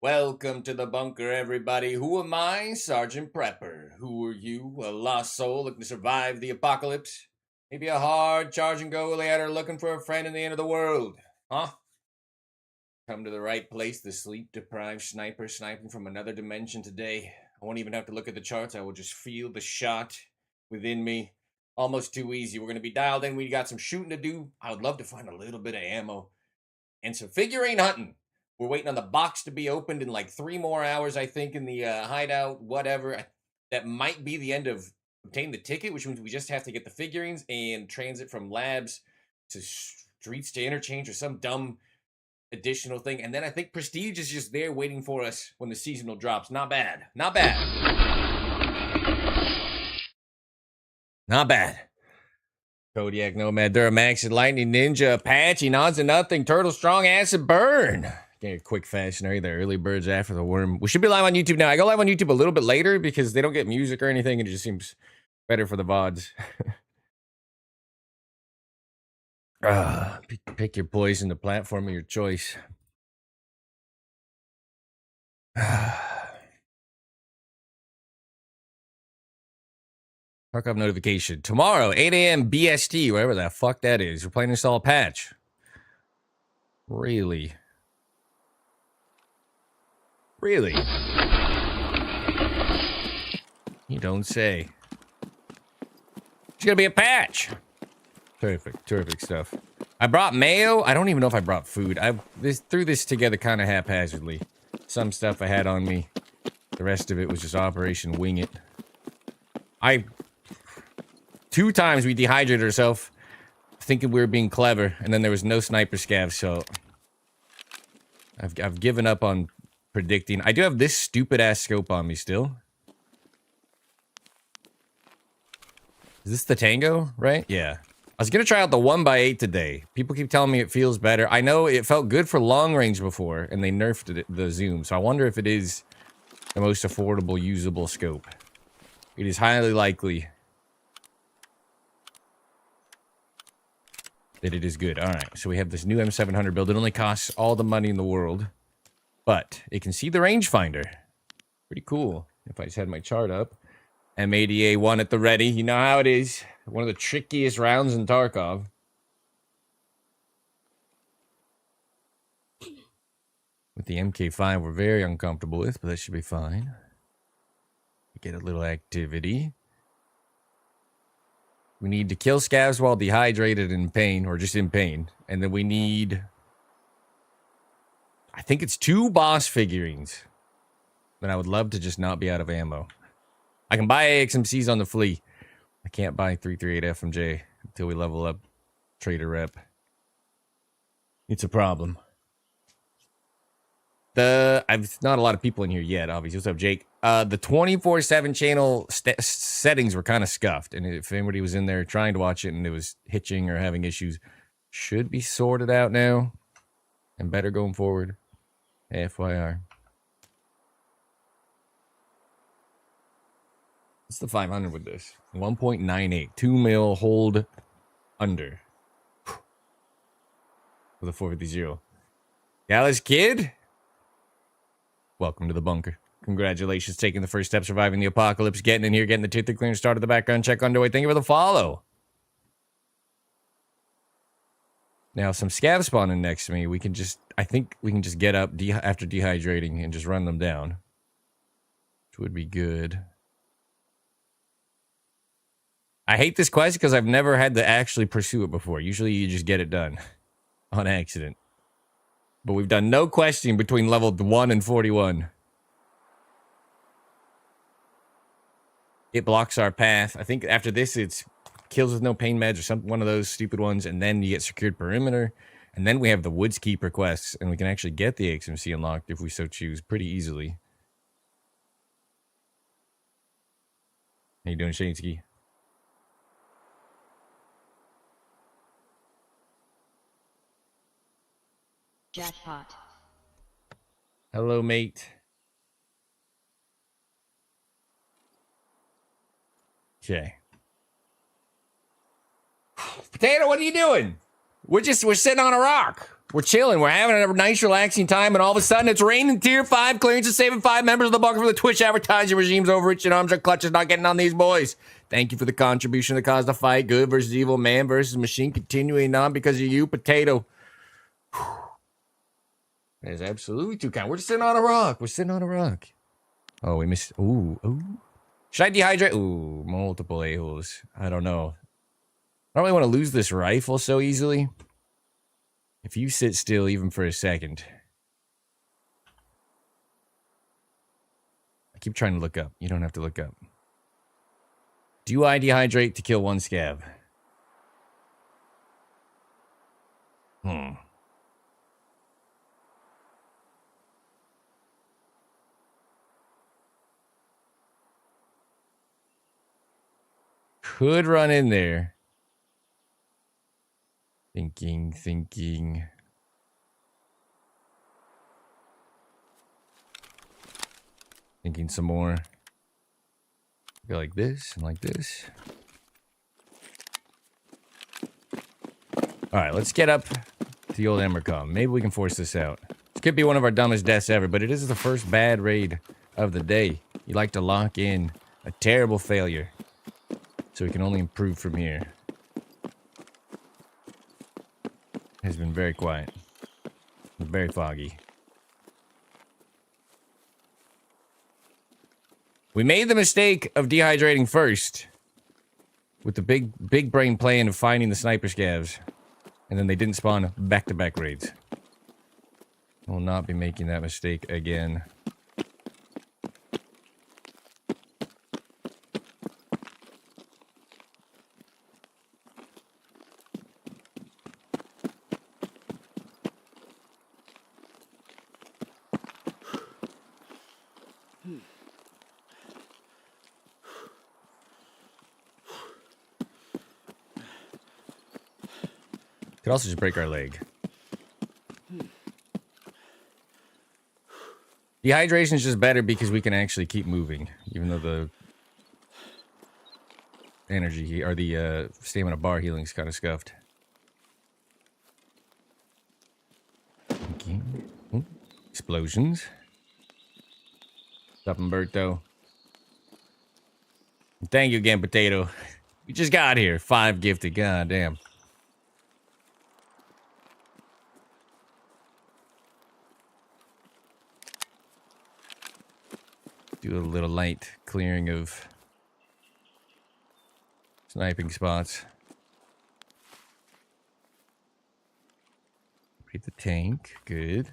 Welcome to the bunker, everybody. Who am I? Sergeant Prepper. Who are you? A lost soul looking to survive the apocalypse? Maybe a hard charging Goliath looking for a friend in the end of the world? Huh? Come to the right place, the sleep-deprived sniper sniping from another dimension today. I won't even have to look at the charts. I will just feel the shot within me. Almost too easy. We're going to be dialed in. We got some shooting to do. I would love to find a little bit of ammo and some figurine hunting. We're waiting on the box to be opened in like 3 more hours, I think, in the hideout, whatever. That might be the end of obtaining the ticket, which means we just have to get the figurines and transit from labs to streets to interchange or some dumb additional thing. And then I think Prestige is just there waiting for us when the seasonal drops. Not bad. Not bad. Not bad. Kodiak, Nomad, Duramax, Lightning Ninja, Apache, Nods and Nothing, Turtle Strong, Acid Burn. Get a quick fashion, are the early birds after the worm. We should be live on YouTube now. I go live on YouTube a little bit later because they don't get music or anything, and it just seems better for the VODs. Pick your poison, the platform of your choice. Park up notification. Tomorrow, 8 a.m. BST, whatever the fuck that is. We're playing install a patch. Really? Really? You don't say. It's gonna be a patch. Terrific stuff. I brought mayo. I don't even know if I brought food. I threw this together kind of haphazardly. Some stuff I had on me. The rest of it was just Operation Wing It. 2 times we dehydrated ourselves, thinking we were being clever, and then there was no sniper scav, so I've given up on predicting. I do have this stupid ass scope on me still. Is this the Tango, right? Yeah. I was gonna try out the 1x8 today. People keep telling me it feels better. I know it felt good for long range before, and they nerfed the zoom, so I wonder if it is the most affordable, usable scope. It is highly likely that it is good. Alright, so we have this new M700 build. It only costs all the money in the world, but it can see the rangefinder. Pretty cool. If I just had my chart up. M80A1 at the ready. You know how it is. One of the trickiest rounds in Tarkov. With the MK5, we're very uncomfortable with, but that should be fine. Get a little activity. We need to kill scavs while dehydrated in pain, or just in pain. And then we need... I think it's 2 boss figurines. But I would love to just not be out of ammo. I can buy AXMCs on the flea. I can't buy 338 FMJ until we level up Trader Rep. It's a problem. I've not a lot of people in here yet, obviously. What's up, Jake? The 24/7 channel settings were kind of scuffed, and if anybody was in there trying to watch it and it was hitching or having issues, should be sorted out now and better going forward. FYR. What's the 500 with this? 1.98. 2 mil hold under. With a 450. Dallas Kid? Welcome to the bunker. Congratulations, taking the first step, surviving the apocalypse, getting in here, getting the tier 3 clearance, started the background check underway. Thank you for the follow. Now, some scav spawning next to me. We can just, I think we can just get up after dehydrating and just run them down. Which would be good. I hate this quest because I've never had to actually pursue it before. Usually you just get it done on accident. But we've done no questing between level 1 and 41. It blocks our path. I think after this, it's kills with no pain meds or one of those stupid ones, and then you get secured perimeter. And then we have the Woods Keeper quests, and we can actually get the XMC unlocked if we so choose pretty easily. How you doing, Shaneski? Jackpot. Hello, mate. Okay. Potato, what are you doing? We're sitting on a rock. We're chilling. We're having a nice, relaxing time, and all of a sudden it's raining tier 5 clearances, saving 5 members of the bunker for the Twitch advertising regime's overreaching arms and clutches not getting on these boys. Thank you for the contribution that caused the fight. Good versus evil, man versus machine, continuing on because of you, Potato. That is absolutely too kind. We're just sitting on a rock. We're sitting on a rock. Oh, we missed. Ooh. Should I dehydrate? Ooh, multiple a-holes. I don't know. I don't really want to lose this rifle so easily. If you sit still even for a second. I keep trying to look up. You don't have to look up. Do I dehydrate to kill 1 scav? Could run in there. Thinking. Thinking some more. Go like this and like this. Alright, let's get up to the old Emercom. Maybe we can force this out. This could be one of our dumbest deaths ever, but it is the first bad raid of the day. You like to lock in a terrible failure. So we can only improve from here. It has been very quiet. Very foggy. We made the mistake of dehydrating first. With the big brain plan of finding the sniper scavs. And then they didn't spawn back-to-back raids. I will not be making that mistake again. Could also just break our leg. Dehydration is just better because we can actually keep moving, even though the energy or the stamina bar healing is kind of scuffed. Okay. Ooh. Explosions. What's up, Umberto? Thank you again, Potato. We just got here. 5 gifted. God damn. Do a little light clearing of sniping spots. Read the tank. Good.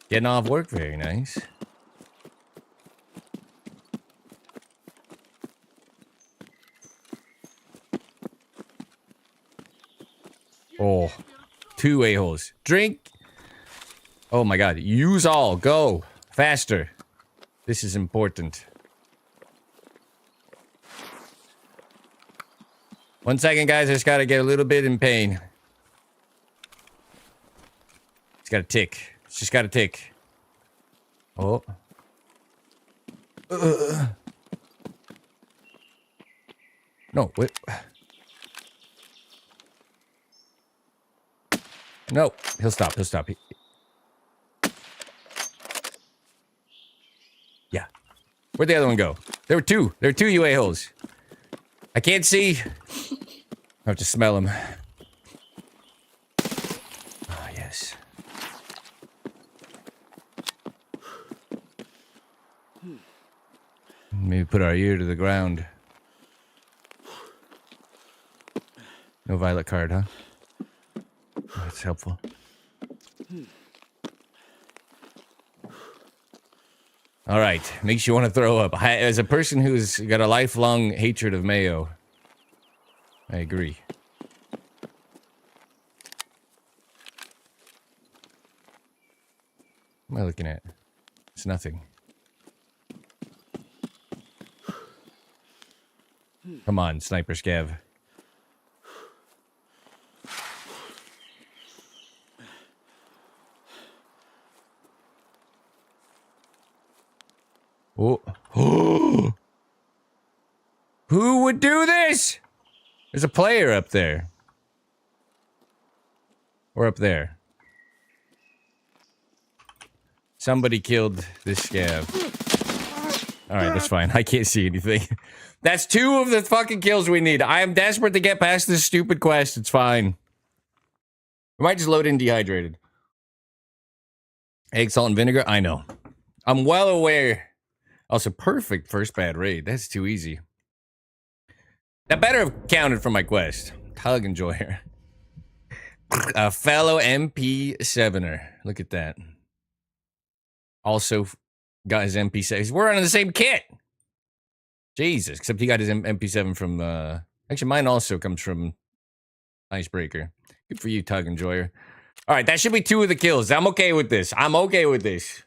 Getting off work. Very nice. Oh, 2 a-holes. Drink. Oh my god. Use all. Go. Faster. This is important. 1 second, guys. I just gotta get a little bit in pain. It's gotta tick. It's just gotta tick. Oh. No, wait. No. He'll stop. He'll stop. Yeah. Where'd the other one go? There were 2. There were 2 UA holes. I can't see. I have to smell them. Ah, yes. Maybe put our ear to the ground. No violet card, huh? That's helpful. All right, makes you want to throw up. As a person who's got a lifelong hatred of mayo, I agree. What am I looking at? It's nothing. Come on, Sniper Scav. Oh. Who would do this? There's a player up there. Or up there. Somebody killed this scav. Alright, that's fine. I can't see anything. That's 2 of the fucking kills we need. I am desperate to get past this stupid quest. It's fine. We might just load in dehydrated. Egg, salt, and vinegar? I know. I'm well aware. Also, perfect first bad raid. That's too easy. That better have counted for my quest. Tug enjoyer. A fellow MP7er. Look at that. Also got his MP7. We're on the same kit. Jesus. Except he got his MP7 from, actually, mine also comes from Icebreaker. Good for you, Tug Enjoyer. Alright, that should be 2 of the kills. I'm okay with this. I'm okay with this.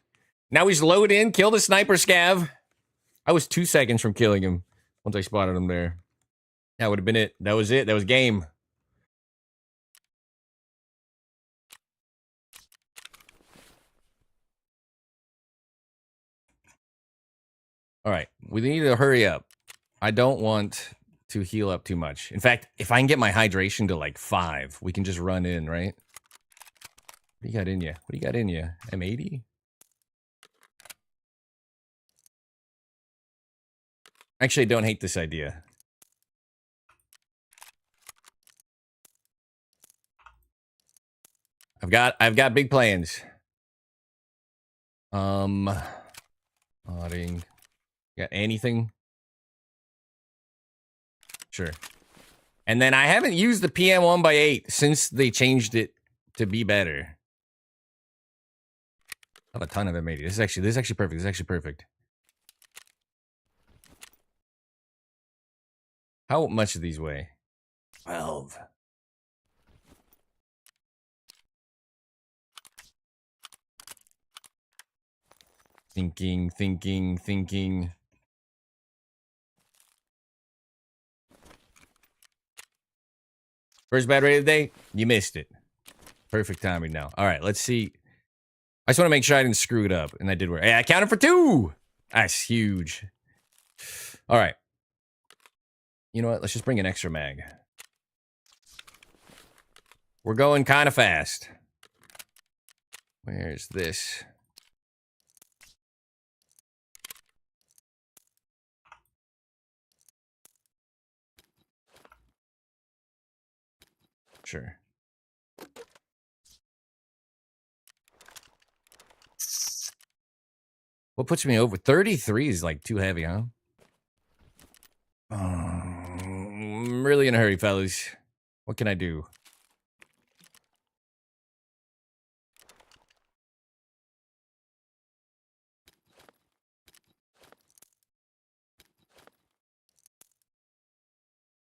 Now he's load in, kill the sniper scav. I was 2 seconds from killing him once I spotted him there. That would have been it. That was it. That was game. Alright, we need to hurry up. I don't want to heal up too much. In fact, if I can get my hydration to like 5, we can just run in, right? What do you got in you? What do you got in you? M80? Actually, I don't hate this idea. I've got big plans. Modding. Got anything? Sure. And then I haven't used the PM 1x8 since they changed it to be better. I have a ton of M80. This is actually perfect. This is actually perfect. How much do these weigh? 12. Thinking. First bad raid of the day? You missed it. Perfect timing now. Alright, let's see. I just want to make sure I didn't screw it up. And I did work. Hey, I counted for 2! That's huge. Alright. You know what? Let's just bring an extra mag. We're going kind of fast. Where's this? Sure. What puts me over? 33 is like too heavy, huh? I'm really in a hurry, fellas. What can I do?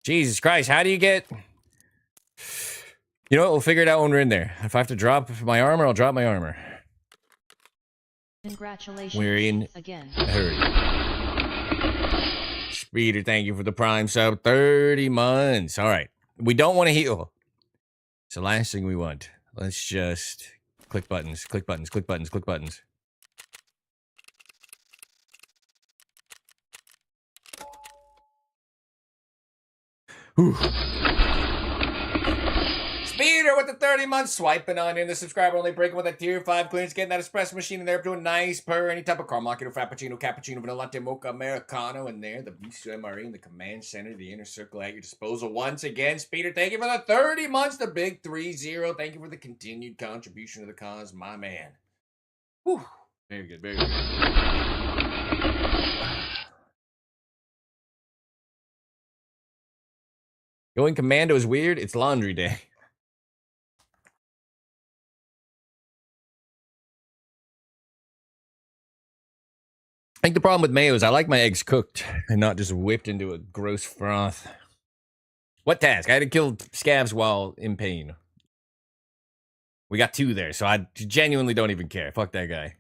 Jesus Christ, how do you get... You know what? We'll figure it out when we're in there. If I have to drop my armor, I'll drop my armor. Congratulations. We're in again. a hurry. Speeder, thank you for the prime sub. 30 months. All right. We don't want to heal. It's the last thing we want. Let's just click buttons, click buttons, click buttons, click buttons. Whew. Speeder with the 30 months, swiping on in the subscriber only, breaking with a tier 5 clearance, getting that espresso machine in there, doing nice per any type of car, macchiato, frappuccino, cappuccino, vanilla latte, mocha, americano in there, the bistro MRE in the command center, the inner circle at your disposal. Once again, Speeder, thank you for the 30 months, the big 3-0. Thank you for the continued contribution to the cause, my man. Whew. Very good, very good. Going commando is weird. It's laundry day. I think the problem with mayo is I like my eggs cooked and not just whipped into a gross froth. What task? I had to kill scavs while in pain. We got 2 there, so I genuinely don't even care. Fuck that guy.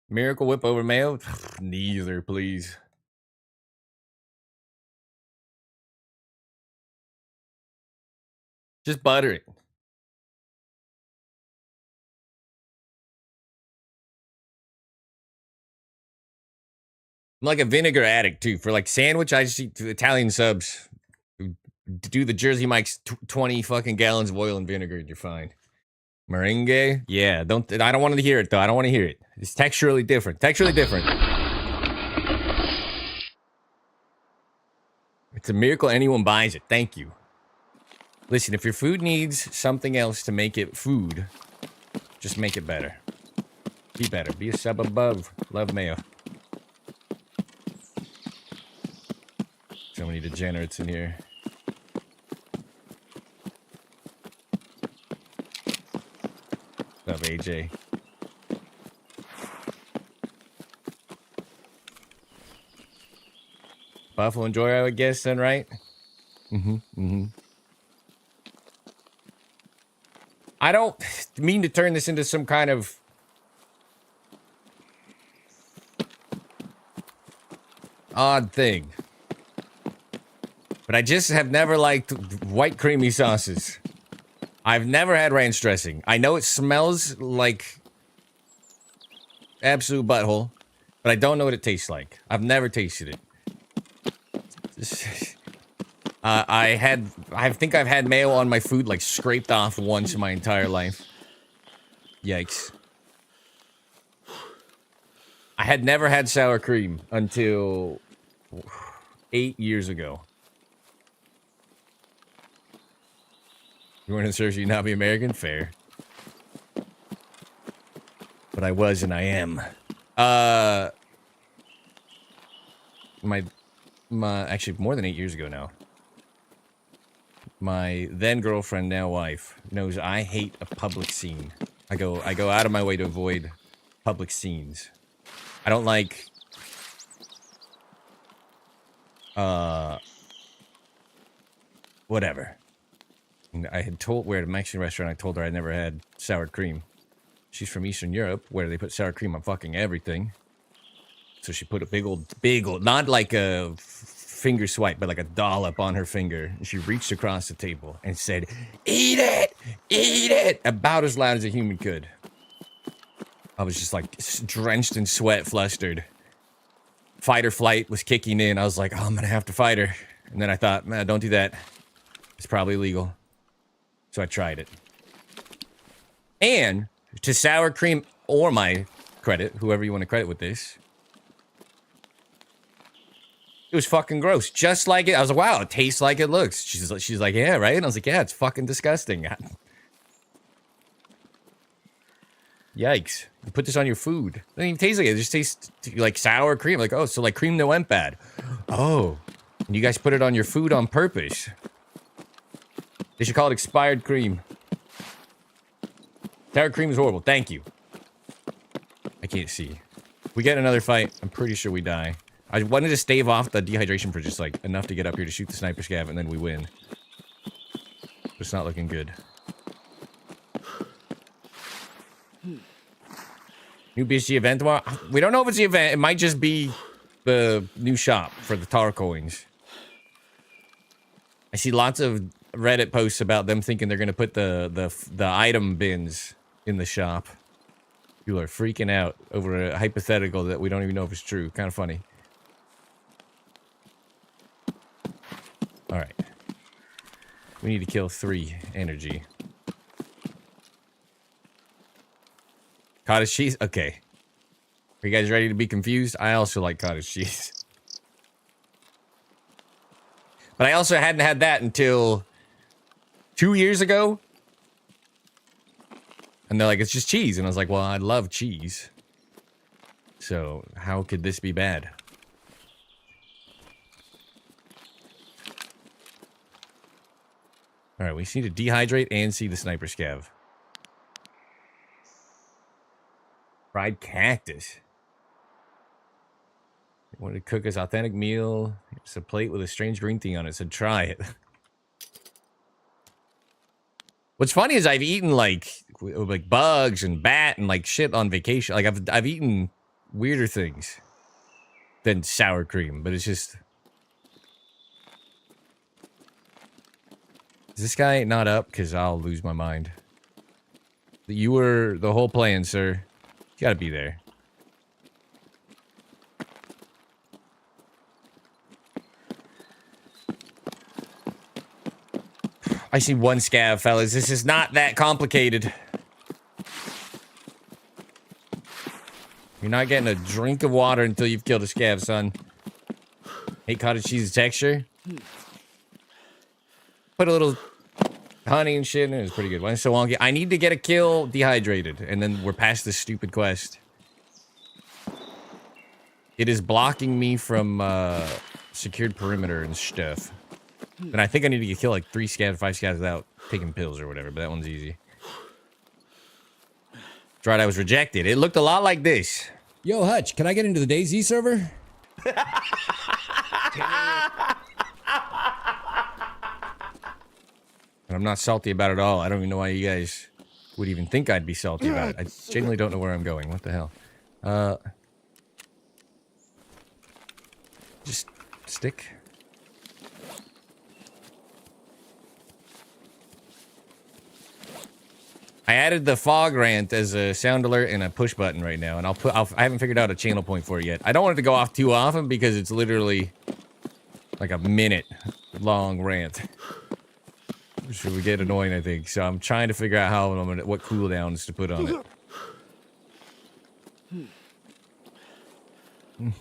Miracle Whip over mayo? Neither, please. Just butter it. I'm like a vinegar addict, too. For, like, sandwich, I just eat Italian subs. Do the Jersey Mike's 20 fucking gallons of oil and vinegar, and you're fine. Meringue? Yeah, I don't want to hear it, though. I don't want to hear it. It's texturally different. Texturally different. It's a miracle anyone buys it. Thank you. Listen, if your food needs something else to make it food, just make it better. Be better. Be a sub above. Love mayo. So many degenerates in here. Love AJ. Buffalo and Joy, I would guess, then, right? I don't mean to turn this into some kind of odd thing. But I just have never liked white creamy sauces. I've never had ranch dressing. I know it smells like absolute butthole, but I don't know what it tastes like. I've never tasted it. I think I've had mayo on my food like scraped off once in my entire life. Yikes. I had never had sour cream until 8 years ago. You weren't in search of you not be American? Fair. But I was and I am. Actually more than 8 years ago now. My then girlfriend, now wife, knows I hate a public scene. I go out of my way to avoid public scenes. I don't like whatever. And I had told, we're at a Mexican restaurant, I told her I never had sour cream. She's from Eastern Europe, where they put sour cream on fucking everything. So she put a big old, not like a finger swipe, but like a dollop on her finger. And she reached across the table and said, "Eat it! Eat it!" About as loud as a human could. I was just like drenched in sweat, flustered. Fight or flight was kicking in. I was like, oh, I'm gonna have to fight her. And then I thought, man, don't do that. It's probably illegal. So I tried it. And to sour cream, or my credit, whoever you want to credit with this, it was fucking gross. Just like it. I was like, wow, it tastes like it looks. She's like, yeah, right? And I was like, yeah, it's fucking disgusting. Yikes. You put this on your food. It doesn't even taste like it. It just tastes like sour cream. Like, oh, so like cream that went bad. Oh. And you guys put it on your food on purpose. They should call it expired cream. Sour cream is horrible. Thank you. I can't see. If we get another fight, I'm pretty sure we die. I wanted to stave off the dehydration for just like enough to get up here to shoot the sniper scav and then we win. But it's not looking good. New BSG event tomorrow? We don't know if it's the event. It might just be the new shop for the tar coins. I see lots of Reddit posts about them thinking they're going to put the item bins in the shop. People are freaking out over a hypothetical that we don't even know if it's true. Kind of funny. Alright. We need to kill 3 energy. Cottage cheese? Okay. Are you guys ready to be confused? I also like cottage cheese. But I also hadn't had that until 2 years ago. And they're like, it's just cheese. And I was like, well, I love cheese. So how could this be bad? All right, we just need to dehydrate and see the sniper scav. Fried cactus. He wanted to cook his authentic meal. It's a plate with a strange green thing on it, so try it. What's funny is I've eaten like bugs and bat and like shit on vacation. Like I've eaten weirder things than sour cream, but it's just. Is this guy not up? Because I'll lose my mind. You were the whole plan, sir. You gotta be there. I see one scav, fellas. This is not that complicated. You're not getting a drink of water until you've killed a scav, son. Hate cottage cheese texture. Put a little honey and shit in it. It's pretty good. Why is it so wonky? I need to get a kill dehydrated, and then we're past this stupid quest. It is blocking me from secured perimeter and stuff. And I think I need to get kill like 3 scavs, 5 scavs without taking pills or whatever, but that one's easy. That's right, I was rejected. It looked a lot like this. Yo, Hutch, can I get into the DayZ server? And I'm not salty about it at all. I don't even know why you guys would even think I'd be salty about it. I genuinely don't know where I'm going. What the hell? Just stick. I added the fog rant as a sound alert and a push button right now, and I haven't figured out a channel point for it yet. I don't want it to go off too often because it's literally like a minute long rant. Which would get annoying, I think. So I'm trying to figure out how what cooldowns to put on it.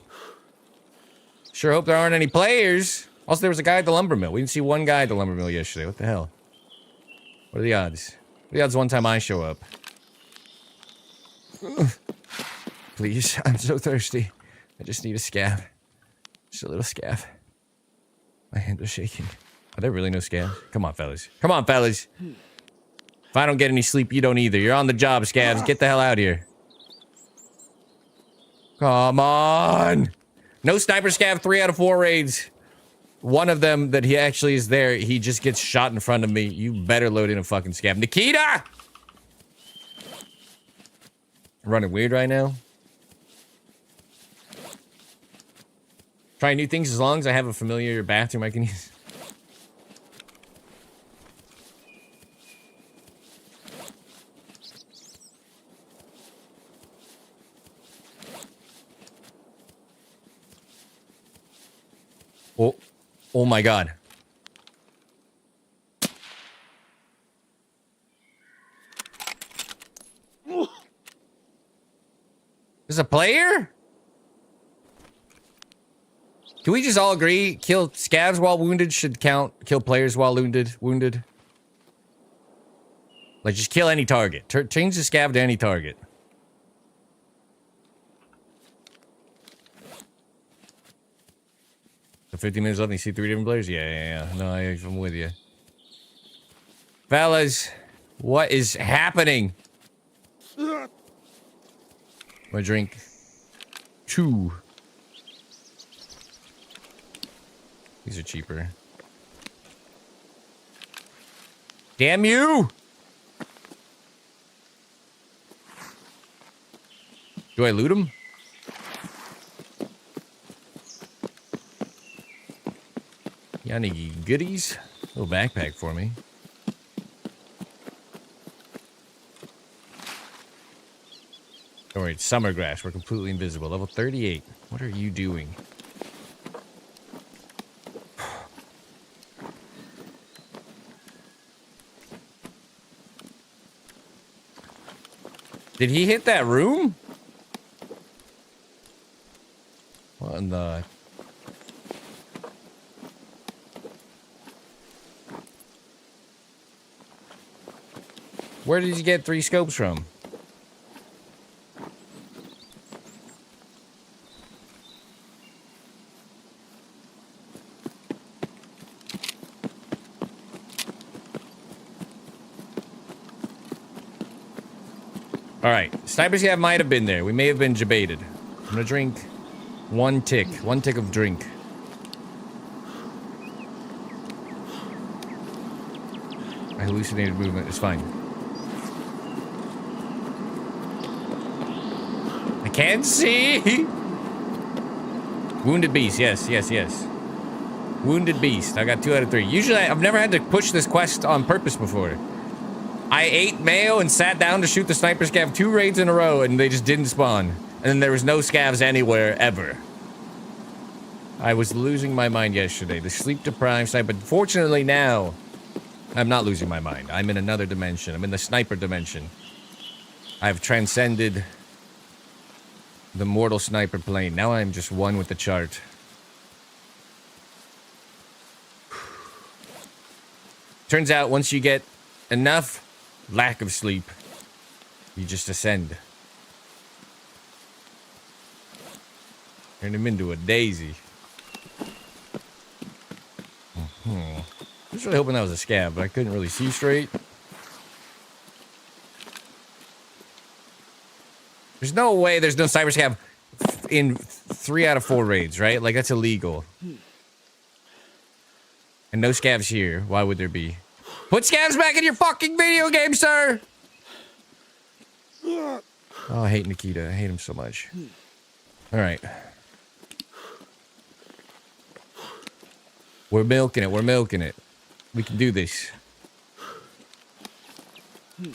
Sure hope there aren't any players. Also, there was a guy at the lumber mill. We didn't see one guy at the lumber mill yesterday. What the hell? What are the odds? What are the odds one time I show up? Please, I'm so thirsty. I just need a scav. Just a little scav. My hands are shaking. Are there really no scavs? Come on, fellas. Come on, fellas. If I don't get any sleep, you don't either. You're on the job, scavs. Get the hell out here. Come on. No sniper scav, 3 out of 4 raids. One of them that he actually is there, he just gets shot in front of me. You better load in a fucking scav. Nikita! I'm running weird right now. Trying new things as long as I have a familiar bathroom I can use. Oh my god. There's a player? Can we just all agree kill scavs while wounded should count kill players while wounded? Like just kill any target. Change the scav to any target. So 15 minutes left and you see 3 different players? Yeah. No, I'm with you. Fellas, what is happening? My drink. 2. These are cheaper. Damn you! Do I loot them? You got any goodies? A little backpack for me. Don't worry, it's summer grass. We're completely invisible. Level 38. What are you doing? Did he hit that room? What in the... Where did you get 3 scopes from? Alright, snipers might have been there. We may have been debated. I'm gonna drink 1 tick. 1 tick of drink. I hallucinated movement. It's fine. I can't see! Wounded beast. Yes. Wounded beast. I got 2 out of 3. Usually, I've never had to push this quest on purpose before. I ate mayo and sat down to shoot the sniper scav 2 raids in a row, and they just didn't spawn. And then there was no scavs anywhere, ever. I was losing my mind yesterday. The sleep-deprived sniper. But fortunately now, I'm not losing my mind. I'm in another dimension. I'm in the sniper dimension. I've transcended the mortal sniper plane. Now I'm just one with the chart. Turns out once you get enough lack of sleep, you just ascend. Turn him into a daisy. I was really hoping that was a scab, but I couldn't really see straight. There's no way there's no cyber scab in 3 out of 4 raids, right? Like, that's illegal. And no scabs here. Why would there be? Put scabs back in your fucking video game, sir! Oh, I hate Nikita. I hate him so much. Alright. We're milking it. We're milking it. We can do this. I'm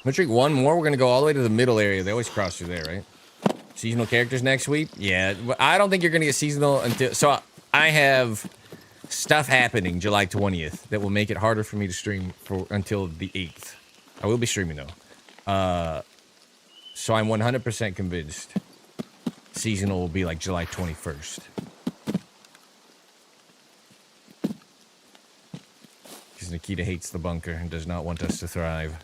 gonna drink one more. We're gonna go all the way to the middle area. They always cross through there, right? Seasonal characters next week? Yeah. I don't think you're gonna get seasonal until... So, I have stuff happening July 20th that will make it harder for me to stream until the 8th. I will be streaming, though. So, I'm 100% convinced seasonal will be like July 21st. Because Nikita hates the bunker and does not want us to thrive.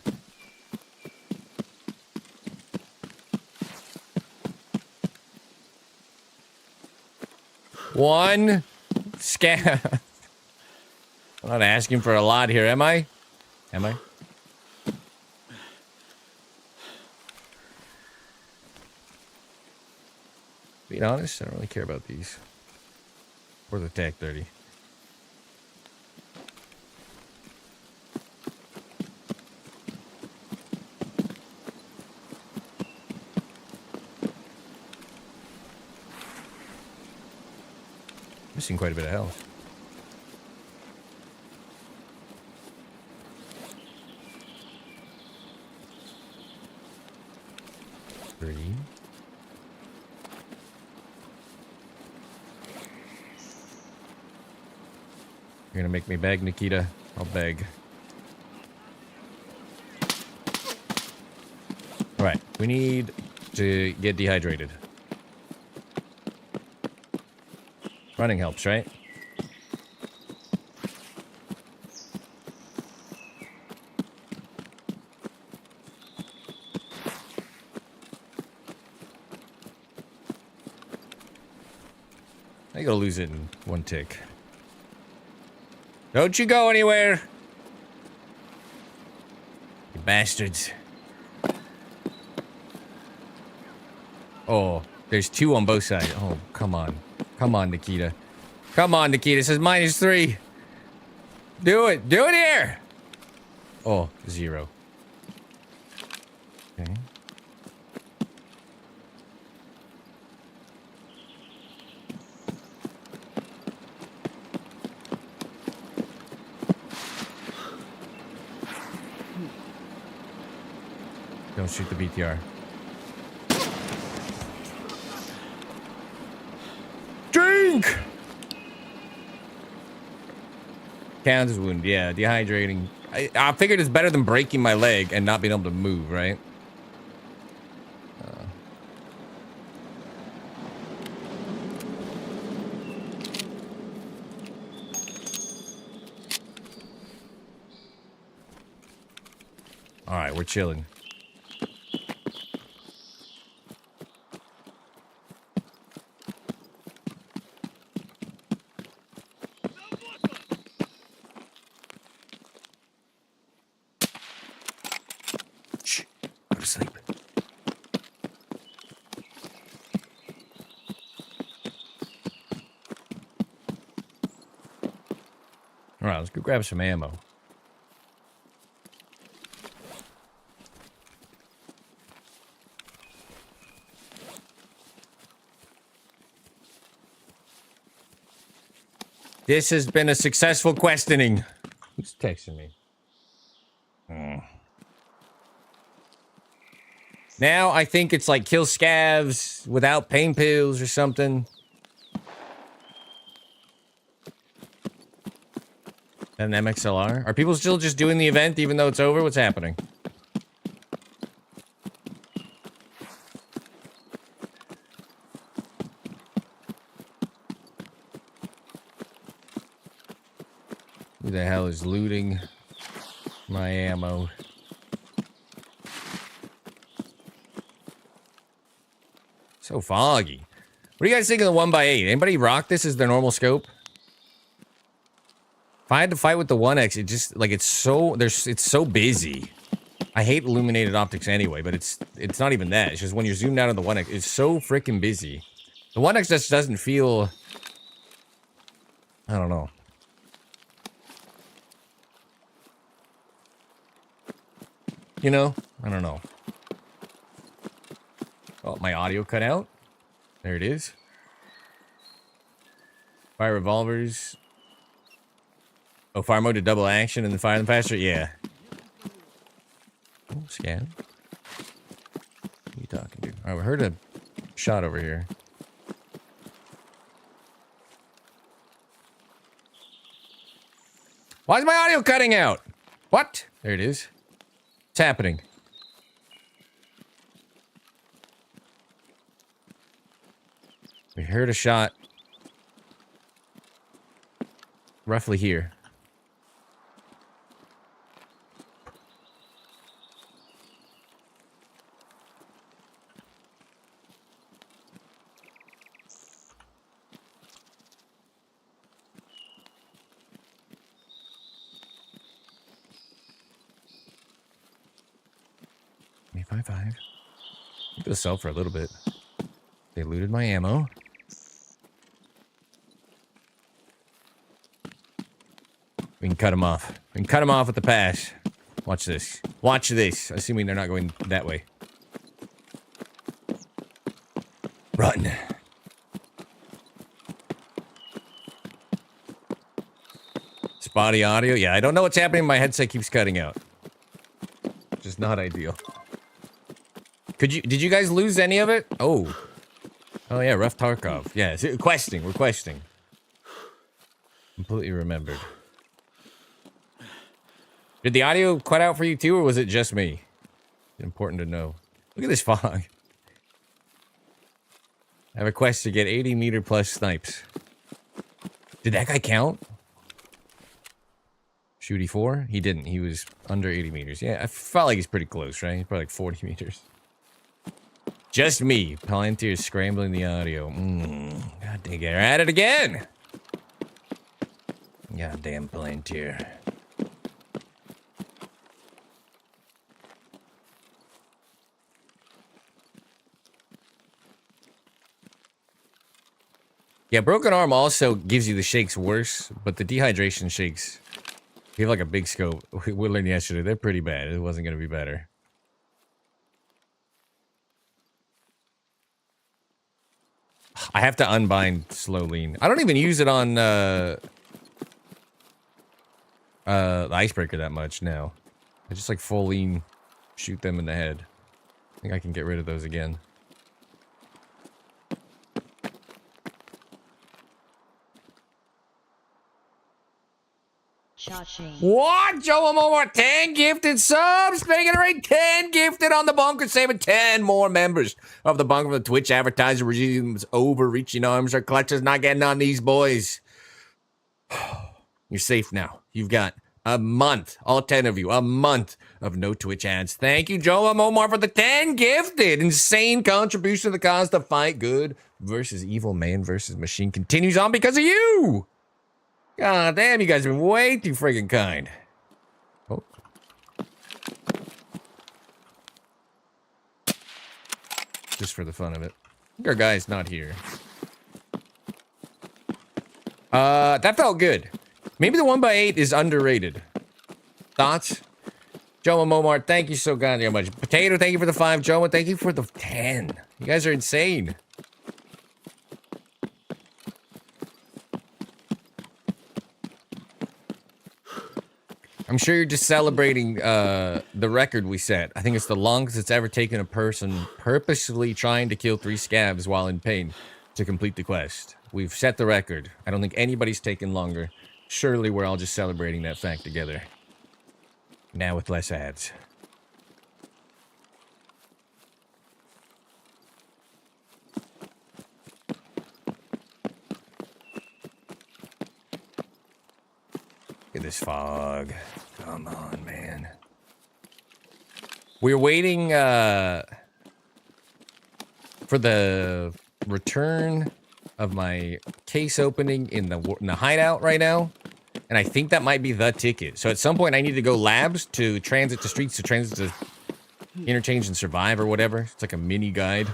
One scab. I'm not asking for a lot here, am I? Am I? Being honest, I don't really care about these. Or the TAC 30. Missing quite a bit of health. Three. You're gonna make me beg, Nikita? I'll beg. Alright, we need to get dehydrated. Running helps, right? I gotta lose it in one tick. Don't you go anywhere! You bastards. Oh, there's 2 on both sides. Oh, come on. Come on, Nikita. Come on, Nikita. It says -3. Do it. Do it here. Oh, 0. Okay. Don't shoot the BTR. Drink! Counts as wound, yeah. Dehydrating. I figured it's better than breaking my leg and not being able to move, right? Alright, we're chilling. Sleep. All right, let's go grab some ammo. This has been a successful questioning. Who's texting me? Now I think it's like kill scavs without pain pills or something. An MXLR? Are people still just doing the event even though it's over? What's happening? Who the hell is looting my ammo? So foggy. What do you guys think of the 1x8? Anybody rock this as their normal scope? If I had to fight with the 1X, it just like it's so busy. I hate illuminated optics anyway, but it's not even that. It's just when you're zoomed out on the 1X, it's so freaking busy. The 1X just doesn't feel, I don't know. You know? I don't know. Oh, my audio cut out. There it is. Fire revolvers. Oh, fire mode to double action and then fire them faster? Yeah. Oh, scan. Who are you talking to? Alright, we heard a shot over here. Why is my audio cutting out? What? There it is. What's happening? We heard a shot. Roughly here. $5. Keep this sell for a little bit. They looted my ammo. We can cut them off. We can cut them off with the pass. Watch this. Watch this. Assuming they're not going that way. Run. Spotty audio. Yeah, I don't know what's happening. My headset keeps cutting out. Just not ideal. Did you guys lose any of it? Oh. Oh yeah, Ref Tarkov. Yeah, questing. We're questing. Completely remembered. Did the audio cut out for you too, or was it just me? Important to know. Look at this fog. I have a quest to get 80-meter plus snipes. Did that guy count? Shooty 4? He didn't. He was under 80 meters. Yeah, I felt like he's pretty close, right? He's probably like 40 meters. Just me. Palantir is scrambling the audio. God dang it. They're at it again. Goddamn Palantir. Yeah, broken arm also gives you the shakes worse, but the dehydration shakes. You have like a big scope. We learned yesterday. They're pretty bad. It wasn't going to be better. I have to unbind slow lean. I don't even use it on the icebreaker that much now. I just like full lean, shoot them in the head. I think I can get rid of those again. What? Joe more 10 gifted subs? Making it right, 10 gifted on the bunker, saving 10 more members of the bunker from the Twitch advertiser regime's overreaching arms. Our clutch is not getting on these boys. You're safe now. You've got a month, all 10 of you, a month of no Twitch ads. Thank you, Joe Omar, for the 10 gifted. Insane contribution to the cause. The fight good versus evil, man versus machine continues on because of you. God damn, you guys have been way too friggin' kind. Oh. Just for the fun of it. Our guy's not here. That felt good. Maybe the 1x8 is underrated. Thoughts? Joe and Momar, thank you so goddamn much. Potato, thank you for the 5. Joe, thank you for the 10. You guys are insane. I'm sure you're just celebrating the record we set. I think it's the longest it's ever taken a person purposely trying to kill 3 scabs while in pain to complete the quest. We've set the record. I don't think anybody's taken longer Surely we're all just celebrating that fact together. Now with less ads. Look at this fog. Come on, man. We're waiting for the return of my case opening in the hideout right now. And I think that might be the ticket. So at some point I need to go labs to transit to streets to transit to interchange and survive or whatever. It's like a mini guide.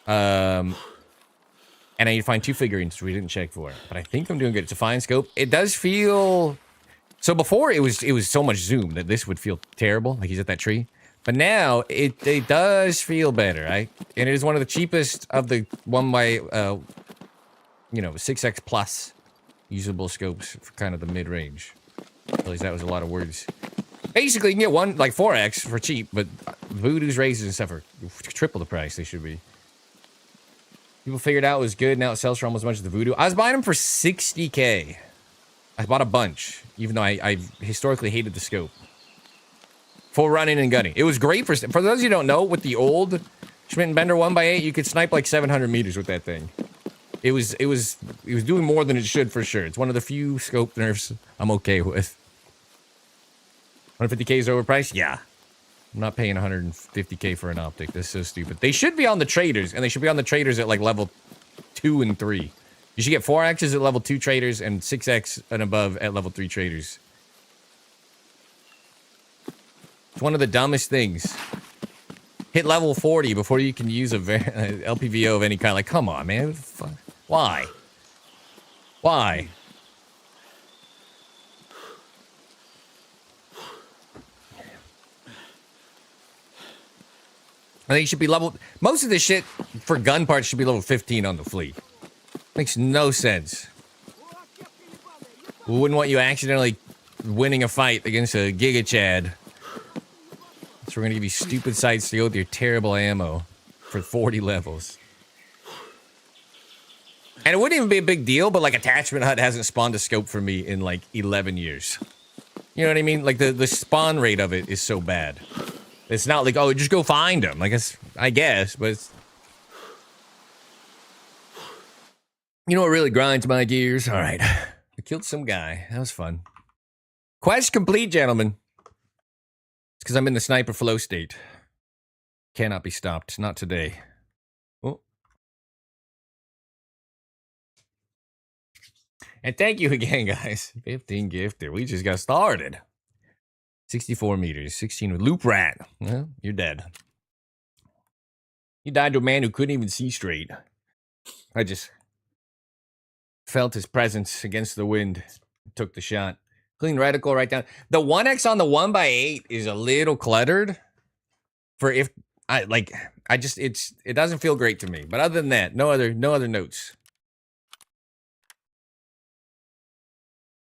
And I need to find 2 figurines we didn't check for. But I think I'm doing good. It's a fine scope. It does feel... So before it was so much zoom that this would feel terrible, like he's at that tree. But now it does feel better, right? And it is one of the cheapest of the 6x plus usable scopes for kind of the mid-range. I realized that was a lot of words. Basically, you can get one like 4x for cheap, but Voodoo's razors and stuff are triple the price they should be. People figured out it was good. Now it sells for almost as much as the Voodoo. I was buying them for 60K. I bought a bunch, even though I historically hated the scope. For running and gunning. It was great for those of you who don't know, with the old Schmidt & Bender 1x8, you could snipe like 700 meters with that thing. It was doing more than it should for sure. It's one of the few scope nerfs I'm okay with. 150K is overpriced? Yeah. I'm not paying 150K for an optic. That's so stupid. They should be on the traders, and they should be on the traders at like level 2 and 3. You should get 4X's at level 2 traders and 6X and above at level 3 traders. It's one of the dumbest things. Hit level 40 before you can use a LPVO of any kind. Like, come on, man. Why? Why? I think it should be level... Most of this shit for gun parts should be level 15 on the fleet. Makes no sense. We wouldn't want you accidentally winning a fight against a Giga Chad. So we're gonna give you stupid sights to go with your terrible ammo for 40 levels. And it wouldn't even be a big deal, but like Attachment Hut hasn't spawned a scope for me in like 11 years. You know what I mean? Like the spawn rate of it is so bad. It's not like, oh, just go find them. Like, I guess, but it's... You know what really grinds my gears? All right. I killed some guy. That was fun. Quest complete, gentlemen. It's because I'm in the sniper flow state. Cannot be stopped. Not today. Oh. And thank you again, guys. 15 gifted. We just got started. 64 meters. 16 with Loop Rat. Well, you're dead. You died to a man who couldn't even see straight. I just felt his presence against the wind. Took the shot. Clean reticle right down. The 1X on the 1x8 is a little cluttered. For if it doesn't feel great to me. But other than that, no other notes.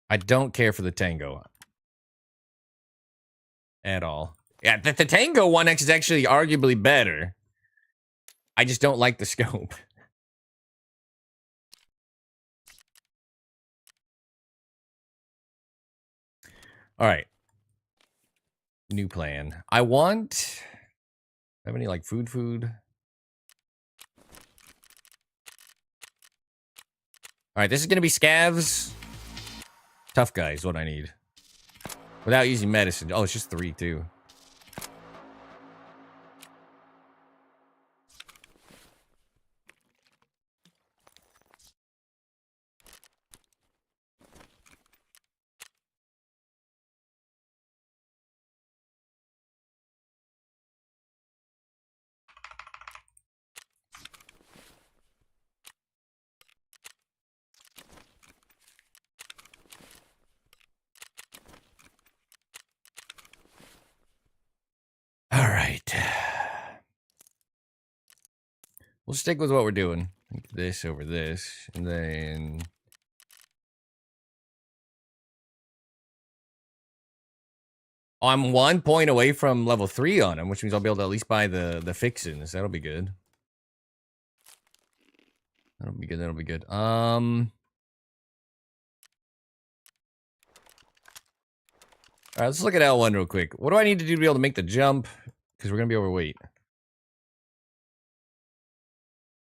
I don't care for the Tango at all. Yeah, the Tango 1X is actually arguably better. I just don't like the scope. All right. New plan. I want... Have any, like, food? All right, this is going to be scavs. Tough guy is what I need. Without using medicine. Oh, it's just 3, too. All right. We'll stick with what we're doing. This over this, and then... I'm 1 point away from level 3 on him, which means I'll be able to at least buy the fixins. That'll be good. That'll be good. All right, let's look at L1 real quick. What do I need to do to be able to make the jump? Because we're going to be overweight.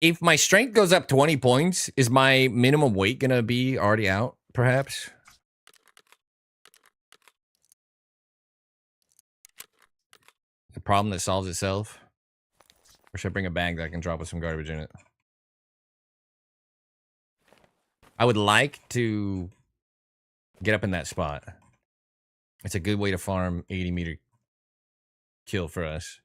If my strength goes up 20 points, is my minimum weight going to be already out, perhaps? A problem that solves itself? Or should I bring a bag that I can drop with some garbage in it? I would like to get up in that spot. It's a good way to farm 80-meter kill for us.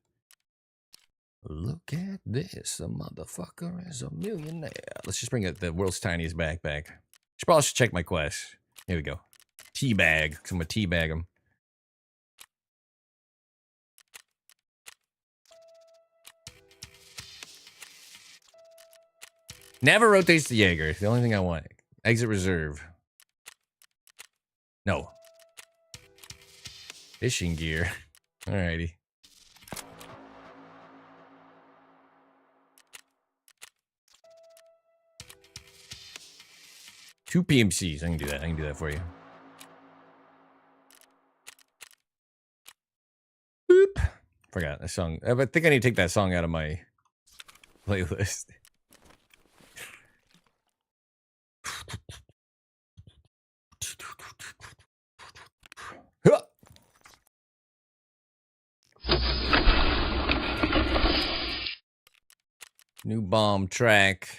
Look at this. The motherfucker is a millionaire. Let's just bring the world's tiniest backpack. Should probably check my quest. Here we go. Teabag. Because I'm going to teabag him. Never rotates the Jaeger. It's the only thing I want. Exit reserve. No. Fishing gear. Alrighty. Two PMCs. I can do that. I can do that for you. Boop. Forgot that song. I think I need to take that song out of my playlist. New bomb track.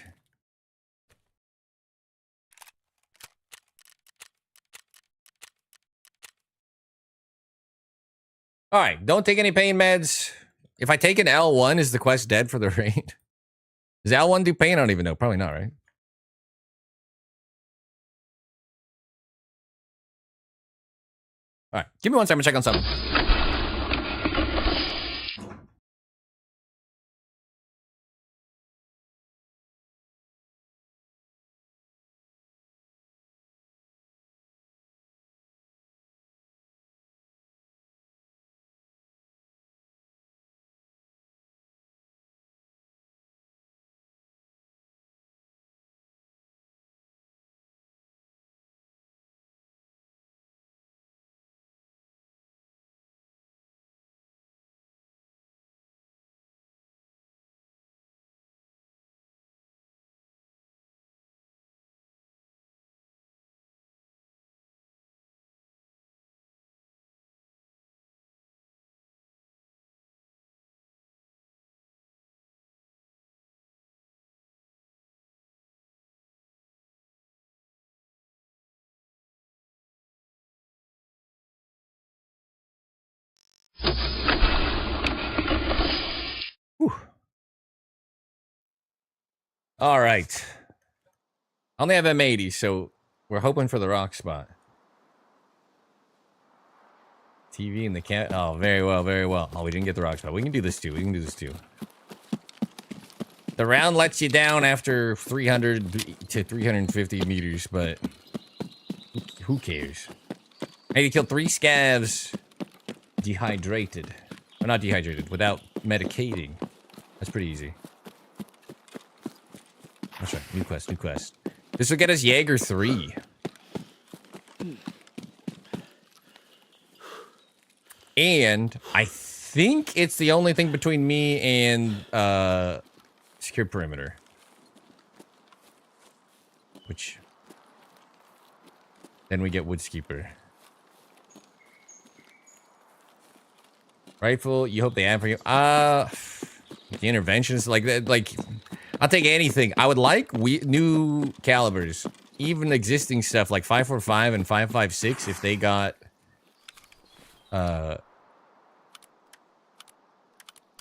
All right, don't take any pain meds. If I take an L1, is the quest dead for the raid? Does L1 do pain? I don't even know. Probably not, right? All right, give me 1 second to check on something. Whew. All right. I only have M80, so we're hoping for the rock spot. TV and the cat. Oh, very well, very well. Oh, we didn't get the rock spot. We can do this too. We can do this too. The round lets you down after 300 to 350 meters, but who cares? Hey, you killed 3 scavs dehydrated. Or not dehydrated, without medicating. That's pretty easy. That's right. New quest, new quest. This will get us Jaeger 3. And I think it's the only thing between me and secure perimeter. Which then we get Woodskeeper. Rifle, you hope they add for you. The interventions like that, like I'll take anything. I would like new calibers, even existing stuff like 5.45 and 5.56 if they got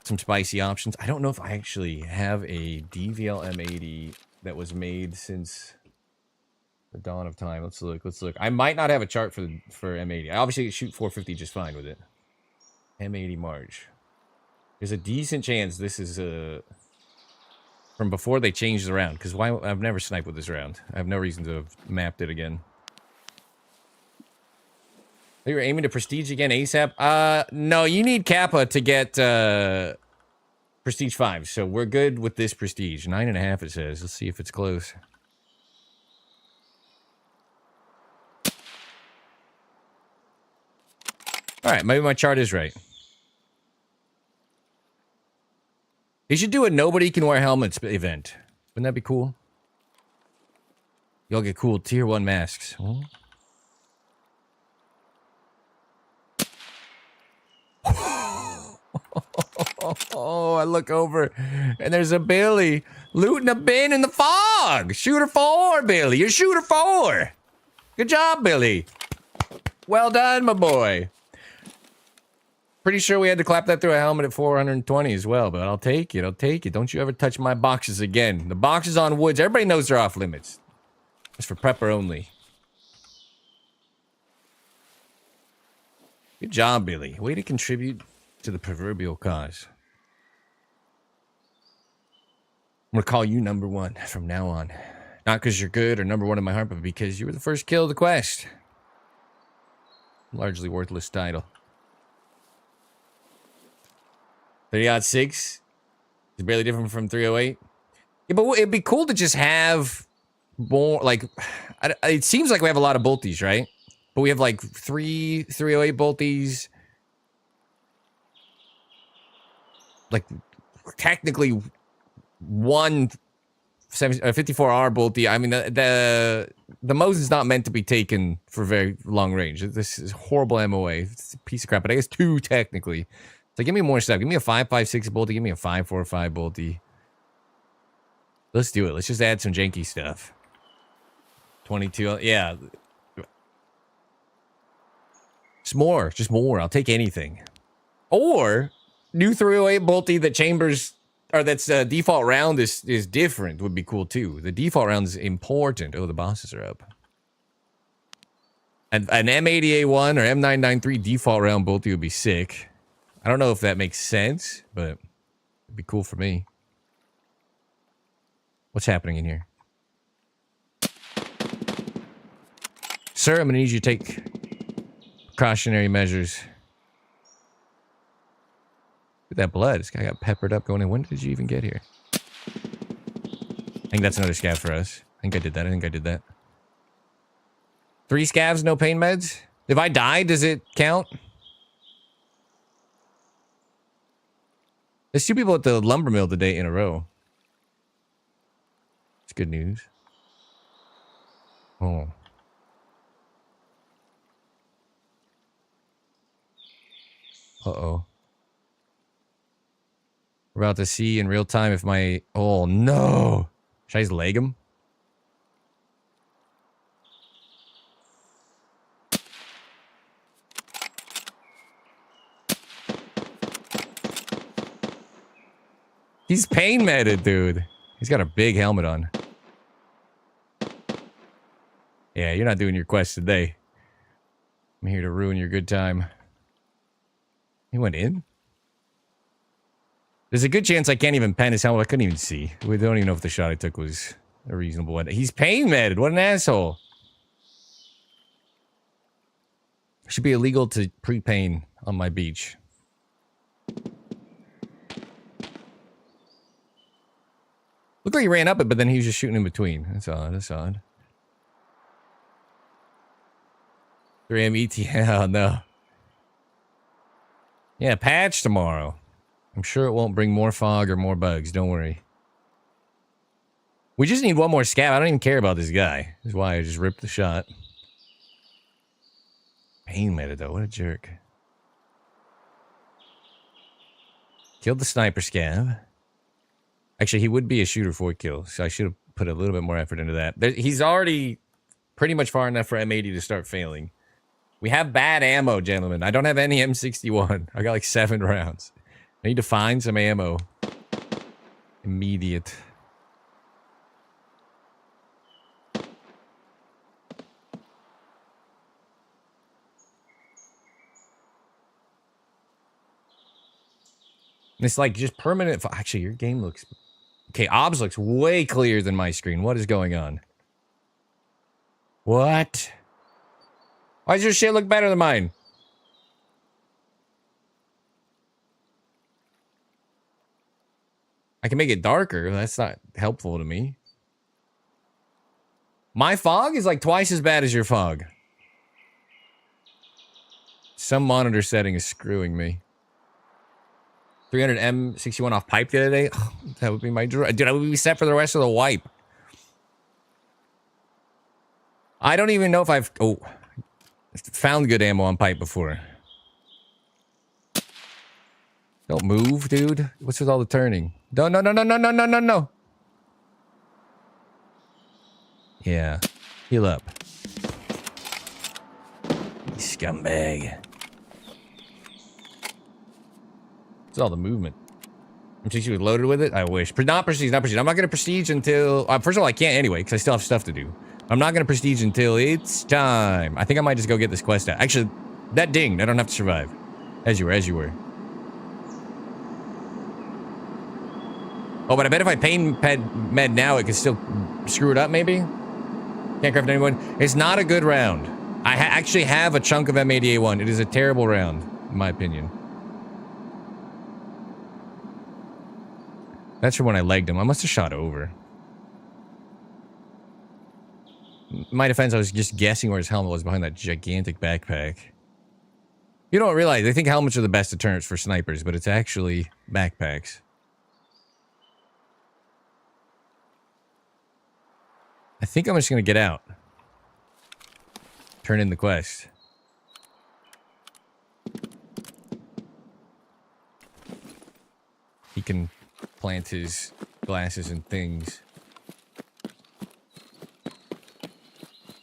some spicy options. I don't know if I actually have a DVL M80 that was made since the dawn of time. Let's look. Let's look. I might not have a chart for M80. I obviously shoot 450 just fine with it. M80 March. There's a decent chance this is from before they changed the round. Because why? I've never sniped with this round. I have no reason to have mapped it again. You were aiming to prestige again ASAP? No, you need Kappa to get prestige 5. So we're good with this prestige. 9.5 it says. Let's see if it's close. All right, maybe my chart is right. They should do a nobody can wear helmets event. Wouldn't that be cool? Y'all get cool tier 1 masks. Oh. Oh, I look over and there's a Billy looting a bin in the fog. Shooter 4, Billy. You're shooter 4. Good job, Billy. Well done, my boy. Pretty sure we had to clap that through a helmet at 420 as well, but I'll take it. I'll take it. Don't you ever touch my boxes again. The boxes on woods, everybody knows they're off limits. It's for prepper only. Good job, Billy. Way to contribute to the proverbial cause. I'm gonna call you number 1 from now on. Not because you're good or number 1 in my heart, but because you were the first kill of the quest. Largely worthless title. 30-06 is barely different from 308. Yeah, but it'd be cool to just have more, like, it seems like we have a lot of bolties, right? But we have like 3 308 bolties. Like, technically, 1 54R bolty. I mean, the Mose is not meant to be taken for very long range. This is horrible MOA. It's a piece of crap, but I guess 2 technically. So give me more stuff. Give me a 5.56 bolty. Give me a 5.45 bolty. Let's do it. Let's just add some janky stuff. 22. Yeah. Just more. Just more. I'll take anything. Or new 308 bolty that chambers, or that's default round is different would be cool too. The default round is important. Oh, the bosses are up. And an M80A1 or M993 default round bolty would be sick. I don't know if that makes sense, but it'd be cool for me. What's happening in here? Sir, I'm gonna need you to take precautionary measures. Look at that blood. This guy got peppered up going in. When did you even get here? I think that's another scav for us. I think I did that. 3 scavs, no pain meds? If I die, does it count? There's 2 people at the lumber mill today in a row. It's good news. Oh. Uh-oh. We're about to see in real time if my... Oh, no! Should I just leg him? He's pain meted, dude. He's got a big helmet on. Yeah, you're not doing your quest today. I'm here to ruin your good time. He went in? There's a good chance I can't even pen his helmet. I couldn't even see. We don't even know if the shot I took was a reasonable one. He's pain meted. What an asshole. It should be illegal to pre-pain on my beach. Looked like he ran up it, but then he was just shooting in between. That's odd. That's odd. 3M ET. Oh, no. Yeah, patch tomorrow. I'm sure it won't bring more fog or more bugs. Don't worry. We just need 1 more scav. I don't even care about this guy. This is why I just ripped the shot. Pain made it, though. What a jerk. Killed the sniper scav. Actually, he would be a shooter 4 kill, so I should have put a little bit more effort into that. He's already pretty much far enough for M80 to start failing. We have bad ammo, gentlemen. I don't have any M61. I got like 7 rounds. I need to find some ammo. Immediate. And it's like just permanent. Actually, your game looks... Okay, OBS looks way clearer than my screen. What is going on? What? Why does your shit look better than mine? I can make it darker. That's not helpful to me. My fog is like twice as bad as your fog. Some monitor setting is screwing me. 300 M61 off pipe the other day. Oh, that would be my dude. I would be set for the rest of the wipe. I don't even know if I've found good ammo on pipe before. Don't move, dude. What's with all the turning? No. Yeah. Heal up. You scumbag. It's all the movement. I'm loaded with it? I wish. Not prestige. I'm not going to prestige until... first of all, I can't anyway, because I still have stuff to do. I'm not going to prestige until it's time. I think I might just go get this quest out. Actually, that dinged. I don't have to survive. As you were. Oh, but I bet if I pain med now, it could still screw it up, maybe? Can't craft anyone. It's not a good round. I actually have a chunk of M80A1. It is a terrible round, in my opinion. That's from when I legged him. I must have shot over. In my defense, I was just guessing where his helmet was behind that gigantic backpack. You don't realize, they think helmets are the best deterrents for snipers, but it's actually backpacks. I think I'm just going to get out. Turn in the quest. He can plant his glasses and things.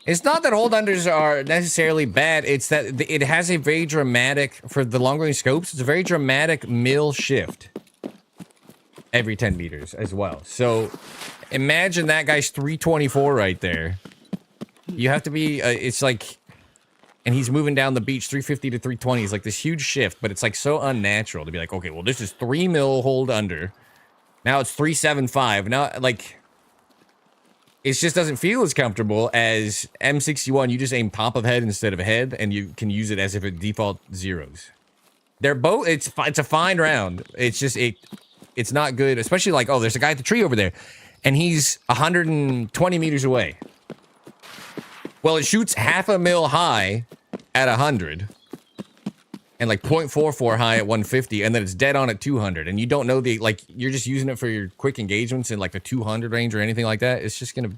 It's not that hold unders are necessarily bad. It's that it has a very dramatic, for the long range scopes, it's a very dramatic mill shift every 10 meters as well. So imagine that guy's 324 right there. You have to be, it's like, and he's moving down the beach 350 to 320. It's like this huge shift, but it's like so unnatural to be like, okay, well, this is 3 mil hold under. Now it's 375. Now, like, it just doesn't feel as comfortable as M61. You just aim top of head instead of head, and you can use it as if it default zeros. They're both, it's a fine round. It's just, it's not good, especially like, oh, there's a guy at the tree over there, and he's 120 meters away. Well, it shoots half a mil high at 100, and like 0.44 high at 150, and then it's dead on at 200, and you don't know the, like, you're just using it for your quick engagements in like the 200 range or anything like that. It's just gonna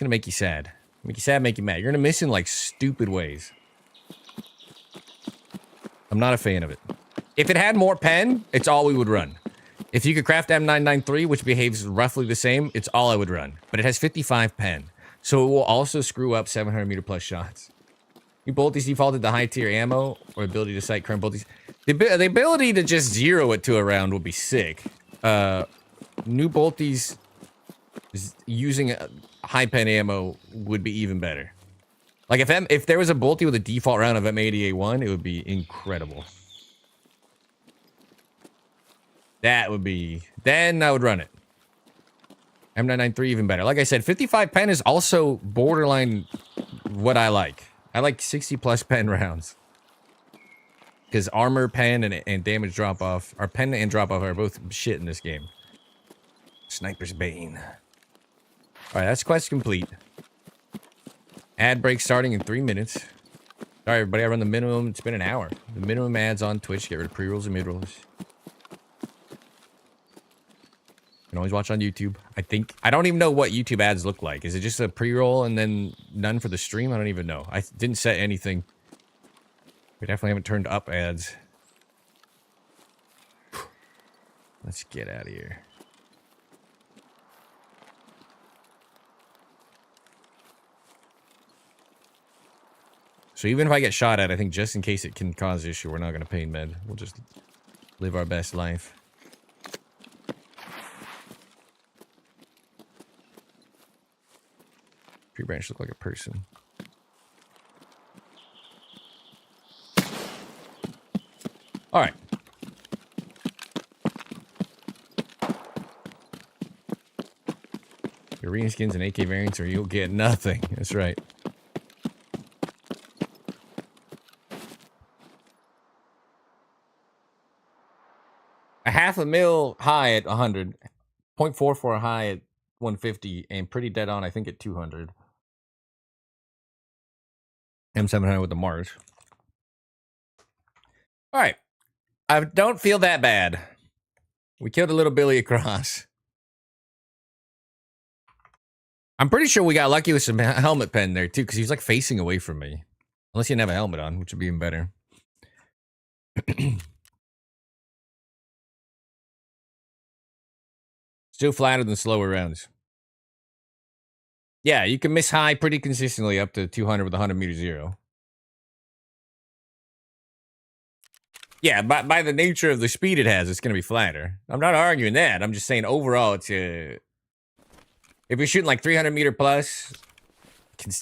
make you sad. Make you sad, make you mad. You're gonna miss in like stupid ways. I'm not a fan of it. If it had more pen, it's all we would run. If you could craft M993, which behaves roughly the same, it's all I would run. But it has 55 pen, so it will also screw up 700 meter plus shots. New bolties defaulted to high tier ammo or ability to sight current bolties. The ability to just zero it to a round would be sick. New bolties using high pen ammo would be even better. Like if there was a bolty with a default round of M80A1, it would be incredible. That would be, then I would run it. M993 even better. Like I said, 55 pen is also borderline what I like. I like 60 plus pen rounds. Because armor pen and damage drop off, or pen and drop off are both shit in this game. Sniper's Bane. Alright, that's quest complete. Ad break starting in 3 minutes. Sorry everybody, I run the minimum, it's been an hour. The minimum ads on Twitch, get rid of pre-rolls and mid-rolls. You can always watch on YouTube. I don't even know what YouTube ads look like. Is it just a pre-roll and then none for the stream? I don't even know. I didn't set anything. We definitely haven't turned up ads. Let's get out of here. So even if I get shot at, I think just in case it can cause issue, we're not going to pain med. We'll just live our best life. Tree branch look like a person. All right. Arena skins and AK variants, or you'll get nothing. That's right. A half a mil high at 100, 0.44 high at 150, and pretty dead on, I think, at 200. M700 with the Mars. All right. I don't feel that bad. We killed a little Billy across. I'm pretty sure we got lucky with some helmet pen there, too, because he was, like, facing away from me. Unless he didn't have a helmet on, which would be even better. Still flatter than slower rounds. Yeah, you can miss high pretty consistently up to 200 with 100 meter zero. Yeah, by the nature of the speed it has, it's going to be flatter. I'm not arguing that. I'm just saying overall, it's if you're shooting like 300 meter plus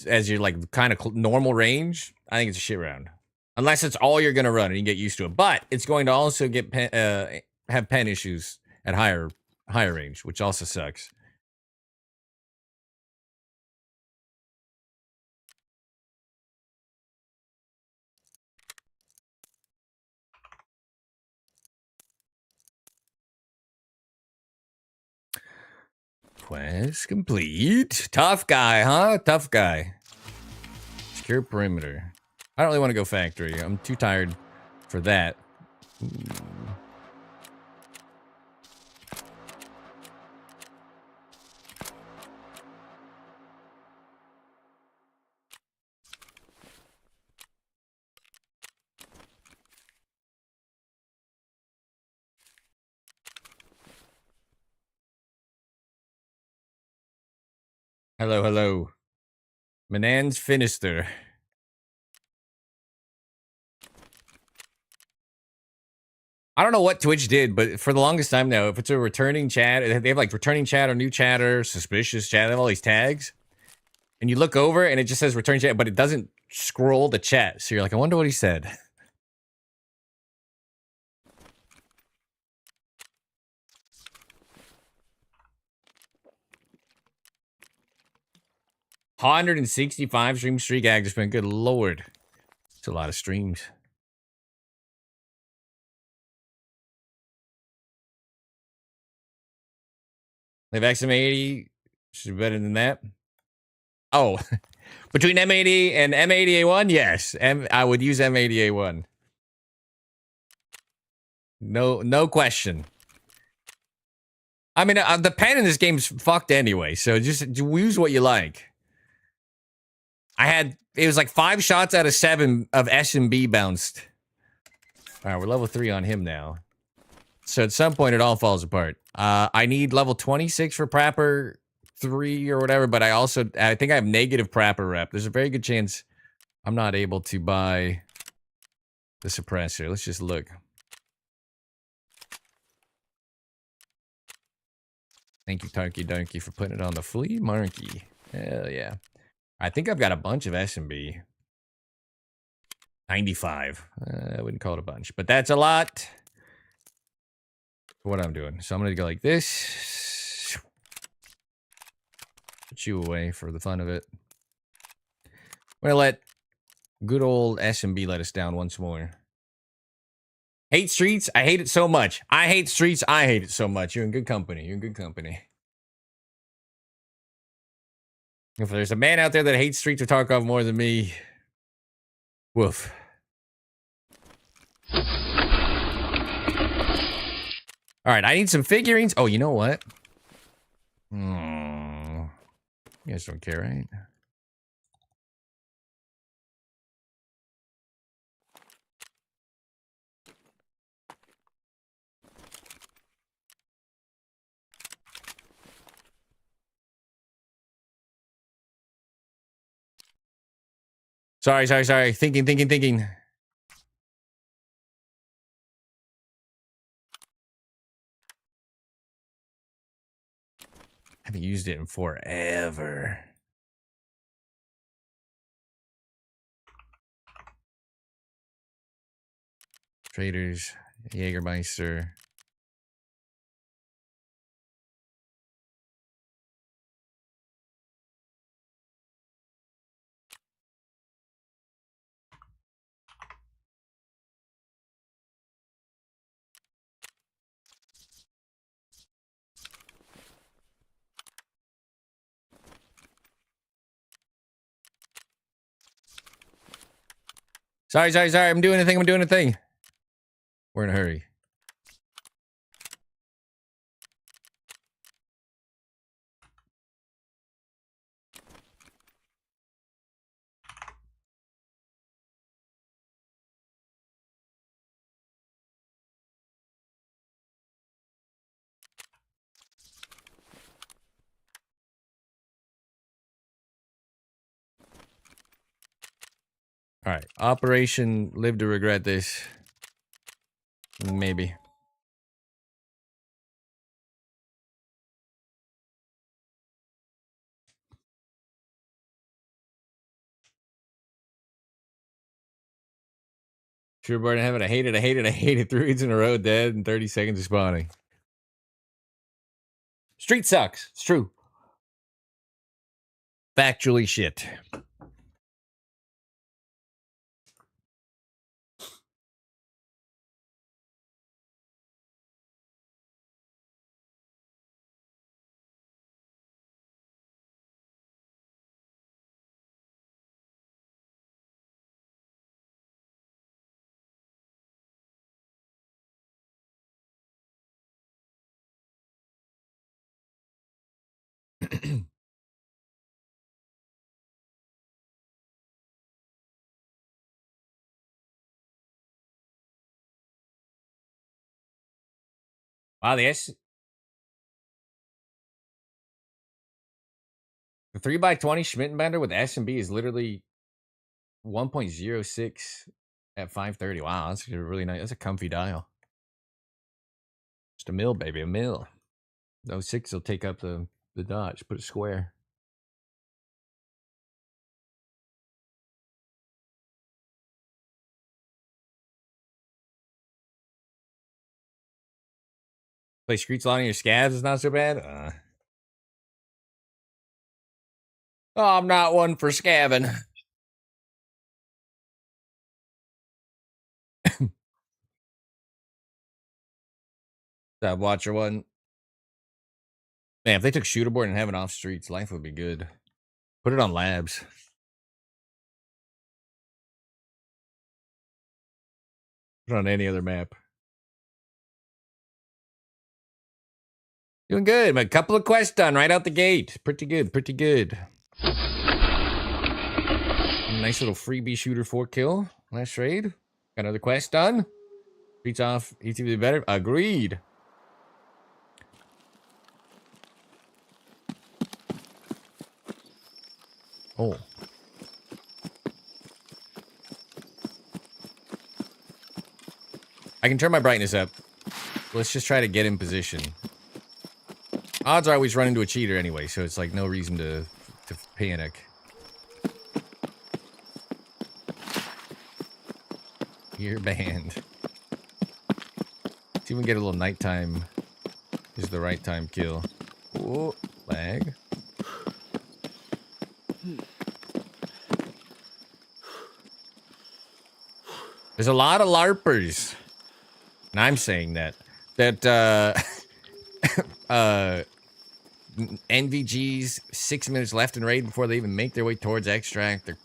as your like kind of normal range, I think it's a shit round. Unless it's all you're going to run and you get used to it. But it's going to also get have pen issues at higher range, which also sucks. Quest complete. Tough guy, huh? Tough guy. Secure perimeter. I don't really want to go factory. I'm too tired for that. Ooh. Hello, hello. Manan's Finister. I don't know what Twitch did, but for the longest time now, if it's a returning chat, they have like returning chat or new chatter, suspicious chat, they have all these tags. And you look over and it just says return chat, but it doesn't scroll the chat. So you're like, I wonder what he said. $165 stream streak active. Good lord. It's a lot of streams. They have XM80. Should be better than that. Oh, between M80 and M80A1, yes. I would use M80A1. No question. I mean, the pen in this game's fucked anyway, so just use what you like. It was like 5 shots out of 7 of SMB bounced. All right, we're level 3 on him now. So at some point, it all falls apart. I need level 26 for Prapor 3 or whatever, but I think I have negative Prapor rep. There's a very good chance I'm not able to buy the suppressor. Let's just look. Thank you, Tarky Donkey, for putting it on the flea market. Hell yeah. I think I've got a bunch of SMB. 95. I wouldn't call it a bunch, but that's a lot for what I'm doing. So I'm going to go like this. Put you away for the fun of it. I'm going to let good old SMB let us down once more. Hate streets? I hate it so much. I hate streets. I hate it so much. You're in good company. You're in good company. If there's a man out there that hates Streets of Tarkov more than me, woof. All right, I need some figurines. Oh, you know what? You guys don't care, right? Sorry. Thinking. Haven't used it in forever. Traders, Jägermeister. Sorry. I'm doing a thing. We're in a hurry. All right. Operation Live to Regret This. Maybe. Sure, Barton having I hate it. 3 weeks in a row, dead in 30 seconds of spawning. Street sucks. It's true. Factually shit. Wow, the 3x20 Schmittenbender with S&B is literally 1.06 at 530. Wow, that's a really nice. That's a comfy dial. Just a mill, baby, a mill. Those 6 will take up the dodge. Put it square. Play Streets a lot on your scabs is not so bad. Oh, I'm not one for scabbing. That Watcher one. Man, if they took Shooterboard and have it off streets, life would be good. Put it on labs. Put it on any other map. Doing good. A couple of quests done right out the gate. Pretty good, pretty good. Nice little freebie shooter 4 kill. Last raid. Got another quest done. Beats off ETV better. Agreed. Oh. I can turn my brightness up. Let's just try to get in position. Odds are I always run into a cheater anyway, so it's like no reason to panic. You're banned. See if we can get a little nighttime. Is the right time kill. Oh, lag. There's a lot of LARPers. And I'm saying that NVGs 6 minutes left in raid before they even make their way towards extract. They're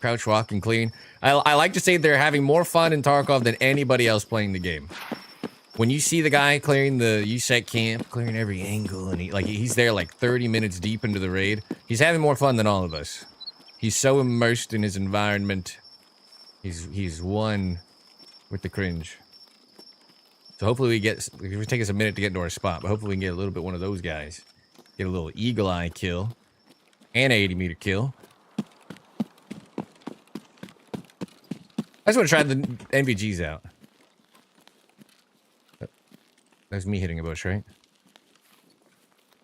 crouch walking clean. I like to say they're having more fun in Tarkov than anybody else playing the game. When you see the guy clearing the USEC camp, clearing every angle, and he's there like 30 minutes deep into the raid, he's having more fun than all of us. He's so immersed in his environment. He's one with the cringe. So hopefully it will take us a minute to get into our spot, but hopefully we can get a little bit one of those guys. Get a little eagle eye kill. And an 80-meter kill. I just want to try the NVGs out. That's me hitting a bush, right?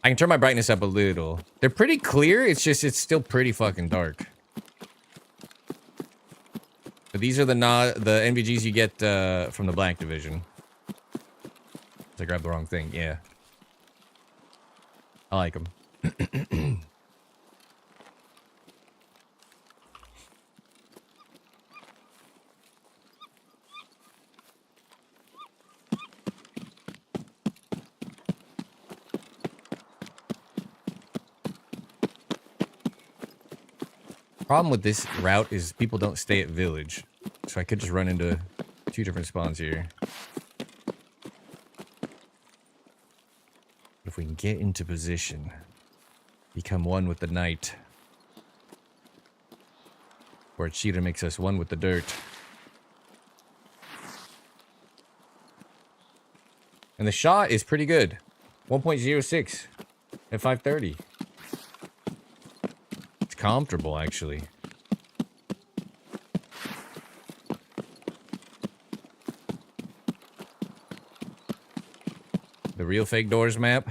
I can turn my brightness up a little. They're pretty clear, it's still pretty fucking dark. But these are the NVGs you get from the Black Division. I grabbed the wrong thing, yeah. I like them. Problem with this route is people don't stay at village. So I could just run into 2 different spawns here. if we can get into position. Become one with the night. Or a cheater makes us one with the dirt. And the shot is pretty good. 1.06 at 530. It's comfortable, actually. The real fake doors map.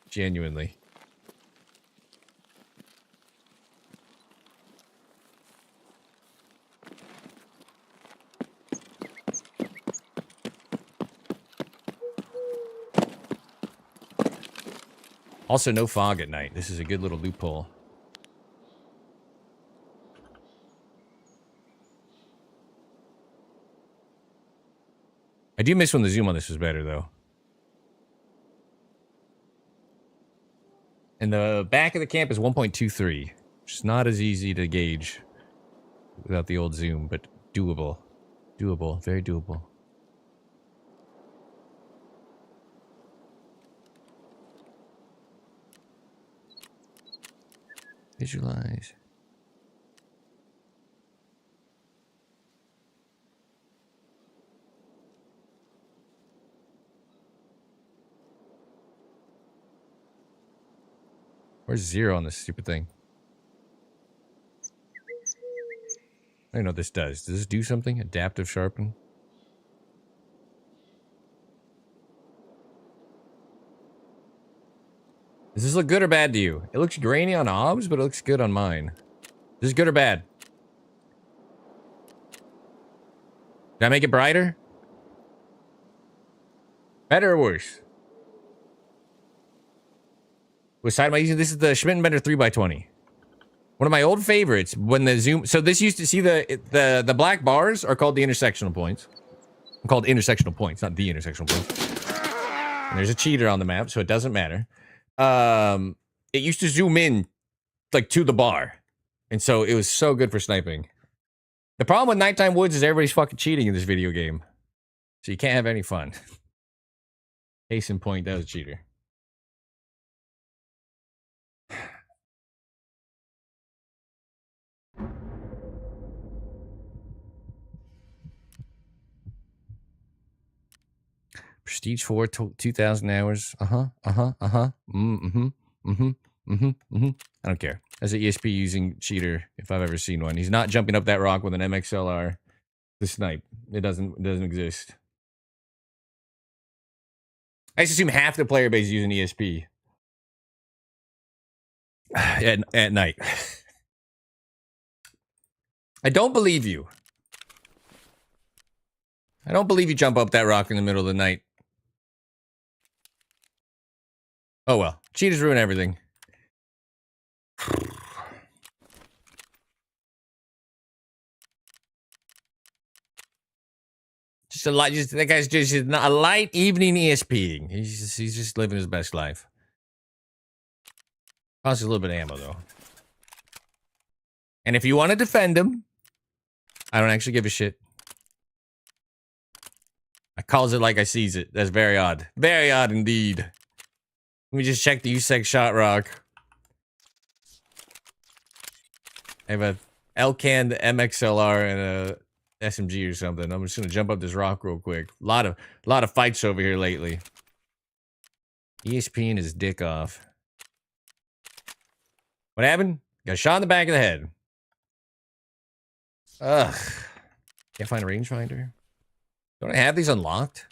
Genuinely. Also, no fog at night. This is a good little loophole. I do miss when the zoom on this was better, though. And the back of the camp is 1.23, which is not as easy to gauge without the old zoom, but doable. Doable. Very doable. Visualize. Where's 0 on this stupid thing? I don't know what this does. Does this do something? Adaptive sharpen? Does this look good or bad to you? It looks grainy on OBS, but it looks good on mine. Is this good or bad? Did I make it brighter? Better or worse? What side am I using? This is the Schmittenbender 3x20. One of my old favorites when the zoom... So this used to see the black bars are called the intersectional points. I'm called intersectional points, not the intersectional points. And there's a cheater on the map, so it doesn't matter. It used to zoom in like to the bar. And so it was so good for sniping. The problem with Nighttime Woods is everybody's fucking cheating in this video game. So you can't have any fun. Case in point, that was a cheater. Prestige 4, 2,000 hours. I don't care. As an ESP using cheater, if I've ever seen one. He's not jumping up that rock with an MXLR to snipe. It doesn't exist. I just assume half the player base is using ESP. At night. I don't believe you. I don't believe you jump up that rock in the middle of the night. Oh well. Cheaters ruin everything. Just a light, that guy's just a light evening ESPing. He's just living his best life. Costs a little bit of ammo though. And if you want to defend him, I don't actually give a shit. I calls it like I sees it. That's very odd. Very odd indeed. Let me just check the USEC shot rock. I have a Elcan, the MXLR, and a SMG or something. I'm just gonna jump up this rock real quick. A lot of fights over here lately. ESPing his dick off. What happened? Got shot in the back of the head. Ugh. Can't find a rangefinder. Don't I have these unlocked?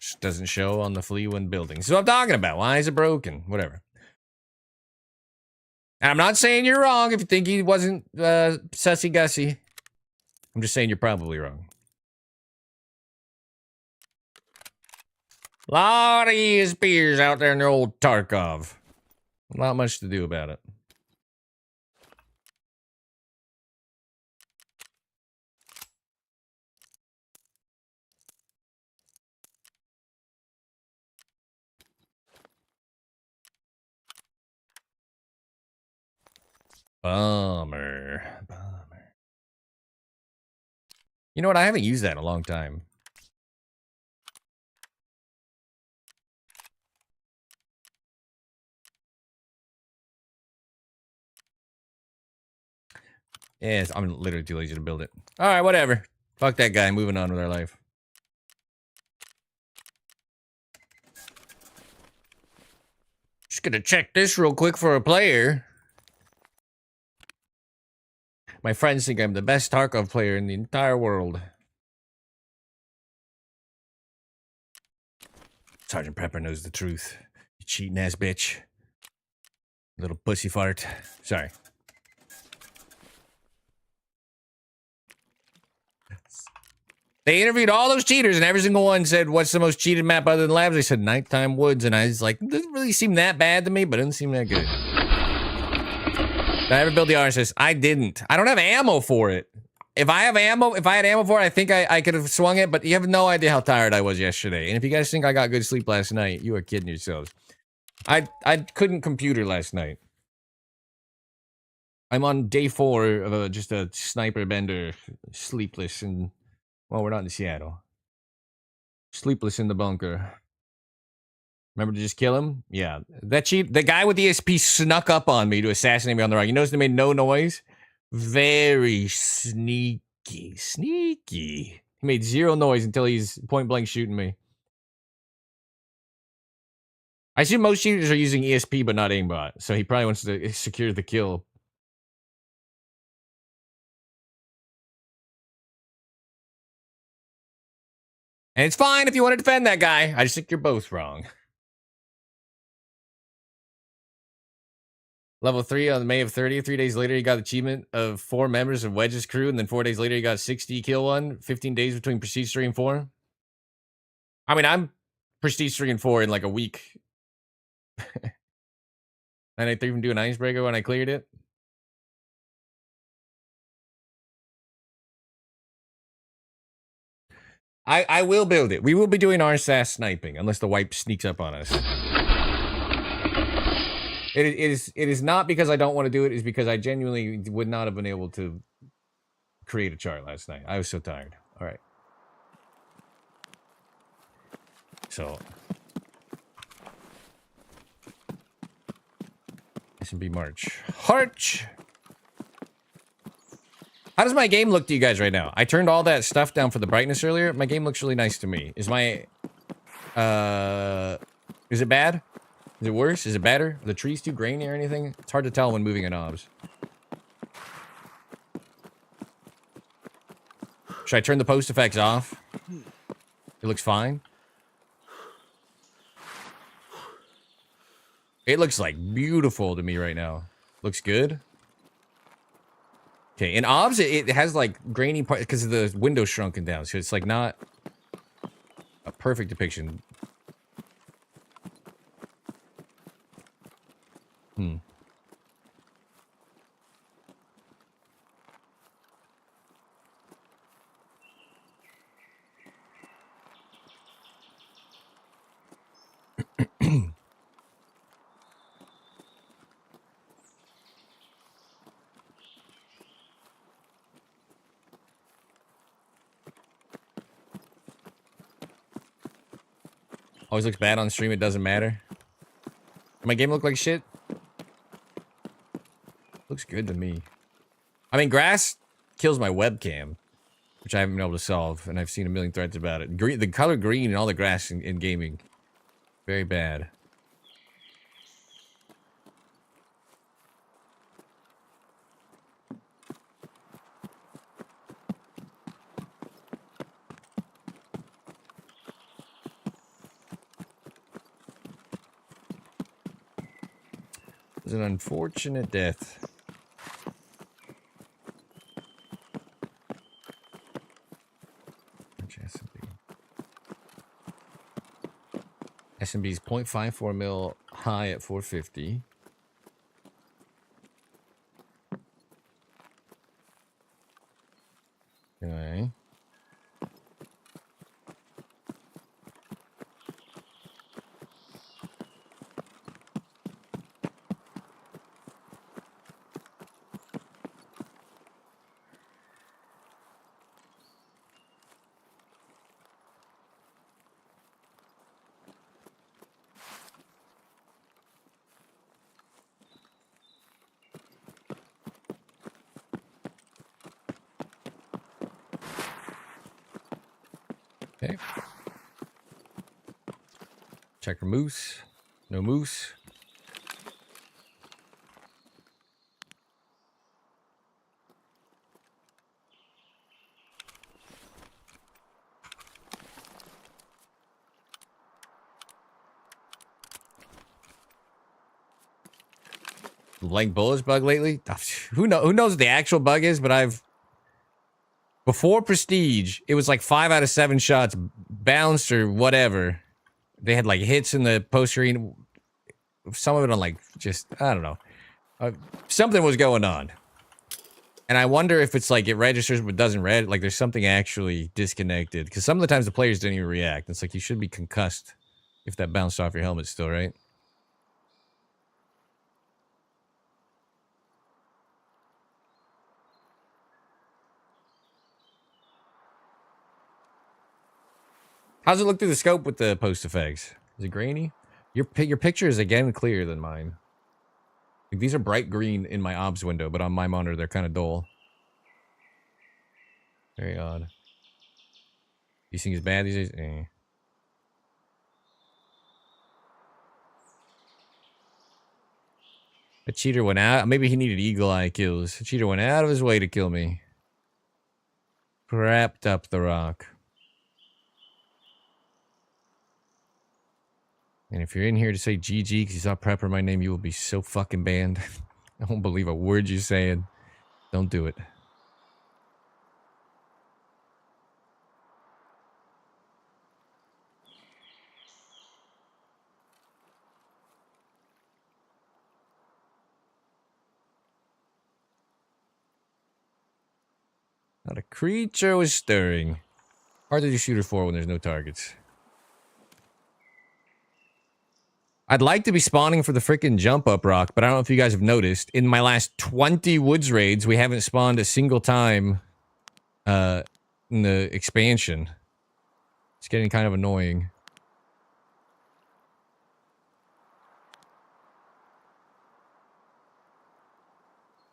Just doesn't show on the Fleetwood building. This is what I'm talking about. Why is it broken? Whatever. And I'm not saying you're wrong if you think he wasn't sussy gussy. I'm just saying you're probably wrong. A lot of ESPers out there in their old Tarkov. Not much to do about it. Bummer. Bummer. You know what? I haven't used that in a long time. Yes, I'm literally too lazy to build it. All right, whatever. Fuck that guy. Moving on with our life. Just gonna check this real quick for a player. My friends think I'm the best Tarkov player in the entire world. Sergeant Prepper knows the truth. You cheating ass bitch. Little pussy fart. Sorry. They interviewed all those cheaters, and every single one said, "What's the most cheated map other than Labs?" They said Nighttime Woods, and I was like, "Doesn't really seem that bad to me, but it doesn't seem that good." Did I ever build the RSS? I didn't. I don't have ammo for it. If I had ammo for it, I think I could have swung it, but you have no idea how tired I was yesterday. And if you guys think I got good sleep last night, you are kidding yourselves. I couldn't computer last night. I'm on day 4 of just a sniper bender, sleepless, and well, we're not in Seattle. Sleepless in the bunker. Remember to just kill him? Yeah. The guy with the ESP snuck up on me to assassinate me on the right. You notice they made no noise? Very sneaky. Sneaky. He made 0 noise until he's point blank shooting me. I assume most shooters are using ESP but not aimbot, so he probably wants to secure the kill. And it's fine if you want to defend that guy. I just think you're both wrong. Level 3 on May of 30th. 3 days later, he got achievement of 4 members of Wedge's crew. And then 4 days later, he got 60 kill one. 15 days between Prestige 3 and 4. I mean, I'm Prestige 3 and 4 in like a week. And I even do an icebreaker when I cleared it. I will build it. We will be doing RSAS sniping unless the wipe sneaks up on us. It is not because I don't want to do it. It's because I genuinely would not have been able to create a chart last night. I was so tired. All right. So SMB March. Harch. How does my game look to you guys right now? I turned all that stuff down for the brightness earlier. My game looks really nice to me. Is my is it bad? Is it worse? Is it better? Are the trees too grainy or anything? It's hard to tell when moving in knobs. Should I turn the post effects off? It looks fine. It looks like beautiful to me right now. Looks good. Okay, in OBS, it has like grainy parts because of the window shrunken down. So it's like not a perfect depiction. Always looks bad on stream. It doesn't matter. My game look like shit. Looks good to me. I mean, grass kills my webcam, which I haven't been able to solve, and I've seen a million threads about it. Green, the color green and all the grass in gaming, very bad. It was an unfortunate death. SMB's 0.54 mil high at 450. Okay. Okay. Check for moose. No moose. Blank bullets bug lately? Who knows what the actual bug is, but I've before Prestige, it was like 5 out of 7 shots bounced or whatever. They had like hits in the post screen. Some of it on like just I don't know. Something was going on. And I wonder if it's like it registers but doesn't read. Like there's something actually disconnected. Because some of the times the players didn't even react. It's like you should be concussed if that bounced off your helmet still, right? How's it look through the scope with the post effects? Is it grainy? Your picture is again clearer than mine. Like, these are bright green in my obs window, but on my monitor they're kind of dull. Very odd. These things bad these days? Eh. A cheater went out. Maybe he needed eagle eye kills. A cheater went out of his way to kill me. Crapped up the rock. And if you're in here to say GG because you saw Prepper my name, you will be so fucking banned. I won't believe a word you're saying. Don't do it. Not a creature was stirring. Hard to do shooter 4 when there's no targets. I'd like to be spawning for the freaking jump up rock, but I don't know if you guys have noticed. In my last 20 woods raids, we haven't spawned a single time in the expansion. It's getting kind of annoying.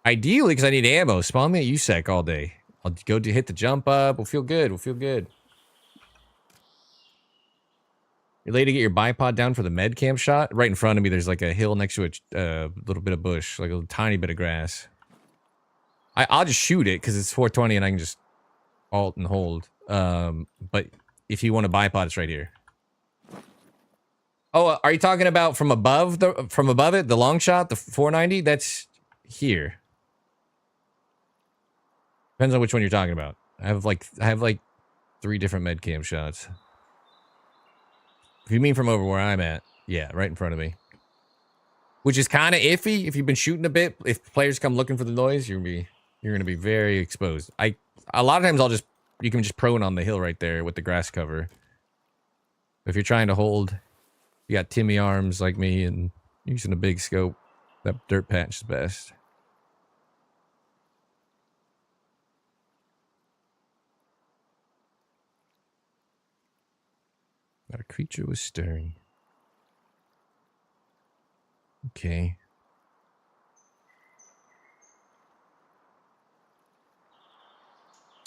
Ideally, because I need ammo, spawn me at USEC all day. I'll go to hit the jump up. We'll feel good. We'll feel good. You're late to get your bipod down for the med camp shot. Right in front of me, there's like a hill next to a little bit of bush, like a tiny bit of grass. I'll just shoot it because it's 420 and I can just alt and hold. But if you want a bipod, it's right here. Oh, are you talking about from above it, the long shot, the 490? That's here. Depends on which one you're talking about. I have like 3 different med cam shots. If you mean from over where I'm at, yeah, right in front of me. Which is kind of iffy if you've been shooting a bit. If players come looking for the noise, you're gonna be very exposed. A lot of times you can just prone on the hill right there with the grass cover. If you're trying to hold, you got Timmy arms like me and using a big scope, that dirt patch is best. Not a creature was stirring. Okay.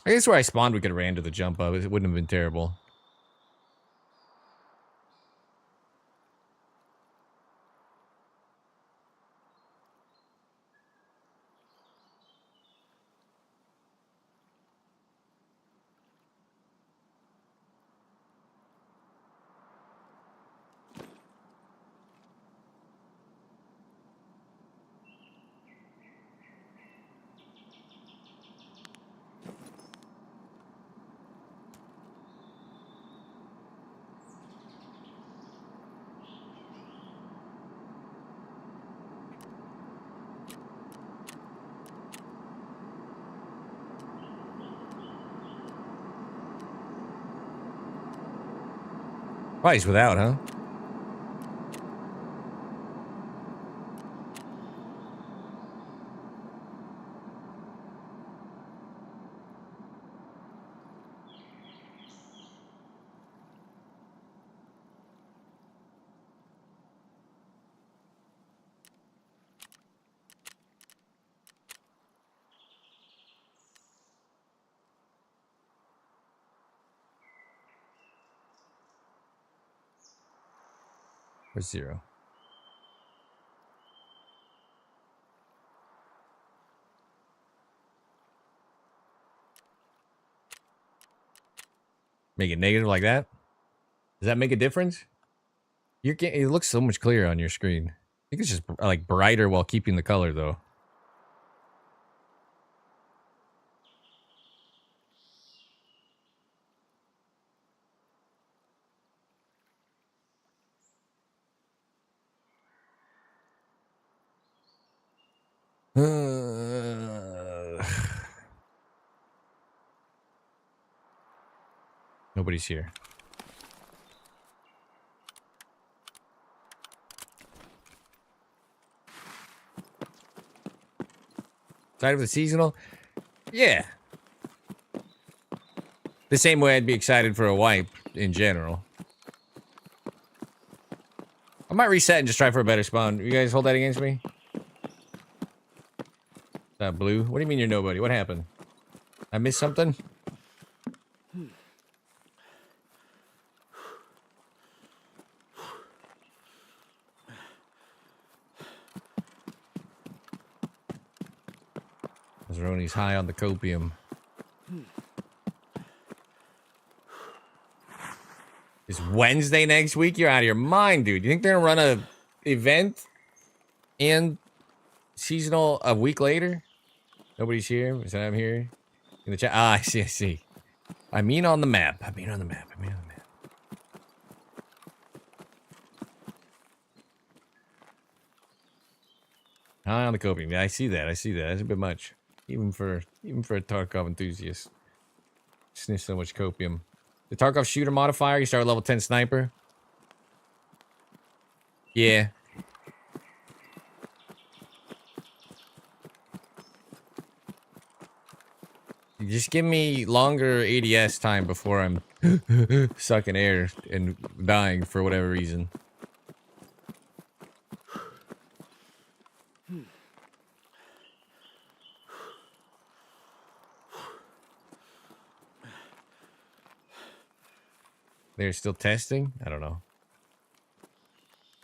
I guess where I spawned we could have ran to the jump up. It wouldn't have been terrible. Probably he's without, huh? Where's 0? Make it negative like that? Does that make a difference? It looks so much clearer on your screen. I think it's just like brighter while keeping the color though. Nobody's here. Excited for the seasonal? Yeah. The same way I'd be excited for a wipe in general. I might reset and just try for a better spawn. You guys hold that against me? Blue? What do you mean you're nobody? What happened? I missed something? Roni's high on the copium. It's Wednesday next week? You're out of your mind, dude. You think they're gonna run a event and seasonal a week later? Nobody's here. Is that I'm here? In the chat. Ah, I see, I see. I mean on the map. I mean on the map. High on the copium. Yeah, I see that. That's a bit much. Even for a Tarkov enthusiast. Sniff so much copium. The Tarkov shooter modifier, you start with level 10 sniper. Yeah. You just give me longer ADS time before I'm sucking air and dying for whatever reason. They're still testing? I don't know.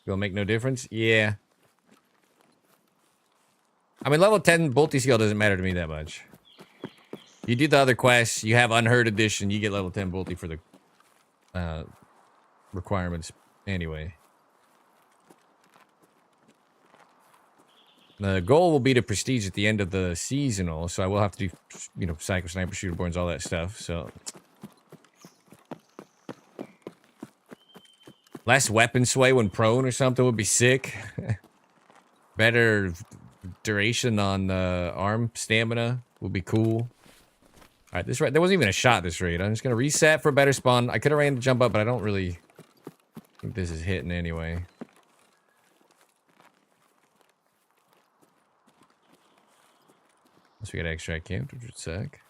Will make no difference? Yeah. I mean, level 10 bolty skill doesn't matter to me that much. You do the other quests, you have Unheard Edition, you get level 10 bolty for the requirements anyway. The goal will be to prestige at the end of the seasonal, so I will have to do, you know, Psycho Sniper, Shooter Borns, all that stuff, so... Less weapon sway when prone or something would be sick. Better duration on the arm stamina would be cool. Alright, this raid, there wasn't even a shot this raid. I'm just gonna reset for a better spawn. I could have ran to jump up, but I don't really think this is hitting anyway. Unless we got extract camp, which would suck.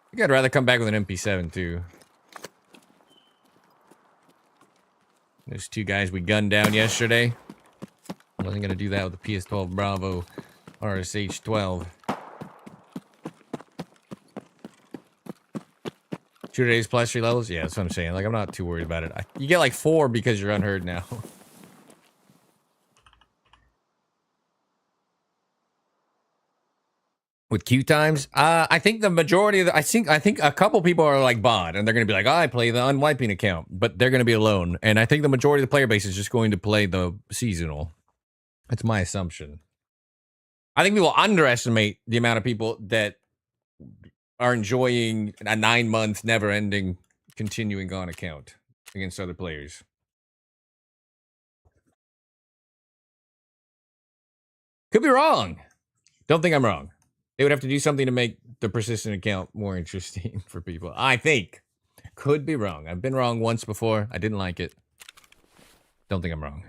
I think I'd rather come back with an MP7 too. There's 2 guys we gunned down yesterday. I wasn't gonna do that with the PS12 Bravo RSH-12. Shooter days plus 3 levels? Yeah, that's what I'm saying. Like, I'm not too worried about it. You get like 4 because you're unheard now. With queue times, I think the majority of the, I think a couple people are like bot, and they're gonna be like, oh, I play the unwiping account, but they're gonna be alone, and I think the majority of the player base is just going to play the seasonal. That's my assumption. I think people underestimate the amount of people that are enjoying a 9-month, never-ending, continuing on account against other players. Could be wrong. Don't think I'm wrong. They would have to do something to make the persistent account more interesting for people. I think. Could be wrong. I've been wrong once before. I didn't like it. Don't think I'm wrong.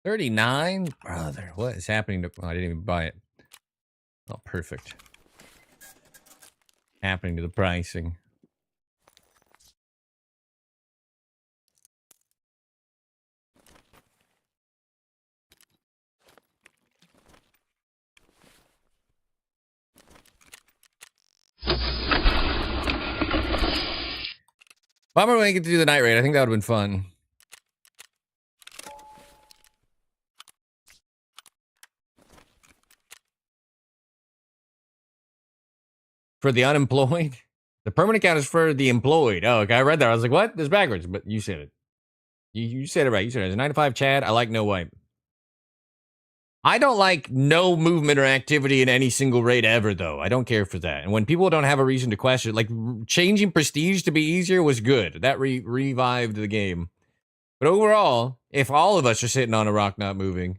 $39? Brother, what is happening to... Oh, I didn't even buy it. Oh, perfect. Happening to the pricing. Bummer we didn't get to do the night raid. I think that would have been fun. For the unemployed? The permanent count is for the employed. Oh, okay. I read that. I was like, what? This is backwards. But you said it. You said it right. You said it. It's 9 to 5 Chad. I like no wipe. I don't like no movement or activity in any single raid ever, though. I don't care for that. And when people don't have a reason to question, like changing prestige to be easier was good. That revived the game. But overall, if all of us are sitting on a rock not moving,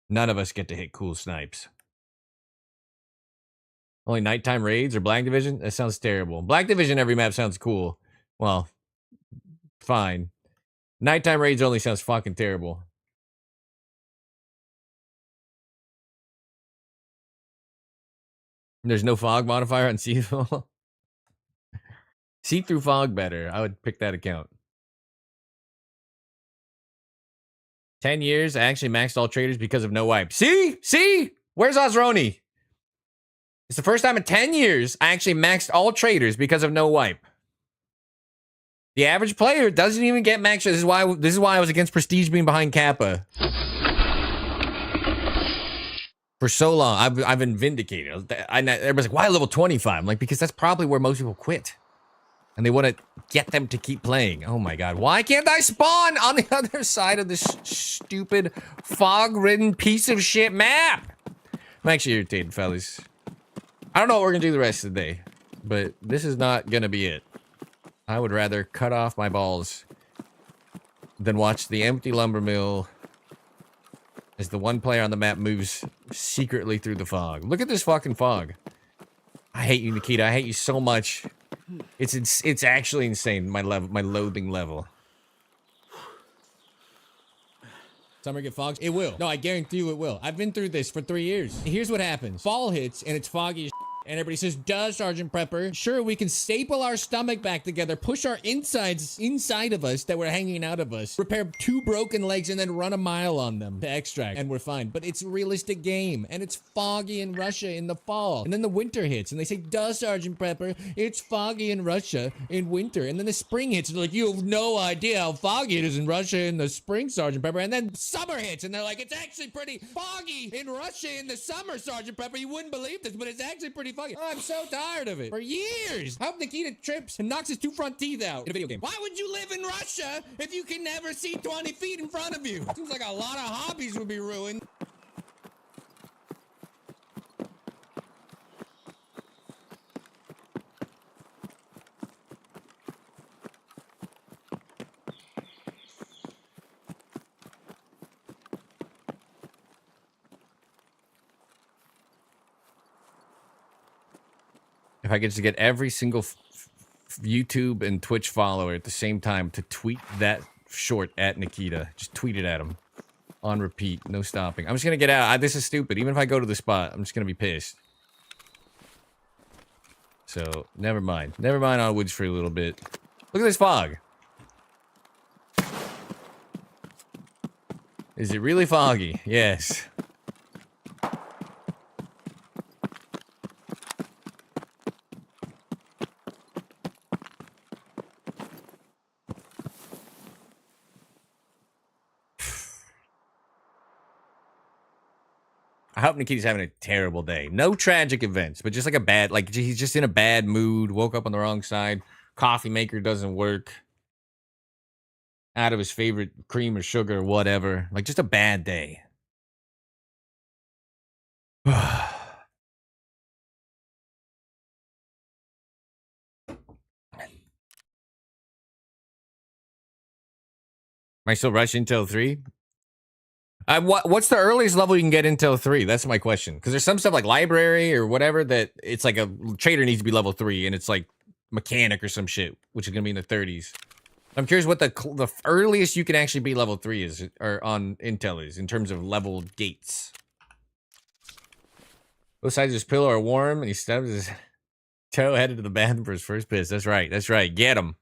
none of us get to hit cool snipes. Only nighttime raids or Black Division? That sounds terrible. Black Division every map sounds cool. Well, fine. Nighttime raids only sounds fucking terrible. There's no fog modifier on see-through. See-through fog better. I would pick that account. 10 years, I actually maxed all traders because of no wipe. See? See? Where's Osroni? It's the first time in 10 years I actually maxed all traders because of no wipe. The average player doesn't even get maxed. This is why I was against Prestige being behind Kappa. For so long, I've been vindicated. Everybody's like, why level 25? I'm like, because that's probably where most people quit. And they want to get them to keep playing. Oh my god, why can't I spawn on the other side of this stupid, fog-ridden piece of shit map? I'm actually irritated, fellas. I don't know what we're going to do the rest of the day, but this is not going to be it. I would rather cut off my balls than watch the empty lumber mill as the one player on the map moves secretly through the fog. Look at this fucking fog. I hate you, Nikita. I hate you so much. It's actually insane, my loathing level. Summer get fogs? It will. No, I guarantee you it will. I've been through this for 3 years. Here's what happens. Fall hits, and it's foggy as and everybody says, duh, Sergeant Prepper. Sure, we can staple our stomach back together, push our insides inside of us that were hanging out of us, repair 2 broken legs, and then run a mile on them to extract, and we're fine. But it's a realistic game, and it's foggy in Russia in the fall. And then the winter hits, and they say, duh, Sergeant Prepper, it's foggy in Russia in winter. And then the spring hits, and they're like, you have no idea how foggy it is in Russia in the spring, Sergeant Prepper. And then summer hits, and they're like, it's actually pretty foggy in Russia in the summer, Sergeant Prepper. You wouldn't believe this, but it's actually pretty foggy. Oh, I'm so tired of it. For years. I hope Nikita trips and knocks his 2 front teeth out in a video game. Why would you live in Russia if you can never see 20 feet in front of you? Seems like a lot of hobbies would be ruined. If I could just get every single YouTube and Twitch follower at the same time to tweet that short at Nikita. Just tweet it at him. On repeat. No stopping. I'm just going to get out. This is stupid. Even if I go to the spot, I'm just going to be pissed. So, never mind. Never mind on Woods for a little bit. Look at this fog. Is it really foggy? Yes. I hope Nikita's having a terrible day. No tragic events, but just like a bad, like he's just in a bad mood, woke up on the wrong side, coffee maker doesn't work, out of his favorite cream or sugar or whatever. Like just a bad day. Am I still rushing Intel 3? What's the earliest level you can get Intel 3? That's my question. Because there's some stuff like library or whatever that it's like a trader needs to be level 3, and it's like mechanic or some shit, which is gonna be in the 30s. I'm curious what the earliest you can actually be level 3 is, or on Intel is, in terms of level gates. Both sides of his pillow are warm, and he stubs his toe headed to the bathroom for his first piss. That's right. That's right. Get him.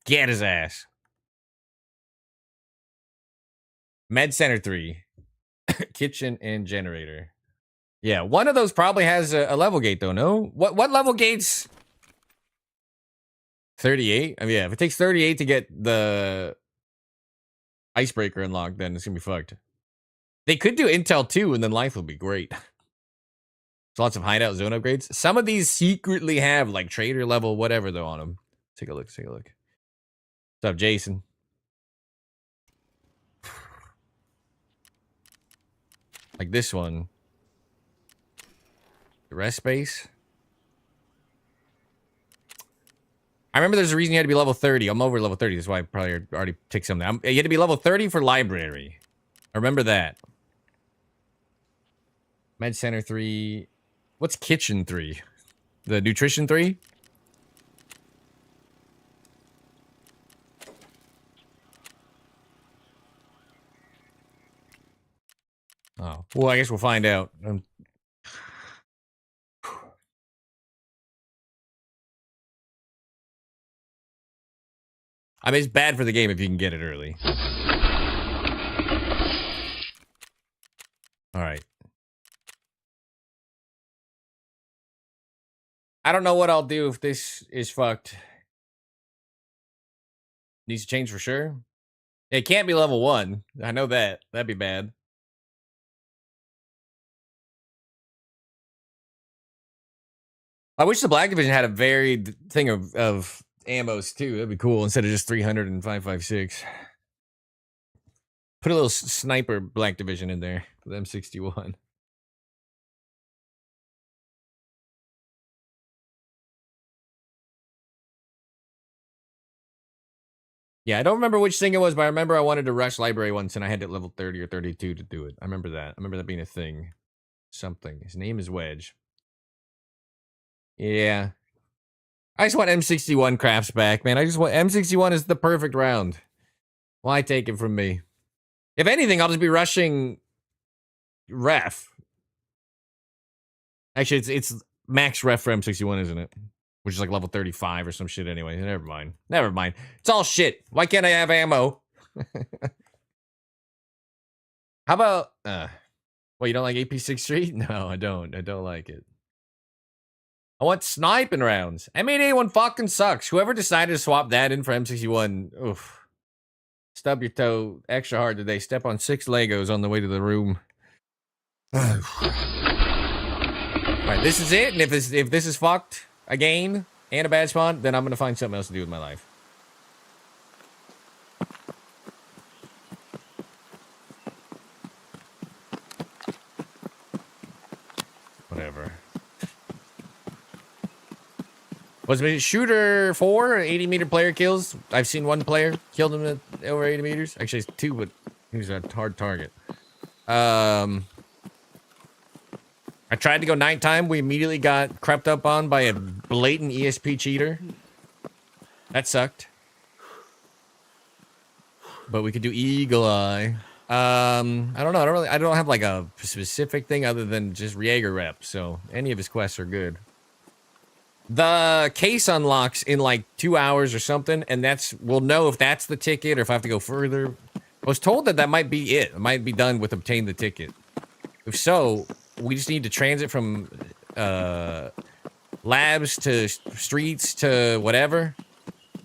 Get his ass. Med Center 3. Kitchen and generator. Yeah, one of those probably has a level gate, though, no? What level gates? 38? I mean, yeah, if it takes 38 to get the icebreaker unlocked, then it's gonna be fucked. They could do Intel 2, and then life will be great. There's lots of hideout zone upgrades. Some of these secretly have, like, trader level whatever, though, on them. Take a look, take a look. What's up, Jason? Like this one. The rest space. I remember there's a reason you had to be level 30. I'm over level 30. That's why I probably already took something. You had to be level 30 for library. I remember that. Med Center 3. What's Kitchen 3? The Nutrition 3? Oh. Well, I guess we'll find out. I mean, it's bad for the game if you can get it early. Alright. I don't know what I'll do if this is fucked. Needs to change for sure. It can't be level 1. I know that. That'd be bad. I wish the Black Division had a varied thing of ammos too. That'd be cool instead of just 300 and 5.56. Put a little sniper Black Division in there with M61. Yeah, I don't remember which thing it was, but I remember I wanted to rush library once and I had it level 30 or 32 to do it. I remember that. I remember that being a thing. Something. His name is Wedge. Yeah. I just want M61 crafts back, man. I just want M61 is the perfect round. Why take it from me? If anything, I'll just be rushing ref. Actually, it's max ref for M61, isn't it? Which is like level 35 or some shit anyway. Never mind. Never mind. It's all shit. Why can't I have ammo? How about... well, you don't like AP6 Street? No, I don't. I don't like it. I want sniping rounds. M8A1 fucking sucks. Whoever decided to swap that in for M61, oof. Stub your toe extra hard today. Step on 6 Legos on the way to the room. Alright, this is it. And if this is fucked again and a bad spawn, then I'm gonna find something else to do with my life. Whatever. Was it Shooter 4, 80-meter player kills? I've seen one player killed him at over 80 meters. Actually, it's 2, but he was a hard target. I tried to go nighttime. We immediately got crept up on by a blatant ESP cheater. That sucked. But we could do Eagle Eye. I don't know. I don't have like a specific thing other than just Jaeger rep. So any of his quests are good. The case unlocks in like 2 hours or something, and we'll know if that's the ticket or if I have to go further. I was told that might be it. It might be done with obtain the ticket. If so, we just need to transit from labs to streets to whatever,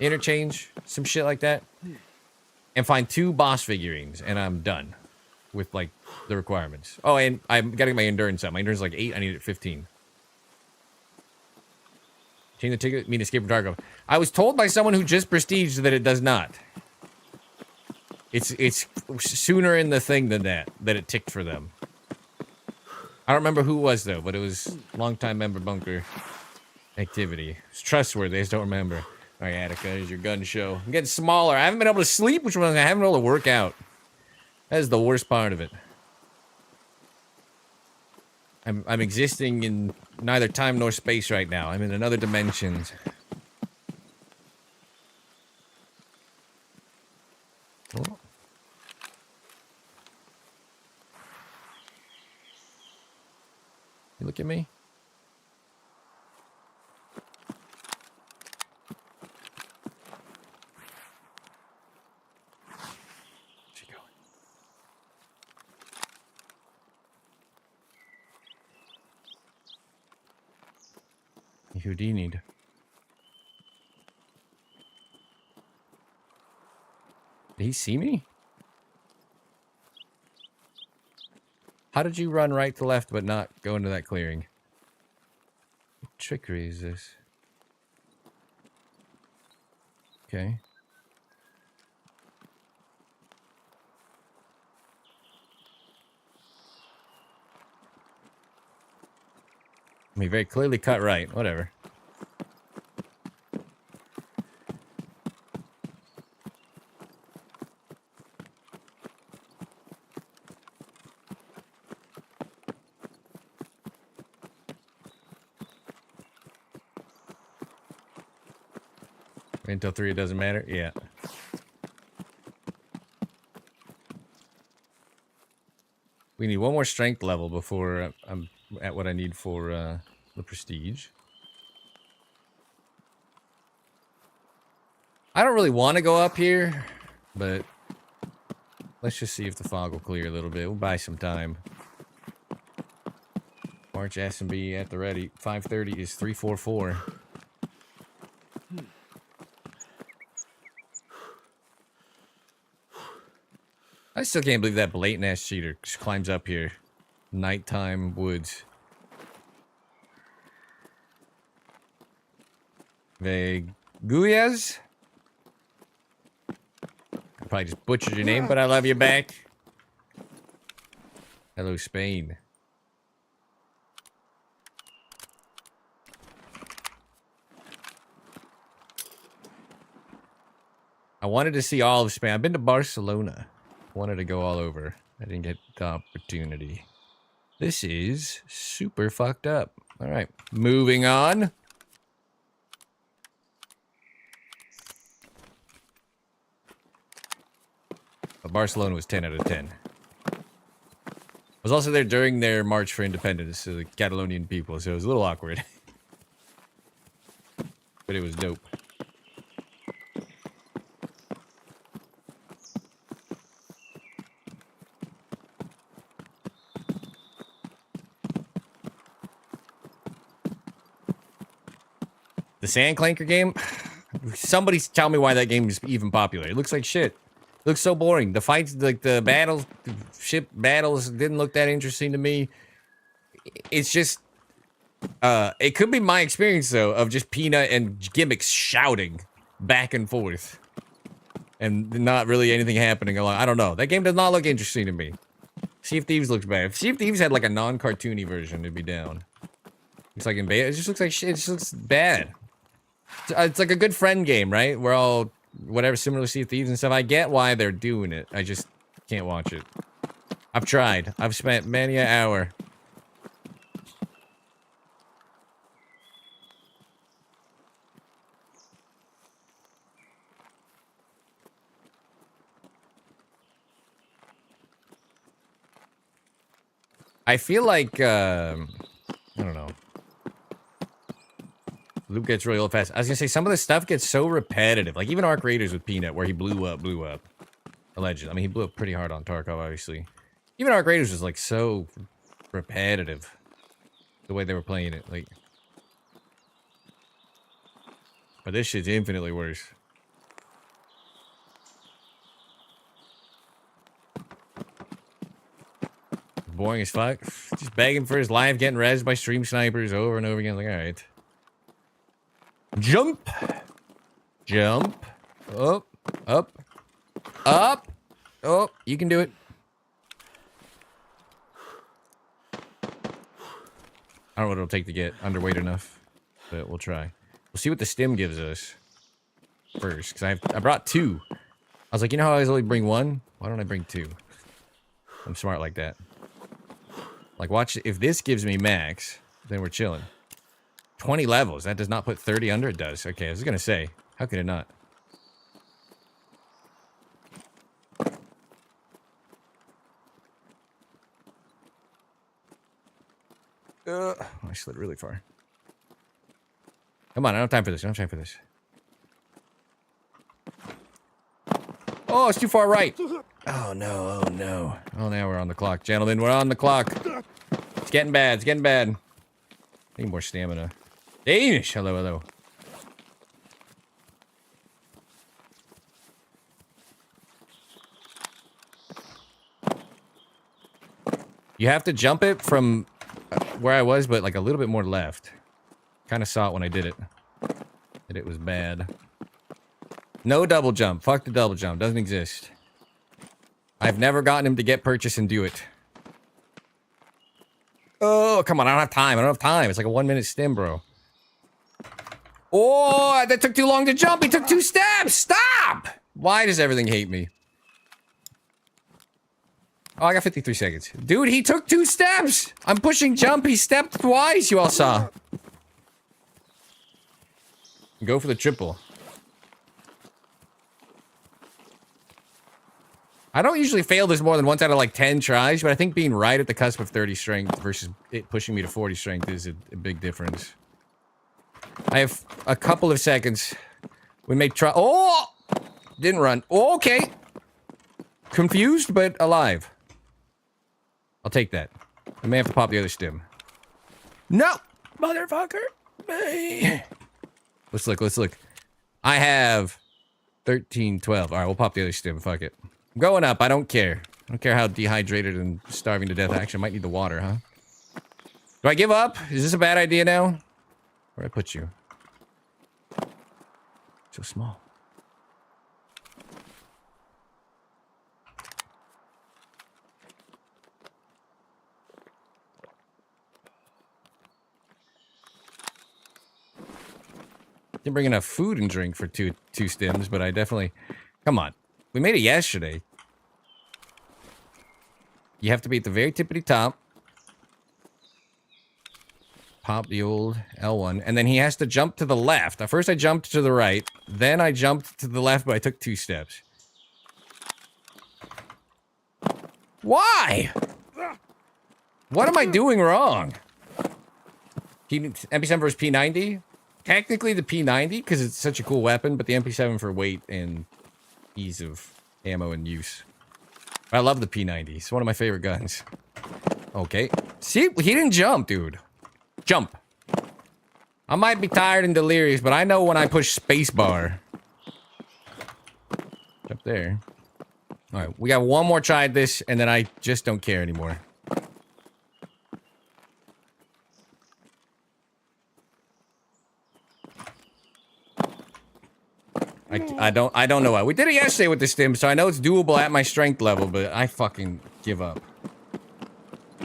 interchange, some shit like that, and find 2 boss figurines, and I'm done with like the requirements. Oh, and I'm getting my endurance up. My endurance is like 8. I need it at 15. Change the ticket, mean escape from Tarkov. I was told by someone who just prestiged that it does not. It's sooner in the thing than that it ticked for them. I don't remember who it was though, but it was longtime member bunker activity. It's trustworthy, I just don't remember. All right, Attica, here's your gun show. I'm getting smaller. I haven't been able to sleep, which means I haven't been able to work out. That is the worst part of it. I'm existing in neither time nor space right now. I'm in another dimension. Oh. You look at me? Where's she going? Who do you need? Did he see me? How did you run right to left but not go into that clearing? What trickery is this? Okay. I mean, very clearly cut right. Whatever. Wait until 3, it doesn't matter? Yeah. We need one more strength level before I'm at what I need for the prestige. I don't really want to go up here, but let's just see if the fog will clear a little bit. We'll buy some time. March S&B at the ready. 5:30 is 344. I still can't believe that blatant ass cheater just climbs up here. Nighttime woods. Veguyas? I probably just butchered your name, but I love you back. Hello, Spain. I wanted to see all of Spain. I've been to Barcelona. Wanted to go all over. I didn't get the opportunity. This is super fucked up. All right, moving on. But Barcelona was 10 out of 10. I was also there during their March for Independence to the Catalonian people, so it was a little awkward. But it was dope. The Sand Clanker game? Somebody tell me why that game is even popular. It looks like shit. It looks so boring. The fights, like the battles, ship battles didn't look that interesting to me. It's just, it could be my experience though, of just Peanut and Gimmicks shouting back and forth. And not really anything happening along. I don't know. That game does not look interesting to me. Sea of Thieves looks bad. If Sea of Thieves had like a non-cartoony version, it'd be down. It's like in beta. It just looks like shit. It just looks bad. It's like a good friend game, right? We're all whatever similar to Sea of Thieves and stuff. I get why they're doing it. I just can't watch it. I've tried. I've spent many an hour. I feel like I don't know. Loop gets really old fast. I was gonna say some of the stuff gets so repetitive. Like even Arc Raiders with Peanut, where he blew up. Allegedly. I mean, he blew up pretty hard on Tarkov, obviously. Even Arc Raiders was like so repetitive. The way they were playing it, like. But this shit's infinitely worse. Boring as fuck. Just begging for his life, getting rezzed by stream snipers over and over again. Like, alright. Jump. Jump. Up. Up. Up. Oh, you can do it. I don't know what it'll take to get underweight enough, but we'll try. We'll see what the stim gives us first, because I brought 2. I was like, you know how I always only bring 1? Why don't I bring 2? I'm smart like that. Like, watch, if this gives me max, then we're chilling. 20 levels. That does not put 30 under? It does. Okay, I was going to say. How could it not? I slid really far. Come on, I don't have time for this. I don't have time for this. Oh, it's too far right. Oh, no. Oh, no. Oh, now we're on the clock. Gentlemen, we're on the clock. It's getting bad. It's getting bad. Need more stamina. Danish. Hello, hello. You have to jump it from where I was, but like a little bit more left. Kind of saw it when I did it. That it was bad. No double jump. Fuck the double jump. Doesn't exist. I've never gotten him to get purchase and do it. Oh, come on. I don't have time. I don't have time. It's like a 1 minute stim, bro. Oh, that took too long to jump. He took 2 steps. Stop! Why does everything hate me? Oh, I got 53 seconds. Dude, he took 2 steps! I'm pushing jump, he stepped twice, you all saw. Go for the triple. I don't usually fail this more than once out of like 10 tries, but I think being right at the cusp of 30 strength versus it pushing me to 40 strength is a big difference. I have a couple of seconds. We may try- Oh! Didn't run. Oh, okay. Confused, but alive. I'll take that. I may have to pop the other stim. No! Motherfucker! Hey. Let's look, let's look. I have 13, 12. Alright, we'll pop the other stim. Fuck it. I'm going up. I don't care. I don't care how dehydrated and starving to death. Actually, I might need the water, huh? Do I give up? Is this a bad idea now? Where'd I put you? So small. Didn't bring enough food and drink for two stims, but I definitely... Come on. We made it yesterday. You have to be at the very tippity top. Pop the old L1. And then he has to jump to the left. At first I jumped to the right. Then I jumped to the left, but I took 2 steps. Why? What am I doing wrong? MP7 versus P90? Technically the P90, because it's such a cool weapon, but the MP7 for weight and ease of ammo and use. I love the P90. It's one of my favorite guns. Okay. See, he didn't jump, dude. Jump. I might be tired and delirious, but I know when I push spacebar. Up there. Alright, we got one more try at this, and then I just don't care anymore. I don't know why. We did it yesterday with the stim, so I know it's doable at my strength level, but I fucking give up.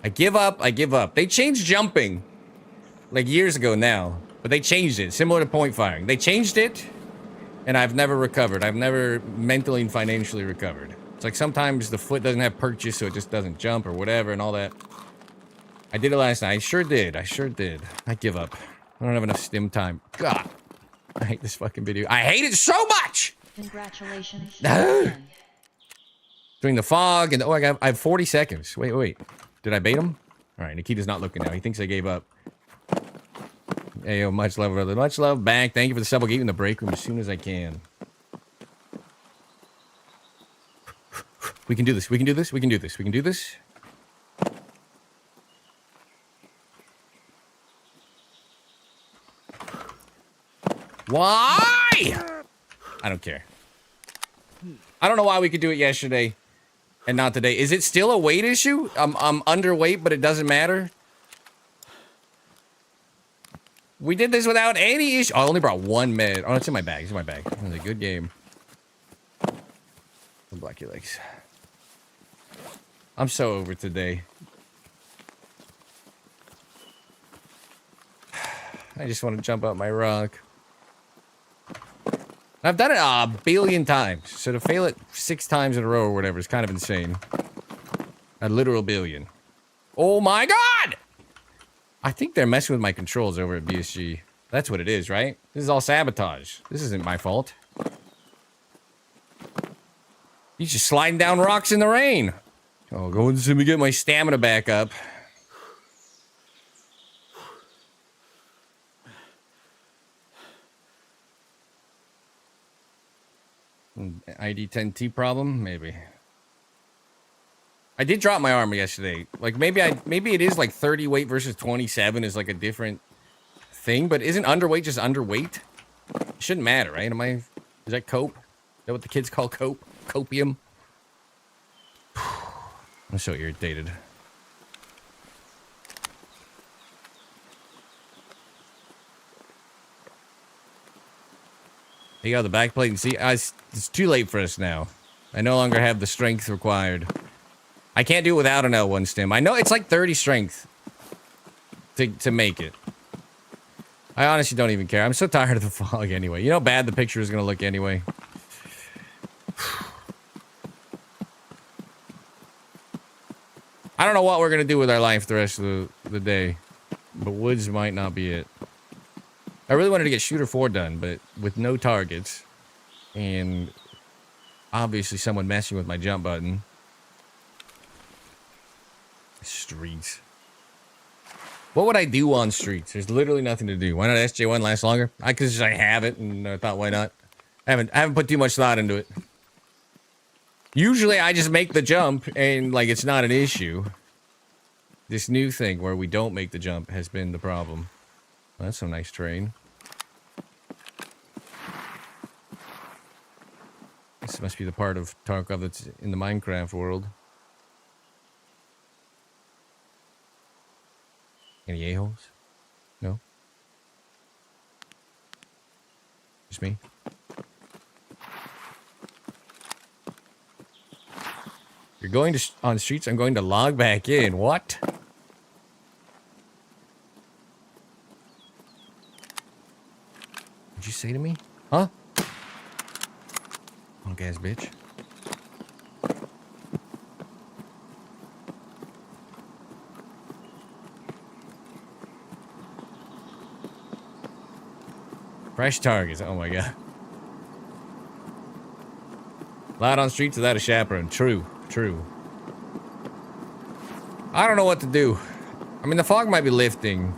I give up. They changed jumping like years ago now, but they changed it, similar to point firing. They changed it, and I've never recovered. I've never mentally and financially recovered. It's like sometimes the foot doesn't have purchase, so it just doesn't jump or whatever and all that. I did it last night. I sure did. I give up. I don't have enough stim time. God. I hate this fucking video. I hate it so much! Congratulations. During the fog and... Oh, I have 40 seconds. Wait. Did I bait him? Alright, Nikita's not looking now. He thinks I gave up. Hey, yo, much love, brother. Much love back. Thank you for the sub. I'll get you in the break room as soon as I can. We can do this. We can do this. We can do this. We can do this. Why? I don't care. I don't know why we could do it yesterday and not today. Is it still a weight issue? I'm underweight, but it doesn't matter. We did this without any issue. Oh, I only brought 1 med. Oh, it's in my bag. It's in my bag. It was a good game. Black your legs. I'm so over today. I just want to jump up my rock. I've done it a billion times, so to fail it 6 times in a row or whatever is kind of insane. A literal billion. Oh my god! I think they're messing with my controls over at BSG. That's what it is, right? This is all sabotage. This isn't my fault. He's just sliding down rocks in the rain. Oh, go and see me get my stamina back up. ID 10T problem? Maybe. I did drop my armor yesterday. Like, maybe it is like 30 weight versus 27 is like a different thing, but isn't underweight just underweight? It shouldn't matter, right? Is that cope? Is that what the kids call cope? Copium? I'm so irritated. You got the back plate and see, it's too late for us now. I no longer have the strength required. I can't do it without an L1 stim. I know it's like 30 strength to make it. I honestly don't even care. I'm so tired of the fog anyway. You know how bad the picture is going to look anyway. I don't know what we're going to do with our life the rest of the day. But woods might not be it. I really wanted to get Shooter 4 done, but with no targets. And obviously someone messing with my jump button. Streets. What would I do on streets? There's literally nothing to do. Why not SJ1 last longer? Because I have it, and I thought, why not? I haven't put too much thought into it. Usually, I just make the jump, and like it's not an issue. This new thing where we don't make the jump has been the problem. Well, that's some nice terrain. This must be the part of Tarkov that's in the Minecraft world. Any a-holes? No? Just me? You're going on streets, I'm going to log back in. What? What'd you say to me? Huh? Punk ass bitch. Fresh targets. Oh my god. Loud on streets without a chaperone. True. True. I don't know what to do. I mean, the fog might be lifting.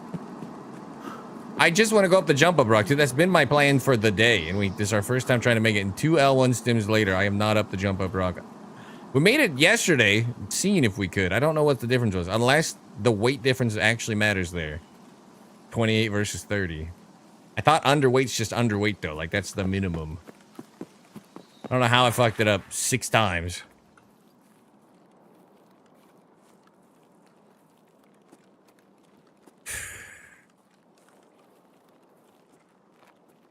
I just want to go up the jump up rock, too. That's been my plan for the day. And this is our first time trying to make it. And 2 L1 stims later, I am not up the jump up rock. We made it yesterday, seeing if we could. I don't know what the difference was. Unless the weight difference actually matters there. 28 versus 30. I thought underweight's just underweight, though. Like, that's the minimum. I don't know how I fucked it up 6 times.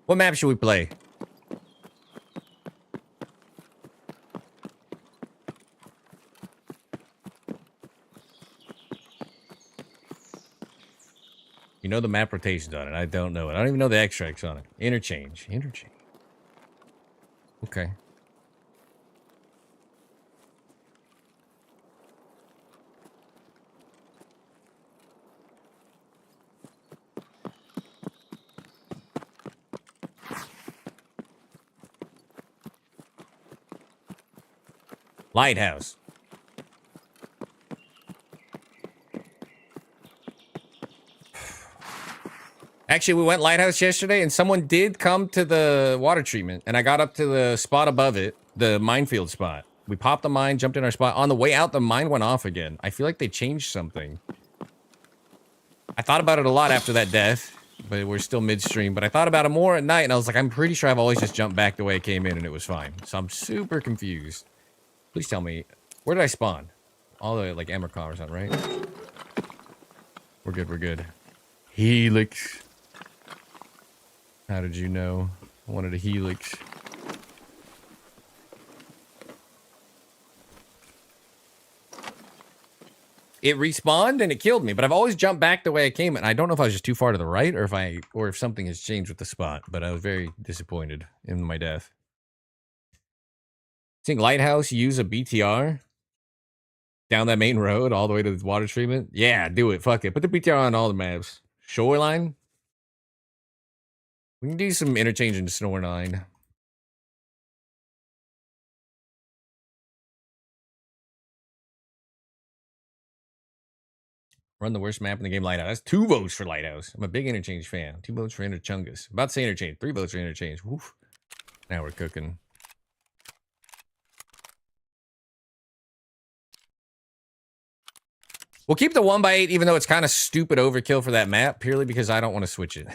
What map should we play? You know the map rotations on it. I don't know it. I don't even know the extracts on it. Interchange. Interchange. Okay. Lighthouse. Actually, we went Lighthouse yesterday, and someone did come to the water treatment, and I got up to the spot above it, the minefield spot. We popped the mine, jumped in our spot. On the way out, the mine went off again. I feel like they changed something. I thought about it a lot after that death, but we're still midstream. But I thought about it more at night, and I was like, I'm pretty sure I've always just jumped back the way I came in, and it was fine. So I'm super confused. Please tell me, where did I spawn? All the way, like, Emercom or something, right? We're good, we're good. Helix. How did you know? I wanted a helix. It respawned and it killed me, but I've always jumped back the way I came, and I don't know if I was just too far to the right or if something has changed with the spot, but I was very disappointed in my death. Think Lighthouse use a BTR down that main road all the way to the water treatment? Yeah, do it. Fuck it. Put the BTR on all the maps. Shoreline? We can do some interchange into Snoreline. Run the worst map in the game, Lighthouse. That's 2 votes for Lighthouse. I'm a big interchange fan. 2 votes for Interchungus. About to say interchange. 3 votes for interchange. Woof. Now we're cooking. We'll keep the 1x8 even though it's kind of stupid overkill for that map, purely because I don't want to switch it.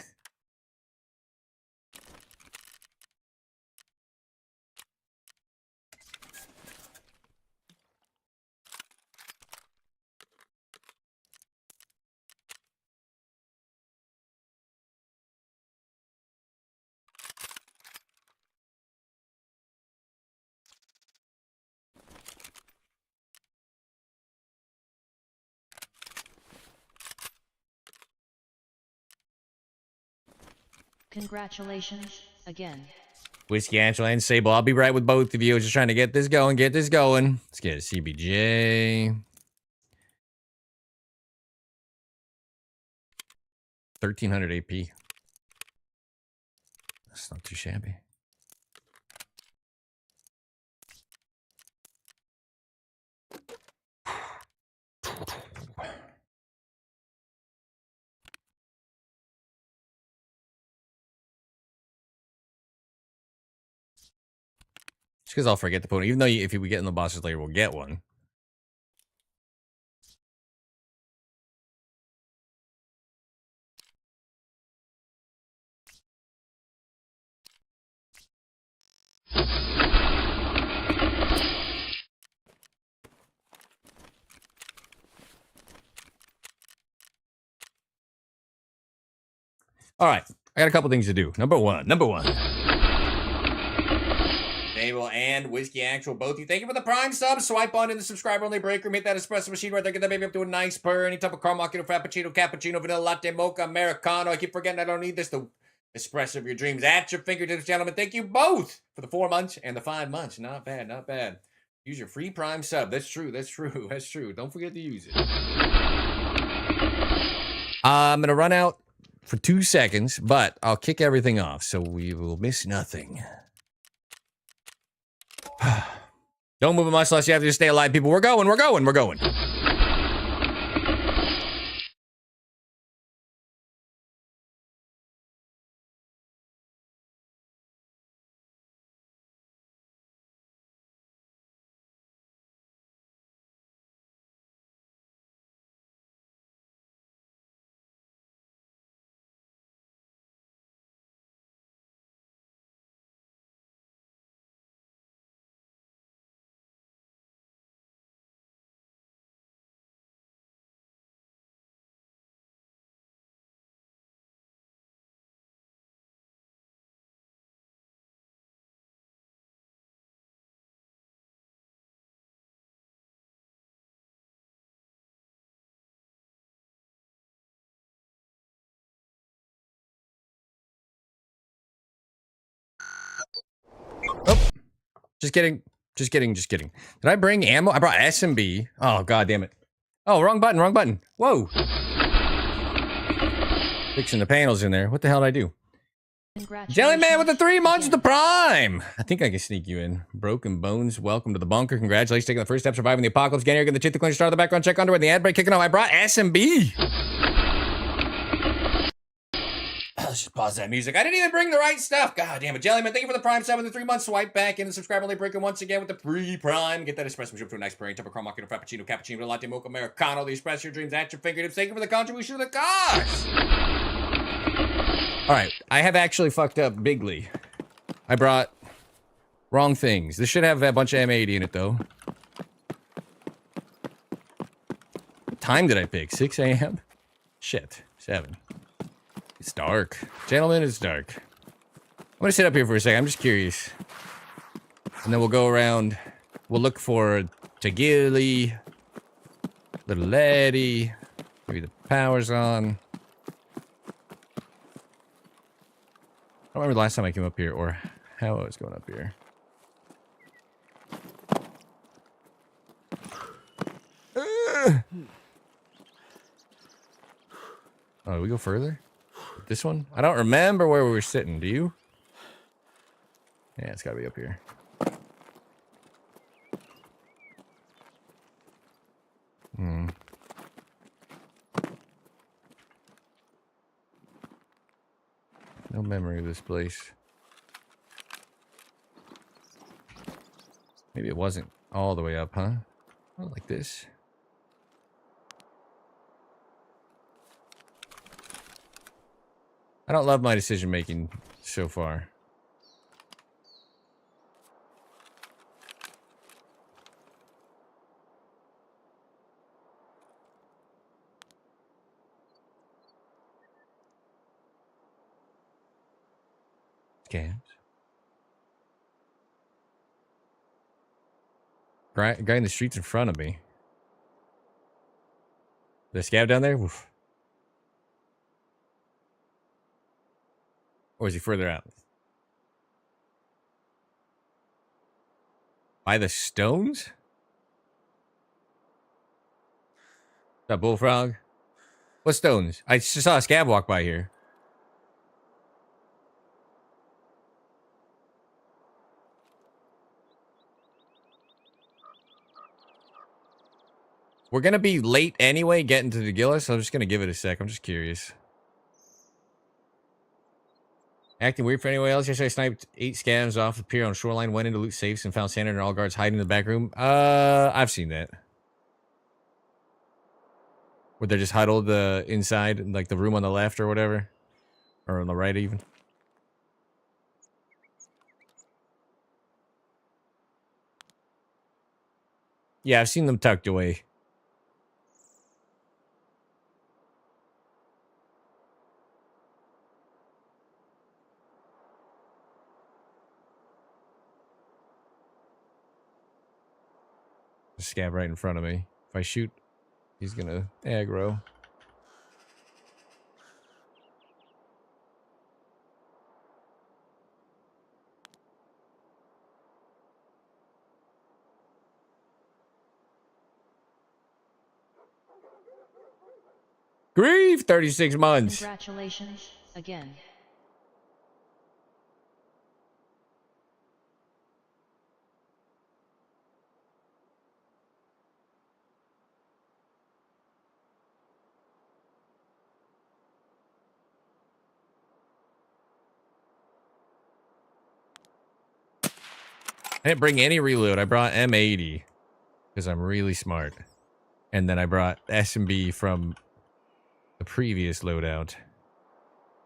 Congratulations, again. Whiskey Angela and Sable, I'll be right with both of you. Just trying to get this going, Let's get a CBJ. 1300 AP. That's not too shabby. Just because I'll forget the pony. Even though if we get in the bosses later, we'll get one. All right, I got a couple things to do. Number one. Table and Whiskey Actual, both you. Thank you for the Prime sub. Swipe on in the subscriber only break room. Hit that espresso machine right there. Get that baby up to a nice purr. Any type of caramel, frappuccino, cappuccino, vanilla latte, mocha, americano. I keep forgetting I don't need this. The espresso of your dreams at your fingertips, gentlemen. Thank you both for the 4 months and the 5 months. Not bad, not bad. Use your free Prime sub. That's true. That's true. That's true. Don't forget to use it. I'm gonna run out for 2 seconds, but I'll kick everything off so we will miss nothing. Don't move a muscle unless you have to stay alive, people. We're going. Oh, just kidding. Did I bring ammo? I brought SMB. Oh, god damn it. Oh, wrong button. Whoa. Fixing the panels in there. What the hell did I do? Jellyman with the 3 months of the Prime. I think I can sneak you in. Broken Bones, welcome to the bunker. Congratulations, taking the first step, surviving the apocalypse. Getting here, getting the tooth, the cleanser, start the background check underwear, the ad break kicking off. I brought SMB. Let's just pause that music. I didn't even bring the right stuff. God damn it. Jellyman, thank you for the Prime 7 the 3 months. Swipe back in the subscriber only breaker once again with the free Prime. Get that espresso machine to a nice purring. Tupper caramel, frappuccino, cappuccino, latte, mocha, americano. The espresso your dreams at your fingertips. Thank you for the contribution to the cause. All right, I have actually fucked up bigly. I brought wrong things. This should have a bunch of M80 in it, though. What time did I pick? 6 a.m.? Shit, 7. It's dark. Gentlemen, it's dark. I'm gonna sit up here for a second. I'm just curious. And then we'll go around. We'll look for Tagili, Little Lady. Maybe the power's on. I don't remember the last time I came up here or how I was going up here. Oh, do we go further? This one? I don't remember where we were sitting. Do you? Yeah, it's gotta be up here. No memory of this place. Maybe it wasn't all the way up, huh? Oh, like this. I don't love my decision making so far. Scabs. Guy in the streets in front of me. The scab down there? Oof. Or is he further out? By the stones? That bullfrog? What stones? I just saw a scab walk by here. We're going to be late anyway getting to the Gillis, so I'm just going to give it a sec. I'm just curious. Acting weird for anyone else. Yesterday I sniped 8 scavs off the pier on shoreline, went into loot safes, and found Sandra and all guards hiding in the back room. I've seen that. Where they're just huddled inside, like the room on the left or whatever. Or on the right even. Yeah, I've seen them tucked away. Scab right in front of me. If I shoot, he's gonna aggro. Grief, 36 months. Congratulations again. I didn't bring any reload. I brought M80 because I'm really smart. And then I brought S&B from the previous loadout.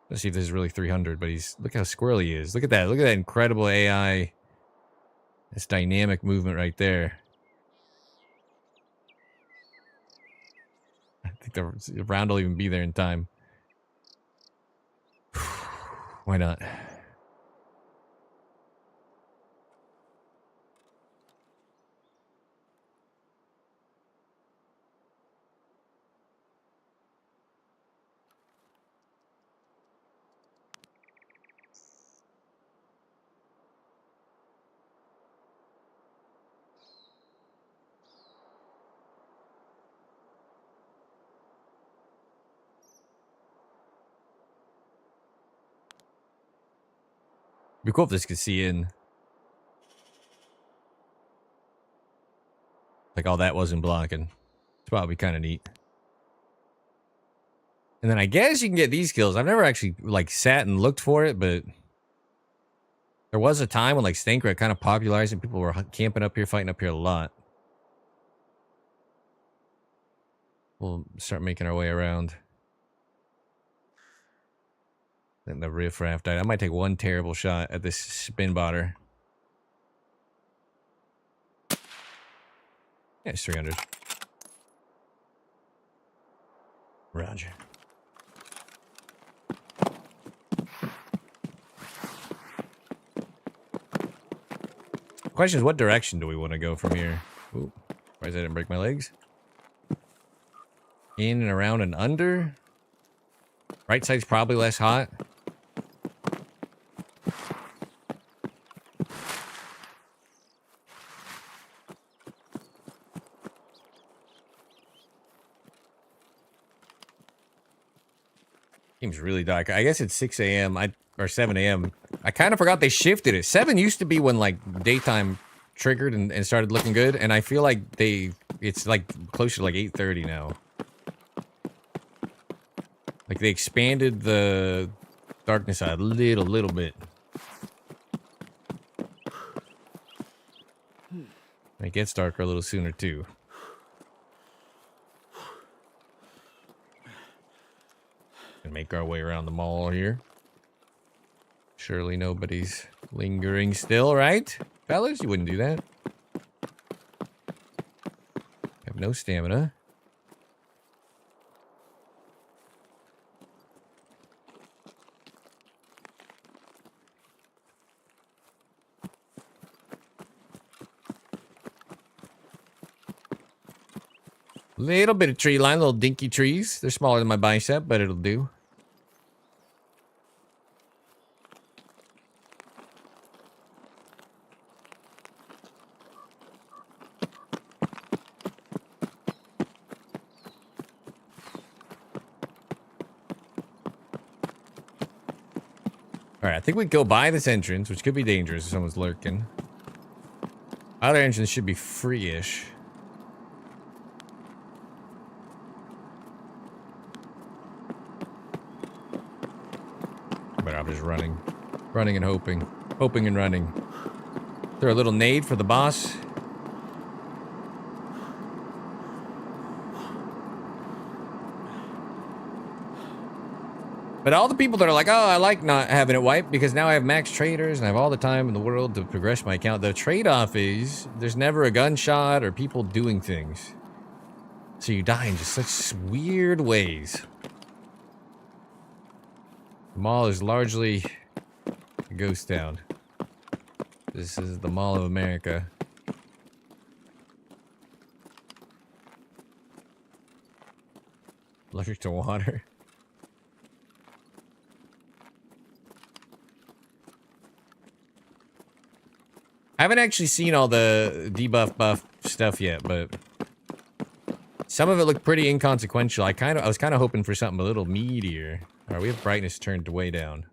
Let's see if this is really 300, but look how squirrely he is. Look at that. Look at that incredible AI. This dynamic movement right there. I think the round will even be there in time. Why not? Be cool if this could see in. Like all that wasn't blocking. It's probably kind of neat. And then I guess you can get these kills. I've never actually like sat and looked for it, but there was a time when like Stankrat kind of popularized and people were camping up here, fighting up here a lot. We'll start making our way around. Then the riffraff died. I might take one terrible shot at this spin botter. Yeah, it's 300. Roger. Question is, what direction do we want to go from here? Ooh, why did I didn't break my legs? In and around and under. Right side's probably less hot. Seems really dark. I guess it's 6 a.m. Or 7 a.m. I kind of forgot they shifted it. 7 used to be when like daytime triggered and started looking good, and I feel like it's like closer to like 8:30 now. Like they expanded the darkness out a little bit. It gets darker a little sooner too. And make our way around the mall here. Surely nobody's lingering still, right? Fellas, you wouldn't do that. Have no stamina. Little bit of tree line, little dinky trees. They're smaller than my bicep, but it'll do. Alright, I think we go by this entrance, which could be dangerous if someone's lurking. Other entrance should be free-ish. But I'm just running. Running and hoping. Hoping and running. Throw a little nade for the boss. But all the people that are like, oh, I like not having it wiped because now I have max traders and I have all the time in the world to progress my account. The trade-off is there's never a gunshot or people doing things. So you die in just such weird ways. The mall is largely a ghost town. This is the Mall of America. Allergic to water. I haven't actually seen all the debuff buff stuff yet, but some of it looked pretty inconsequential. I was kind of hoping for something a little meatier. All right, we have brightness turned way down,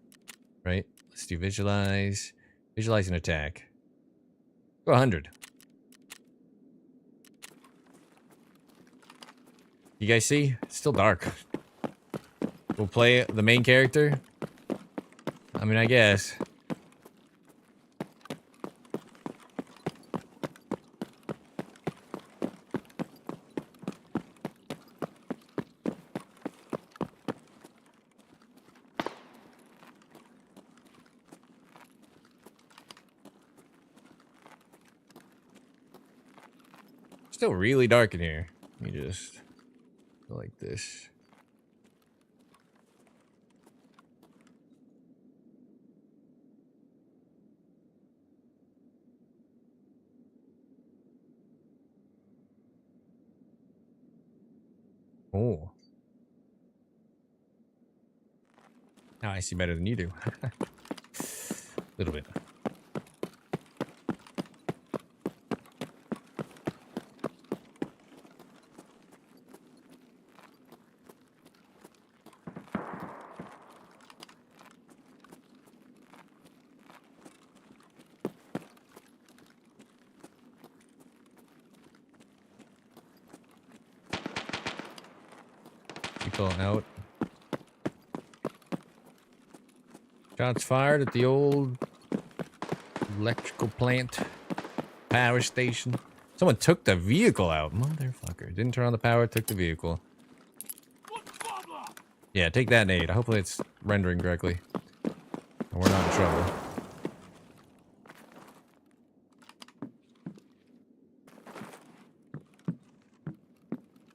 right? Let's do visualize, visualize an attack. Go 100. You guys see? It's still dark. We'll play the main character. I mean, I guess. Still really dark in here. Let me just go like this. Oh. Now I see better than you do. A little bit. People out. Shots fired at the old electrical plant. Power station. Someone took the vehicle out. Motherfucker. Didn't turn on the power, took the vehicle. Yeah, take that nade. Hopefully it's rendering correctly. And we're not in trouble.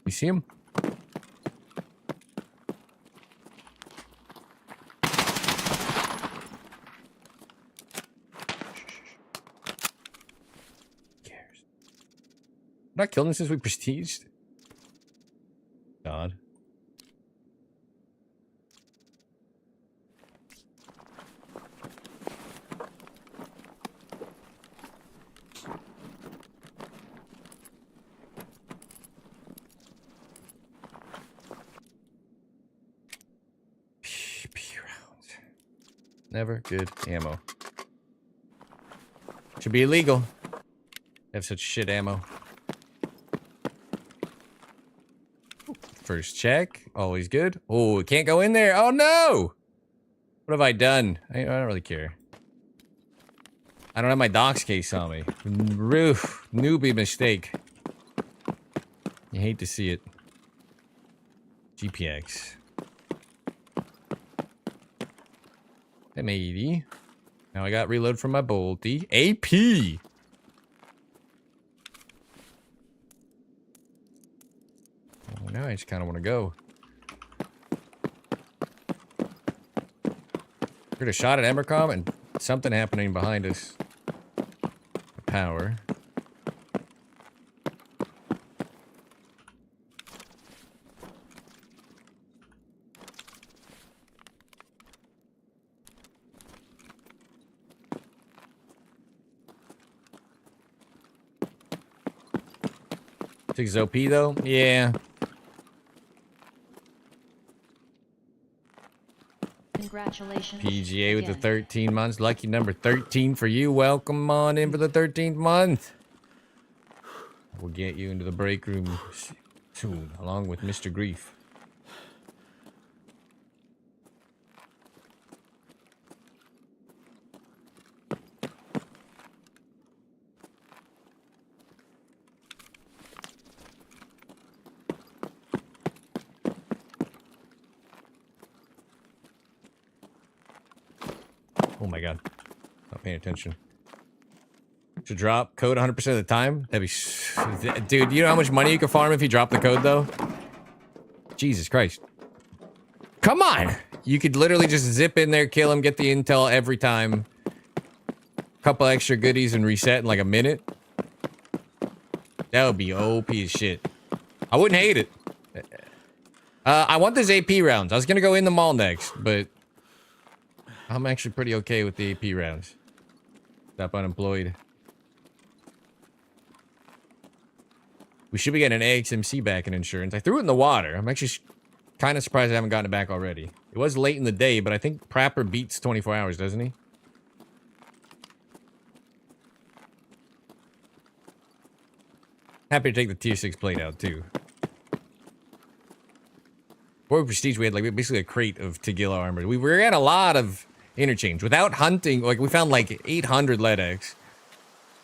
You see him? Not killing him since we prestiged. God. PP rounds. Never good ammo. Should be illegal. Have such shit ammo. First check, always good. Oh, it can't go in there. Oh no! What have I done? I don't really care. I don't have my docs case on me. Roof, newbie mistake. You hate to see it. GPX. M80. Now I got reload from my bolty. AP. Oh, now I just kind of want to go. Heard a shot at Emercom and something happening behind us. Power. Six OP though? Yeah. Congratulations. PGA with the again. 13 months. Lucky number 13 for you. Welcome on in for the 13th month. We'll get you into the break room soon, along with Mr. Grief. Oh my god. Not paying attention. To drop code 100% of the time? That'd be... Dude, you know how much money you can farm if you drop the code, though? Jesus Christ. Come on! You could literally just zip in there, kill him, get the intel every time. Couple extra goodies and reset in like a minute. That would be OP as shit. I wouldn't hate it. I want those AP rounds. I was gonna go in the mall next, but... I'm actually pretty okay with the AP rounds. Stop unemployed. We should be getting an AXMC back in insurance. I threw it in the water. I'm actually kind of surprised I haven't gotten it back already. It was late in the day, but I think Prapper beats 24 hours, doesn't he? Happy to take the tier 6 plate out, too. For Prestige, we had like basically a crate of Tagilla armor. We were at a lot of interchange. Without hunting, like we found like 800 LEDX.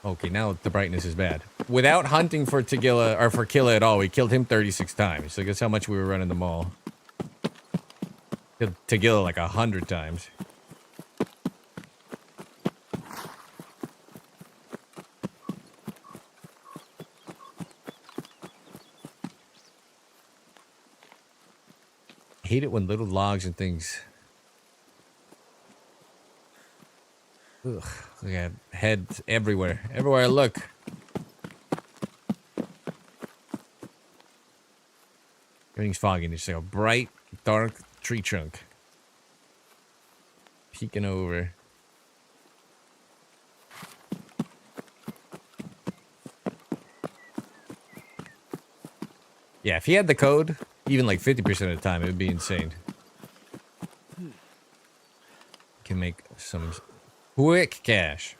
Okay, now the brightness is bad. Without hunting for Tagilla, or for Killa at all, we killed him 36 times. So guess how much we were running the mall. Killed Tagilla like 100 times. I hate it when little logs and things... Ugh, look at heads everywhere. Everywhere I look. Everything's foggy. There's like a bright, dark tree trunk. Peeking over. Yeah, if he had the code, even like 50% of the time, it would be insane. Can make some... quick cash.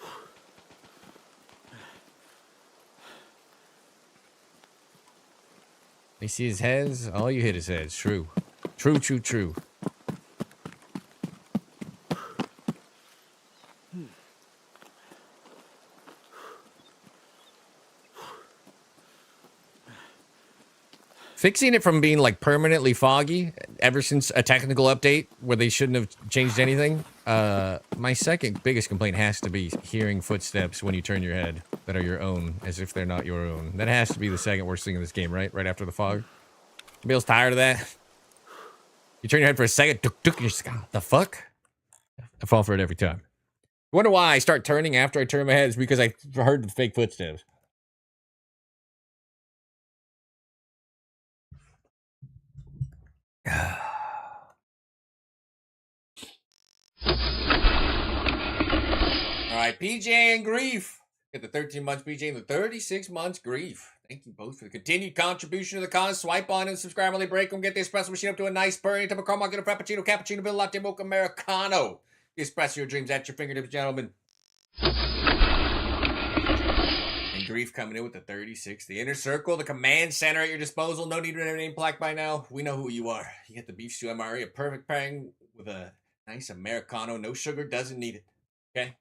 You see his heads? All you hit his heads. True. True, true, true. Fixing it from being like permanently foggy ever since a technical update where they shouldn't have changed anything. My second biggest complaint has to be hearing footsteps when you turn your head that are your own, as if they're not your own. That has to be the second worst thing in this game, right? Right after the fog. Bill's tired of that. You turn your head for a second, and you're just like, the fuck? I fall for it every time. I wonder why I start turning after I turn my head is because I heard the fake footsteps. All right, PJ and Grief. Get the 13 months PJ and the 36 months Grief. Thank you both for the continued contribution to the cause. Swipe on and subscribe. Only break them. Get the espresso machine up to a nice burning type of caramel. Get a frappuccino, cappuccino, bill latte, mocha, americano. The espresso your dreams at your fingertips, gentlemen. And Grief coming in with the 36. The inner circle, the command center at your disposal. No need to have a name plaque by now. We know who you are. You get the beef stew MRE, a perfect pairing with a nice americano. No sugar, doesn't need it. Okay?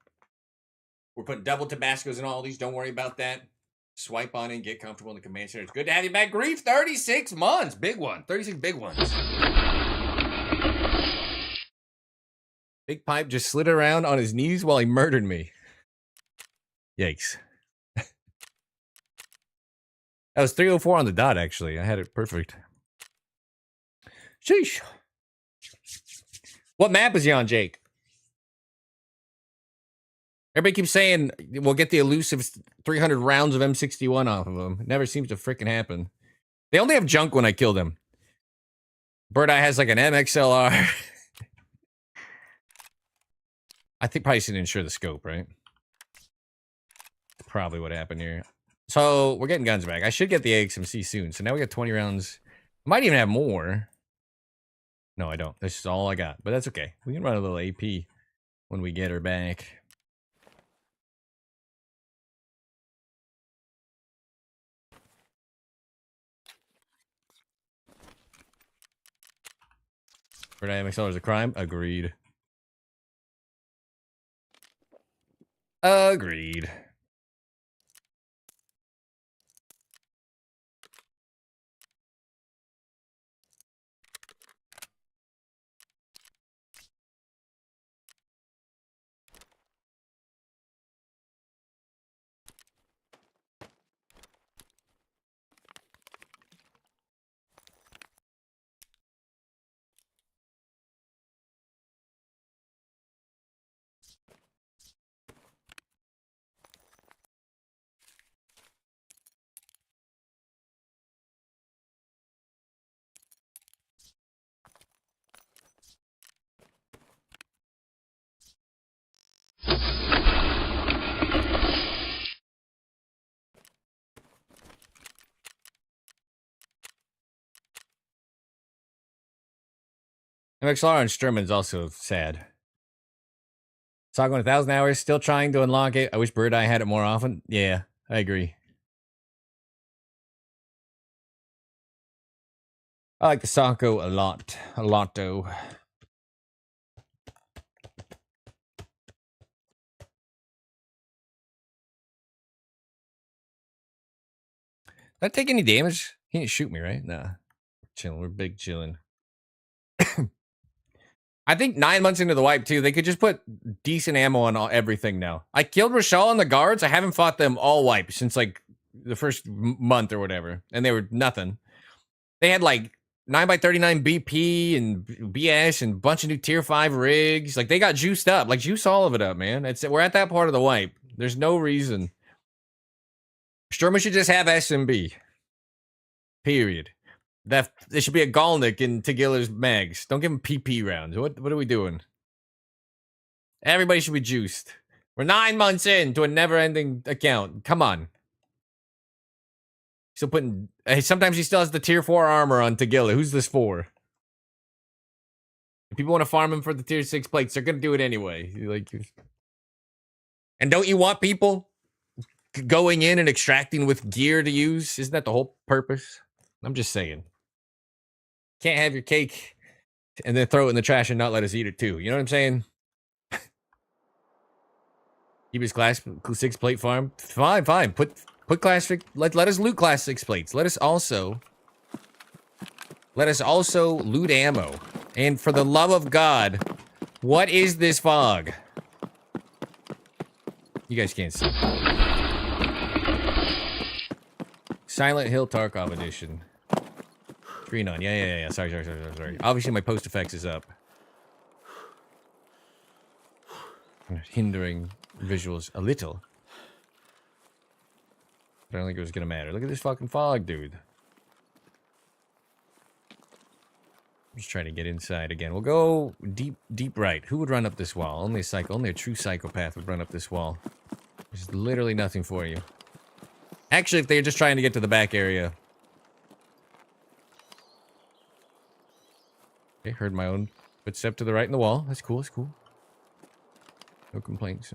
We're putting double Tabascos in all these. Don't worry about that. Swipe on in, get comfortable in the command center. It's good to have you back. Grief, 36 months. Big one. 36 big ones. Big Pipe just slid around on his knees while he murdered me. Yikes. That was 3:04 on the dot, actually. I had it perfect. Sheesh. What map is he on, Jake? Everybody keeps saying we'll get the elusive 300 rounds of M61 off of him. It never seems to freaking happen. They only have junk when I kill them. Bird Eye has like an MXLR. I think probably should ensure the scope, right? Probably what happened here. So we're getting guns back. I should get the AXMC soon. So now we got 20 rounds. Might even have more. No, I don't. This is all I got. But that's okay. We can run a little AP when we get her back. Bird Eye MXLR is a crime? Agreed. Agreed. MXLR and Sturman's also sad. Saga 1,000 hours, still trying to unlock it. I wish Bird Eye had it more often. Yeah, I agree. I like the Sako a lot. A lot, though. Did I take any damage? He didn't shoot me, right? Nah. Chilling. We're big chilling. I think 9 months into the wipe, too, they could just put decent ammo on everything now. I killed Rashal and the guards. I haven't fought them all wipe since, like, the first month or whatever. And they were nothing. They had, like, 9x39 BP and BS and a bunch of new tier 5 rigs. Like, they got juiced up. Like, juice all of it up, man. We're at that part of the wipe. There's no reason. Sturman should just have SMB. Period. There should be a Galnick in Tagiller's mags. Don't give him PP rounds. What are we doing? Everybody should be juiced. We're 9 months into a never-ending account. Come on. Still putting... Sometimes he still has the tier 4 armor on Tagiller. Who's this for? If people want to farm him for the tier 6 plates, they're going to do it anyway. And don't you want people going in and extracting with gear to use? Isn't that the whole purpose? I'm just saying. Can't have your cake and then throw it in the trash and not let us eat it too. You know what I'm saying? Keep his class 6 plate farm. Fine. Put class 6. Let us loot class 6 plates. Let us also loot ammo. And for the love of God, what is this fog? You guys can't see. Silent Hill Tarkov edition. Screen on. Yeah. Sorry. Obviously, my post effects is up. Hindering visuals a little. But I don't think it was gonna matter. Look at this fucking fog, dude. I'm just trying to get inside again. We'll go deep right. Who would run up this wall? Only a true psychopath would run up this wall. There's literally nothing for you. Actually, if they're just trying to get to the back area. Okay, heard my own footstep to the right in the wall. That's cool. No complaints.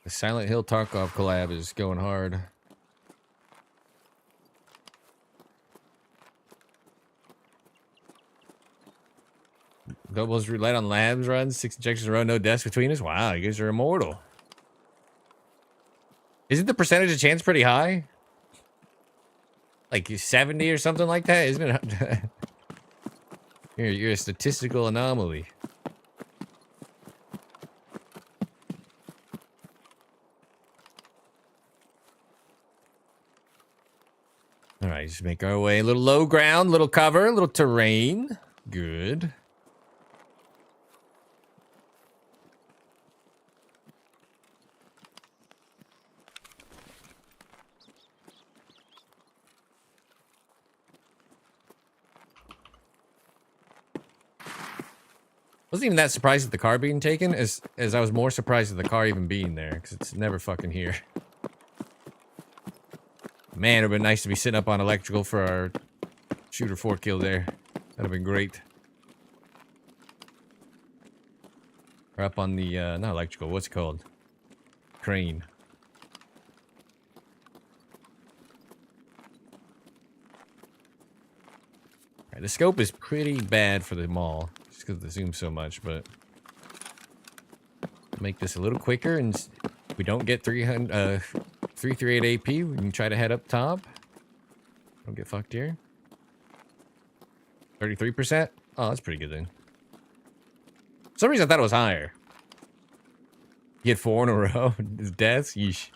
The Silent Hill Tarkov collab is going hard. Doubles roulette on labs runs, 6 injections in a row, no deaths between us. Wow, you guys are immortal. Isn't the percentage of chance pretty high? Like 70 or something like that, isn't it? You're a statistical anomaly. All right, just make our way. A little low ground, little cover, little terrain. Good. Wasn't even that surprised at the car being taken, as I was more surprised at the car even being there, because it's never fucking here. Man, it would have been nice to be sitting up on electrical for our shooter 4 kill there. That'd have been great. Or up on the, not electrical, what's it called? Crane. Alright, the scope is pretty bad for the mall. Just because it zooms so much, but... make this a little quicker, and if we don't get 338 AP, we can try to head up top. Don't get fucked here. 33%? Oh, that's pretty good then. For some reason I thought it was higher. You get 4 in a row. Deaths? Yeesh.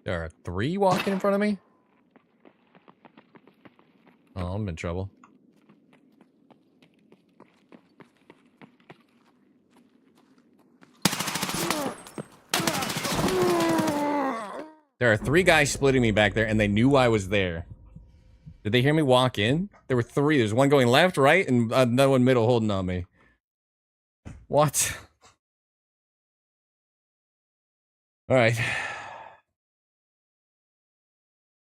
There are 3 walking in front of me? Oh, I'm in trouble. There are 3 guys splitting me back there, and they knew I was there. Did they hear me walk in? There were 3. There's one going left, right, and another one middle holding on me. What? Alright.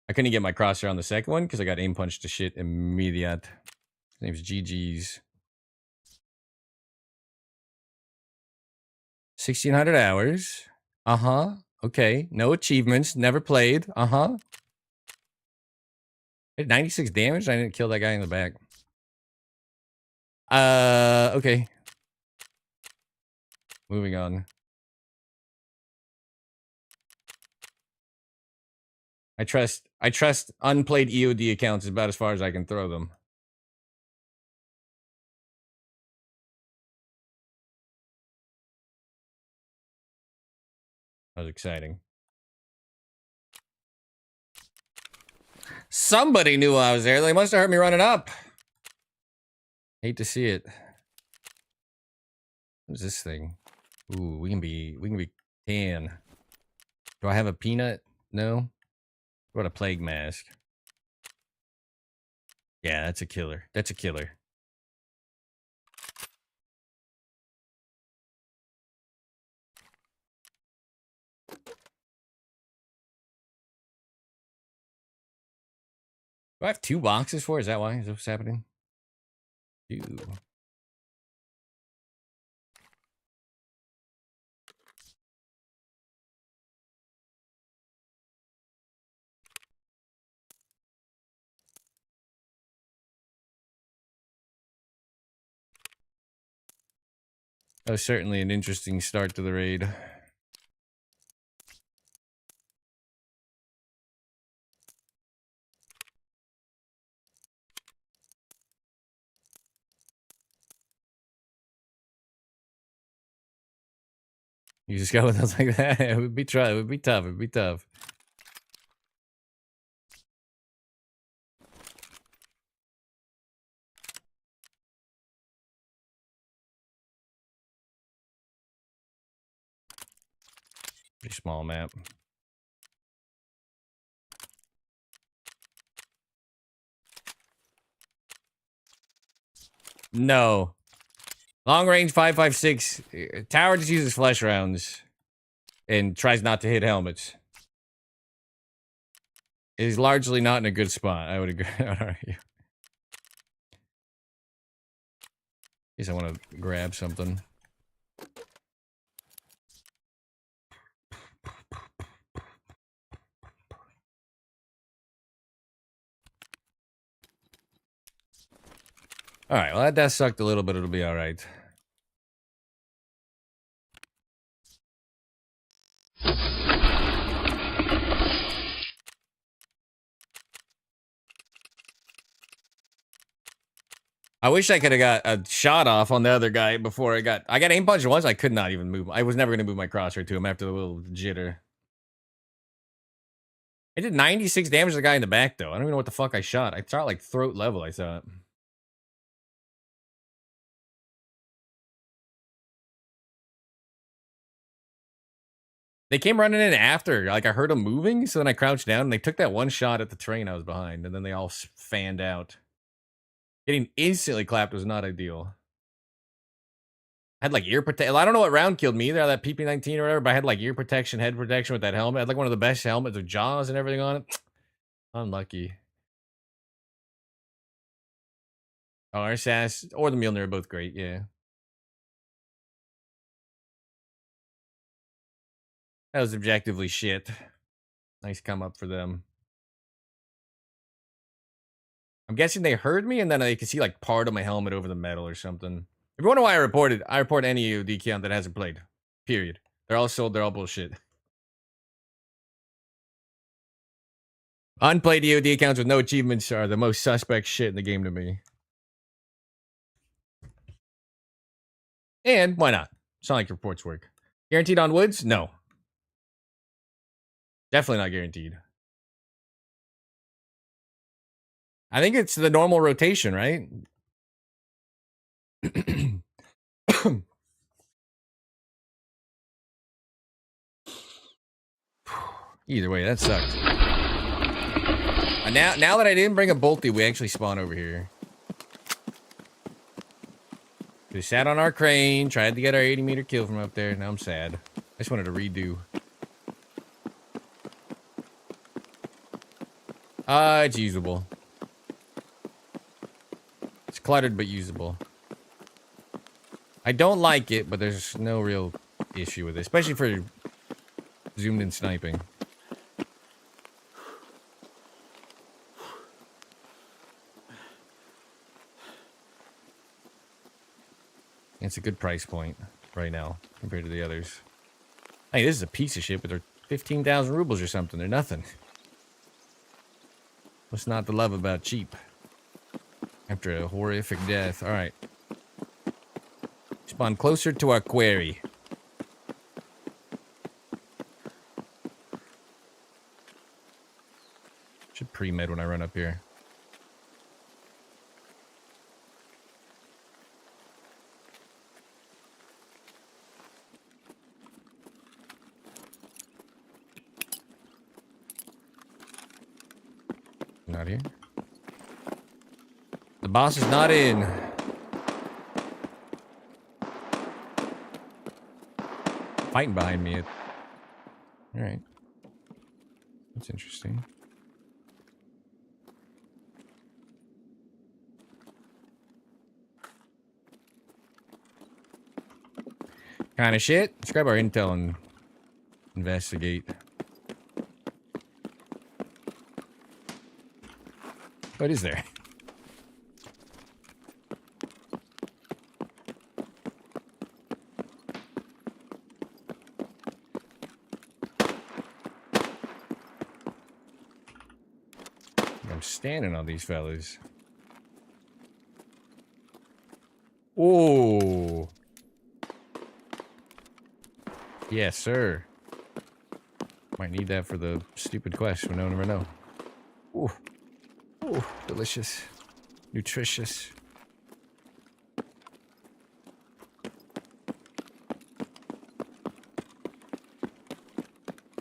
I couldn't get my crosshair on the second one because I got aim punched to shit immediate. His name's GG's. 1,600 hours. Uh-huh. Okay. No achievements. Never played. Uh-huh. I did 96 damage. I didn't kill that guy in the back. Okay. Moving on. I trust unplayed EOD accounts about as far as I can throw them. That was exciting. Somebody knew I was there. They must have heard me running up. Hate to see it. What is this thing? Ooh, we can be tan. Do I have a peanut? No. What a plague mask. Yeah, that's a killer. That's a killer. Do I have 2 boxes for? Is that why? Is that what's happening? 2. That was certainly an interesting start to the raid. You just go with us like that? It would be tough. It would be tough. It would be tough. Pretty small map. No. Long range 5.56. Tower just uses flesh rounds and tries not to hit helmets. It is largely not in a good spot. I would agree. I guess I want to grab something. All right, well, that sucked a little bit. It'll be all right. I wish I could have got a shot off on the other guy before I got aim punched once. I could not even move. I was never going to move my crosshair to him after the little jitter. I did 96 damage to the guy in the back, though. I don't even know what the fuck I shot. I shot like throat level, I thought. They came running in after. Like, I heard them moving, so then I crouched down, and they took that one shot at the train I was behind, and then they all fanned out. Getting instantly clapped was not ideal. I had, like, ear protection. I don't know what round killed me either, that PP-19 or whatever, but I had, like, ear protection, head protection with that helmet. I had, like, one of the best helmets with jaws and everything on it. Unlucky. Oh, RSAS or the Mjolnir are both great, yeah. That was objectively shit. Nice come up for them. I'm guessing they heard me and then they could see like part of my helmet over the metal or something. If you wonder why I report any EOD account that hasn't played. Period. They're all sold, they're all bullshit. Unplayed EOD accounts with no achievements are the most suspect shit in the game to me. And why not? It's not like reports work. Guaranteed on woods? No. Definitely not guaranteed. I think it's the normal rotation, right? Either way, that sucked. Now that I didn't bring a bolty, we actually spawn over here. We sat on our crane, tried to get our 80-meter kill from up there. Now I'm sad. I just wanted to redo. It's usable. It's cluttered but usable. I don't like it, but there's no real issue with it, especially for zoomed in sniping. It's a good price point right now compared to the others. Hey, this is a piece of shit, but they're 15,000 rubles or something. They're nothing. What's not to love about cheap? After a horrific death. Alright. Spawn closer to our quarry. Should pre-med when I run up here. Not here. The boss is not in. Fighting behind me. Alright. That's interesting. Kind of shit. Let's grab our intel and investigate. What is there? I'm standing on these fellas. Oh. Yes, sir. Might need that for the stupid quest. We never know. Ooh. Ooh, delicious. Nutritious.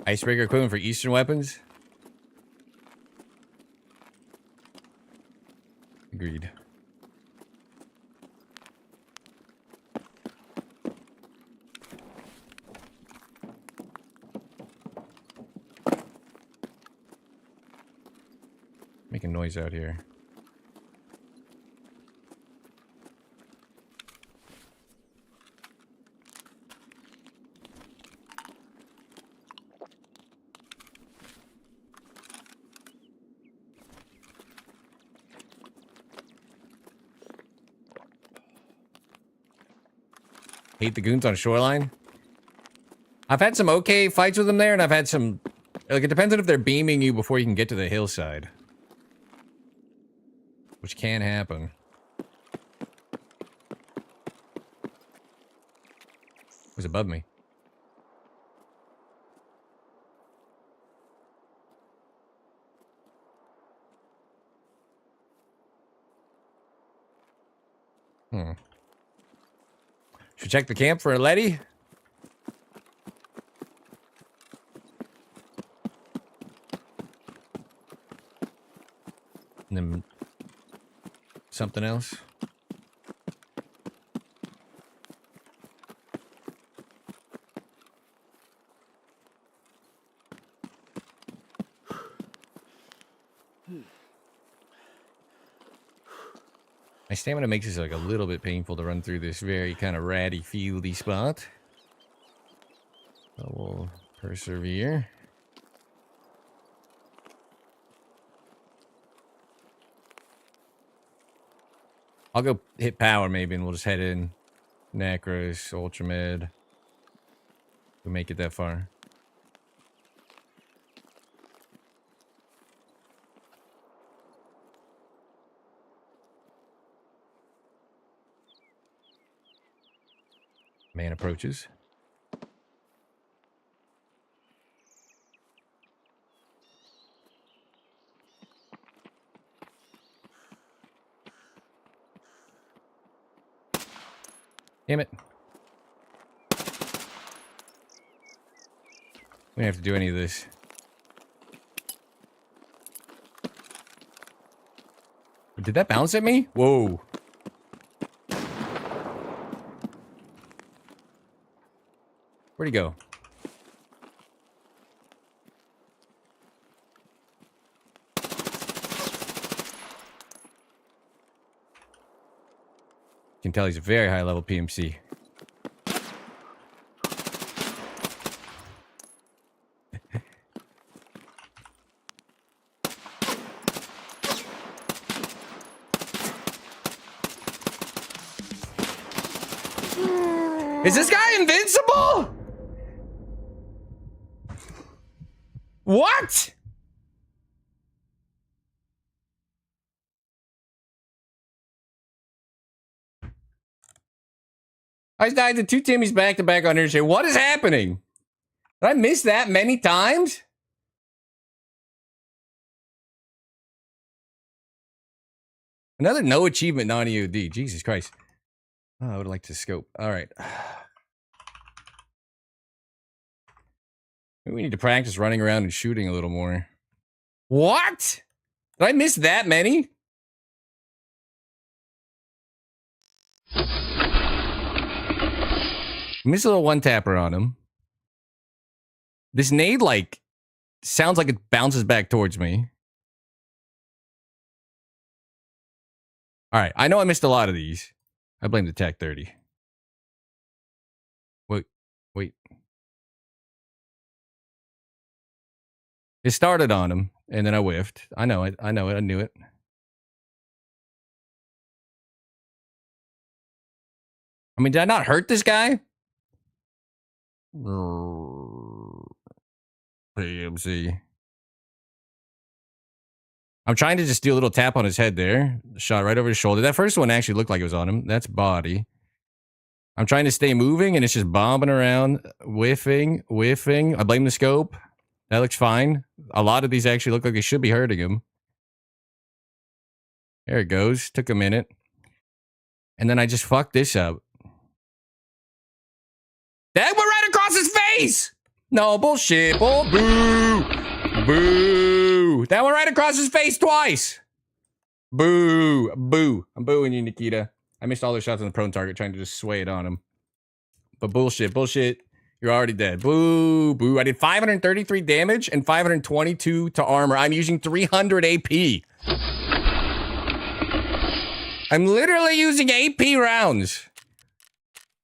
Icebreaker equivalent for Eastern weapons? Agreed. making noise out here. Hate the goons on shoreline. I've had some okay fights with them there, and I've had some... Like, it depends on if they're beaming you before you can get to the hillside. Which can happen. Who's above me? Should we check the camp for a Letty? And then something else. My stamina makes it like a little bit painful to run through this very kind of ratty, fieldy spot. But we'll persevere. I'll go hit power maybe, and we'll just head in. Necros, Ultramed. We'll make it that far. Man approaches. Damn it. We don't have to do any of this. Did that bounce at me? Whoa. Where'd he go? You can tell he's a very high level PMC. Is this guy invincible? What? I died to two Timmys back to back on Interstate. What is happening? Did I miss that many times? Another no achievement non-EOD. Jesus Christ. Oh, I would like to scope. All right. Maybe we need to practice running around and shooting a little more. What? Did I miss that many? Miss a little one-tapper on him. This nade, like, sounds like it bounces back towards me. All right, I know I missed a lot of these. I blame the TAC 30. Wait. It started on him, and then I whiffed. I know it. I knew it. I mean, did I not hurt this guy? PMC. I'm trying to just do a little tap on his head there. Shot right over his shoulder. That first one actually looked like it was on him. That's body. I'm trying to stay moving, and it's just bombing around. Whiffing. I blame the scope. That looks fine. A lot of these actually look like they should be hurting him. There it goes. Took a minute. And then I just fucked this up. That went right across his face! No, bullshit. Bull. Boo! Boo! That went right across his face twice! Boo! Boo! I'm booing you, Nikita. I missed all those shots on the prone target trying to just sway it on him. But bullshit. You're already dead. Boo! I did 533 damage and 522 to armor. I'm using 300 AP. I'm literally using AP rounds.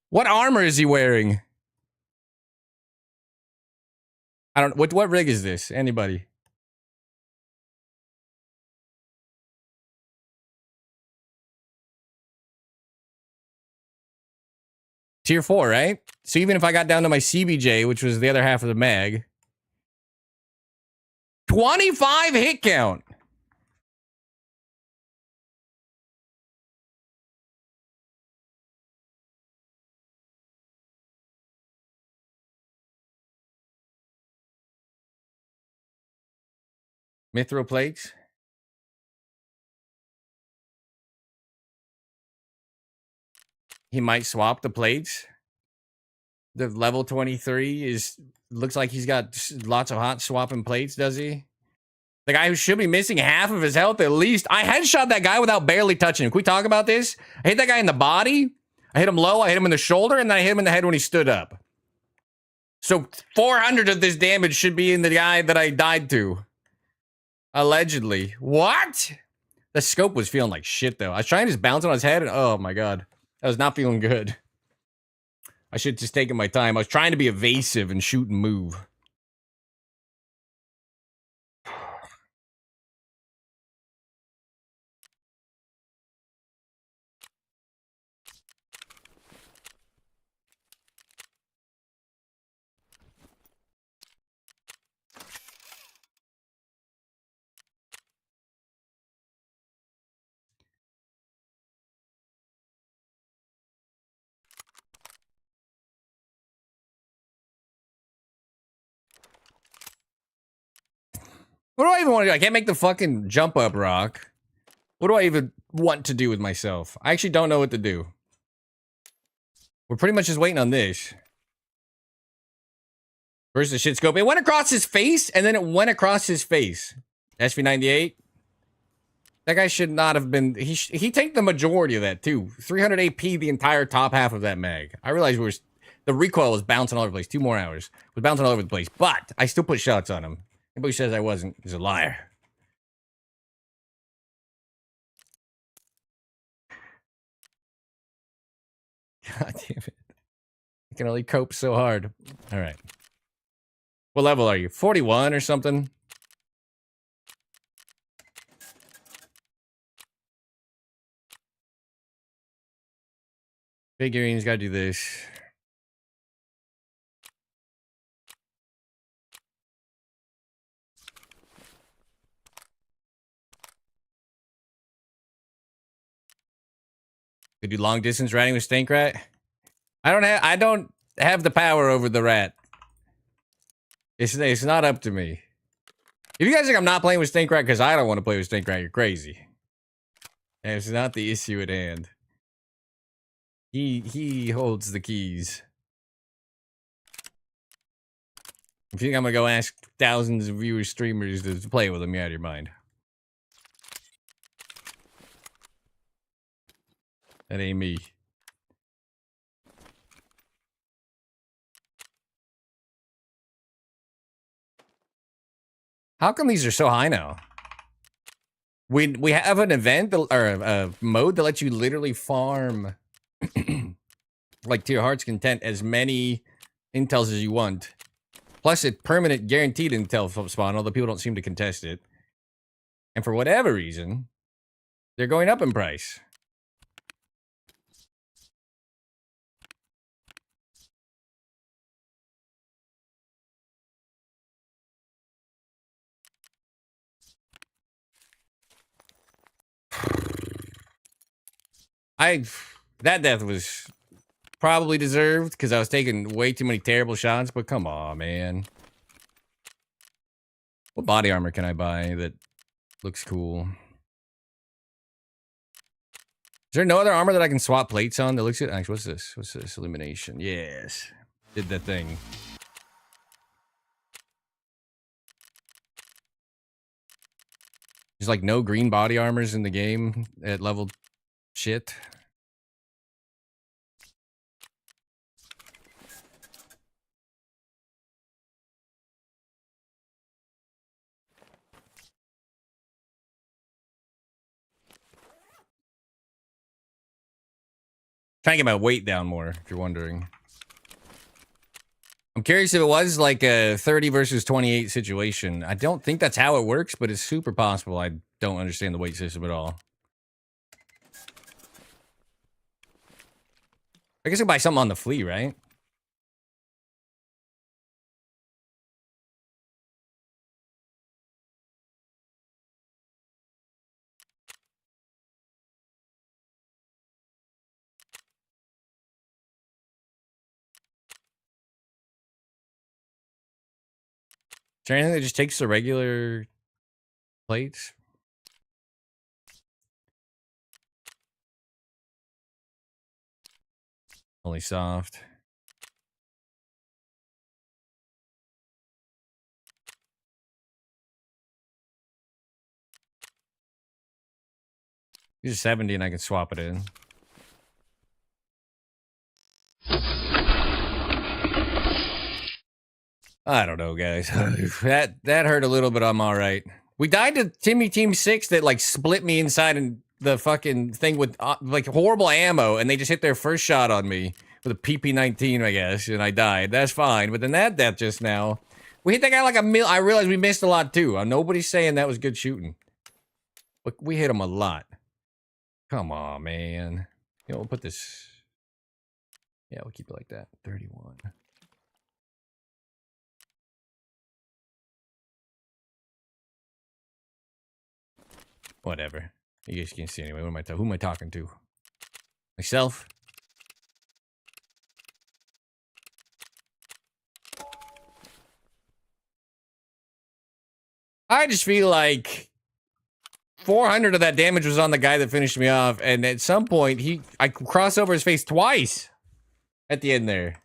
What armor is he wearing? I don't. What rig is this? Anybody? Tier 4, right? So even if I got down to my CBJ, which was the other half of the mag, 25 hit count. Mithril plates. He might swap the plates. The level 23 is looks like he's got lots of hot swapping plates, does he? The guy who should be missing half of his health at least. I headshot that guy without barely touching him. Can we talk about this? I hit that guy in the body. I hit him low. I hit him in the shoulder, and then I hit him in the head when he stood up. So 400 of this damage should be in the guy that I died to. Allegedly. What? The scope was feeling like shit, though. I was trying to just bounce on his head, and oh my god. I was not feeling good. I should have just taken my time. I was trying to be evasive and shoot and move. What do I even want to do? I can't make the fucking jump up rock. What do I even want to do with myself? I actually don't know what to do. We're pretty much just waiting on this. Where's the shit scope? It went across his face, and then it went across his face. SV98? That guy should not have been... He take the majority of that, too. 300 AP the entire top half of that mag. I realized the recoil was bouncing all over the place. 2 more hours. It was bouncing all over the place. But I still put shots on him. Anybody who says I wasn't is a liar. God damn it. I can only cope so hard. Alright. What level are you? 41 or something? Figurines gotta do this. They do long distance riding with Stink Rat? I don't have the power over the rat. It's not up to me. If you guys think I'm not playing with Stink Rat because I don't want to play with Stink Rat, you're crazy. And it's not the issue at hand. He holds the keys. If you think I'm gonna go ask thousands of viewers, streamers to play with him, you're out of your mind. That ain't me. How come these are so high now? We have an event or a mode that lets you literally farm like to your heart's content as many intels as you want. Plus it's permanent guaranteed intel spawn, although people don't seem to contest it. And for whatever reason, they're going up in price. That death was probably deserved because I was taking way too many terrible shots, but come on, man. What body armor can I buy that looks cool? Is there no other armor that I can swap plates on that looks good? Actually, what's this? What's this? Illumination. Yes. Did that thing. There's like no green body armors in the game at level shit. Trying to get my weight down more, if you're wondering. I'm curious if it was like a 30 versus 28 situation. I don't think that's how it works, but it's super possible. I don't understand the weight system at all. I guess I can buy something on the flea, right? Is there anything that just takes the regular plates? Only soft. These are 70 and I can swap it in. I don't know, guys. that hurt a little, but I'm all right. We died to Timmy Team 6 that like split me inside and the fucking thing with like horrible ammo, and they just hit their first shot on me with a PP-19, I guess, and I died. That's fine. But then that death just now, we hit that guy like a I realized we missed a lot too. Nobody's saying that was good shooting. But we hit him a lot. Come on, man. You know, we'll put this. Yeah, we'll keep it like that. 31. Whatever. You guys can't see anyway. What am I who am I talking to? Myself? I just feel like 400 of that damage was on the guy that finished me off, and at some point I crossed over his face twice at the end there.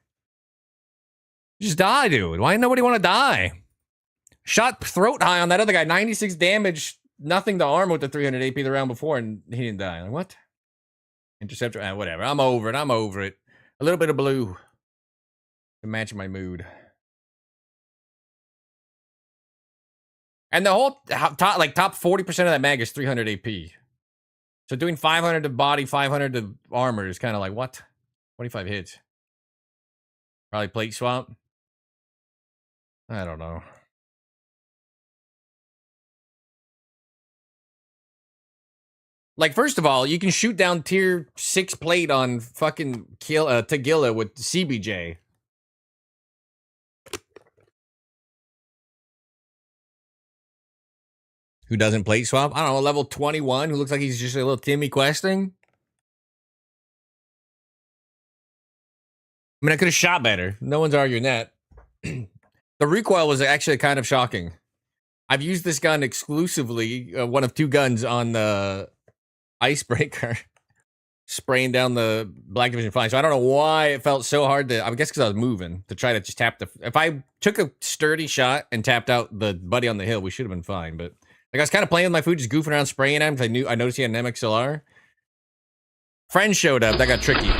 Just die, dude. Why didn't nobody want to die? Shot throat high on that other guy, 96 damage. Nothing to arm with the 300 AP the round before, and he didn't die. Like, what? Interceptor? Whatever. I'm over it. I'm over it. A little bit of blue to match my mood. And the whole top 40% of that mag is 300 AP. So doing 500 to body, 500 to armor is kind of like, what? 25 hits. Probably plate swap. I don't know. Like, first of all, you can shoot down tier 6 plate on fucking Tagilla with CBJ. Who doesn't plate swap? I don't know, level 21, who looks like he's just a little Timmy questing. I mean, I could have shot better. No one's arguing that. The recoil was actually kind of shocking. I've used this gun exclusively, one of two guns on the Icebreaker, spraying down the Black Division flying. So I don't know why it felt so hard to, I guess because I was moving to try to just tap the, if I took a sturdy shot and tapped out the buddy on the hill, we should have been fine. But like I was kind of playing with my food, just goofing around, spraying at him because I noticed he had an MXLR. Friends showed up, that got tricky.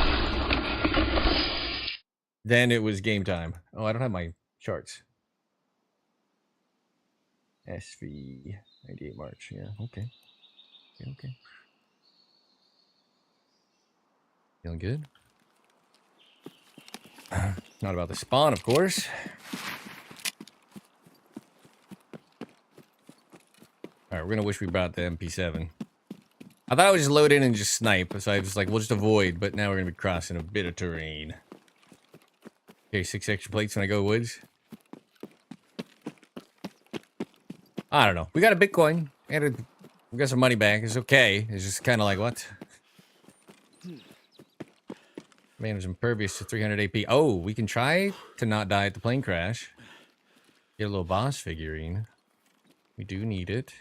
Then it was game time. Oh, I don't have my charts. SV 98 March. Yeah, okay. Okay. Feeling good? Not about the spawn, of course. Alright, we're gonna wish we brought the MP7. I thought I would just load in and just snipe, so I was like, we'll just avoid, but now we're gonna be crossing a bit of terrain. Okay, 6 extra plates when I go woods. I don't know. We got a Bitcoin. We got some money back. It's okay. It's just kind of like, what? Man is impervious to 300 AP. Oh, we can try to not die at the plane crash. Get a little boss figurine. We do need it.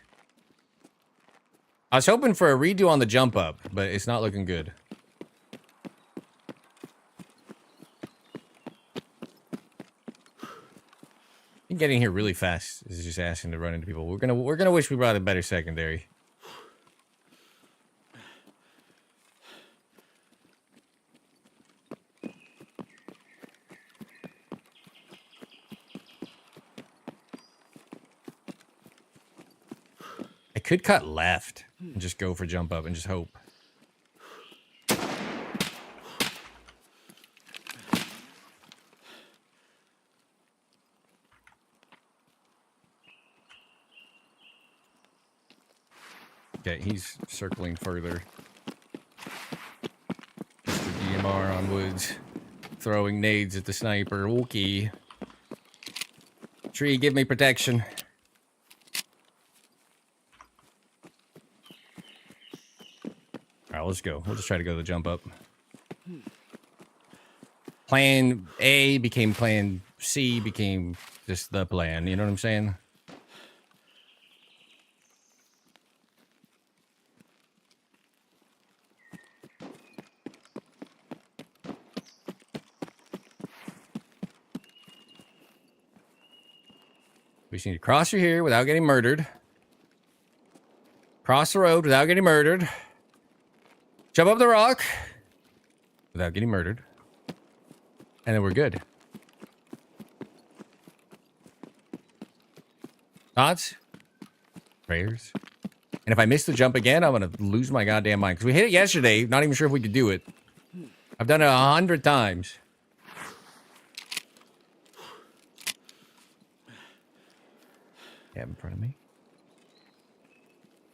I was hoping for a redo on the jump up, but it's not looking good. Getting here really fast is just asking to run into people. We're gonna wish we brought a better secondary. I could cut left and just go for jump up and just hope. Okay, he's circling further. Mr. DMR on woods. Throwing nades at the sniper. Okay. Tree, give me protection. Alright, let's go. We'll just try to go to the jump up. Plan A became plan C, became just the plan. You know what I'm saying? We just need to cross through here without getting murdered. Cross the road without getting murdered. Jump up the rock without getting murdered. And then we're good. Thoughts? Prayers? And if I miss the jump again, I'm going to lose my goddamn mind. Because we hit it yesterday. Not even sure if we could do it. I've done it 100 times. Yeah, in front of me.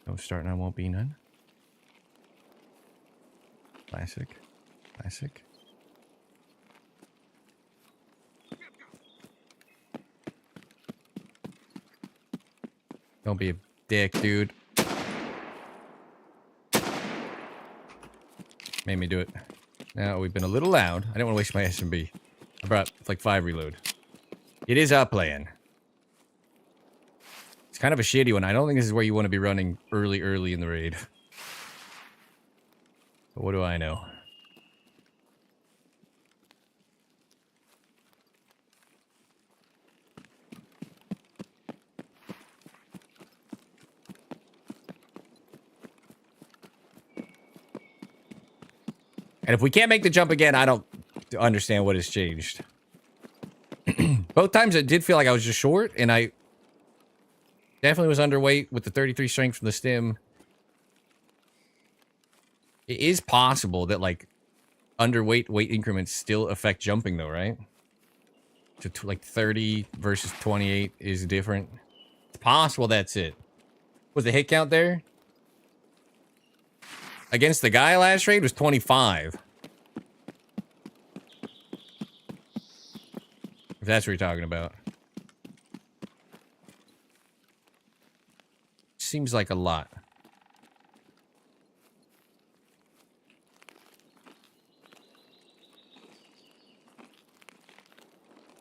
No start, and I won't be none. Classic. Classic. Don't be a dick, dude. Made me do it. Now, we've been a little loud. I didn't want to waste my SMB. I brought like 5 reload. It is our plan. It's kind of a shitty one. I don't think this is where you want to be running early in the raid. But what do I know? And if we can't make the jump again, I don't understand what has changed. Both times it did feel like I was just short, and I definitely was underweight with the 33 strength from the stim. It is possible that, like, underweight weight increments still affect jumping, though, right? To like 30 versus 28 is different. It's possible that's it. Was the hit count there? Against the guy last raid was 25. If that's what you're talking about. Seems like a lot.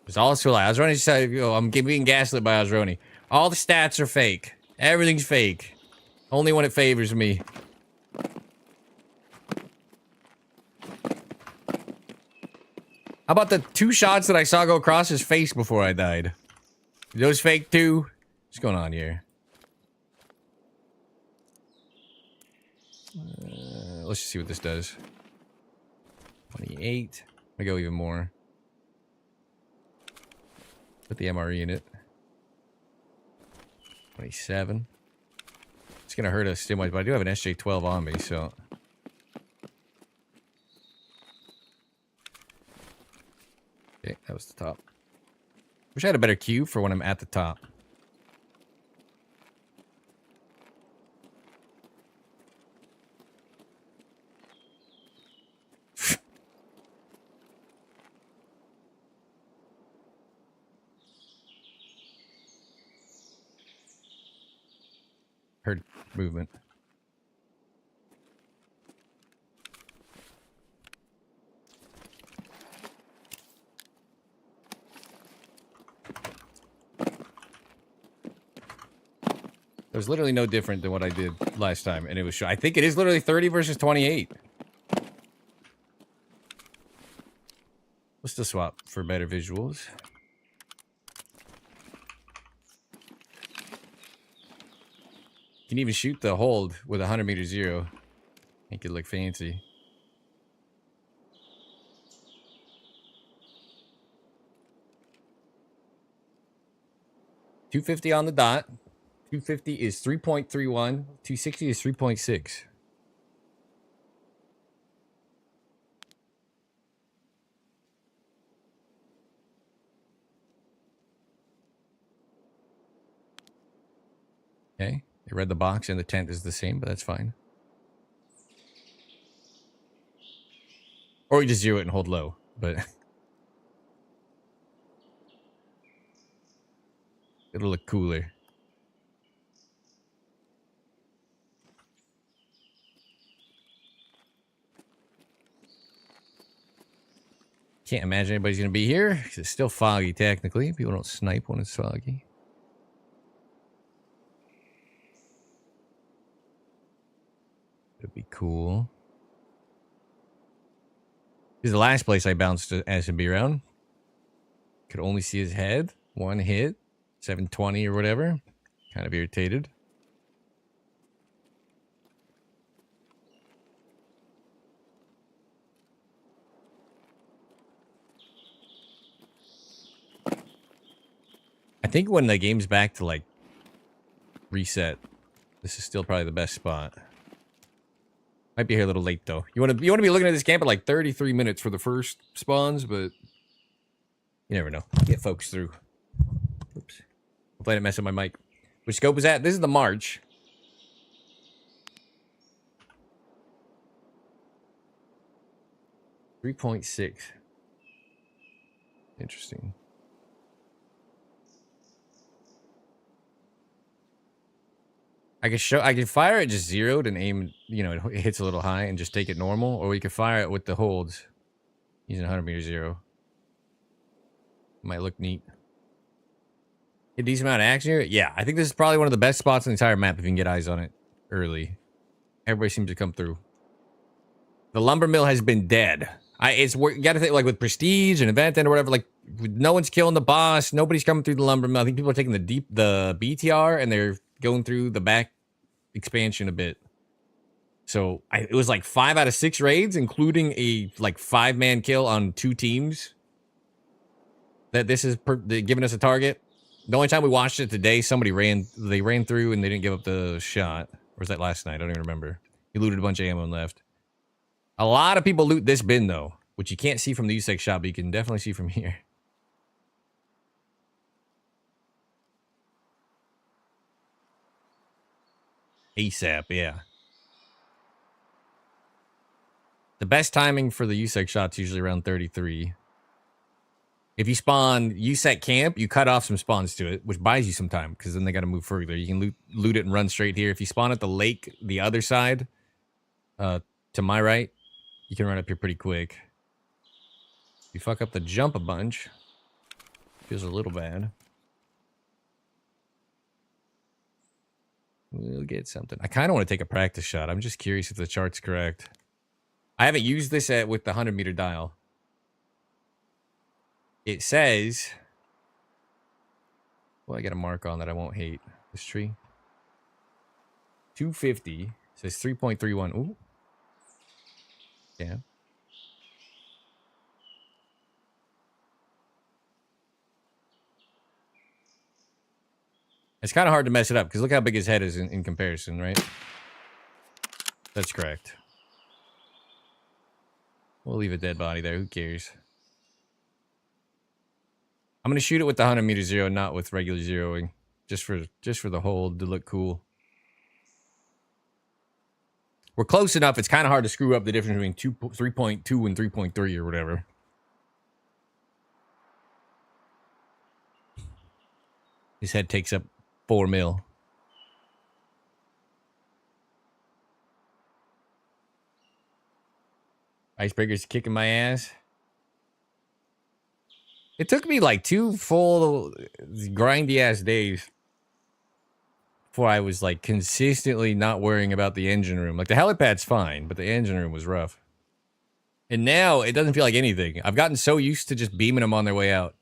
It's also like Azroni said, I'm being gaslit by Azroni. All the stats are fake. Everything's fake. Only when it favors me. How about the 2 shots that I saw go across his face before I died? Those fake too? What's going on here? Let's just see what this does. 28. I go even more. Put the MRE in it. 27. It's gonna hurt us stim-wise, but I do have an SJ-12 on me, so... Okay, that was the top. Wish I had a better cue for when I'm at the top. Heard movement. It was literally no different than what I did last time, and it was. I think it is literally 30 versus 28. Let's just swap for better visuals. You can even shoot the hold with 100 meter zero. Make it look fancy. .250 on the dot. 250 is 3.31. 260 is 3.6. Okay. They read the box and the tent is the same, but that's fine. Or we just zero it and hold low, but it'll look cooler. Can't imagine anybody's gonna be here because it's still foggy technically. People don't snipe when it's foggy. It'd be cool. This is the last place I bounced S&B around. Could only see his head. One hit. 720 or whatever. Kind of irritated. I think when the game's back to like reset, this is still probably the best spot. Might be here a little late though. You want to be looking at this camp at like 33 minutes for the first spawns, but you never know. Get folks through. Oops. Hopefully I didn't mess up my mic. Which scope is that? This is the March. .6. Interesting. I can fire it just zeroed and aim, you know, it hits a little high and just take it normal, or we could fire it with the holds using 100 meter zero. Might look neat. A decent amount of action here. Yeah, I think this is probably one of the best spots on the entire map if you can get eyes on it early. Everybody seems to come through. The lumber mill has been dead. You got to think like with prestige and event and or whatever. Like no one's killing the boss. Nobody's coming through the lumber mill. I think people are taking the BTR and they're going through the back expansion a bit. So it was like 5 out of 6 raids, including a like 5-man kill on 2 teams. That this is giving us a target. The only time we watched it today, somebody ran through and they didn't give up the shot. Or was that last night? I don't even remember. He looted a bunch of ammo and left. A lot of people loot this bin though, which you can't see from the USEC shop, but you can definitely see from here. ASAP, yeah. The best timing for the USEC shot's usually around 33. If you spawn USEC camp, you cut off some spawns to it, which buys you some time, because then they got to move further. You can loot it and run straight here. If you spawn at the lake, the other side, to my right, you can run up here pretty quick. If you fuck up the jump a bunch, feels a little bad. We'll get something. I kind of want to take a practice shot. I'm just curious if the chart's correct. I haven't used this with the 100 meter dial. It says, well, I got a mark on that I won't hate. This tree. 250. Says 3.31. Ooh. Yeah. It's kind of hard to mess it up because look how big his head is in comparison, right? That's correct. We'll leave a dead body there. Who cares? I'm gonna shoot it with the 100 meter zero, not with regular zeroing, just for the hold to look cool. We're close enough. It's kind of hard to screw up the difference between 3.2 and 3.3 or whatever. His head takes up 4 mil. Icebreaker's kicking my ass. It took me like 2 full grindy ass days before I was like consistently not worrying about the engine room. Like the helipad's fine, but the engine room was rough. And now it doesn't feel like anything. I've gotten so used to just beaming them on their way out.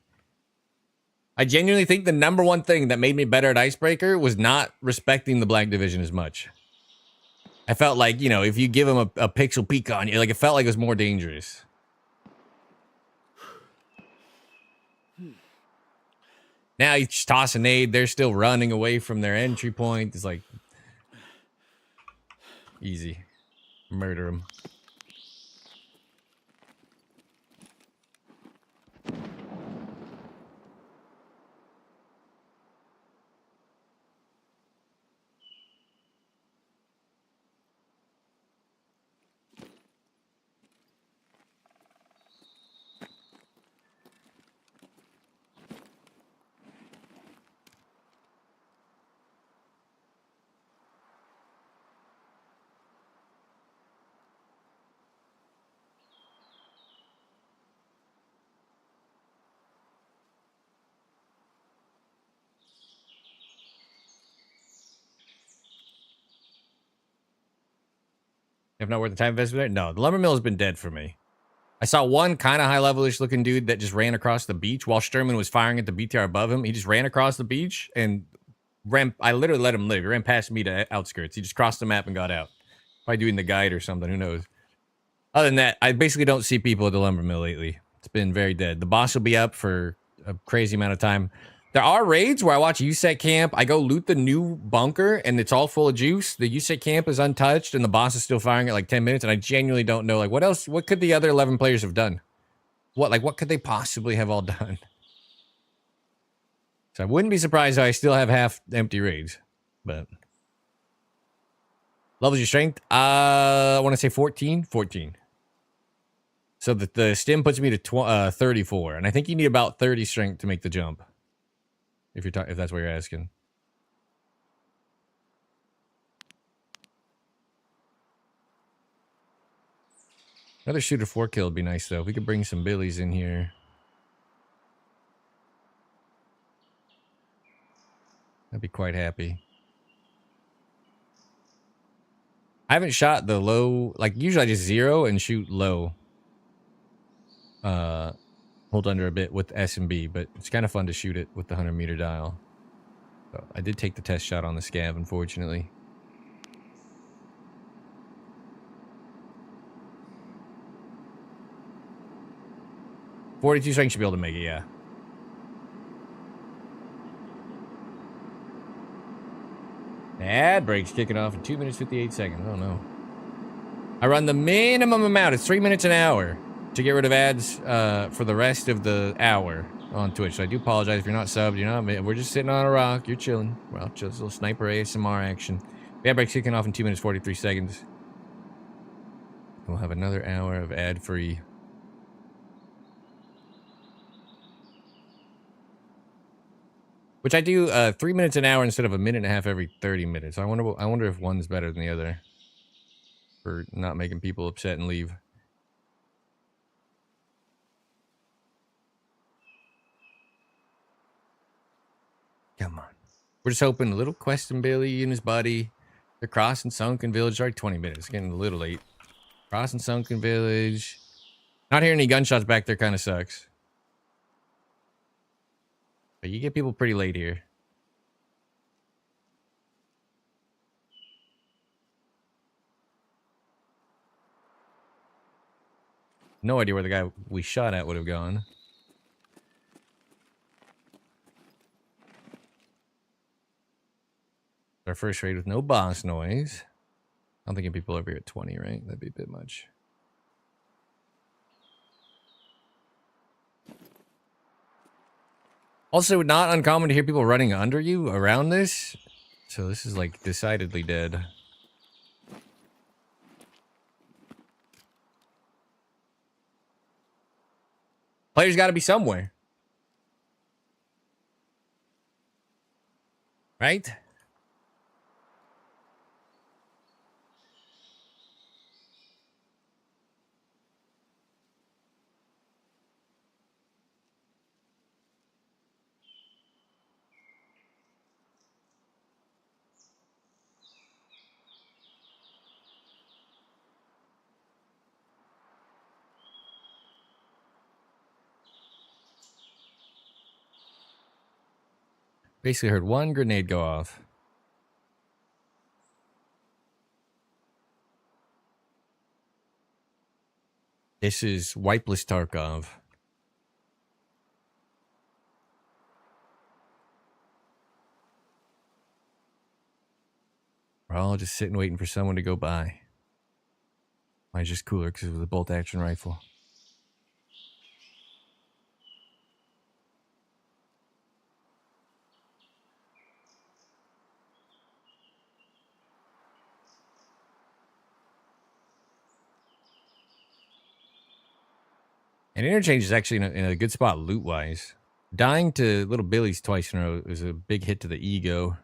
I genuinely think the number one thing that made me better at Icebreaker was not respecting the Black Division as much. I felt like, you know, if you give them a pixel peek on you, like it felt like it was more dangerous. Now you just toss a nade, they're still running away from their entry point. It's like easy. Murder them. If not worth the time investment there? No, the lumber mill has been dead for me. I saw one kind of high level-ish looking dude that just ran across the beach while Sturman was firing at the BTR above him. He just ran across the beach and ran. I literally let him live. He ran past me to outskirts. He just crossed the map and got out. Probably doing the guide or something. Who knows? Other than that, I basically don't see people at the lumber mill lately. It's been very dead. The boss will be up for a crazy amount of time. There are raids where I watch USEC camp. I go loot the new bunker and it's all full of juice. The USEC camp is untouched and the boss is still firing at like 10 minutes. And I genuinely don't know, like, what else? What could the other 11 players have done? What could they possibly have all done? So I wouldn't be surprised if I still have half empty raids. But levels your strength? I want to say 14. 14. So the stim puts me to 34. And I think you need about 30 strength to make the jump. If that's what you're asking. Another shooter 4 kill would be nice though. If we could bring some billies in here. I'd be quite happy. I haven't shot the low, like usually I just zero and shoot low. Hold under a bit with S&B, but it's kind of fun to shoot it with the 100-meter dial. So I did take the test shot on the scav, unfortunately. .42 strength should be able to make it, yeah. Ad break's kicking off in 2 minutes 58 seconds. Oh no. I run the minimum amount. It's 3 minutes an hour to get rid of ads for the rest of the hour on Twitch. So I do apologize if you're not subbed. You're not. We're just sitting on a rock. You're chilling. Well, just a little sniper ASMR action. Ad break's kicking off in 2 minutes 43 seconds. We'll have another hour of ad-free. Which I do 3 minutes an hour instead of a minute and a half every 30 minutes. I wonder if one's better than the other for not making people upset and leave. Come on. We're just hoping a little Queston Billy and his buddy. They're crossing Sunken Village. It's already 20 minutes. Getting a little late. Crossing Sunken Village. Not hearing any gunshots back there kind of sucks. But you get people pretty late here. No idea where the guy we shot at would have gone. Our first raid with no boss noise. I'm thinking people over here at 20, right? That'd be a bit much. Also, not uncommon to hear people running under you around this. So this is like decidedly dead. Players got to be somewhere. Right? Basically heard one grenade go off. This is Wipeless Tarkov. We're all just sitting waiting for someone to go by. Mine's just cooler because it was a bolt action rifle. And Interchange is actually in a good spot loot-wise. Dying to Little Billy's twice in a row is a big hit to the ego.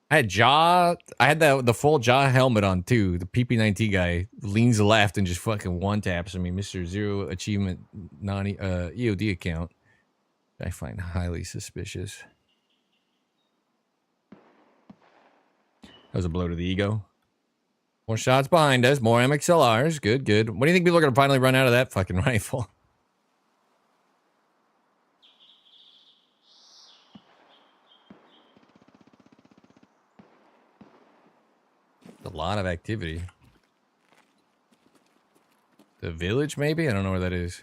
I had the full jaw helmet on too. The PP90 guy leans left and just fucking one-taps me. Mr. Zero Achievement EOD account. I find highly suspicious. That was a blow to the ego. More shots behind us. More MXLRs. Good, good. When do you think people are going to finally run out of that fucking rifle? A lot of activity. The village, maybe? I don't know where that is.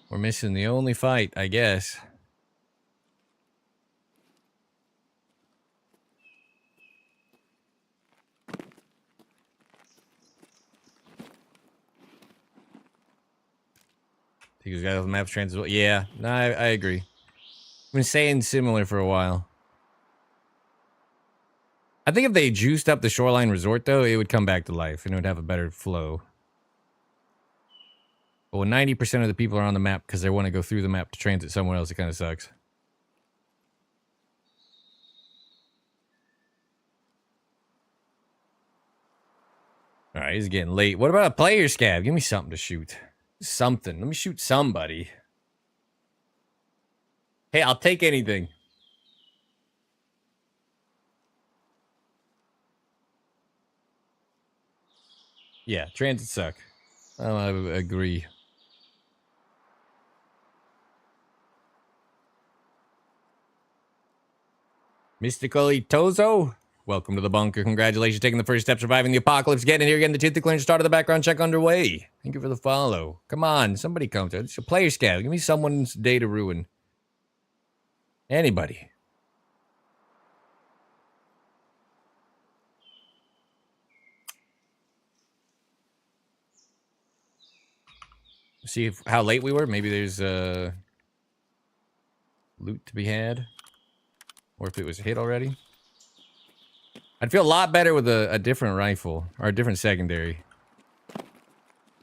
We're missing the only fight, I guess. Think he's got the map trans. Yeah, no, I agree. I've been saying similar for a while. I think if they juiced up the Shoreline Resort, though, it would come back to life and it would have a better flow. But when 90% of the people are on the map because they want to go through the map to transit somewhere else, it kind of sucks. All right, it's getting late. What about a player scab? Give me something to shoot. Something. Let me shoot somebody. Hey, I'll take anything. Yeah, transit suck. I agree. Mystically Tozo, welcome to the bunker. Congratulations taking the first step, surviving the apocalypse, getting in here, getting the tooth clearance, start of the background check underway. Thank you for the follow. Come on, somebody come to it. It's a player scout. Give me someone's day to ruin. Anybody. See how late we were. Maybe there's loot to be had. Or if it was hit already. I'd feel a lot better with a different rifle. Or a different secondary.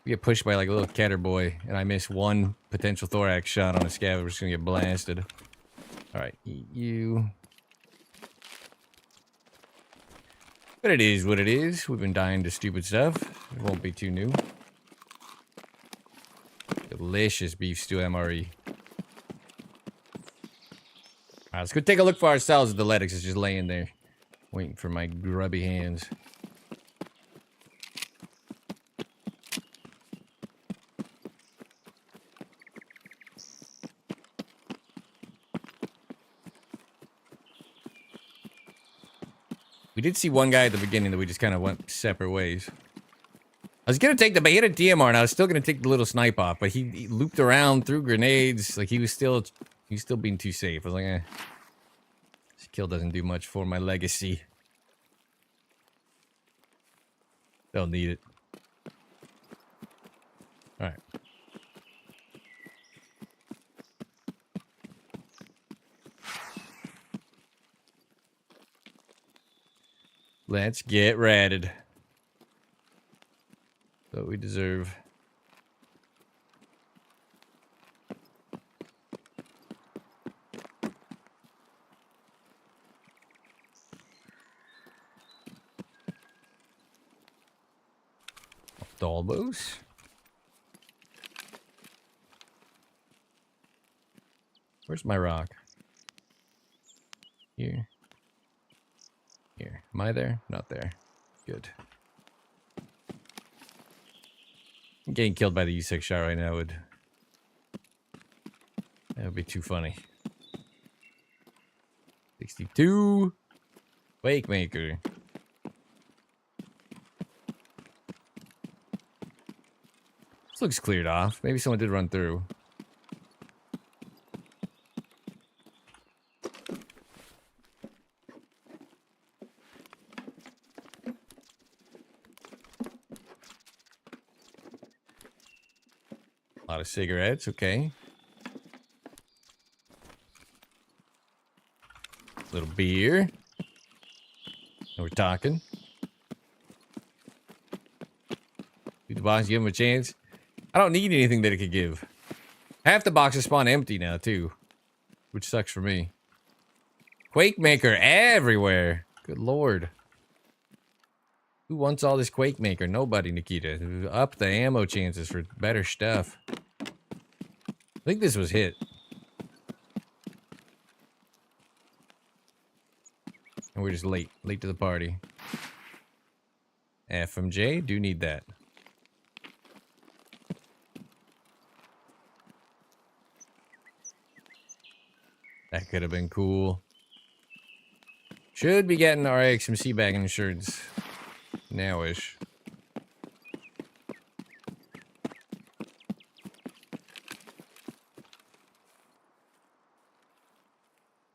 We get pushed by like a little catter boy. And I miss one potential thorax shot on a scav. We're just going to get blasted. Alright, you. But it is what it is. We've been dying to stupid stuff. It won't be too new. Delicious beef stew MRE. Alright, let's go take a look for ourselves. The Letix is just laying there. Waiting for my grubby hands. We did see one guy at the beginning that we just kind of went separate ways. I was gonna take the, but he had a DMR, and I was still gonna take the little snipe off, but he looped around, threw grenades, like he was still being too safe. I was like, eh, this kill doesn't do much for my legacy. They'll need it. All right. Let's get ratted. What we deserve. Dolbos. Where's my rock? Here. Here. Am I there? Not there. Good. Getting killed by the U6 shot right now would... That would be too funny. 62. Wake Maker. This looks cleared off. Maybe someone did run through. A lot of cigarettes, okay. Little beer. And we're talking. Do the box, give him a chance. I don't need anything that it could give. Half the boxes spawn empty now, too. Which sucks for me. Quake Maker everywhere. Good lord. Who wants all this Quake Maker? Nobody, Nikita. Up the ammo chances for better stuff. I think this was hit. And we're just late. Late to the party. FMJ, do need that. That could have been cool. Should be getting our XMC bag insurance. Now-ish.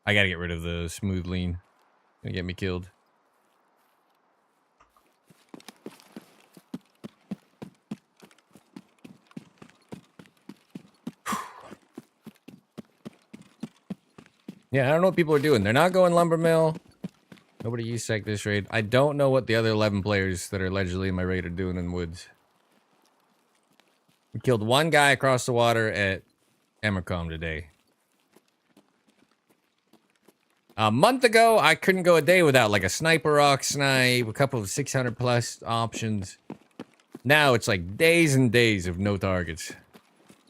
I gotta get rid of the smooth lean. Gonna get me killed. Yeah, I don't know what people are doing. They're not going lumber mill. Nobody USEC this raid. I don't know what the other 11 players that are allegedly in my raid are doing in the woods. We killed one guy across the water at Emercom today. A month ago, I couldn't go a day without like a sniper rock snipe, a couple of 600 plus options. Now it's like days and days of no targets.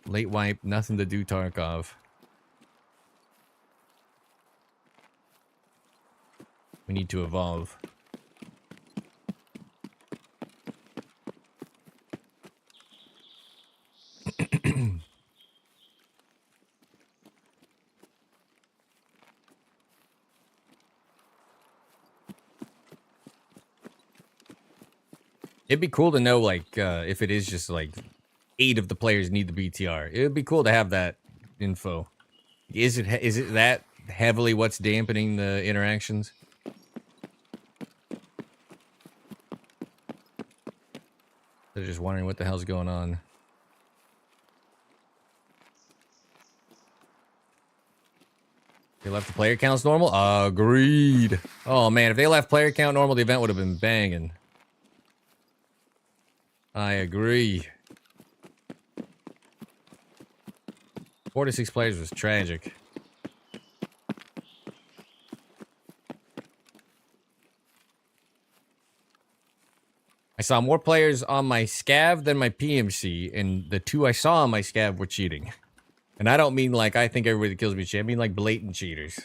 Late wipe, nothing to do Tarkov. We need to evolve. It'd be cool to know, like, if it is just like 8 of the players need the BTR. It would be cool to have that info. Is it that heavily what's dampening the interactions? They're just wondering what the hell's going on. They left the player counts normal? Agreed. Oh man, if they left player count normal, the event would have been banging. I agree. 4 to 6 players was tragic. I saw more players on my scav than my PMC, and the 2 I saw on my scav were cheating. And I don't mean like I think everybody that kills me cheat. I mean like blatant cheaters.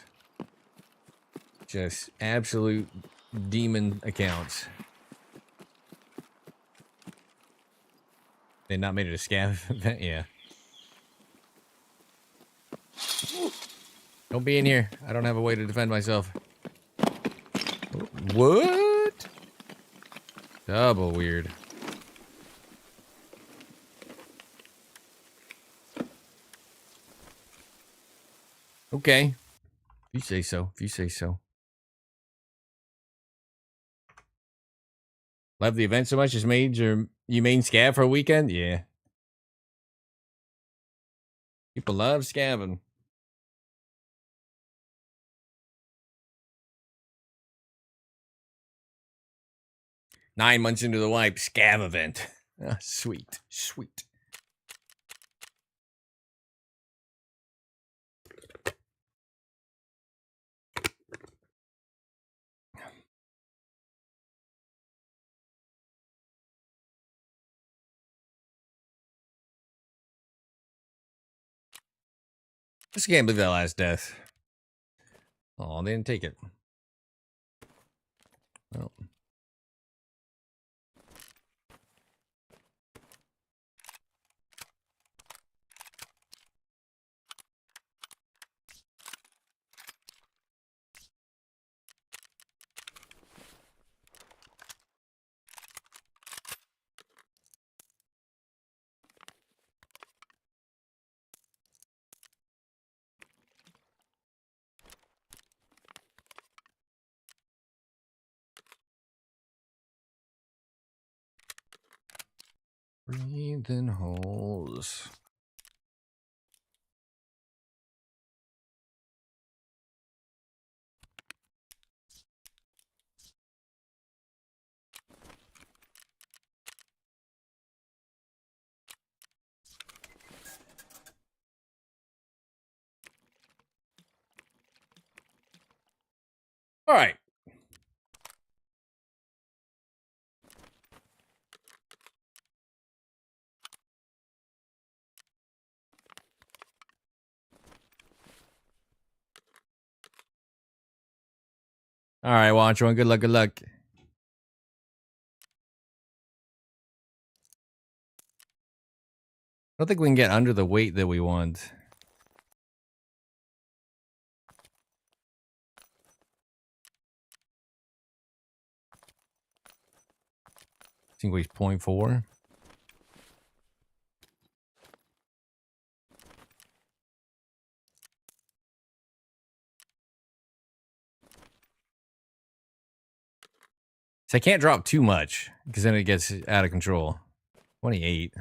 Just absolute demon accounts. They not made it a scav event? Yeah. Don't be in here. I don't have a way to defend myself. What? Double weird. Okay. If you say so. If you say so. Love the event so much, just made you main scav for a weekend? Yeah. People love scabbing. Nine months into the wipe, scav event. Ah, sweet. Sweet. Just can't believe that last death. Oh, they didn't take it. Well. Breathing holes. All right. All right, watch one. Good luck. Good luck. I don't think we can get under the weight that we want. I think weighs 0.4. So I can't drop too much because then it gets out of control. 28.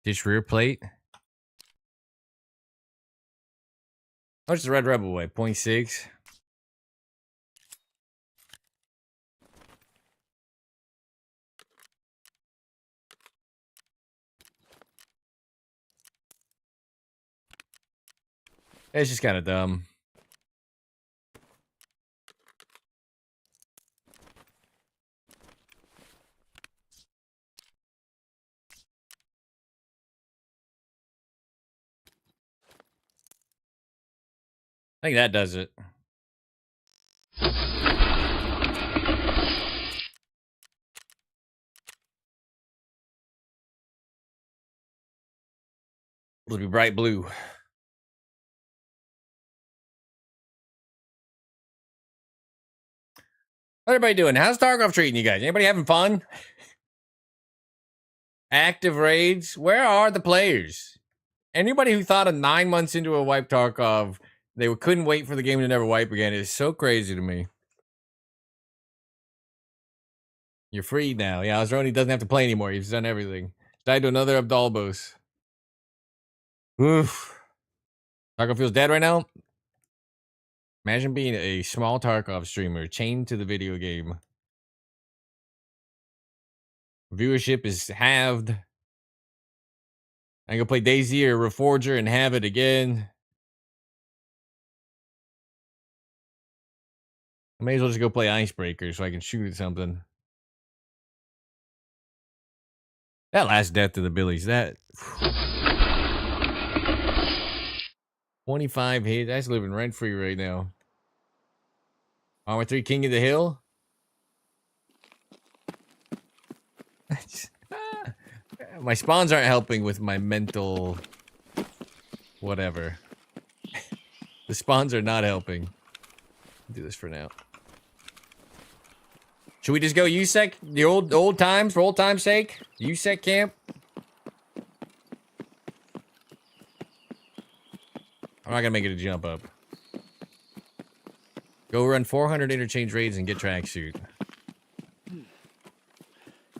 Dish rear plate. How much does the Red Rebel weigh? 0.6. It's just kind of dumb. I think that does it. It'll be bright blue. How's everybody doing? How's Tarkov treating you guys? Anybody having fun? Active raids? Where are the players? Anybody who thought of 9 months into a wipe Tarkov, they couldn't wait for the game to never wipe again is so crazy to me. You're free now. Yeah, Osroni doesn't have to play anymore. He's done everything. Died to another Abdalbos. Oof. Tarkov feels dead right now. Imagine being a small Tarkov streamer chained to the video game. Viewership is halved. I can go play DayZ or Reforger and have it again. I may as well just go play Icebreaker so I can shoot at something. That last death to the Billies, that 25 hits. That's living rent free right now. Armor 3 King of the Hill. My spawns aren't helping with my mental whatever. The spawns are not helping. I'll do this for now. Should we just go USEC? The old times for old time's sake? USEC camp? I'm not gonna make it a jump up. Go run 400 interchange raids and get tracksuit.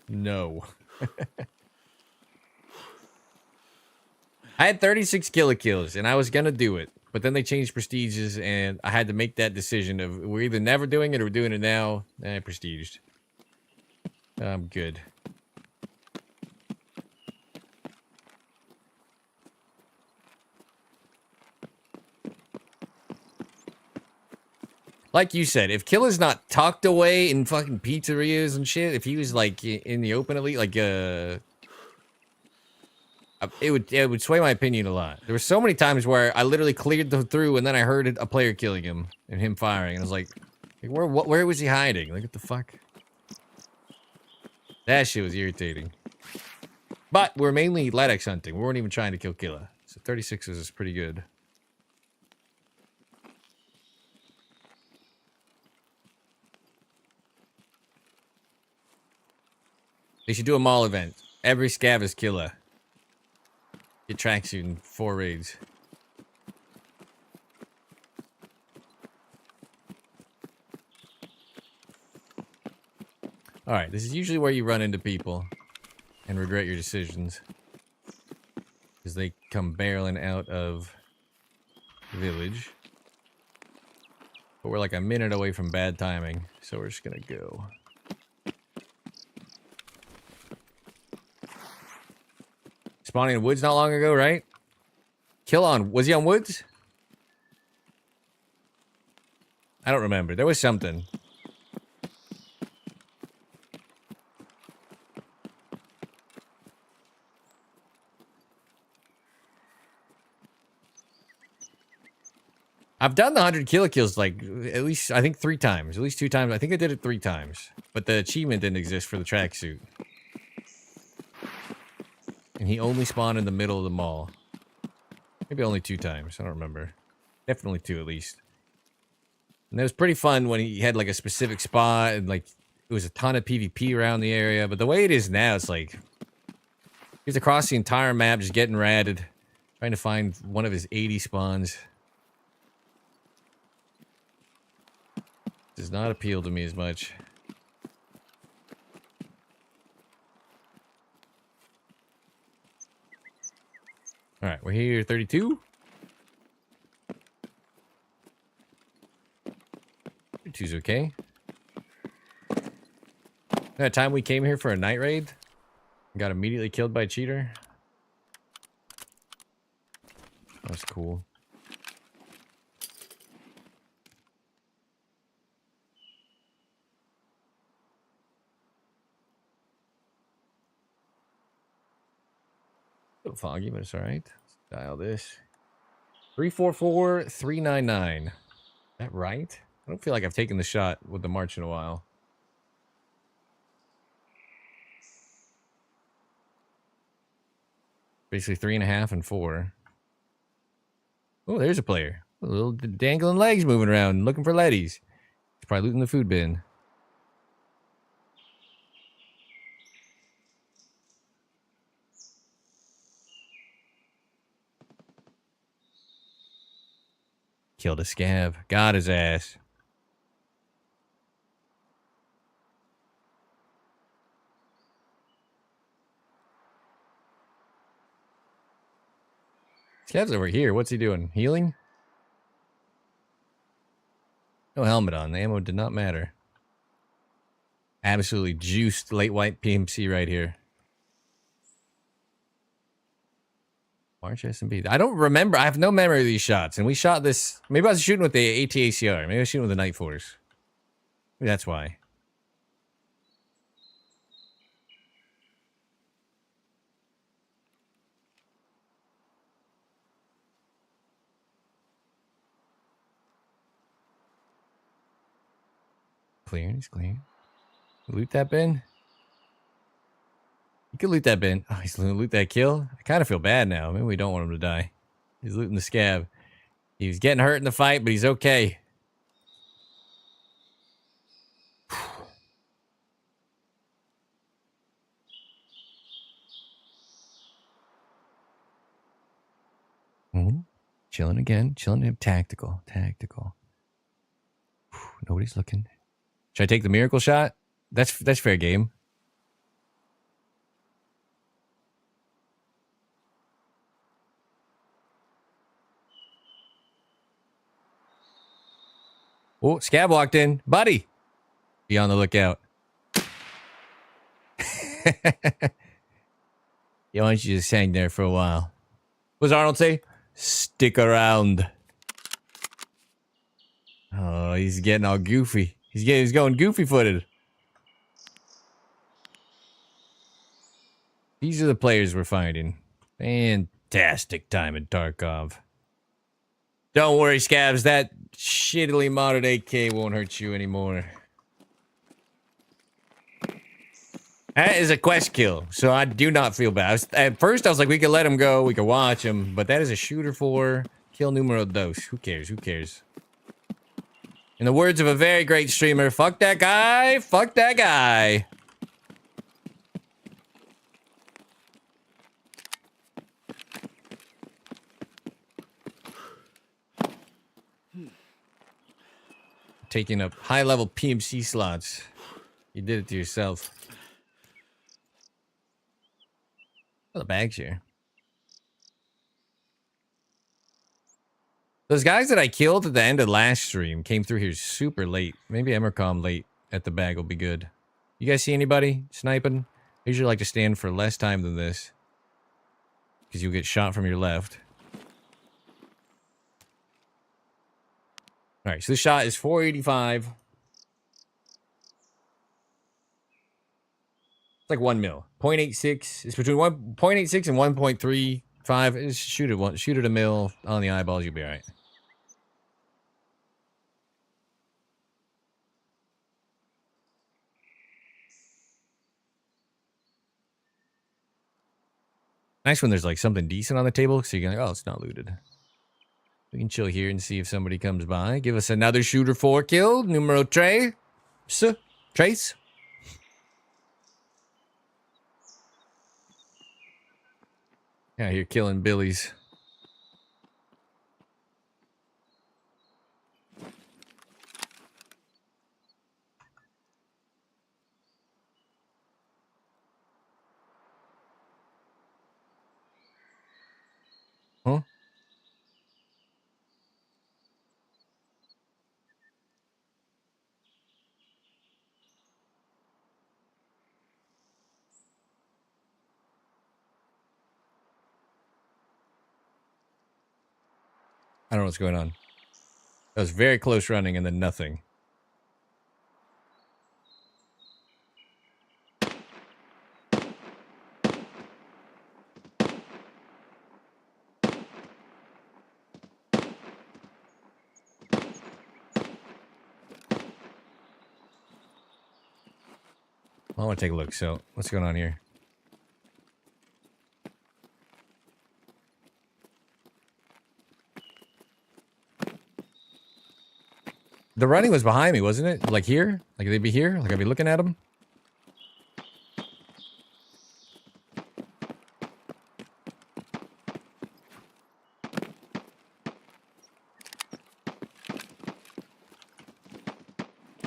No. I had 36 kills and I was gonna do it, but then they changed prestiges and I had to make that decision of we're either never doing it or we're doing it now. Prestiged. I'm good. Like you said, if Killa's not tucked away in fucking pizzerias and shit, if he was like in the open elite, like it would sway my opinion a lot. There were so many times where I literally cleared through and then I heard a player killing him and him firing, and I was like where was he hiding? Like, what the fuck? That shit was irritating. But we're mainly Ledex hunting. We weren't even trying to kill Killa. So 36 is pretty good. They should do a mall event. Every scav is Killa. Get tracksuit in 4 raids. Alright, this is usually where you run into people and regret your decisions. Because they come barreling out of the village. But we're like a minute away from bad timing, so we're just gonna go. Spawning in woods not long ago, right? Kill on, was he on woods? I don't remember. There was something. I've done the 100 kills like at least, I think 3 times. At least 2 times. I think I did it 3 times. But the achievement didn't exist for the tracksuit. And he only spawned in the middle of the mall. Maybe only 2 times. I don't remember. Definitely 2 at least. And it was pretty fun when he had like a specific spot and like it was a ton of PvP around the area. But the way it is now, it's like he's across the entire map just getting ratted. Trying to find one of his 80 spawns. Does not appeal to me as much. Alright, we're here 32. 32's okay. That time we came here for a night raid. Got immediately killed by a cheater. That's cool. A little foggy, but it's alright. Let's dial this. 344-399. Is that right? I don't feel like I've taken the shot with the march in a while. Basically 3.5 and 4. Oh, there's a player. A little dangling legs moving around, looking for leddies. He's probably looting the food bin. Killed a scav. Got his ass. Scav's over here. What's he doing? Healing? No helmet on. The ammo did not matter. Absolutely juiced late white PMC right here. March S&B. I don't remember. I have no memory of these shots. And we shot this. Maybe I was shooting with the ATACR. Maybe I was shooting with the Night Force. Maybe that's why. Clear. He's clear. Loot that bin. You could loot that bin. Oh, he's gonna loot that kill. I kind of feel bad now. Maybe we don't want him to die. He's looting the scav. He was getting hurt in the fight, but he's okay. Chilling again. Chilling. Tactical. Tactical. Nobody's looking. Should I take the miracle shot? That's fair game. Oh, Scab walked in. Buddy, be on the lookout. Yeah, why don't you just hang there for a while? What does Arnold say? Stick around. Oh, he's getting all goofy. He's going goofy-footed. These are the players we're finding. Fantastic time in Tarkov. Don't worry, Scabs. That shittily modded AK won't hurt you anymore. That is a quest kill, so I do not feel bad. At first, I was like, we could let him go. We could watch him. But that is a shooter for kill numero dos. Who cares? Who cares? In the words of a very great streamer, fuck that guy. Fuck that guy. Taking up high-level PMC slots. You did it to yourself. Oh, the bag's here. Those guys that I killed at the end of last stream came through here super late. Maybe Emercom late at the bag will be good. You guys see anybody sniping? I usually like to stand for less time than this. Because you'll get shot from your left. Alright, so this shot is 485. It's like 1 mil. 0.86. It's between 0.86 and 1.35. Just shoot it a mil on the eyeballs, you'll be alright. Nice when there's like something decent on the table, so you can like, oh, it's not looted. We can chill here and see if somebody comes by. Give us another shooter 4 kill. Numero tres. Trace. Yeah, you're killing billies. Huh? I don't know what's going on. That was very close running and then nothing. I want to take a look. So, what's going on here? The running was behind me, wasn't it? Like here? Like they'd be here? Like I'd be looking at them?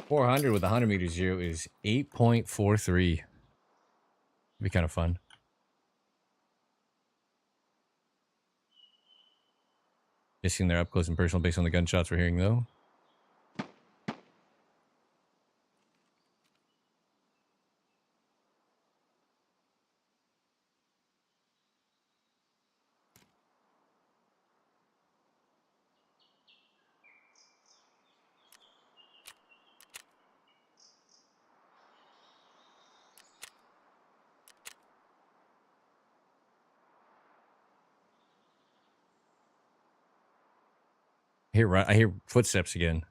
.400 with 100 meters zero is 8.43. Be kind of fun. Missing their up close and personal based on the gunshots we're hearing, though. I hear footsteps again.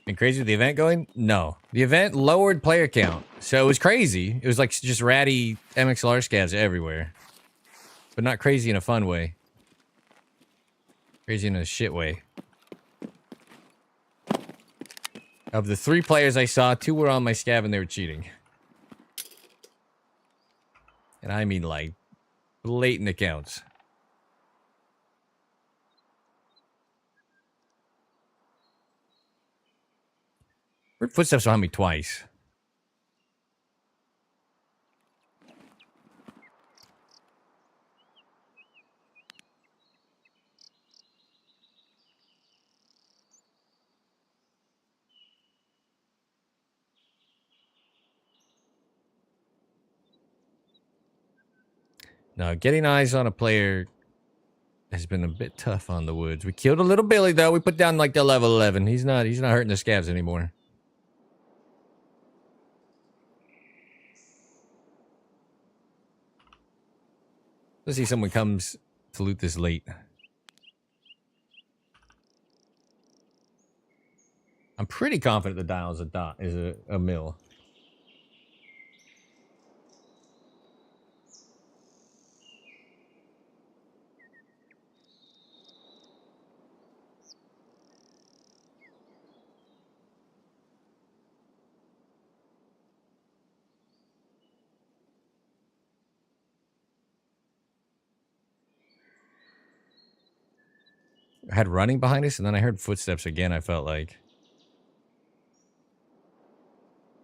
Been crazy with the event going? No. The event lowered player count. So it was crazy. It was like just ratty MXLR scavs everywhere. But not crazy in a fun way. Crazy in a shit way. Of the 3 players I saw, 2 were on my scav and they were cheating. And I mean like blatant accounts. Heard footsteps behind me twice. Now, getting eyes on a player has been a bit tough on the woods. We killed a little Billy though. We put down like the level 11. He's not hurting the scavs anymore. Let's see if someone comes to loot this late. I'm pretty confident the dial is a mill. I had running behind us, and then I heard footsteps again. I felt like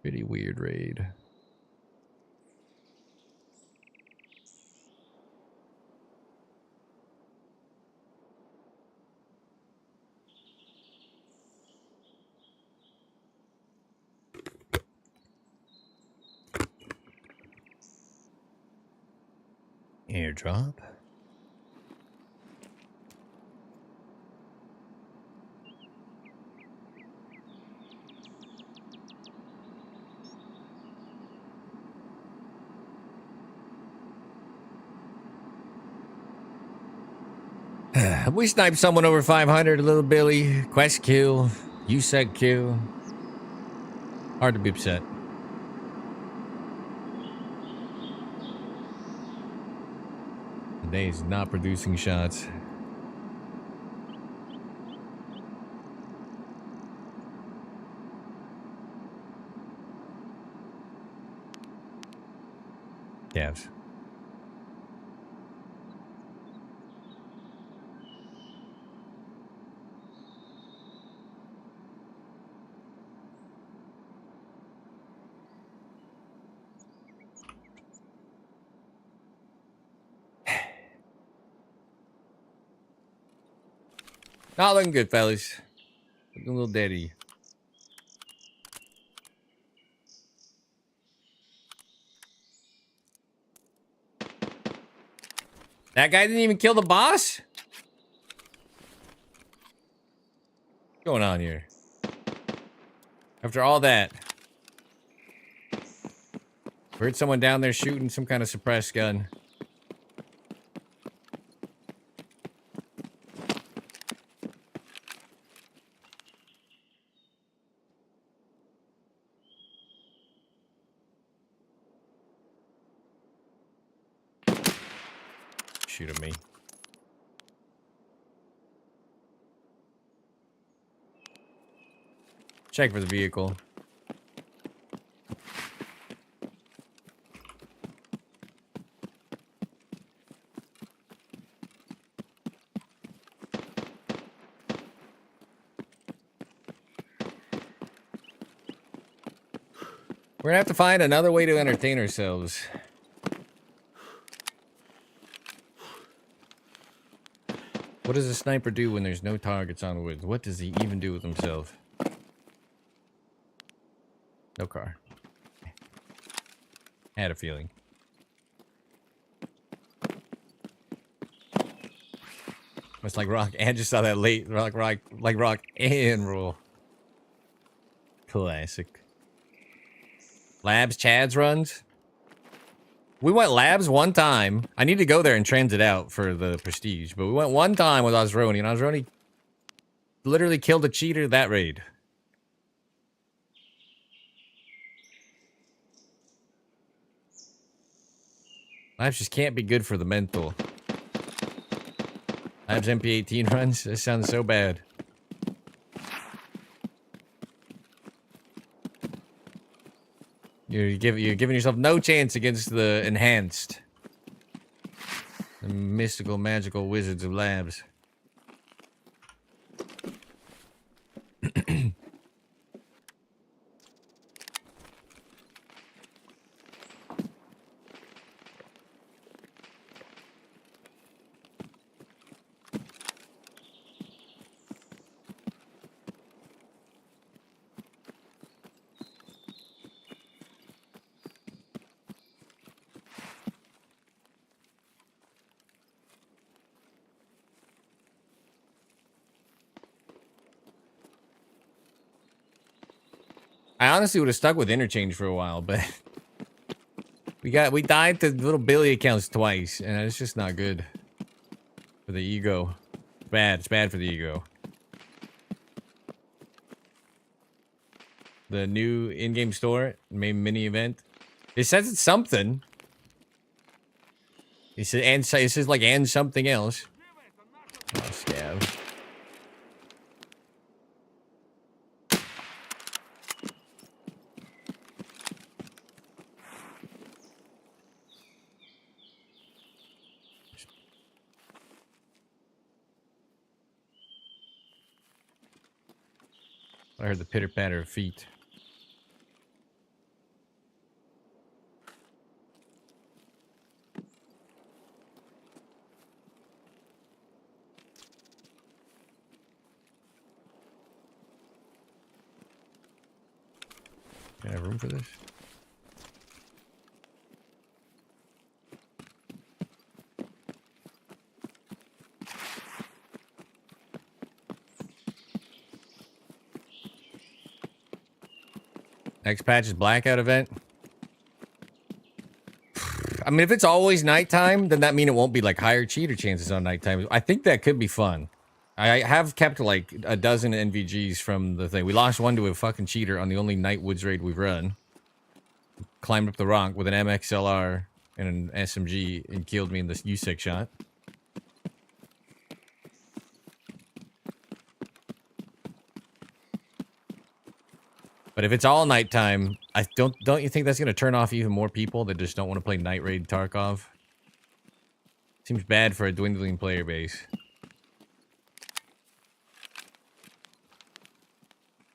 pretty weird raid. Airdrop. We sniped someone over 500, little Billy. Quest kill. USEC kill. Hard to be upset. Today is not producing shots. Yes. Not looking good, fellas. Looking a little deady. That guy didn't even kill the boss? What's going on here? After all that. Heard someone down there shooting some kind of suppressed gun. Shoot at me. Check for the vehicle. We're gonna have to find another way to entertain ourselves. What does a sniper do when there's no targets on the woods? What does he even do with himself? No car. Had a feeling. It's like rock and just saw that late rock and roll. Classic. Labs, Chad's runs. We went labs one time. I need to go there and transit out for the prestige, but we went one time with Osroni, and Osroni literally killed a cheater that raid. Labs just can't be good for the mental. Labs MP18 runs. This sounds so bad. You're giving yourself no chance against the enhanced, the mystical, magical wizards of labs. I honestly would have stuck with interchange for a while, but we died to little Billy accounts twice, and it's just not good for the ego. Bad. It's bad for the ego. The new in-game store, mini event. It says it's something. It says like and something else. Oh, scav. I heard the pitter patter of feet. Do I have room for this? Next patch is blackout event. I mean, if it's always nighttime, then that mean it won't be like higher cheater chances on nighttime. I think that could be fun. I have kept like a dozen NVGs from the thing. We lost one to a fucking cheater on the only night woods raid we've run. Climbed up the rock with an MXLR and an SMG and killed me in this USEC shot. But if it's all nighttime, don't you think that's gonna turn off even more people that just don't want to play Night Raid Tarkov? Seems bad for a dwindling player base.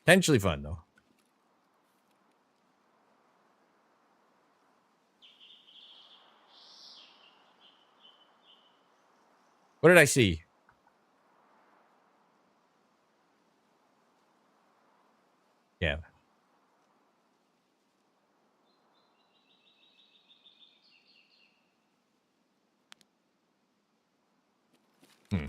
Potentially fun though. What did I see? Yeah. Hmm.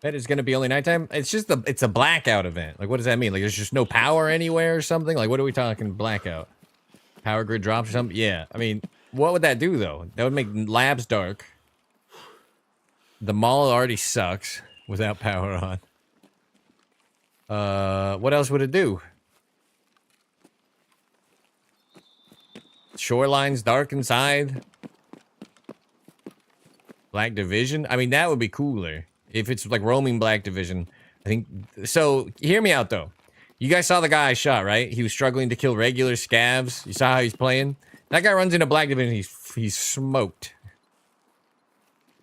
That is going to be only nighttime. It's just it's a blackout event. Like, what does that mean? Like, there's just no power anywhere or something? Like, what are we talking blackout? Power grid drops or something? Yeah. I mean, what would that do though? That would make labs dark. The mall already sucks without power on. What else would it do? Shoreline's dark inside. Black Division? I mean, that would be cooler. If it's like roaming Black Division. I think... So, hear me out, though. You guys saw the guy I shot, right? He was struggling to kill regular scavs. You saw how he's playing? That guy runs into Black Division, he's smoked.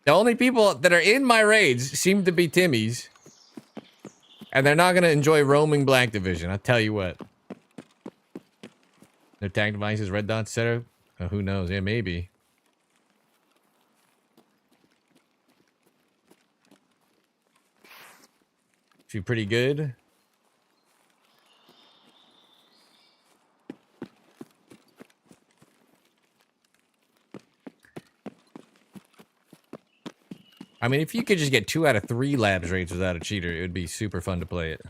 The only people that are in my raids seem to be Timmy's. And they're not going to enjoy roaming Black Division, I'll tell you what. Their tag devices, red dots, etc. Oh, who knows? Yeah, maybe. Should be pretty good. I mean, if you could just get 2 out of 3 labs raids without a cheater, it would be super fun to play it.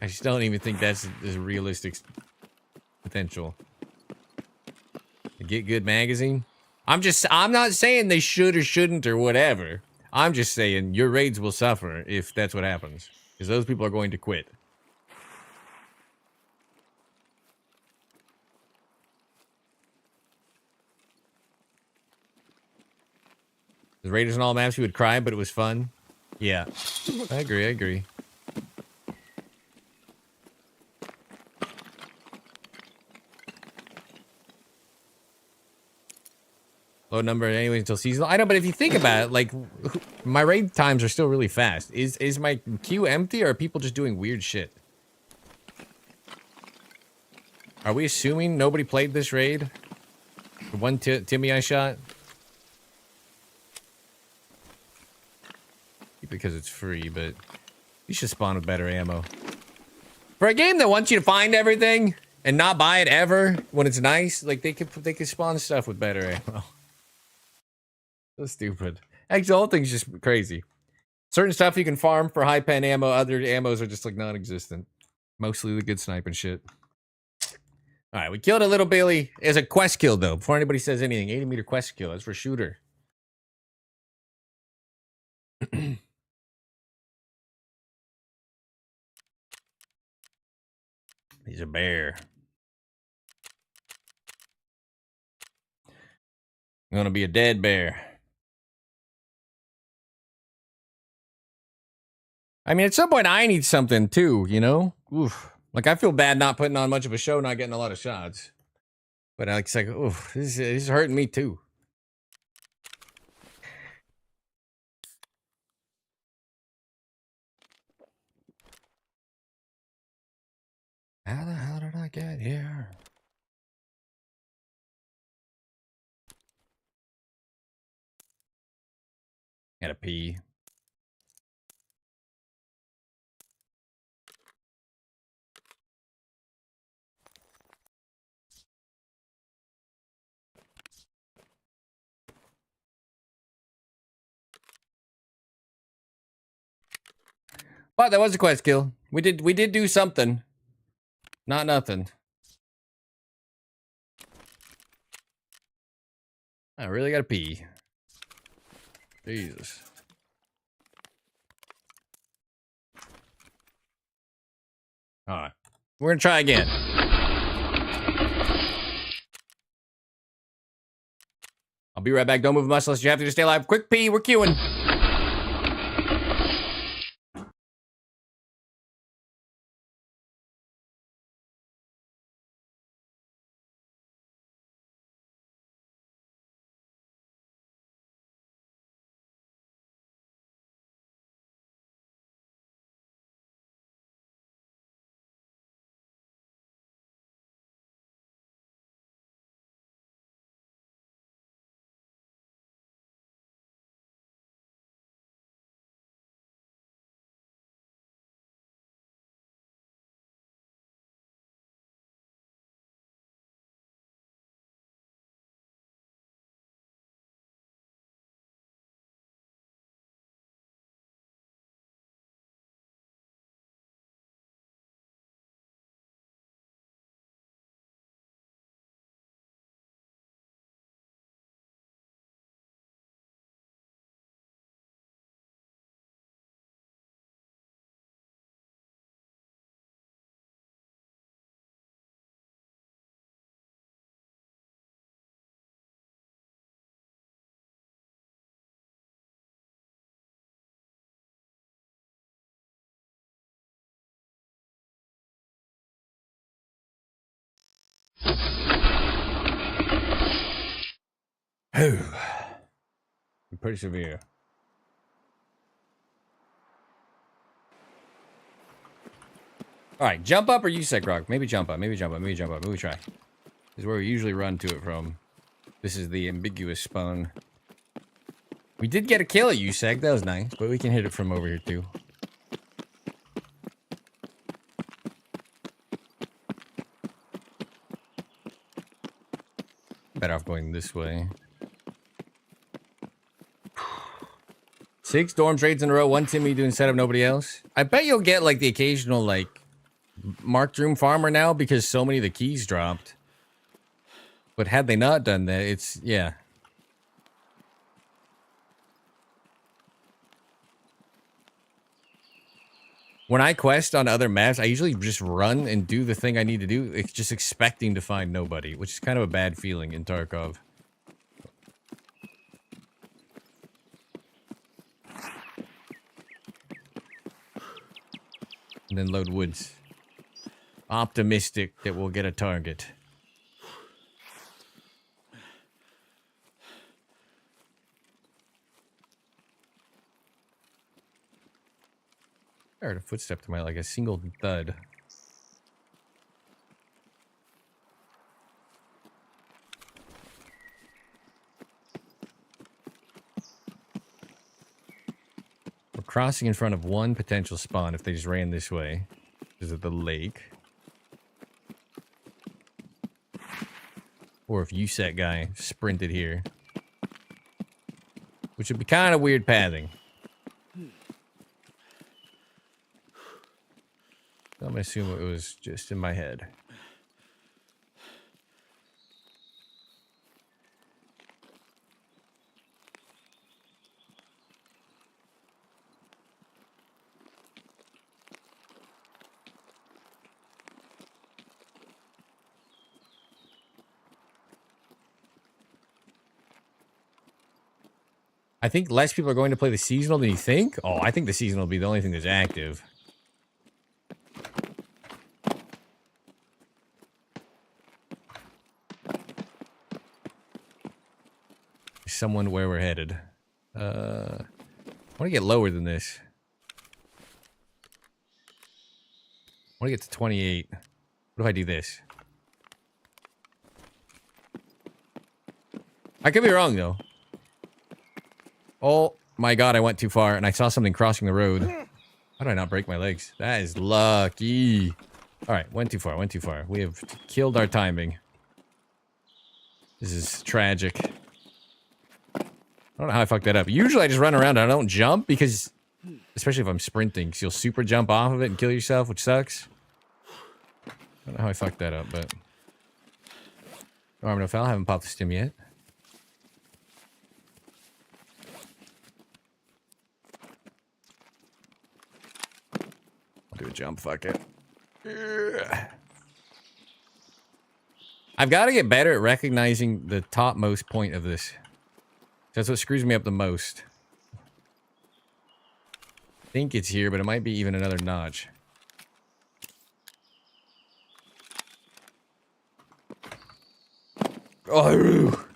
I just don't even think that's a realistic potential. Get Good magazine? I'm not saying they should or shouldn't or whatever. I'm just saying your raids will suffer if that's what happens. Because those people are going to quit. The Raiders and all maps, you would cry, but it was fun. Yeah. I agree. Low number anyways until seasonal. I know, but if you think about it, like, my raid times are still really fast. Is my queue empty, or are people just doing weird shit? Are we assuming nobody played this raid? The one Timmy I shot? Because it's free, but you should spawn with better ammo. For a game that wants you to find everything and not buy it ever when it's nice, like they could spawn stuff with better ammo. So stupid. Actually, the whole thing's just crazy. Certain stuff you can farm for high pen ammo, other ammos are just like non-existent. Mostly the good sniping shit. Alright, we killed a little Billy. It's a quest kill though, before anybody says anything. 80-meter quest kill, that's for shooter. He's a bear. I'm gonna be a dead bear. I mean, at some point I need something too, you know? Oof. Like, I feel bad not putting on much of a show, not getting a lot of shots. But it's like, oof, this is hurting me too. How the hell did I get here? Gotta pee. But that was a quest kill. We did do something. Not nothing. I really gotta pee. Jesus. Alright. We're gonna try again. I'll be right back. Don't move much unless you have to. Just stay alive. Quick pee. We're queuing. Pretty severe. Alright, jump up or USEC rock? Maybe jump up, maybe jump up, maybe jump up. Maybe we try. This is where we usually run to it from. This is the ambiguous spawn. We did get a kill at USEC, that was nice, but we can hit it from over here too. Better off going this way. 6 dorm trades in a row, 1 Timmy doing setup, nobody else. I bet you'll get like the occasional like marked room farmer now because so many of the keys dropped. But had they not done that, it's yeah. When I quest on other maps, I usually just run and do the thing I need to do, just expecting to find nobody, which is kind of a bad feeling in Tarkov. And then load woods. Optimistic that we'll get a target. I heard a footstep to my, like a single thud. We're crossing in front of one potential spawn if they just ran this way. Is it the lake? Or if USEC guy sprinted here. Which would be kind of weird pathing. I'm gonna assume it was just in my head. I think less people are going to play the seasonal than you think. Oh, I think the seasonal will be the only thing that's active. Someone where we're headed. I want to get lower than this. I want to get to 28. What if I do this? I could be wrong, though. Oh my god, I went too far and I saw something crossing the road. How did I not break my legs? That is lucky. Alright, went too far, went too far. We have killed our timing. This is tragic. I don't know how I fucked that up. Usually I just run around and I don't jump because Especially if I'm sprinting, because you'll super jump off of it and kill yourself, which sucks. I don't know how I fucked that up, but... Arm no foul, haven't popped the stim yet. I'll do a jump, fuck it. I've got to get better at recognizing the topmost point of this. That's what screws me up the most. I think it's here, but it might be even another notch. Oh,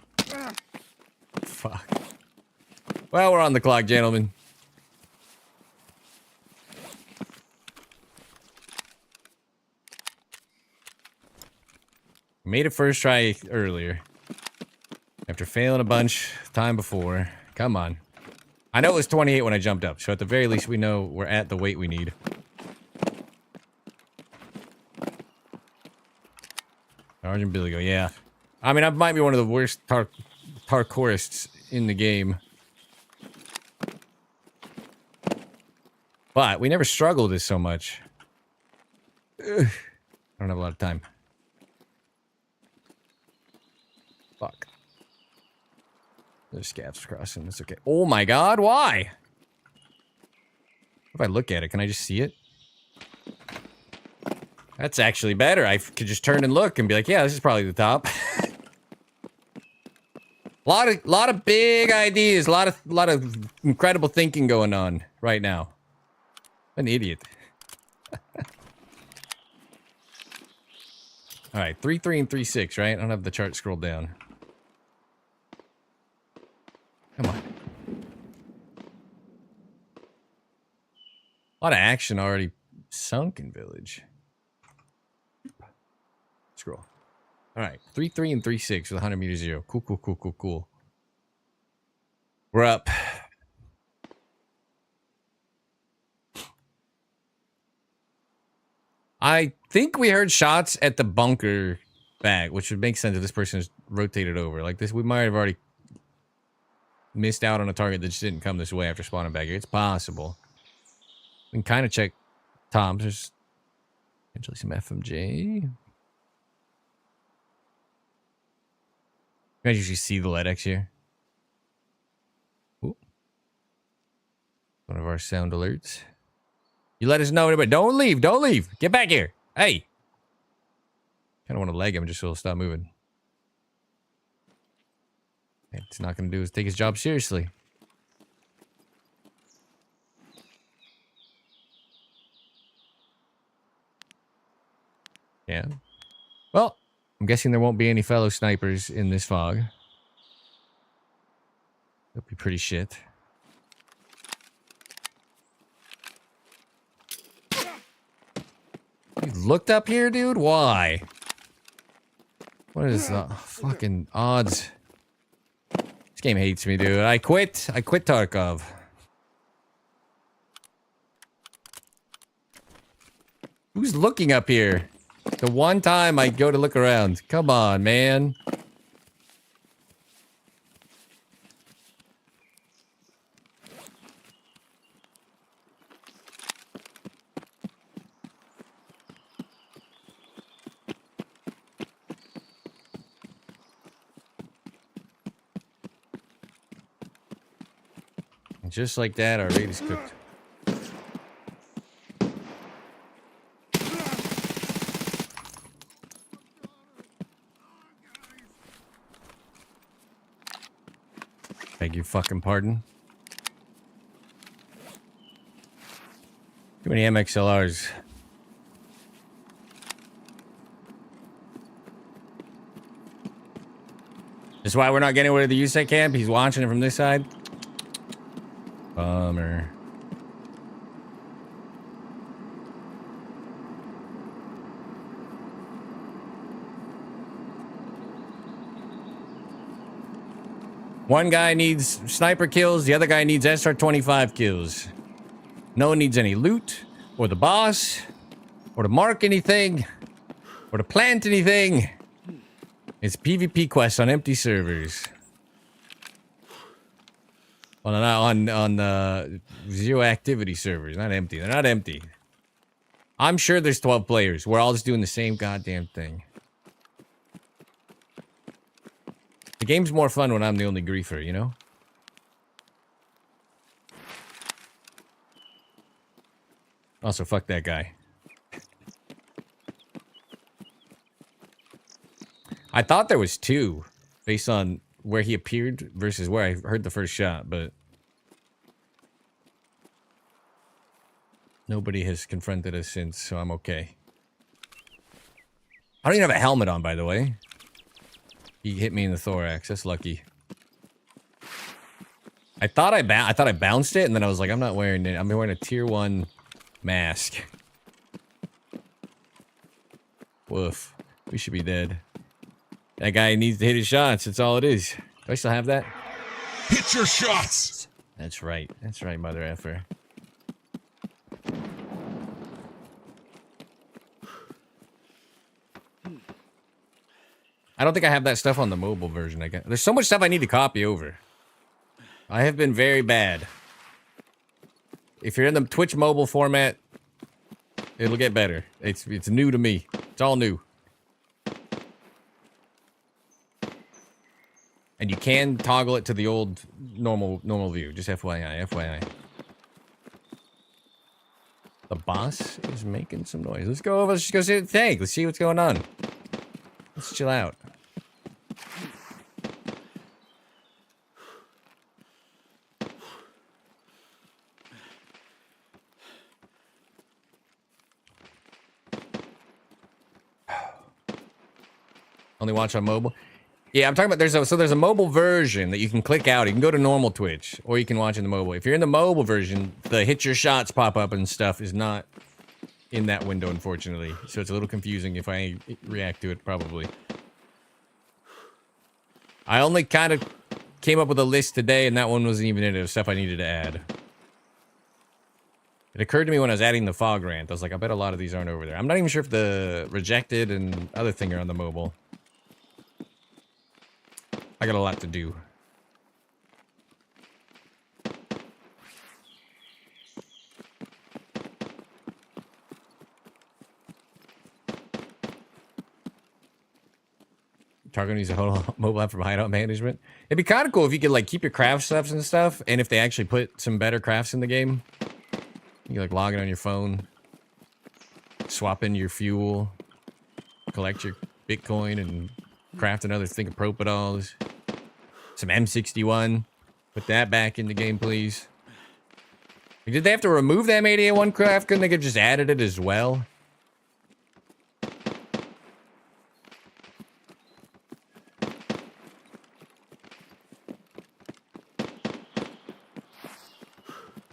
fuck. Well, we're on the clock, gentlemen. Made it first try earlier. After failing a bunch time before. Come on. I know it was 28 when I jumped up, so at the very least we know we're at the weight we need. Sergeant Billy go, yeah. I mean, I might be one of the worst parkourists in the game. But we never struggled this so much. Ugh. I don't have a lot of time. Fuck. There's scabs crossing. It's okay. Oh my god, why? If I look at it, can I just see it? That's actually better. I could just turn and look and be like, yeah, this is probably the top. lot of big ideas, a lot of incredible thinking going on right now. An idiot. All right, 3-3 and 3-6, right? I don't have the chart scrolled down. Come on. A lot of action already. Sunken Village. Scroll. All right, 3-3 and 3-6 with 100 meters 0. Cool, cool, cool, cool, cool. We're up. I think we heard shots at the bunker bag, which would make sense if this person is rotated over. Like this, we might have already missed out on a target that just didn't come this way after spawning back here. It's possible. We can kind of check Tom's. There's potentially some FMJ. You guys usually see the LEDX here. Ooh. One of our sound alerts. You let us know anybody. Don't leave. Don't leave. Get back here. Hey. Kind of want to leg him just so he'll stop moving. What he's not going to do is take his job seriously. Yeah. Well, I'm guessing there won't be any fellow snipers in this fog. That'll be pretty shit. You looked up here, dude? Why? What is the fucking odds? This game hates me, dude. I quit. I quit Tarkov. Who's looking up here? The one time I go to look around. Come on, man. And just like that, our raid is cooked. Beg your fucking pardon. Too many MXLRs. That's why we're not getting rid of the USEC camp. He's watching it from this side. Bummer. One guy needs sniper kills, the other guy needs SR-25 kills. No one needs any loot, or the boss, or to mark anything, or to plant anything. It's PvP quests on empty servers. Well, not on zero activity servers. Not empty. They're not empty. I'm sure there's 12 players. We're all just doing the same goddamn thing. The game's more fun when I'm the only griefer, you know? Also, fuck that guy. I thought there was two, based on where he appeared versus where I heard the first shot, but nobody has confronted us since, so I'm okay. I don't even have a helmet on, by the way. He hit me in the thorax. That's lucky. I thought I bounced it, and then I was like, I'm not wearing it. I'm wearing a tier 1 mask. Woof. We should be dead. That guy needs to hit his shots. That's all it is. Do I still have that? Hit your shots! That's right. That's right, mother effer. I don't think I have that stuff on the mobile version. There's so much stuff I need to copy over. I have been very bad. If you're in the Twitch mobile format, it'll get better. It's new to me. It's all new. And you can toggle it to the old normal view. Just FYI, FYI. The boss is making some noise. Let's go over. Let's just go see the tank. Let's see what's going on. Let's chill out. Only watch on mobile. Yeah, I'm talking about there's a mobile version that you can click out. You can go to normal Twitch, or you can watch in the mobile. If you're in the mobile version, the hit your shots pop up and stuff is not in that window, unfortunately. So it's a little confusing if I react to it, probably. I only kind of came up with a list today, and that one wasn't even in it. It was stuff I needed to add. It occurred to me when I was adding the fog rant. I was like, I bet a lot of these aren't over there. I'm not even sure if the rejected and other thing are on the mobile. I got a lot to do. Target use a whole mobile app for hideout management. It'd be kind of cool if you could like keep your craft stuffs and stuff, and if they actually put some better crafts in the game. You like log in on your phone, swap in your fuel, collect your Bitcoin, and craft another thing of Propodols. Some M61. Put that back in the game, please. Did they have to remove the M81 craft? Couldn't they have just added it as well?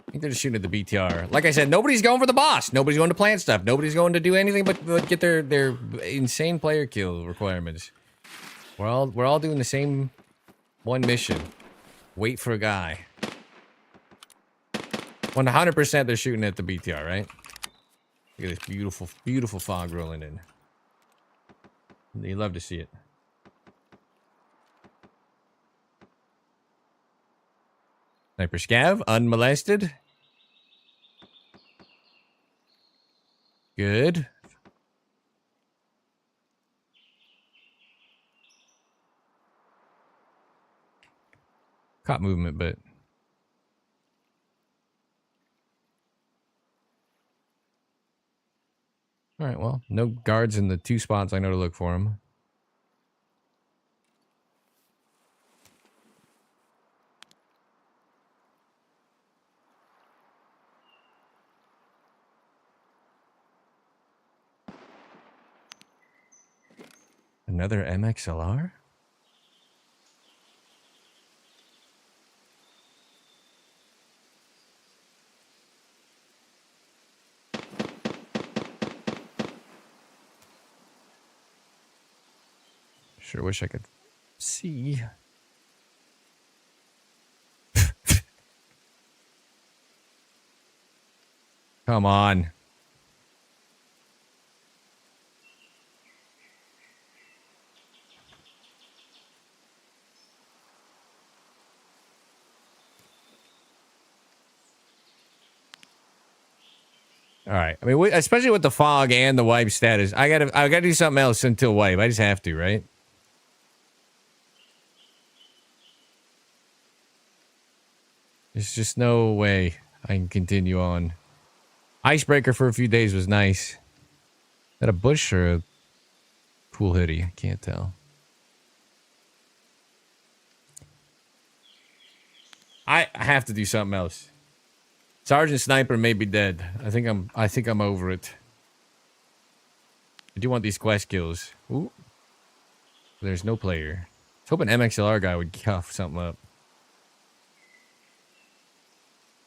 I think they're just shooting at the BTR. Like I said, nobody's going for the boss. Nobody's going to plant stuff. Nobody's going to do anything but get their insane player kill requirements. We're all doing the same one mission. Wait for a guy. 100% they're shooting at the BTR, right? Look at this beautiful, beautiful fog rolling in. You love to see it. Sniper Scav, unmolested. Good. Caught movement, but... Alright, well, no guards in the 2 spots I know to look for them. Another MXLR? Sure wish I could see. Come on. All right. I mean, especially with the fog and the wipe status, I gotta do something else until wipe. I just have to, right? There's just no way I can continue on. Icebreaker for a few days was nice. Is that a bush or a cool hoodie? I can't tell. I have to do something else. Sergeant Sniper may be dead. I think I'm over it. I do want these quest kills. Ooh. There's no player. I was hoping MXLR guy would cuff something up.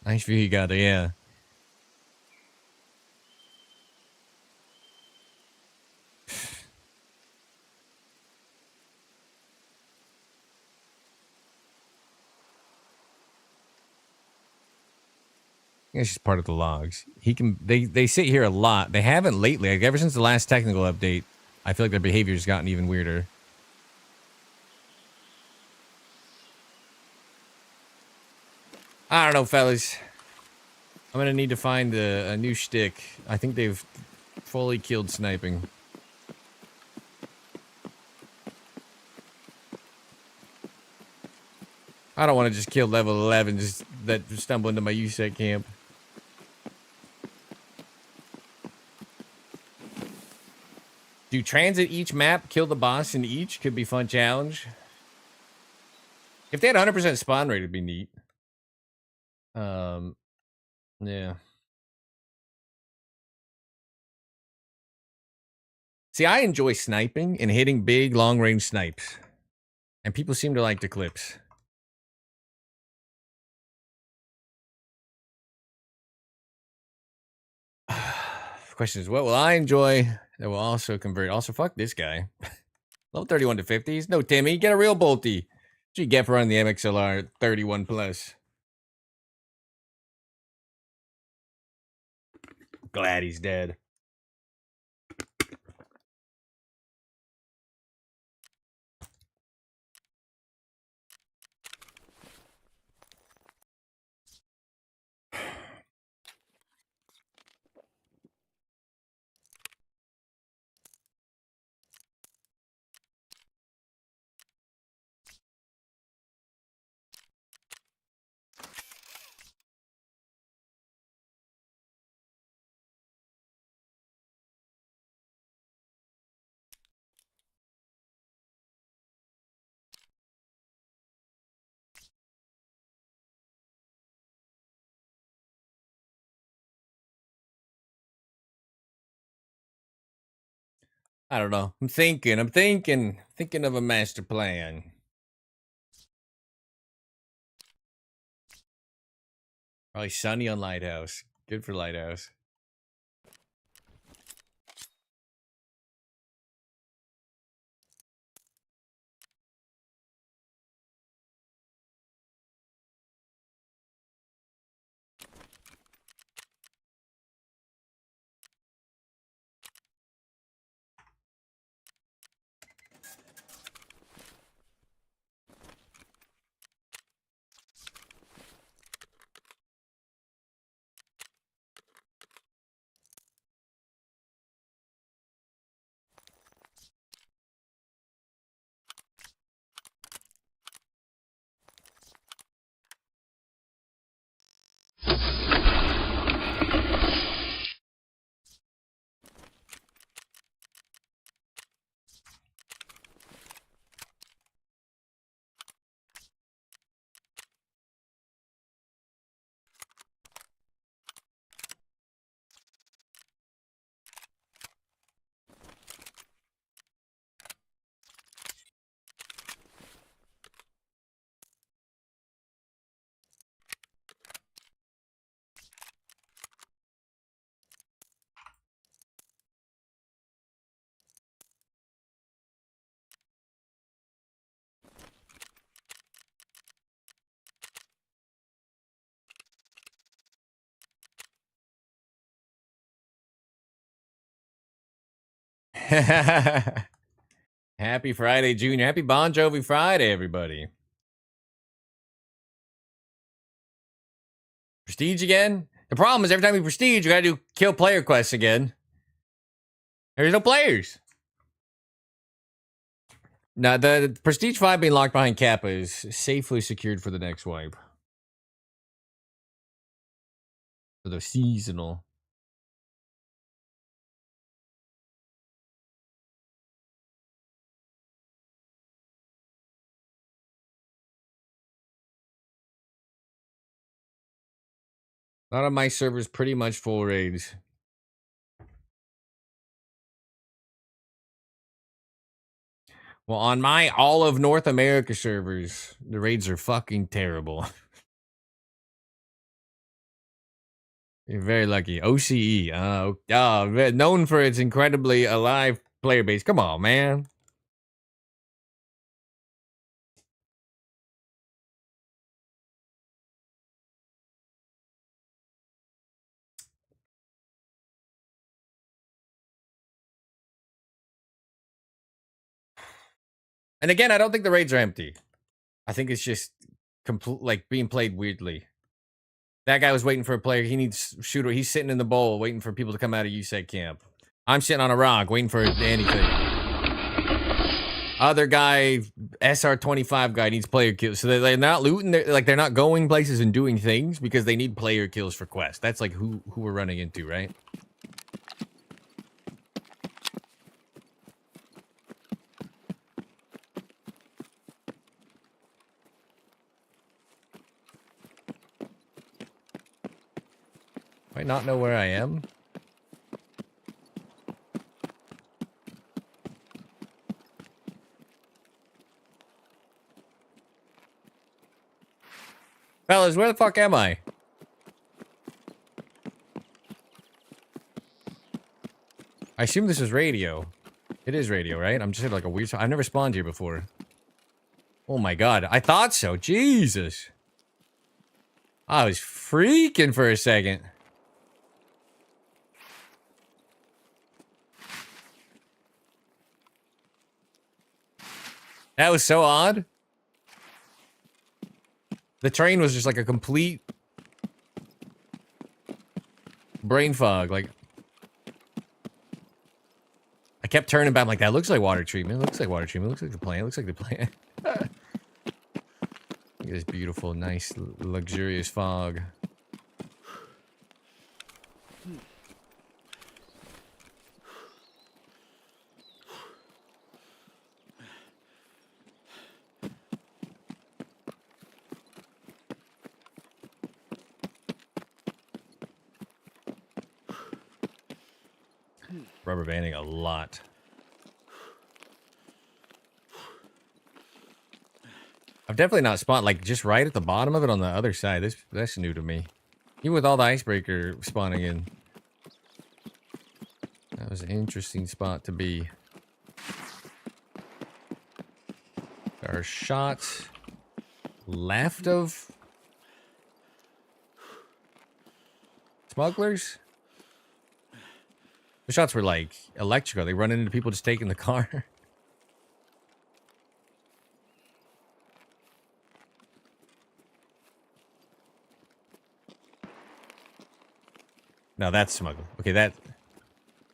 Nice view you got there, yeah. It's just part of the logs. They sit here a lot. They haven't lately. Like ever since the last technical update, I feel like their behavior's gotten even weirder. I don't know, fellas. I'm gonna need to find a new shtick. I think they've fully killed sniping. I don't want to just kill level 11 just that stumble into my USEC camp. Do transit each map, kill the boss in each? Could be fun challenge. If they had 100% spawn rate, it'd be neat. Yeah. See, I enjoy sniping and hitting big, long-range snipes. And people seem to like the clips. The question is, what will I enjoy that will also convert? Also, fuck this guy. Level 31 to 50s. No, Timmy, get a real bolty. What you get for running the MXLR 31 plus? Glad he's dead. I don't know. I'm thinking of a master plan. Probably Sunny on Lighthouse. Good for Lighthouse. Happy Friday, Junior. Happy Bon Jovi Friday, everybody. Prestige again? The problem is every time you prestige, you gotta do kill player quests again. There's no players. Now, the Prestige 5 being locked behind Kappa is safely secured for the next wipe. For the seasonal. A lot of my servers pretty much full raids. Well, on my all of North America servers, the raids are fucking terrible. You're very lucky. OCE, known for its incredibly alive player base. Come on, man. And again, I don't think the raids are empty. I think it's just like being played weirdly. That guy was waiting for a player. He needs shooter. He's sitting in the bowl waiting for people to come out of USEC camp. I'm sitting on a rock waiting for anything. Other guy, SR25 guy, needs player kills. So they're not looting. They're not going places and doing things because they need player kills for quests. That's like who we're running into, right? Might not know where I am. Fellas, where the fuck am I? I assume this is radio. It is radio, right? I'm just in like a weird... I've never spawned here before. Oh my god. I thought so. Jesus. I was freaking for a second. That was so odd. The train was just like a complete brain fog. Like, I kept turning back. I'm like, that looks like water treatment. It looks like water treatment. It looks like the plant. It looks like the plant. Look at this beautiful, nice, luxurious fog. Rubber banding a lot. I've definitely not spawned like just right at the bottom of it on the other side. That's new to me. Even with all the icebreaker spawning in. That was an interesting spot to be. There are shots left of smugglers. The shots were like electrical. They run into people just taking the car. No, that's smuggle. Okay,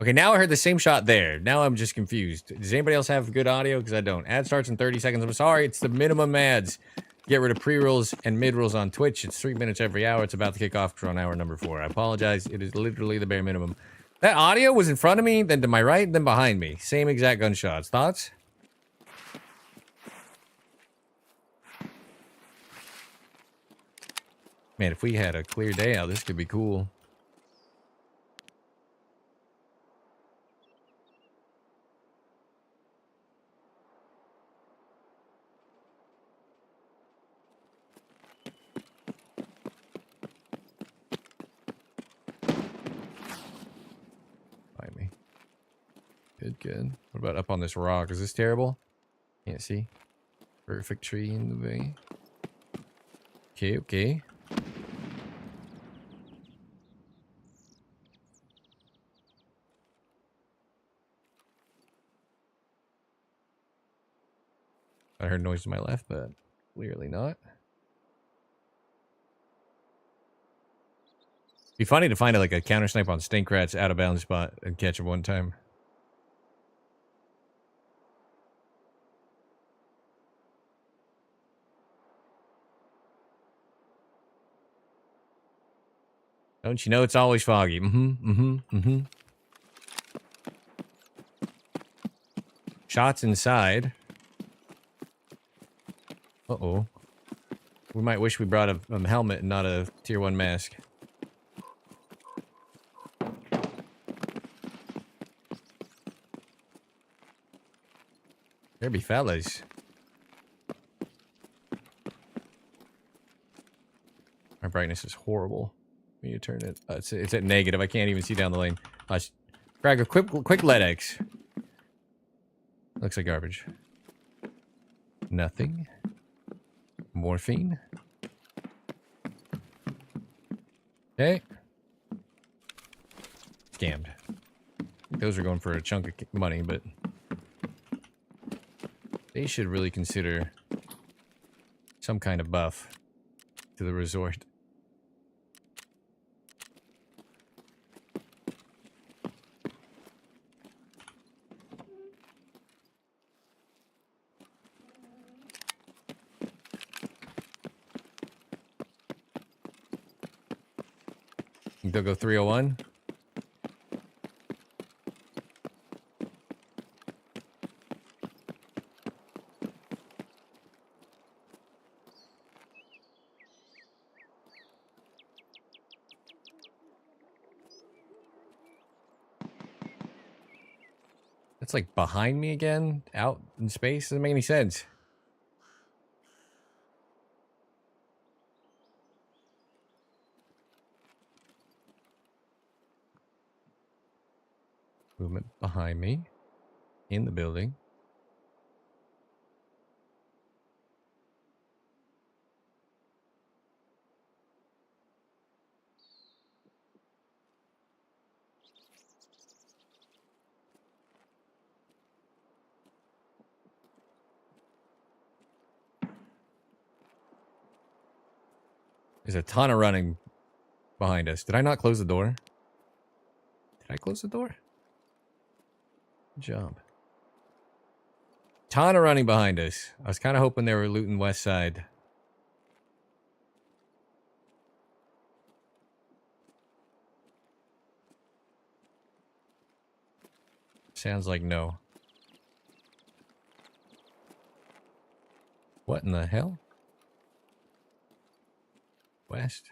okay, now I heard the same shot there. Now I'm just confused. Does anybody else have good audio? Because I don't. Ad starts in 30 seconds. I'm sorry. It's the minimum ads. Get rid of pre-rolls and mid-rolls on Twitch. It's 3 minutes every hour. It's about to kick off on hour number 4. I apologize. It is literally the bare minimum. That audio was in front of me, then to my right, then behind me. Same exact gunshots. Thoughts? Man, if we had a clear day out, this could be cool. Good. What about up on this rock? Is this terrible? Can't see. Perfect tree in the way. Okay, okay. I heard noise to my left, but clearly not. Be funny to find like a counter snipe on stink rat's out of bounds spot and catch him one time. Don't you know it's always foggy? Shots inside. Uh-oh. We might wish we brought a helmet and not a tier 1 mask. There be fellas. My brightness is horrible. We need to turn it. It's at negative. I can't even see down the lane. Greg, a quick LEDX. Looks like garbage. Nothing. Morphine. Okay. Scammed. Those are going for a chunk of money, but they should really consider some kind of buff to the resort. They'll go 301. That's like behind me again, out in space. Doesn't make any sense. Movement behind me in the building. There's a ton of running behind us. Did I not close the door? Did I close the door? Good job. Ton of running behind us. I was kind of hoping they were looting west side. Sounds like no. What in the hell? West.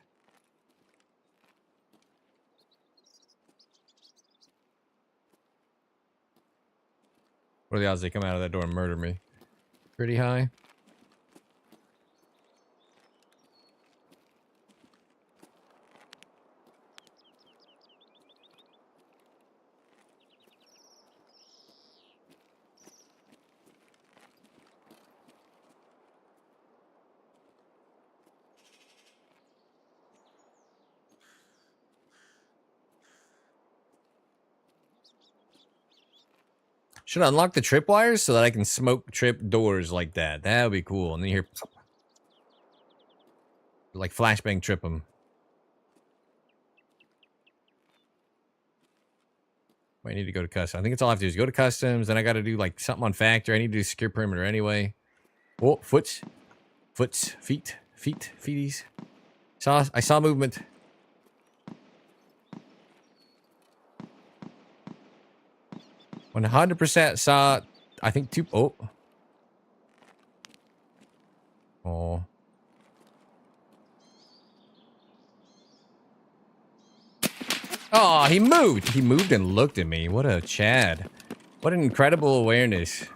What are the odds they come out of that door and murder me? Pretty high. Should unlock the tripwires so that I can smoke trip doors like that. That would be cool. And then you hear... like flashbang trip them. Might need to go to customs. I think it's all I have to do is go to customs. Then I got to do like something on factory. I need to do secure perimeter anyway. Oh, feeties. I saw movement. When 100% saw, I think two. Oh. Oh. Oh, he moved. He moved and looked at me. What a Chad. What an incredible awareness.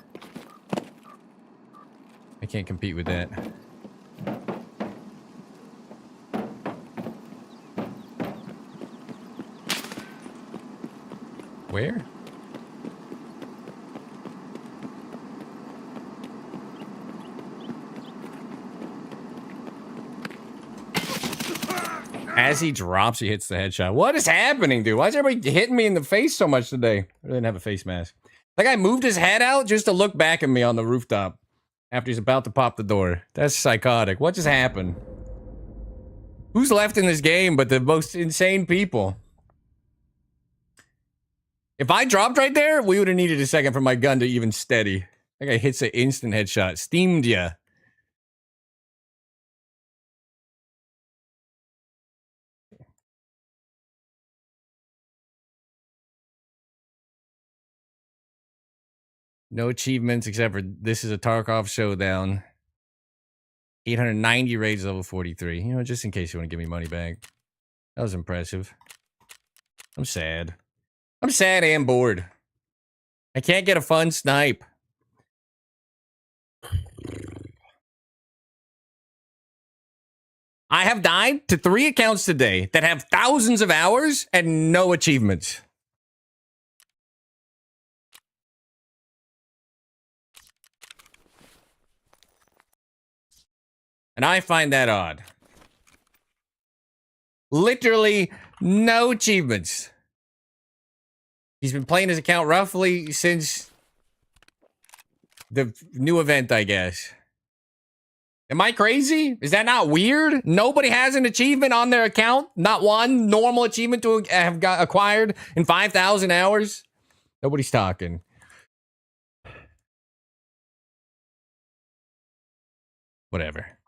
I can't compete with that. Where? As he drops, he hits the headshot. What is happening, dude? Why is everybody hitting me in the face so much today? I didn't have a face mask. That guy moved his head out just to look back at me on the rooftop after he's about to pop the door. That's psychotic. What just happened? Who's left in this game but the most insane people? If I dropped right there, we would have needed a second for my gun to even steady. That guy hits an instant headshot. Steamed ya. No achievements except for this is a Tarkov showdown. 890 raids level 43. You know, just in case you want to give me money back. That was impressive. I'm sad. I'm sad and bored. I can't get a fun snipe. I have died to 3 accounts today that have thousands of hours and no achievements. And I find that odd. Literally no achievements. He's been playing his account roughly since the new event, I guess. Am I crazy? Is that not weird? Nobody has an achievement on their account? Not one normal achievement to have got acquired in 5,000 hours? Nobody's talking. Whatever.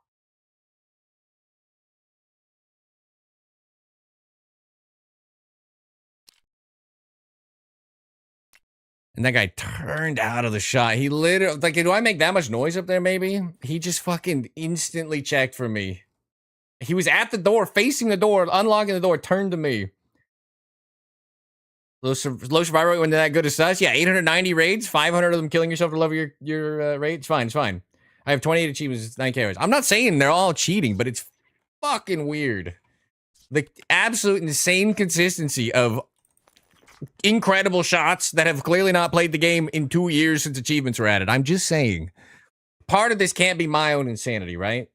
And that guy turned out of the shot. He literally, like, do I make that much noise up there, maybe? He just fucking instantly checked for me. He was at the door, facing the door, unlocking the door, turned to me. Low survival rate when that good as us? Yeah, 890 raids, 500 of them killing yourself to level your rate. It's fine, it's fine. I have 28 achievements, it's 9 carries. I'm not saying they're all cheating, but it's fucking weird. The absolute insane consistency of incredible shots that have clearly not played the game in 2 years since achievements were added. I'm just saying. Part of this can't be my own insanity, right?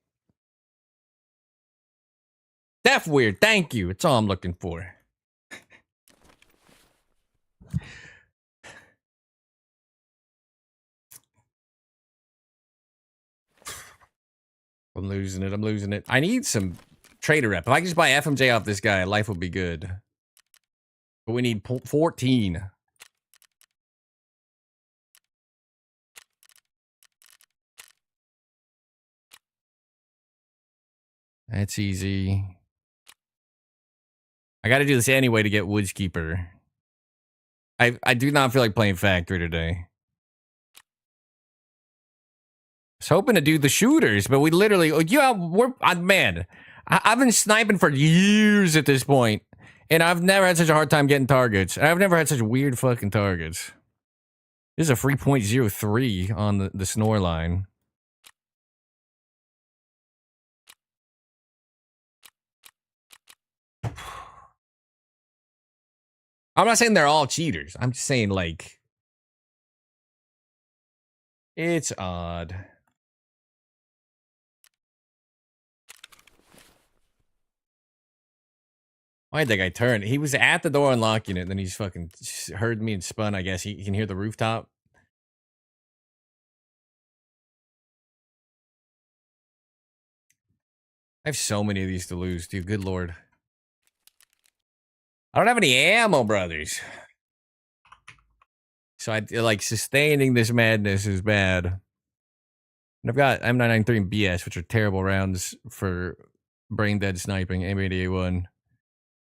Def weird. Thank you. It's all I'm looking for. I'm losing it. I'm losing it. I need some trader rep. If I can just buy FMJ off this guy, life would be good. But we need 14. That's easy. I gotta do this anyway to get Woodskeeper. I do not feel like playing Factory today. I was hoping to do the shooters, but we literally, yeah, man, I've been sniping for years at this point, and I've never had such a hard time getting targets. I've never had such weird fucking targets. This is a 3.03 on the snore line. I'm not saying they're all cheaters. I'm just saying, like, it's odd. Why did that guy turn? He was at the door unlocking it, and then he's fucking heard me and spun, I guess. He can hear the rooftop. I have so many of these to lose, dude. Good lord. I don't have any ammo, brothers. So like sustaining this madness is bad. And I've got M993 and BS, which are terrible rounds for brain dead sniping. M80A1.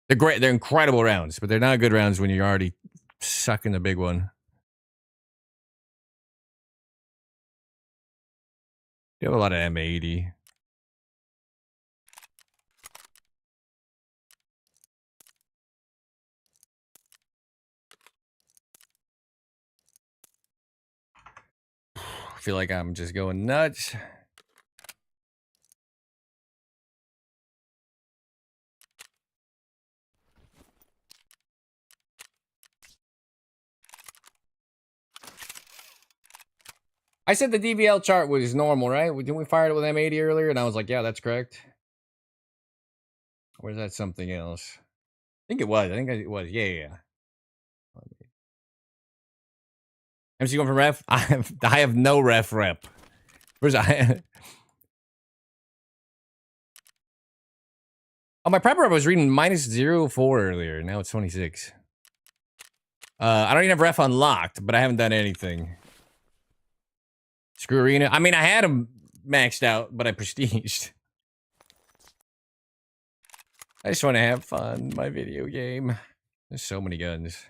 They're great. They're incredible rounds, but they're not good rounds when you're already sucking the big one. You have a lot of M80. I feel like I'm just going nuts. I said the DVL chart was normal, right? Didn't we fire it with M80 earlier? And I was like, yeah, that's correct. Or is that something else? I think it was. I think it was. Yeah. MC going for ref? I have no ref rep. Where's I? Oh, my prepper was reading -0.04 earlier. Now it's 26. I don't even have ref unlocked, but I haven't done anything. Screw arena. I mean, I had him maxed out, but I prestiged. I just want to have fun. My video game. There's so many guns.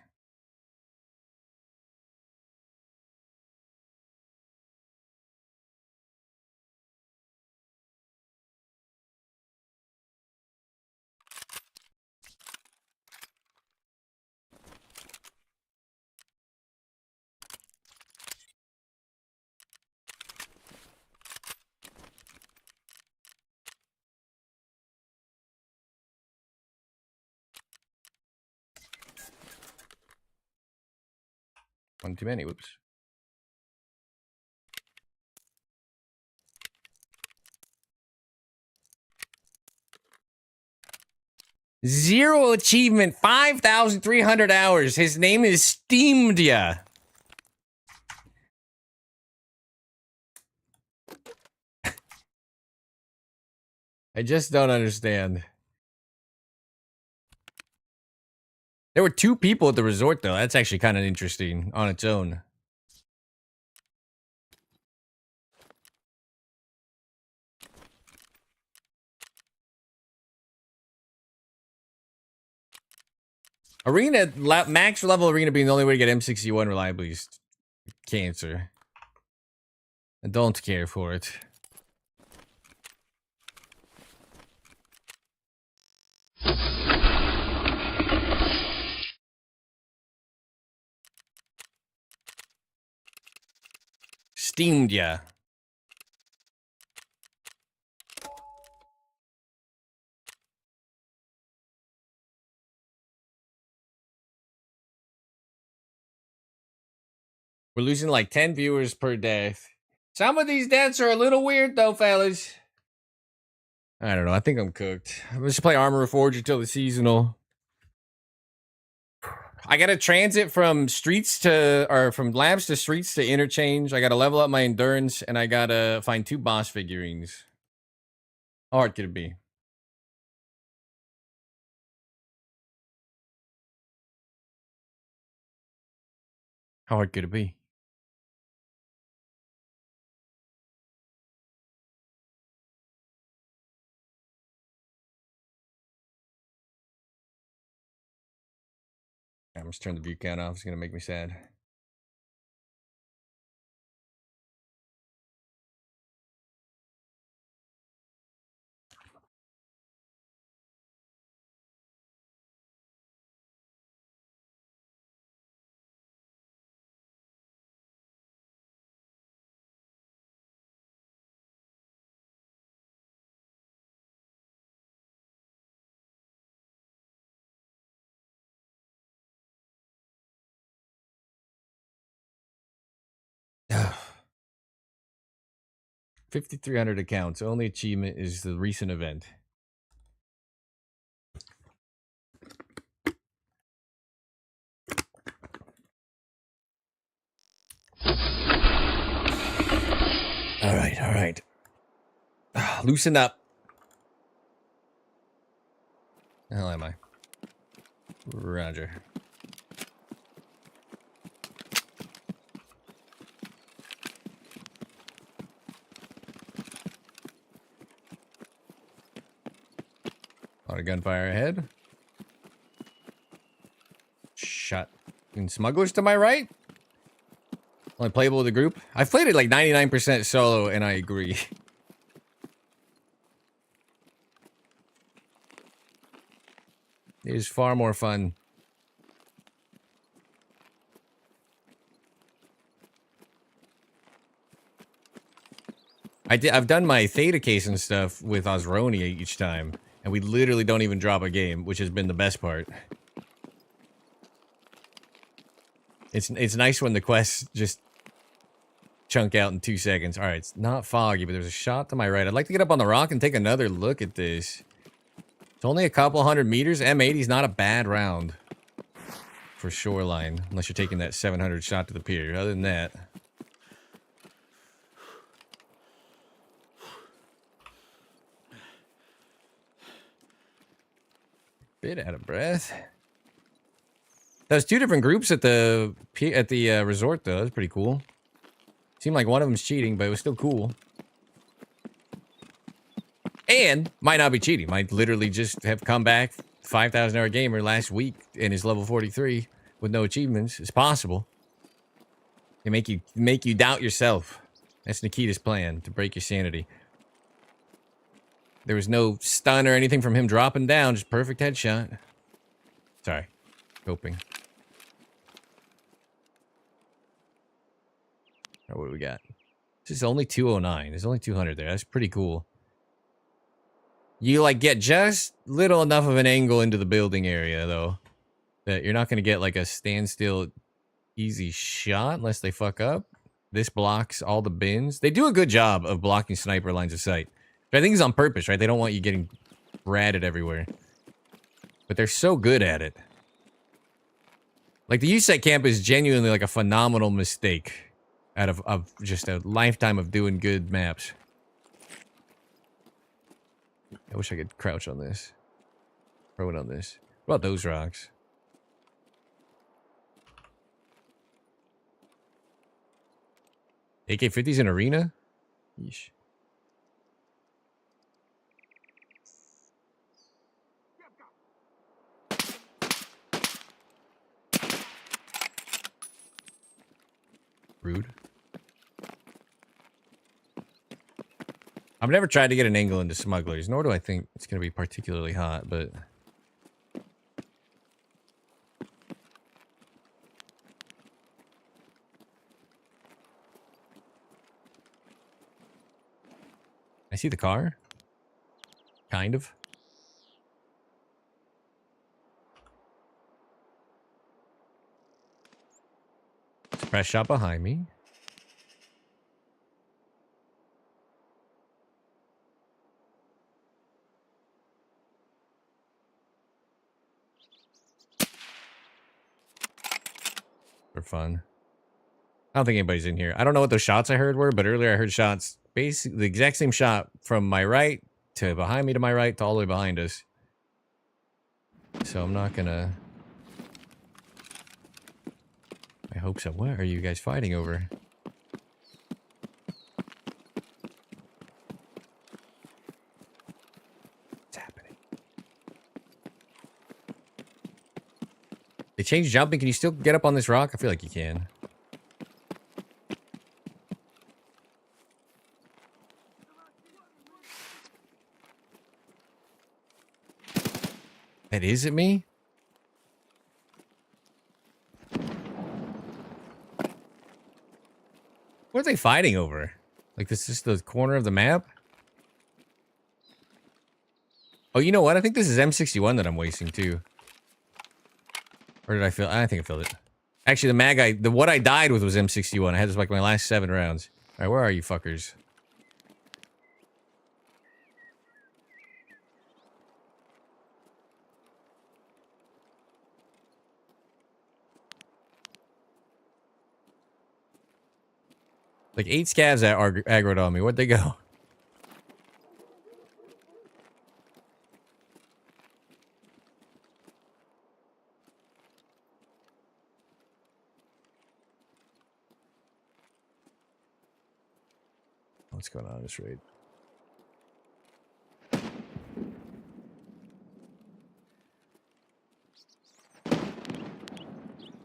One too many. Whoops. Zero achievement, 5,300 hours. His name is Steamdia. I just don't understand. There were 2 people at the resort, though. That's actually kind of interesting on its own. Arena, max level arena being the only way to get M61 reliably is cancer. I don't care for it. Steamed ya. We're losing like 10 viewers per death. Some of these deaths are a little weird though, fellas. I don't know. I think I'm cooked. I'm just play Armor Reforged until the seasonal. I gotta transit from streets to, or from labs to streets to interchange. I gotta level up my endurance, and I gotta find 2 boss figurines. How hard could it be? How hard could it be? I'm just turn the view count off. It's gonna make me sad. Ugh. 5,300 accounts. Only achievement is the recent event. All right, all right. Loosen up. The hell am I? Roger. A lot of gunfire ahead. Shot. And smugglers to my right? Only playable with a group? I've played it like 99% solo, and I agree. It is far more fun. I've done my Theta case and stuff with Osronia each time, and we literally don't even drop a game, which has been the best part. It's nice when the quests just chunk out in 2 seconds. All right, it's not foggy, but there's a shot to my right. I'd like to get up on the rock and take another look at this. It's only a couple 100 meters. M80's not a bad round for shoreline, unless you're taking that 700 shot to the pier. Other than that, Bit out of breath. That was 2 different groups at the resort though. That was pretty cool. Seemed like one of them's cheating, but it was still cool. And might not be cheating. Might literally just have come back 5,000 hour gamer last week and is level 43 with no achievements. It's possible. They make you doubt yourself. That's Nikita's plan to break your sanity. There was no stun or anything from him dropping down. Just perfect headshot. Sorry. Coping. All right, what do we got? This is only 209. There's only 200 there. That's pretty cool. You like get just little enough of an angle into the building area though that you're not going to get like a standstill easy shot unless they fuck up. This blocks all the bins. They do a good job of blocking sniper lines of sight. But I think it's on purpose, right? They don't want you getting ratted everywhere. But they're so good at it. Like the USEC camp is genuinely like a phenomenal mistake out of just a lifetime of doing good maps. I wish I could crouch on this. Throw it on this. What about those rocks? AK-50s in arena? Yeesh. Rude. I've never tried to get an angle into smugglers, nor do I think it's going to be particularly hot, but... I see the car. Kind of. Suppress shot behind me. For fun. I don't think anybody's in here. I don't know what those shots I heard were, but earlier I heard shots, basically the exact same shot from my right to behind me to my right to all the way behind us. So I'm not gonna... I hope so. What are you guys fighting over? What's happening? They changed jumping. Can you still get up on this rock? I feel like you can. That is it me? What are they fighting over? Like this is the corner of the map? Oh, you know what? I think this is M61 that I'm wasting too. Or did I feel? I think I filled it. Actually, what I died with was M61. I had this like my last 7 rounds. All right, where are you fuckers? Like 8 scavs that are aggroed on me. Where'd they go? What's going on in this raid?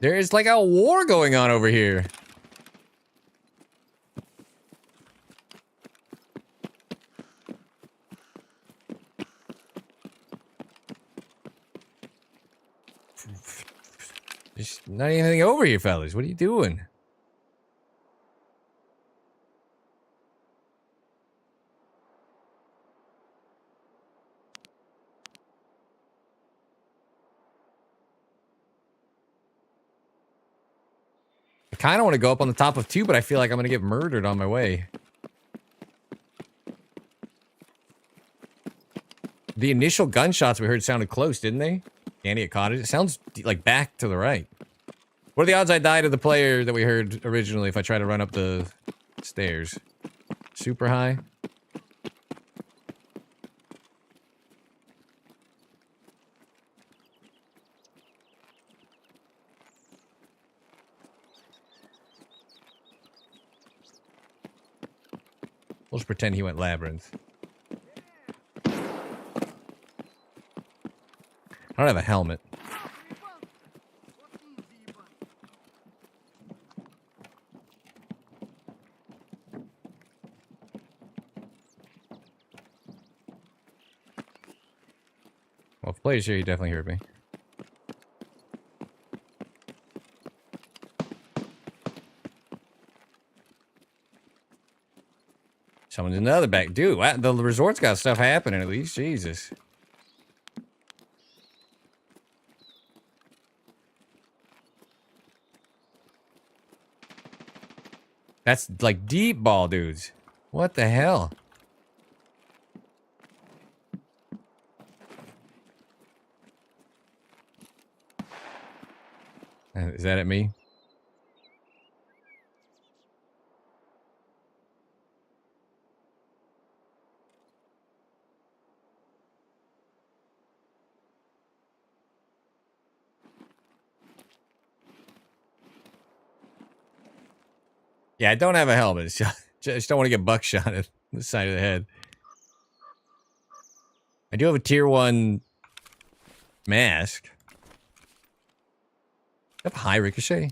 There is like a war going on over here. There's not anything over here, fellas. What are you doing? I kind of want to go up on the top of 2, but I feel like I'm going to get murdered on my way. The initial gunshots we heard sounded close, didn't they? Candy at Cottage. It sounds like back to the right. What are the odds I die to the player that we heard originally if I try to run up the stairs? Super high. just pretend he went labyrinth. I don't have a helmet. Well, if player's here, he definitely heard me. Someone's in the other back. Dude, wow, the resort's got stuff happening at least. Jesus. That's like deep ball dudes. What the hell? Is that at me? Yeah, I don't have a helmet. Just don't want to get buckshot at the side of the head. I do have a tier 1 mask. I have high ricochet.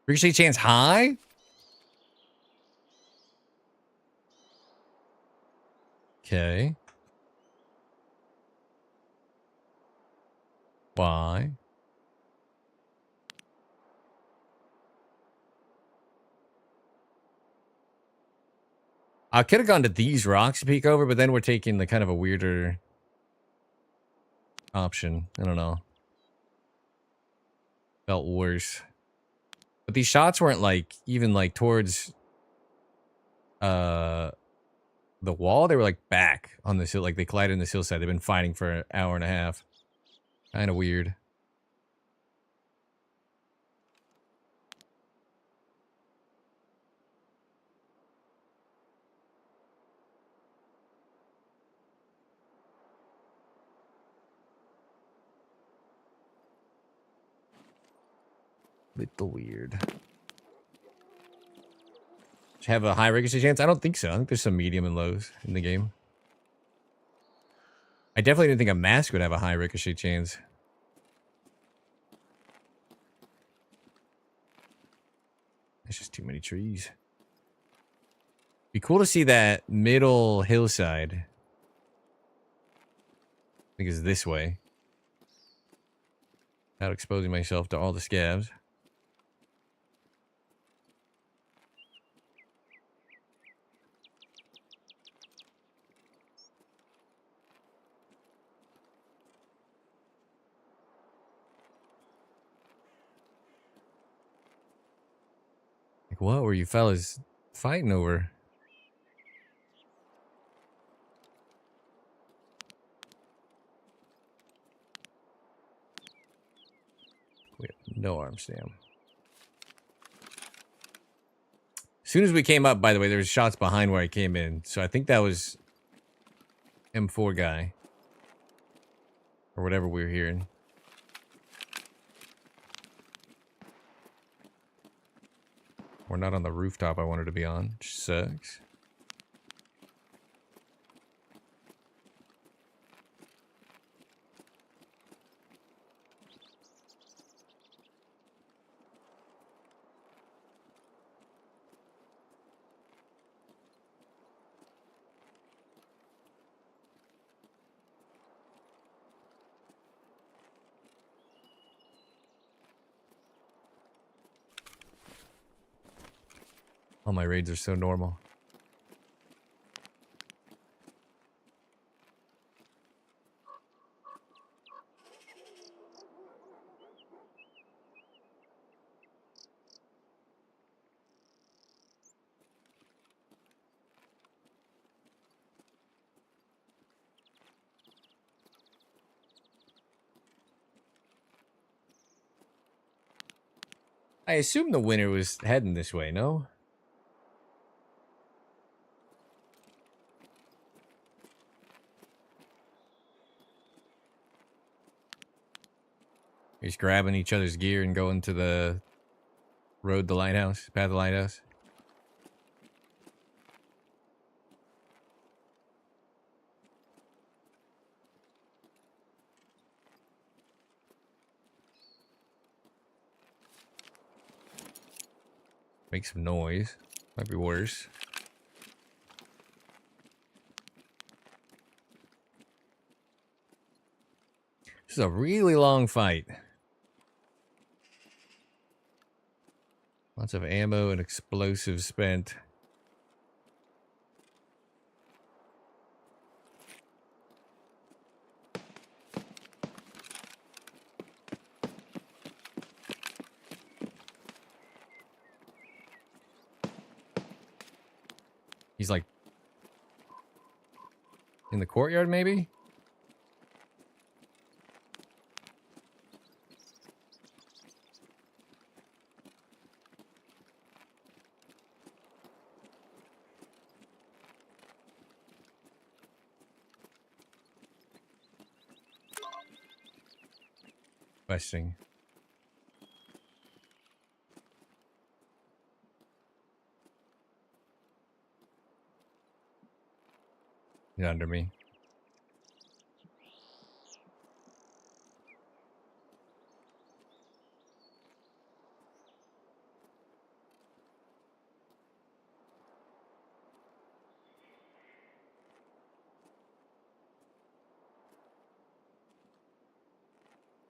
Ricochet chance high? Okay. Why? I could have gone to these rocks to peek over, but then we're taking the kind of a weirder option. I don't know. Felt worse. But these shots weren't like even like towards the wall. They were like back on this hill, like they collided in this hillside. They've been fighting for an hour and a half. Kind of weird. Little weird. Have a high ricochet chance? I don't think so. I think there's some medium and lows in the game. I definitely didn't think a mask would have a high ricochet chance. There's just too many trees. Be cool to see that middle hillside. I think it's this way. Without exposing myself to all the scabs. Like, what were you fellas fighting over? We have no arm stam. As soon as we came up, by the way, there was shots behind where I came in. So I think that was M4 guy. Or whatever we were hearing. We're not on the rooftop I wanted to be on, which sucks. All my raids are so normal. I assume the winner was heading this way, no? He's grabbing each other's gear and going to the road, the lighthouse, path of the lighthouse. Make some noise. Might be worse. This is a really long fight. Lots of ammo and explosives spent. He's like in the courtyard, maybe? Questing. He's under me.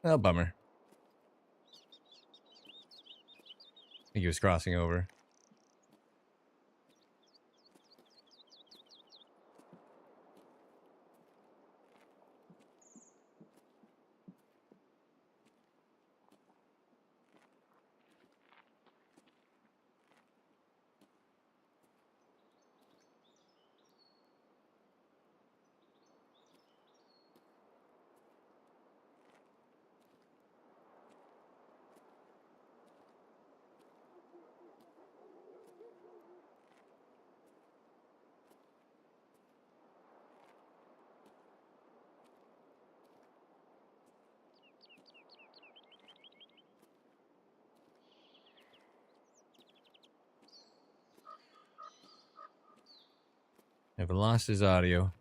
Oh, bummer. I think he was crossing over. Never lost his audio.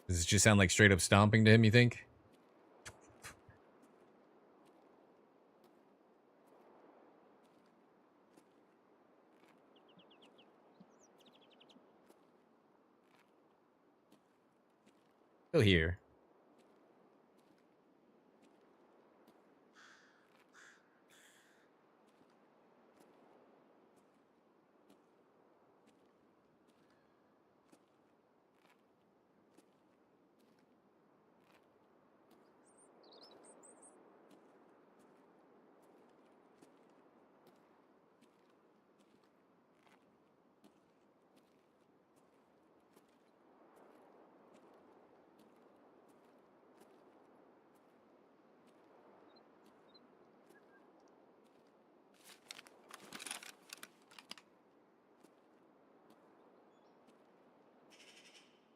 Does it just sound like straight up stomping to him, you think? Still here.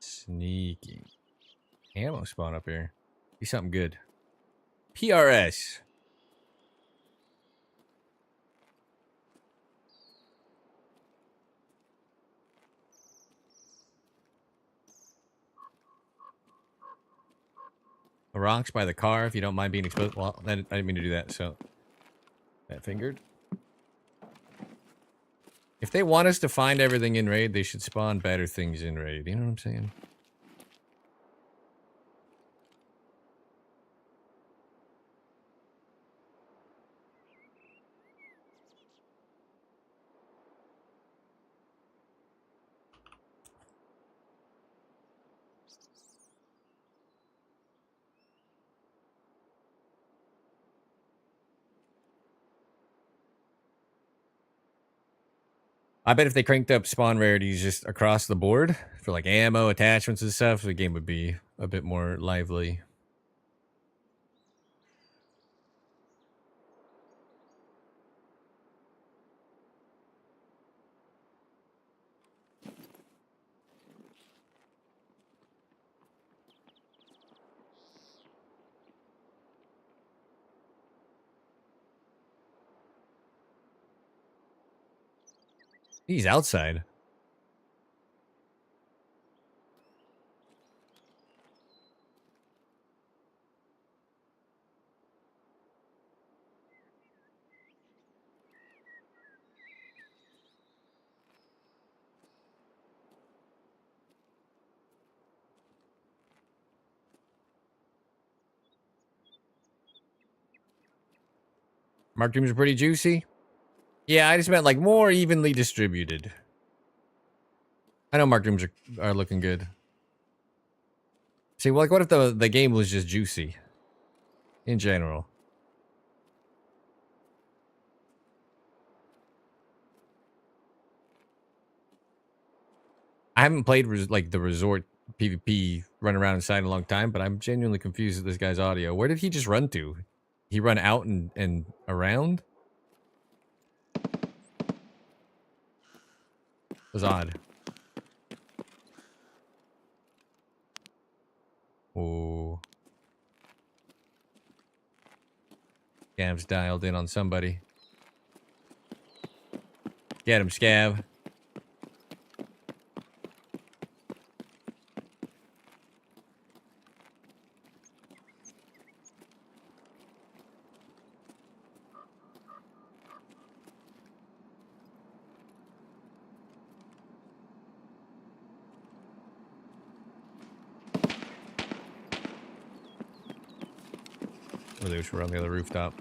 Sneaky. Ammo spawn up here. Be something good. PRS. The rocks by the car, if you don't mind being exposed. Well, I didn't mean to do that, so. That fingered. If they want us to find everything in raid, they should spawn better things in raid. You know what I'm saying? I bet if they cranked up spawn rarities just across the board for like ammo, attachments, and stuff, the game would be a bit more lively. He's outside. Marked rooms are pretty juicy. Yeah, I just meant like more evenly distributed. I know marked rooms are looking good. See, like, what if the game was just juicy in general? I haven't played like the resort PvP run around inside in a long time, but I'm genuinely confused at this guy's audio. Where did he just run to? He run out and around? It was odd. Oh. Scav's dialed in on somebody. Get him, Scav. Oh, they were on the other rooftop.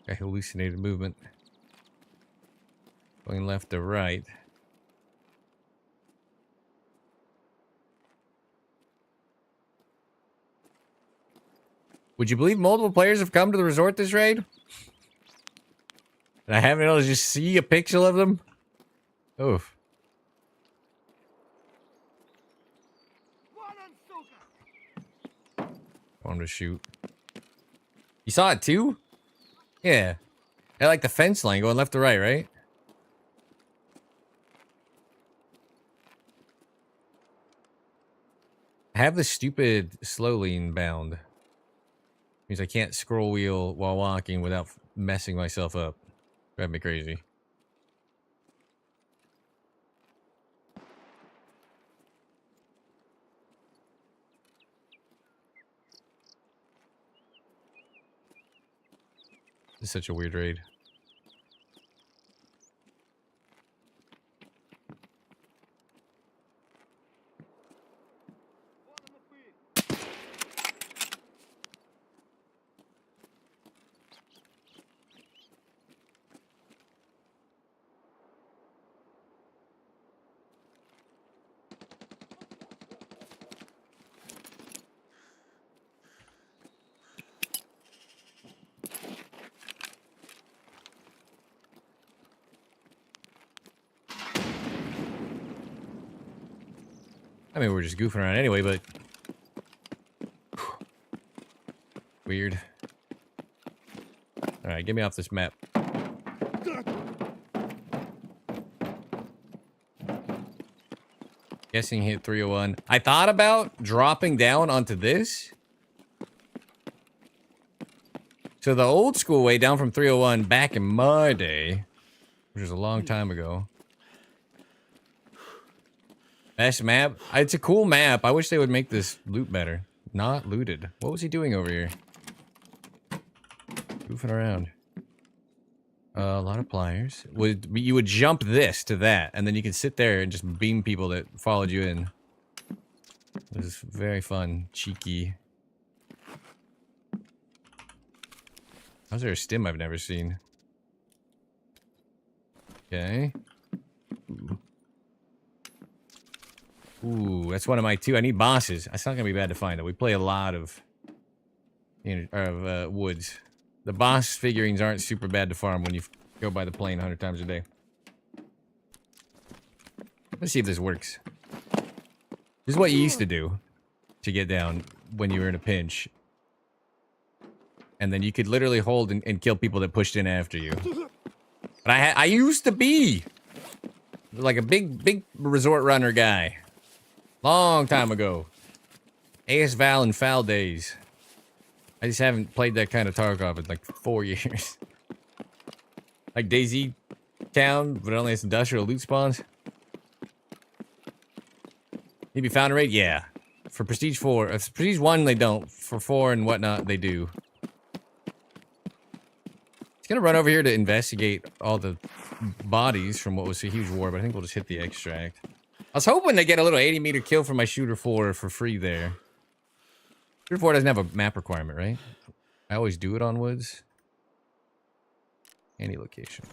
I hallucinated movement. Going left to right. Would you believe multiple players have come to the resort this raid? And I haven't been able to just see a pixel of them? Oof. Want him to shoot. You saw it too? Yeah. I like the fence line going left to right, right? I have the stupid slow lean bound. Means I can't scroll wheel while walking without messing myself up. Drive me crazy. This is such a weird raid. I mean, we're just goofing around anyway, but... Weird. Alright, get me off this map. Guessing hit 301. I thought about dropping down onto this. So the old school way down from 301 back in my day, which was a long time ago. Best map? It's a cool map. I wish they would make this loot better. Not looted. What was he doing over here? Goofing around. A lot of pliers. You would jump this to that, and then you can sit there and just beam people that followed you in. This is very fun. Cheeky. How's there a stim I've never seen? Okay. Ooh, that's one of my two. I need bosses. That's not gonna be bad to find though. We play a lot of woods. The boss figurines aren't super bad to farm when you go by the plane 100 times a day. Let's see if this works. This is what you used to do to get down when you were in a pinch. And then you could literally hold and kill people that pushed in after you. But I used to be like a big resort runner guy. Long time ago. AS Val and Foul days. I just haven't played that kind of Tarkov in like 4 years. Like DayZ Town, but it only has industrial loot spawns. Maybe Found Raid? Yeah. For Prestige 4. Prestige 1, they don't. For 4 and whatnot, they do. It's gonna run over here to investigate all the bodies from what was a huge war, but I think we'll just hit the extract. I was hoping to get a little 80-meter kill for my Shooter 4 for free there. Shooter 4 doesn't have a map requirement, right? I always do it on woods. Any location.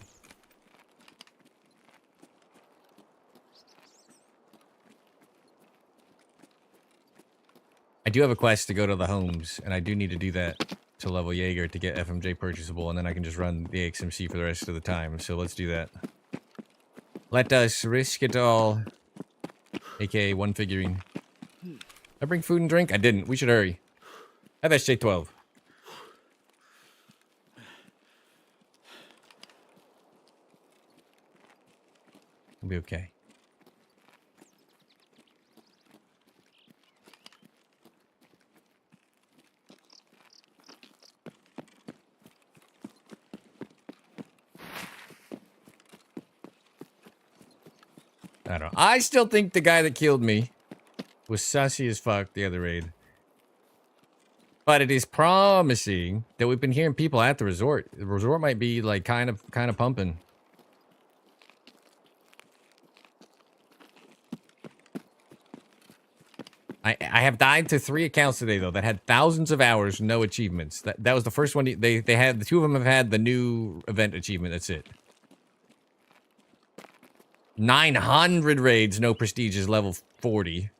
I do have a quest to go to the homes, and I do need to do that to level Jaeger to get FMJ purchasable, and then I can just run the XMC for the rest of the time. So let's do that. Let us risk it all. AKA one figurine. I bring food and drink? I didn't. We should hurry. Have SJ12. We'll be okay. I don't know. I still think the guy that killed me was sussy as fuck the other raid. But it is promising that we've been hearing people at the resort. The resort might be like kind of pumping. I have died to 3 accounts today though that had thousands of hours, no achievements. That was the first one they had. The 2 of them have had the new event achievement. That's it. 900 raids, no prestiges, level 40.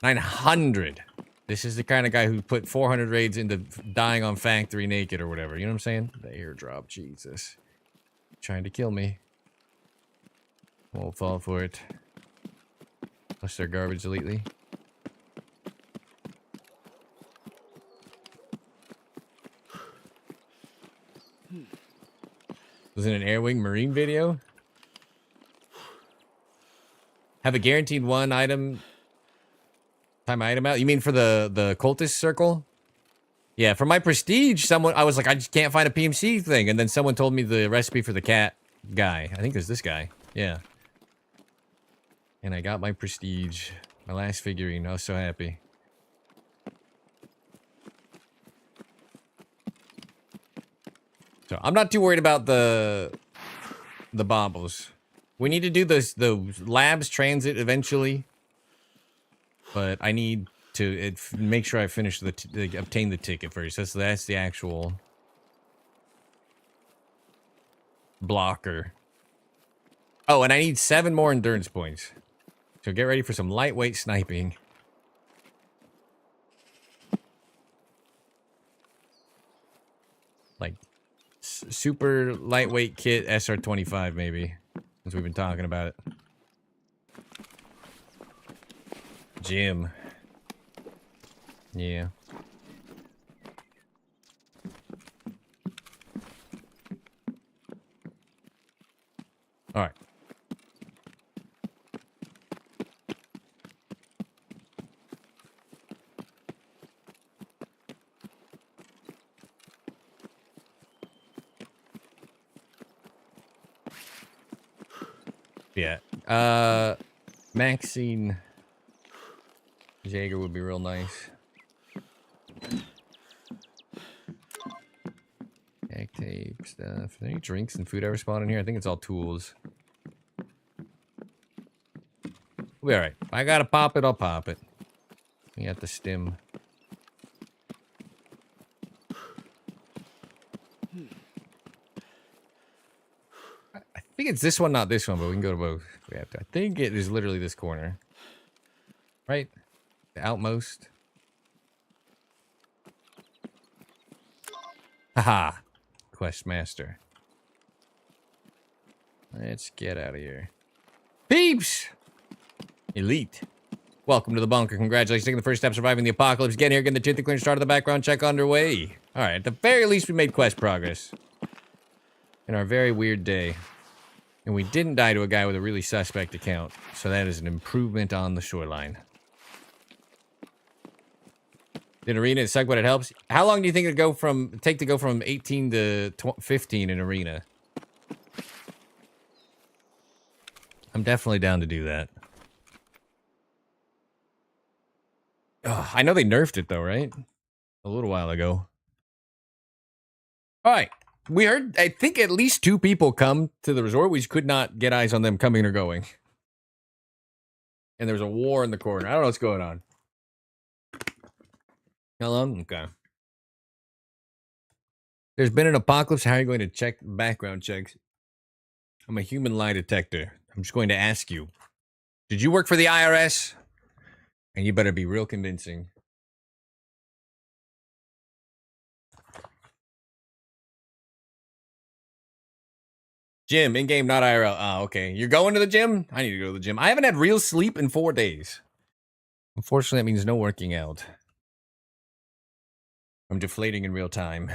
900. This is the kind of guy who put 400 raids into dying on factory naked or whatever. You know what I'm saying? The airdrop, Jesus. Trying to kill me. Won't fall for it. Plus they're garbage lately. Was it an Airwing Marine video? Have a guaranteed one item. Time item out? You mean for the cultist circle? Yeah, for my prestige, I was like, I just can't find a PMC thing. And then someone told me the recipe for the cat guy. I think there's this guy. Yeah. And I got my prestige. My last figurine. I was so happy. So I'm not too worried about the baubles. We need to do the labs transit eventually. But I need to make sure I finish obtain the ticket first. That's the actual blocker. Oh, and I need 7 more endurance points. So get ready for some lightweight sniping. Like super lightweight kit SR25 maybe, since we've been talking about it. Gym. Yeah. All right. Yeah. Maxine Jaeger would be real nice. Egg tape stuff. Are there any drinks and food ever spawn in here? I think it's all tools. We'll be alright. If I gotta pop it, I'll pop it. We got the stim. I think it's this one, not this one, but we can go to both. We have to. I think it is literally this corner. Right? The outmost. Haha. Quest master. Let's get out of here. Peeps! Elite. Welcome to the bunker. Congratulations on taking the first step surviving the apocalypse. Getting here, getting the tooth cleaner started, the background check underway. Alright, at the very least we made quest progress. in our very weird day. And we didn't die to a guy with a really suspect account. So that is an improvement on the shoreline. In arena, it suck, but it helps. How long do you think it'd take to go from 18 to 15 in arena? I'm definitely down to do that. Ugh, I know they nerfed it though, right? A little while ago. All right. We heard, I think at least 2 people come to the resort. We just could not get eyes on them coming or going. And there's a war in the corner. I don't know what's going on. Hello? Okay. There's been an apocalypse. How are you going to check background checks? I'm a human lie detector. I'm just going to ask you. Did you work for the IRS? And you better be real convincing. Gym, in-game, not IRL. Ah, okay. You're going to the gym? I need to go to the gym. I haven't had real sleep in 4 days. Unfortunately, that means no working out. I'm deflating in real time.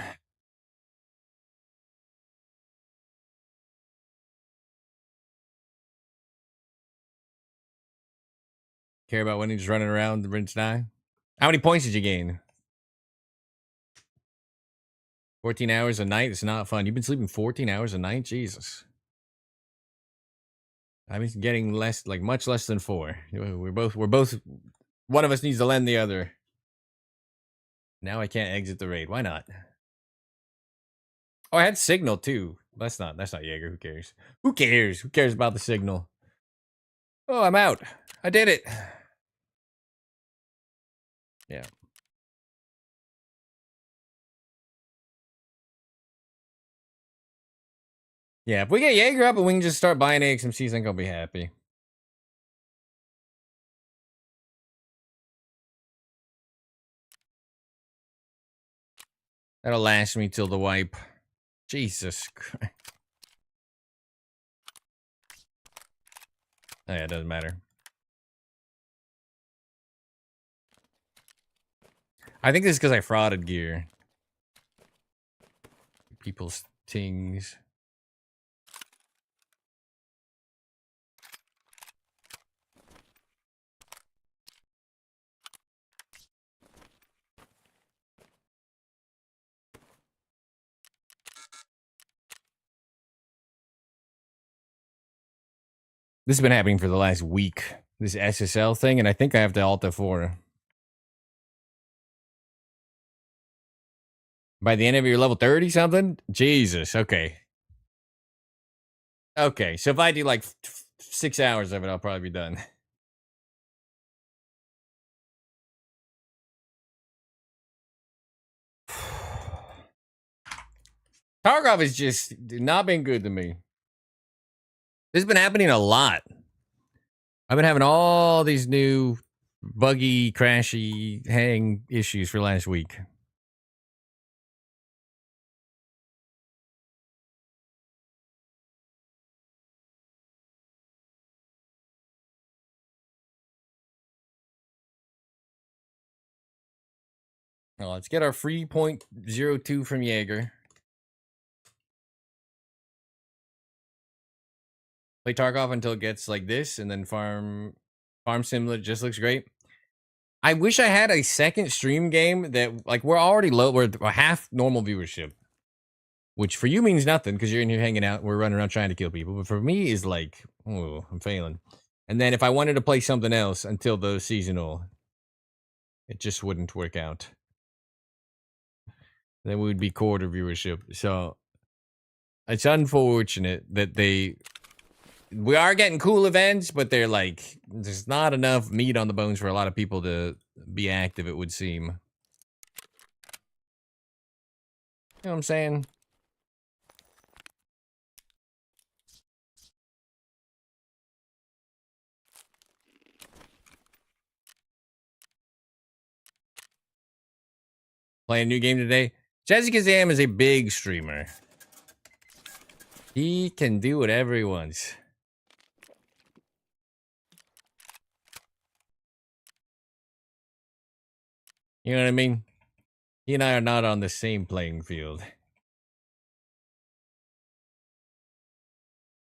Care about when he's running around the rinse die? How many points did you gain? 14 hours a night? It's not fun. You've been sleeping 14 hours a night? Jesus. I've been getting less, like much less than 4. We're both, one of us needs to lend the other. Now I can't exit the raid. Why not? Oh, I had signal too. That's not Jaeger. Who cares? Who cares? Who cares about the signal? Oh, I'm out. I did it. Yeah. Yeah, if we get Jaeger up and we can just start buying AXMCs, I think I'll be happy. That'll last me till the wipe. Jesus Christ. Oh yeah, it doesn't matter. I think this is because I frauded gear. People's tings. This has been happening for the last week. This SSL thing, and I think I have to alt F4. By the end of your level 30 something? Jesus, okay. Okay, so if I do like 6 hours of it, I'll probably be done. Tarkov has just not been good to me. This has been happening a lot. I've been having all these new buggy, crashy, hang issues for last week. Well, let's get our free .02 from Jaeger. Play Tarkov until it gets like this, and then farm Simula just looks great. I wish I had a second stream game that, like, we're already low. We're half normal viewership, which for you means nothing because you're in here hanging out. We're running around trying to kill people, but for me is like, oh, I'm failing. And then if I wanted to play something else until the seasonal, it just wouldn't work out. Then we would be quarter viewership. So it's unfortunate that we are getting cool events, but they're like, there's not enough meat on the bones for a lot of people to be active, it would seem. You know what I'm saying? Playing a new game today. Jessica Zam is a big streamer. He can do whatever he wants. You know what I mean? He and I are not on the same playing field.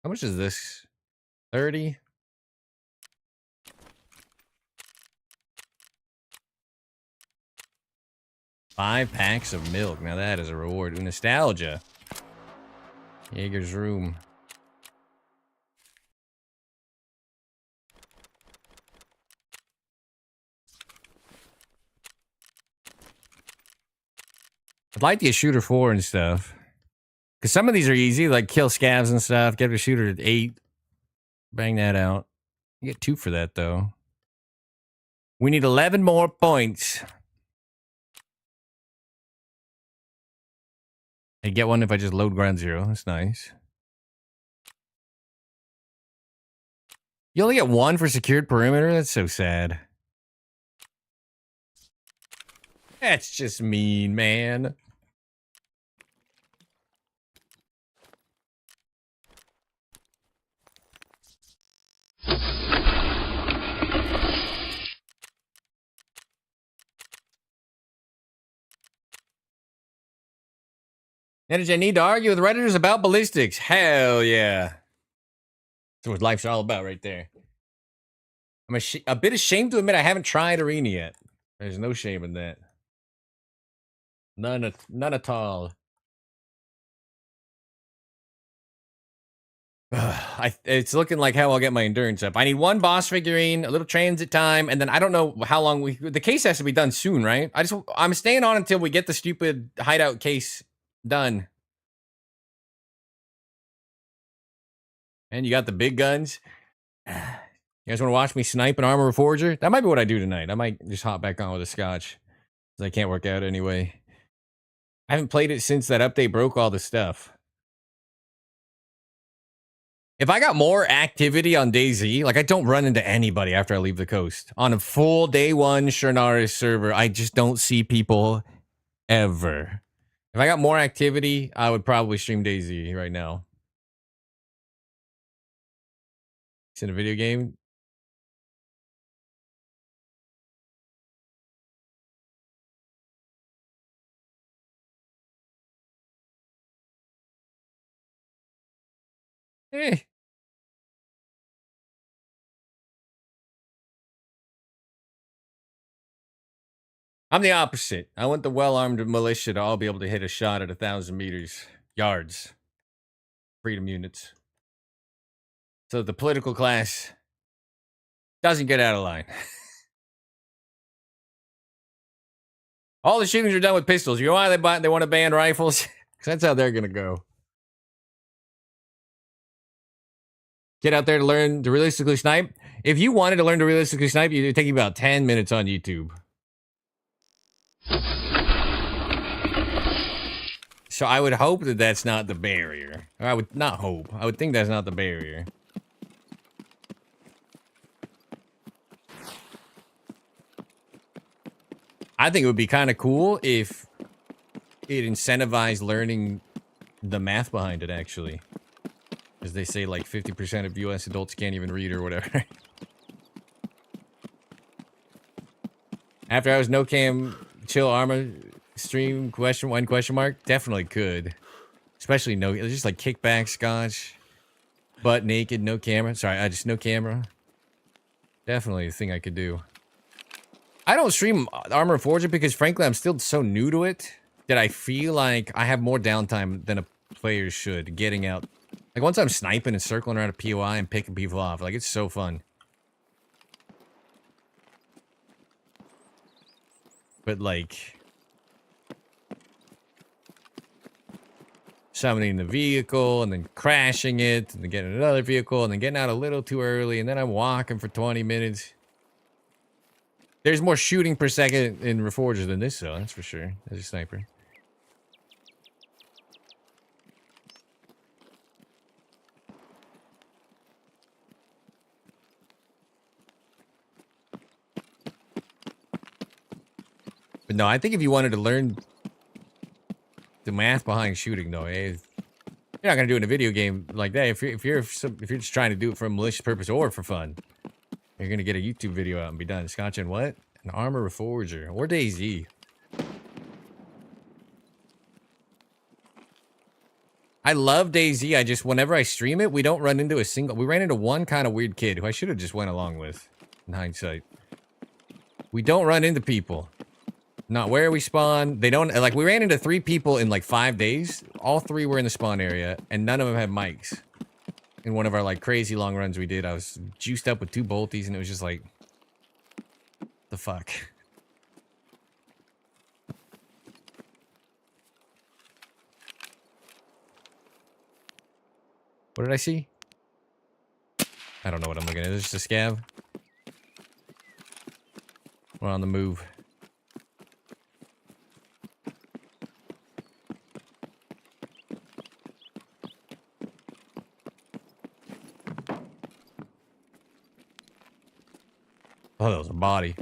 How much is this? 30? Five packs of milk. Now that is a reward. Ooh, nostalgia. Jaeger's room. I'd like to get shooter 4 and stuff. Because some of these are easy, like kill scavs and stuff. Get a shooter at 8. Bang that out. You get 2 for that, though. We need 11 more points. I get one if I just load ground zero. That's nice. You only get 1 for secured perimeter? That's so sad. That's just mean, man. And did I need to argue with Redditors about ballistics? Hell yeah. That's what life's all about right there. I'm a bit ashamed to admit I haven't tried Arena yet. There's no shame in that. None at all. It's looking like how I'll get my endurance up. I need 1 boss figurine, a little transit time, and then I don't know how long the case has to be done soon, right? I'm staying on until we get the stupid hideout case done. And you got the big guns. You guys want to watch me snipe an Armor Forger? That might be what I do tonight. I might just hop back on with a scotch. Because I can't work out anyway. I haven't played it since that update broke all the stuff. If I got more activity on DayZ, like I don't run into anybody after I leave the coast. On a full day 1 Shernaris server, I just don't see people ever. If I got more activity, I would probably stream DayZ right now. It's in a video game. Eh. I'm the opposite. I want the well-armed militia to all be able to hit a shot at 1,000 meters. Yards. Freedom units. So the political class doesn't get out of line. All the shootings are done with pistols. You know why they want to ban rifles? Because that's how they're going to go. Get out there to learn to realistically snipe. If you wanted to learn to realistically snipe, it would take you about 10 minutes on YouTube. So I would hope that that's not the barrier. Or I would not hope. I would think that's not the barrier. I think it would be kind of cool if it incentivized learning the math behind it, actually. As they say, like 50% of US adults can't even read or whatever. After I was no cam chill armor stream question mark definitely could, especially no just like kickback scotch, butt naked, no camera. Sorry, I just no camera. Definitely a thing I could do. I don't stream Armor Forger because frankly I'm still so new to it that I feel like I have more downtime than a player should getting out. Like once I'm sniping and circling around a POI and picking people off, like it's so fun. But like summoning the vehicle and then crashing it and then getting another vehicle and then getting out a little too early and then I'm walking for 20 minutes. There's more shooting per second in Reforger than this, though, that's for sure, as a sniper. But no, I think if you wanted to learn the math behind shooting, though, you're not gonna do it in a video game like that. If you're just trying to do it for a malicious purpose or for fun, you're gonna get a YouTube video out and be done. Scotch and what? An Armor Forger or DayZ. I love DayZ. I just, whenever I stream it, we don't run into a single. We ran into one kind of weird kid who I should have just went along with, in hindsight. We don't run into people. Not where we spawn. They don't, like, we ran into 3 people in like 5 days. All 3 were in the spawn area, and none of them had mics. In one of our like crazy long runs we did, I was juiced up with 2 bolties, and it was just like, the fuck. What did I see? I don't know what I'm looking at. Is this a scav? We're on the move. Oh, that was a body.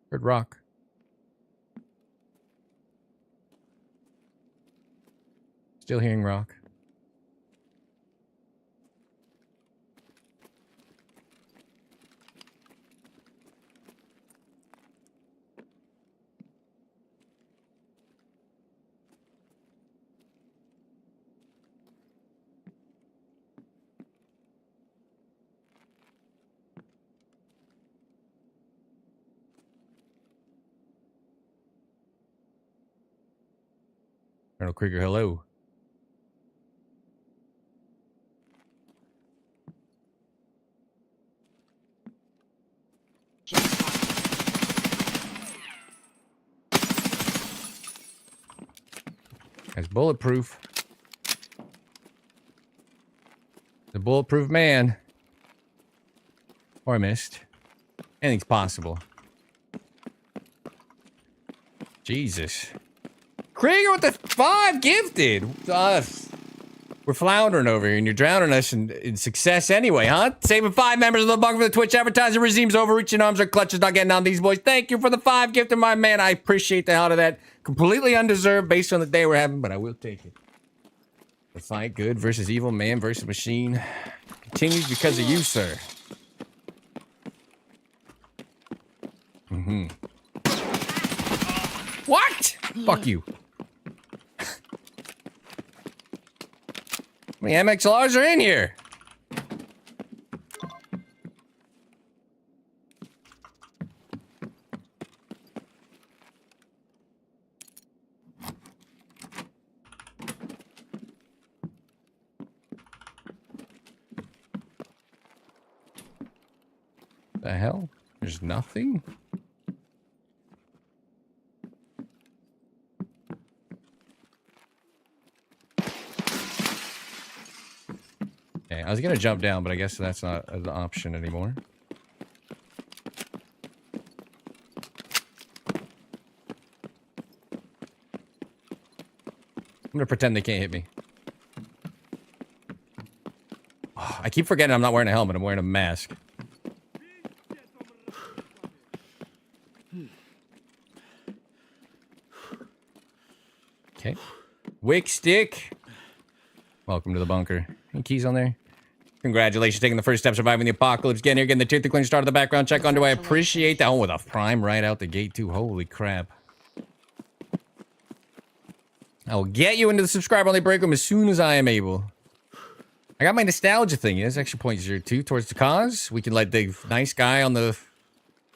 Heard rock. Still hearing rock. Colonel Krieger, hello. That's bulletproof. The bulletproof man. Or I missed. Anything's possible. Jesus. Krieger with the 5 gifted. We're floundering over here and you're drowning us in success anyway, huh? Saving 5 members of the bunker for the Twitch advertising regime's overreaching arms or clutches not getting on these boys. Thank you for the 5 gifted, my man. I appreciate the hell out of that. Completely undeserved based on the day we're having, but I will take it. The fight, good versus evil, man versus machine, continues because of you, sir. Mm-hmm. What? Fuck you. How many MXLRs are in here? The hell? There's nothing? Okay, I was gonna jump down, but I guess that's not an option anymore. I'm gonna pretend they can't hit me. Oh, I keep forgetting I'm not wearing a helmet, I'm wearing a mask. Okay. Wick stick. Welcome to the bunker. Any keys on there? Congratulations, taking the first step, surviving the apocalypse. Getting here, getting the tier 3 clean start of the background check underway. I appreciate that. Oh, with a prime right out the gate, too. Holy crap. I will get you into the subscriber-only break room as soon as I am able. I got my nostalgia thing. Yes, extra point 02 towards the cause. We can let the nice guy on the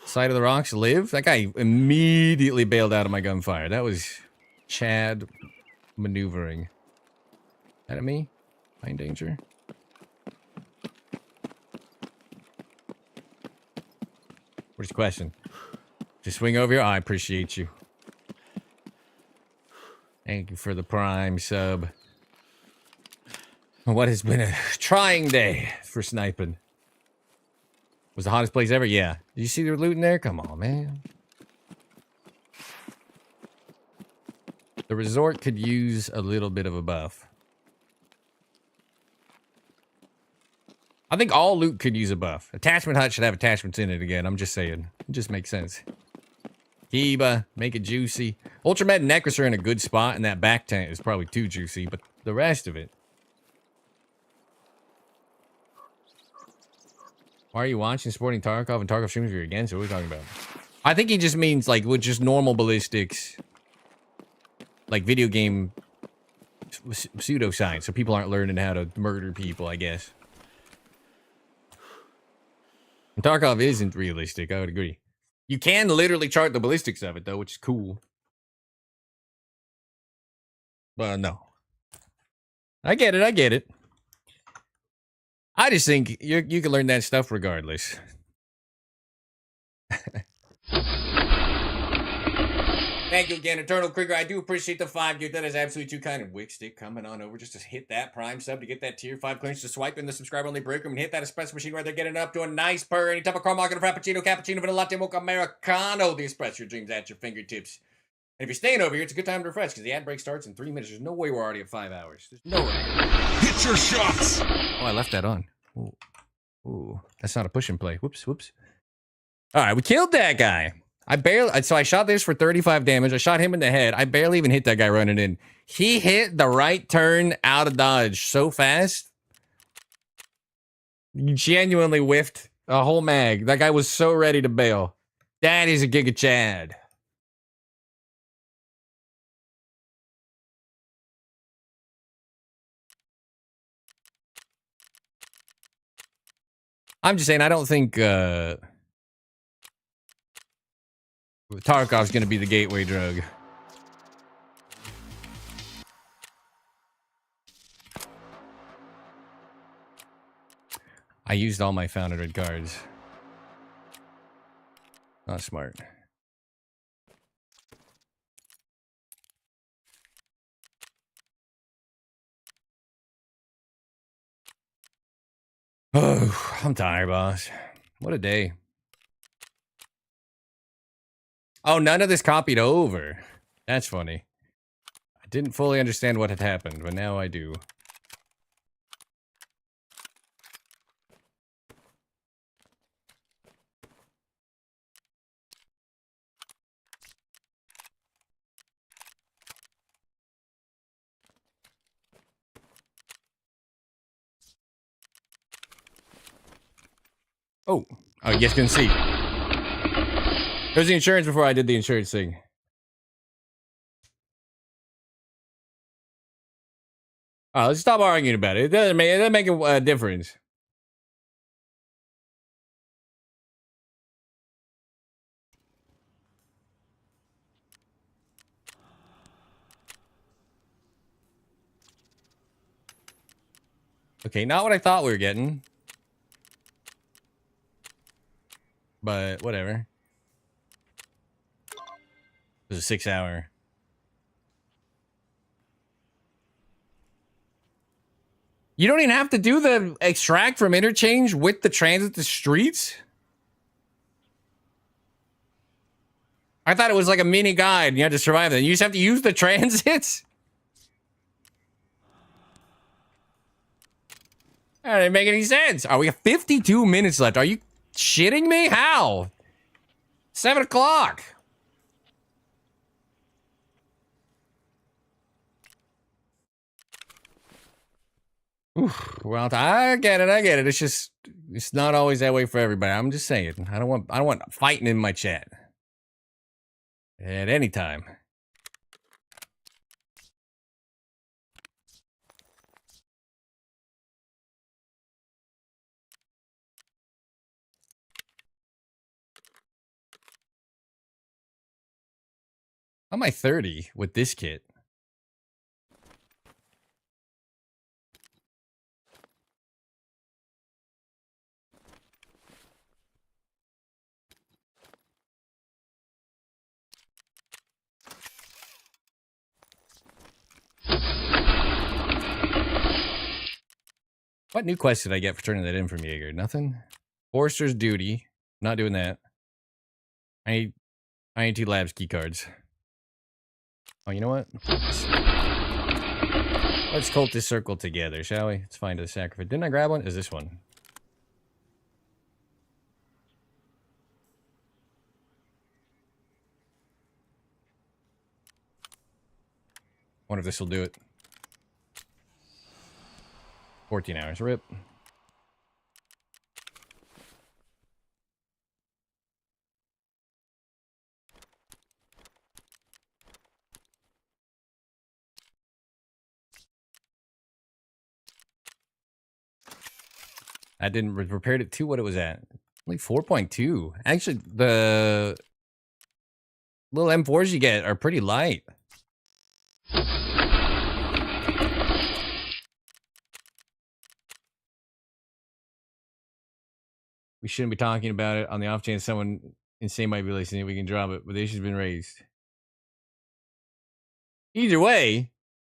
side of the rocks live. That guy immediately bailed out of my gunfire. That was Chad maneuvering. That at me? Am I in danger? What's the question? Just swing over here? Oh, I appreciate you. Thank you for the prime sub. What has been a trying day for sniping. Was the hottest place ever? Yeah. Did you see the loot in there? Come on, man. The resort could use a little bit of a buff. I think all loot could use a buff. Attachment hut should have attachments in it again. I'm just saying. It just makes sense. Kiba, make it juicy. Ultramed and Necros are in a good spot, and that back tent is probably too juicy, but the rest of it. Why are you watching supporting Tarkov and Tarkov streams if you're against? What are we talking about? I think he just means like with just normal ballistics, like video game pseudoscience, so people aren't learning how to murder people, I guess. And Tarkov isn't realistic, I would agree. You can literally chart the ballistics of it though, which is cool. But no. I get it, I get it. I just think you can learn that stuff regardless. Thank you again, Eternal Krieger. I do appreciate the 5 gear. That is absolutely too kind. And Wickstick coming on over just to hit that Prime sub to get that tier 5 clearance to swipe in the subscriber only break room and hit that espresso machine right there, getting up to a nice purr. Any type of caramel, a frappuccino, cappuccino, vanilla latte, mocha, americano. The espresso your dreams at your fingertips. And if you're staying over here, it's a good time to refresh because the ad break starts in 3 minutes. There's no way we're already at 5 hours. There's no way. Hit your shots. Oh, I left that on. Ooh. Ooh. That's not a push and play. Whoops, whoops. All right, we killed that guy. So I shot this for 35 damage. I shot him in the head. I barely even hit that guy running in. He hit the right turn out of dodge so fast. You genuinely whiffed a whole mag. That guy was so ready to bail. That is a Giga Chad. I'm just saying, I don't think Tarkov's gonna be the gateway drug. I used all my founded cards. Not smart. Oh, I'm tired, boss. What a day. Oh, none of this copied over. That's funny. I didn't fully understand what had happened, but now I do. Oh, you guys can see. There's the insurance before I did the insurance thing. Alright, let's stop arguing about it. It doesn't make a difference. Okay, not what I thought we were getting. But whatever. It was a 6 hour. You don't even have to do the extract from interchange with the transit to streets? I thought it was like a mini guide and you had to survive that. You just have to use the transits? That didn't make any sense. We have 52 minutes left. Are you shitting me? How? 7 o'clock. Well, I get it. I get it. It's not always that way for everybody. I'm just saying. I don't want fighting in my chat at any time. How am I 30 with this kit? What new quest did I get for turning that in from Jaeger? Nothing? Forrester's Duty. Not doing that. I need 2 labs keycards. Oh, you know what? Let's cult this circle together, shall we? Let's find a sacrifice. Didn't I grab one? Is this one? Wonder if this will do it. 14 hours. Rip. I didn't repaired it to what it was at. Only 4.2. Actually, the little M4s you get are pretty light. We shouldn't be talking about it on the off chance someone insane might be listening. We can drop it, but the issue's been raised. Either way,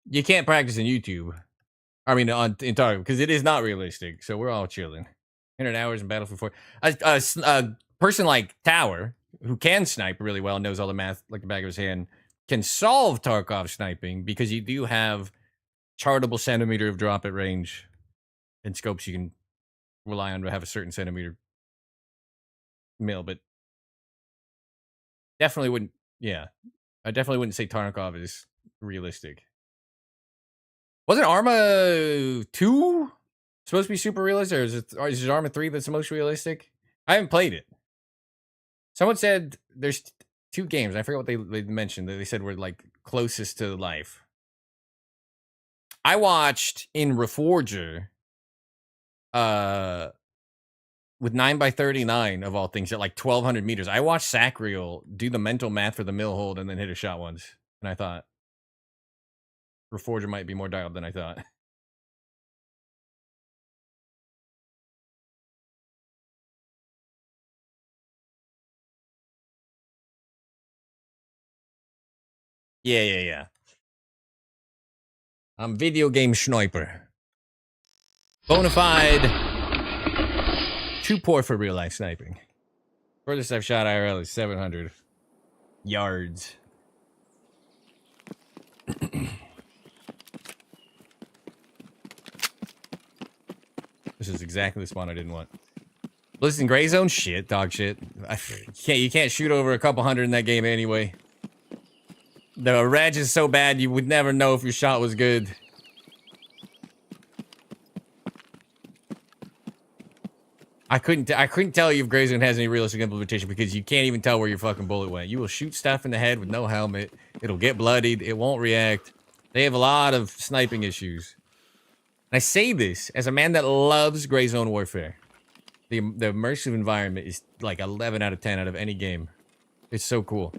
you can't practice on YouTube. I mean, in Target, because it is not realistic. So we're all chilling. 100 hours in Battlefield 4. A person like Tower, who can snipe really well, knows all the math like the back of his hand, can solve Tarkov sniping because you do have chartable centimeter of drop at range and scopes you can rely on to have a certain centimeter mill, but definitely wouldn't. Yeah, I definitely wouldn't say Tarkov is realistic. Wasn't Arma 2 supposed to be super realistic, or is it Arma 3 that's the most realistic? I haven't played it. Someone said there's 2 games. I forget what they mentioned that they said were like closest to life. I watched in Reforger, with 9x39 of all things at like 1,200 meters. I watched Sacriel do the mental math for the mill hold and then hit a shot once, and I thought Reforger might be more dialed than I thought. Yeah. I'm video game sniper. Bonafide. Too poor for real life sniping. Furthest I've shot IRL is 700 yards. This is exactly the spawn I didn't want. Listen, Gray Zone, shit, dog shit. You can't shoot over a couple hundred in that game anyway. The reg is so bad you would never know if your shot was good. I couldn't tell you if Gray Zone has any realistic implementation because you can't even tell where your fucking bullet went. You will shoot stuff in the head with no helmet. It'll get bloodied. It won't react. They have a lot of sniping issues. And I say this as a man that loves Gray Zone Warfare. The immersive environment is like 11 out of 10 out of any game. It's so cool.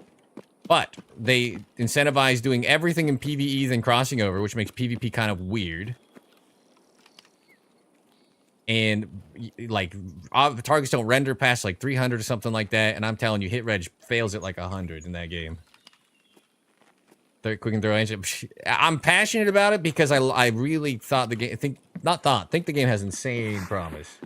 But they incentivize doing everything in PvE than crossing over, which makes PvP kind of weird. And like the targets don't render past like 300 or something like that. And I'm telling you, hit reg fails at like 100 in that game. Quick and throw engine. I'm passionate about it because I really thought the game. Think the game has insane promise.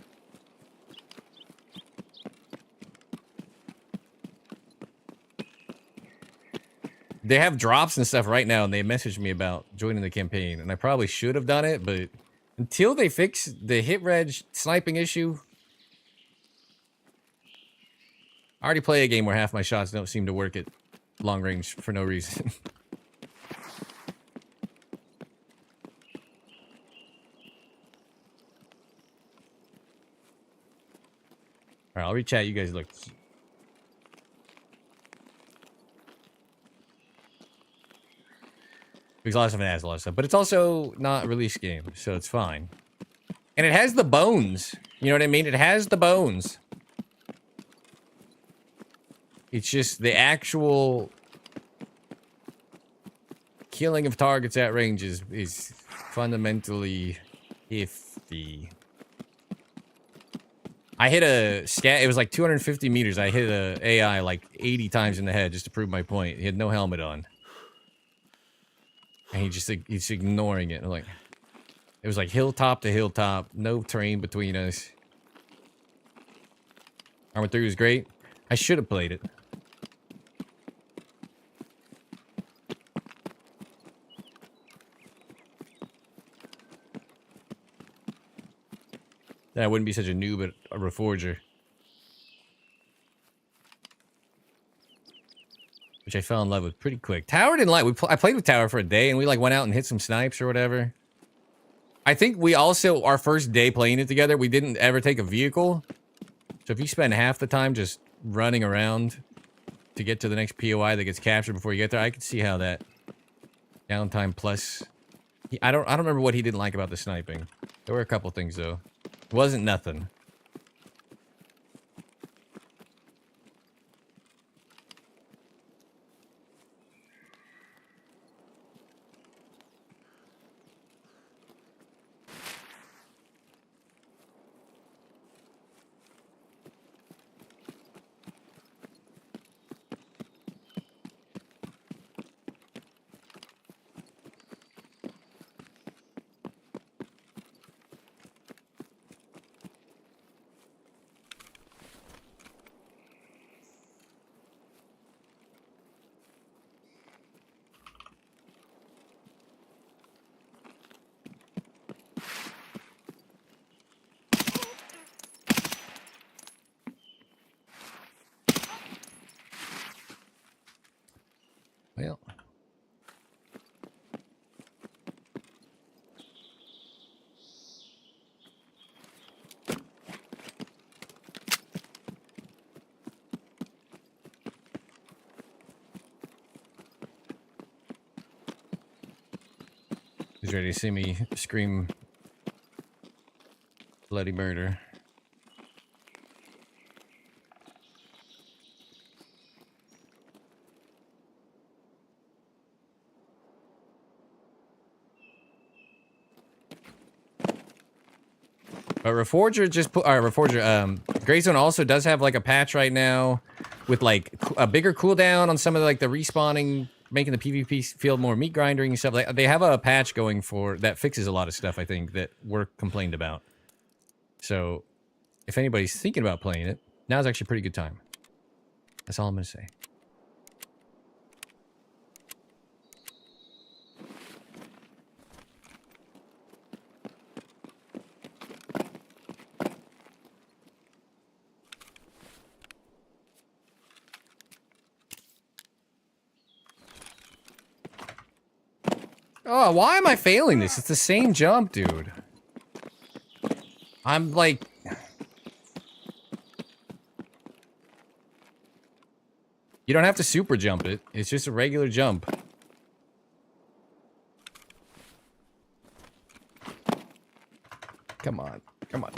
They have drops and stuff right now, and they messaged me about joining the campaign, and I probably should have done it, but until they fix the hit reg sniping issue, I already play a game where half my shots don't seem to work at long range for no reason. All right, I'll rechat. You guys look. Because Last of Us has a lot of stuff, but it's also not a release game, so it's fine. And it has the bones. You know what I mean? It has the bones. It's just the actual killing of targets at range is fundamentally iffy. I hit a scat. It was like 250 meters. I hit a AI like 80 times in the head just to prove my point. He had no helmet on. And he's ignoring it. Like, it was like hilltop to hilltop, no terrain between us. Arma 3 was great. I should have played it. Then I wouldn't be such a noob at a Reforger. Which I fell in love with pretty quick. Tower didn't like. I played with Tower for a day, and we like went out and hit some snipes or whatever. I think we also, our first day playing it together, we didn't ever take a vehicle. So if you spend half the time just running around to get to the next POI that gets captured before you get there, I could see how that downtime plus. I don't remember what he didn't like about the sniping. There were a couple things though. It wasn't nothing. Well. He's ready to see me scream bloody murder. But Reforger just put, Reforger, Greyzone also does have like a patch right now with like a bigger cooldown on some of like the respawning, making the PvP feel more meat grinding and stuff. Like they have a patch going for that fixes a lot of stuff I think that we're complained about. So if anybody's thinking about playing it, now's actually a pretty good time. That's all I'm gonna say. Oh, why am I failing this? It's the same jump, dude. I'm like... You don't have to super jump it. It's just a regular jump. Come on. Come on.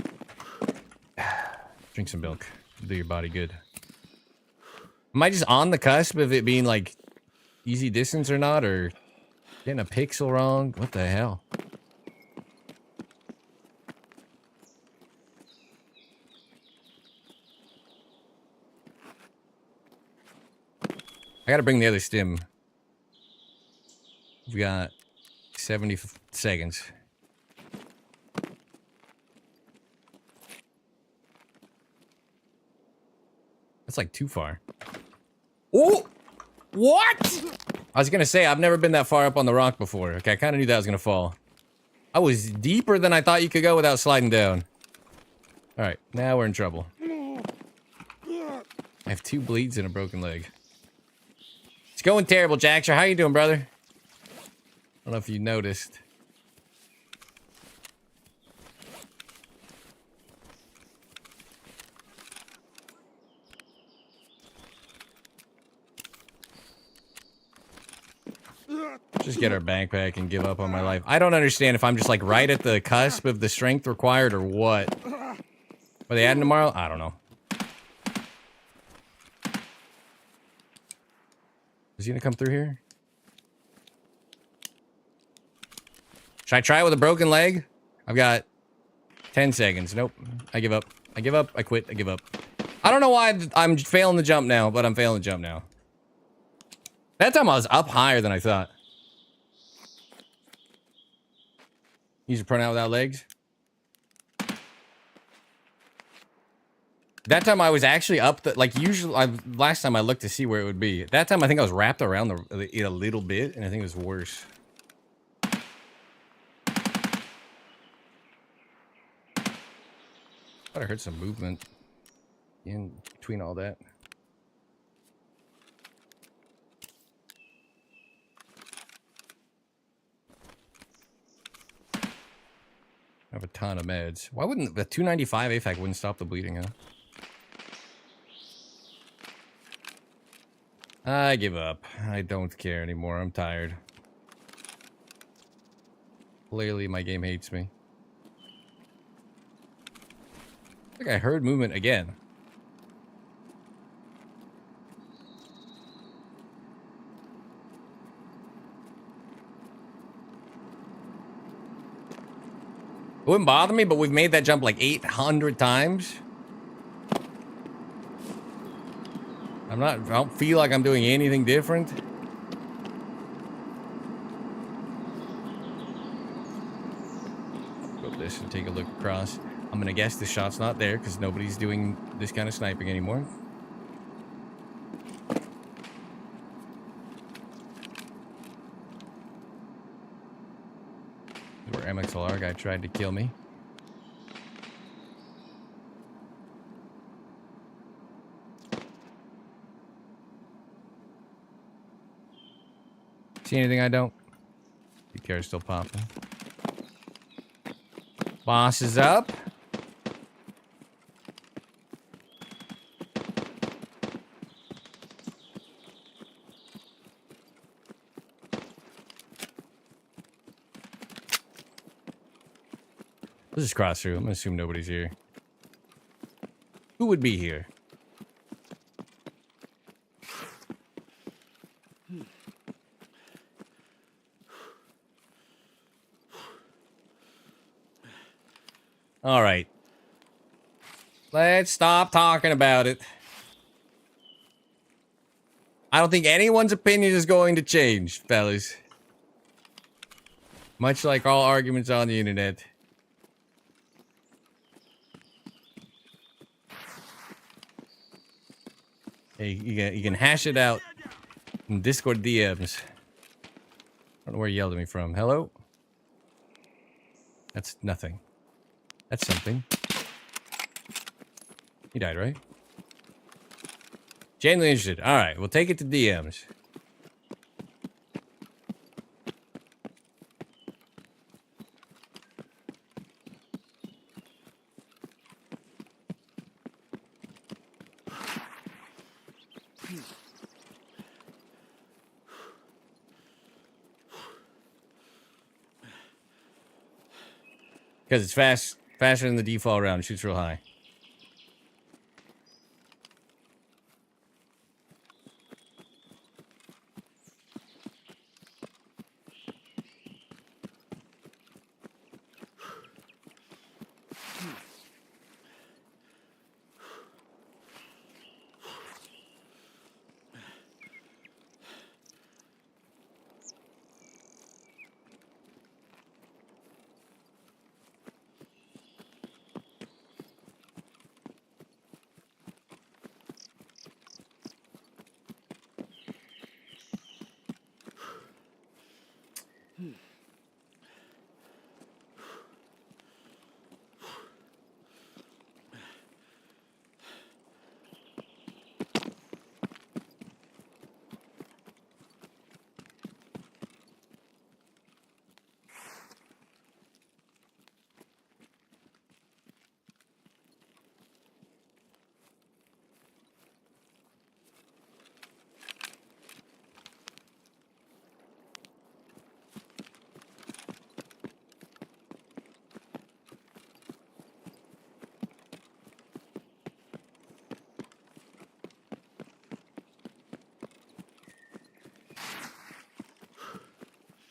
Drink some milk. Do your body good. Am I just on the cusp of it being like easy distance or not, or getting a pixel wrong? What the hell? I gotta bring the other stim. We've got 70 seconds. That's like too far. Oh! What? I was gonna say, I've never been that far up on the rock before. Okay, I kinda knew that was gonna fall. I was deeper than I thought you could go without sliding down. Alright, now we're in trouble. I have 2 bleeds and a broken leg. It's going terrible, Jaxer. How you doing, brother? I don't know if you noticed. Just get our backpack and give up on my life. I don't understand if I'm just like right at the cusp of the strength required or what. Are they adding tomorrow? I don't know. Is he gonna come through here? Should I try it with a broken leg? I've got 10 seconds. Nope. I give up. I give up. I quit. I give up. I don't know why I'm failing the jump now, but I'm failing the jump now. That time I was up higher than I thought. Use your pronoun without legs. That time I was actually up the, like usually, last time I looked to see where it would be. That time I think I was wrapped around it a little bit, and I think it was worse. Thought I heard some movement in between all that. I have a ton of meds. Why wouldn't the 295 AFAC wouldn't stop the bleeding, huh? I give up. I don't care anymore. I'm tired. Clearly my game hates me. I think I heard movement again. It wouldn't bother me, but we've made that jump like 800 times. I don't feel like I'm doing anything different. Go up this and take a look across. I'm gonna guess the shot's not there because nobody's doing this kind of sniping anymore. Where MXLR guy tried to kill me. See anything I don't? BTR is still popping. Boss is up. Let's just cross through. I'm gonna assume nobody's here. Who would be here? All right. Let's stop talking about it. I don't think anyone's opinion is going to change, fellas. Much like all arguments on the internet. Hey, you can hash it out in Discord DMs. I don't know where you yelled at me from. Hello? That's nothing. That's something. He died, right? Genuinely interested. All right, we'll take it to DMs. Because it's faster than the default round. It shoots real high.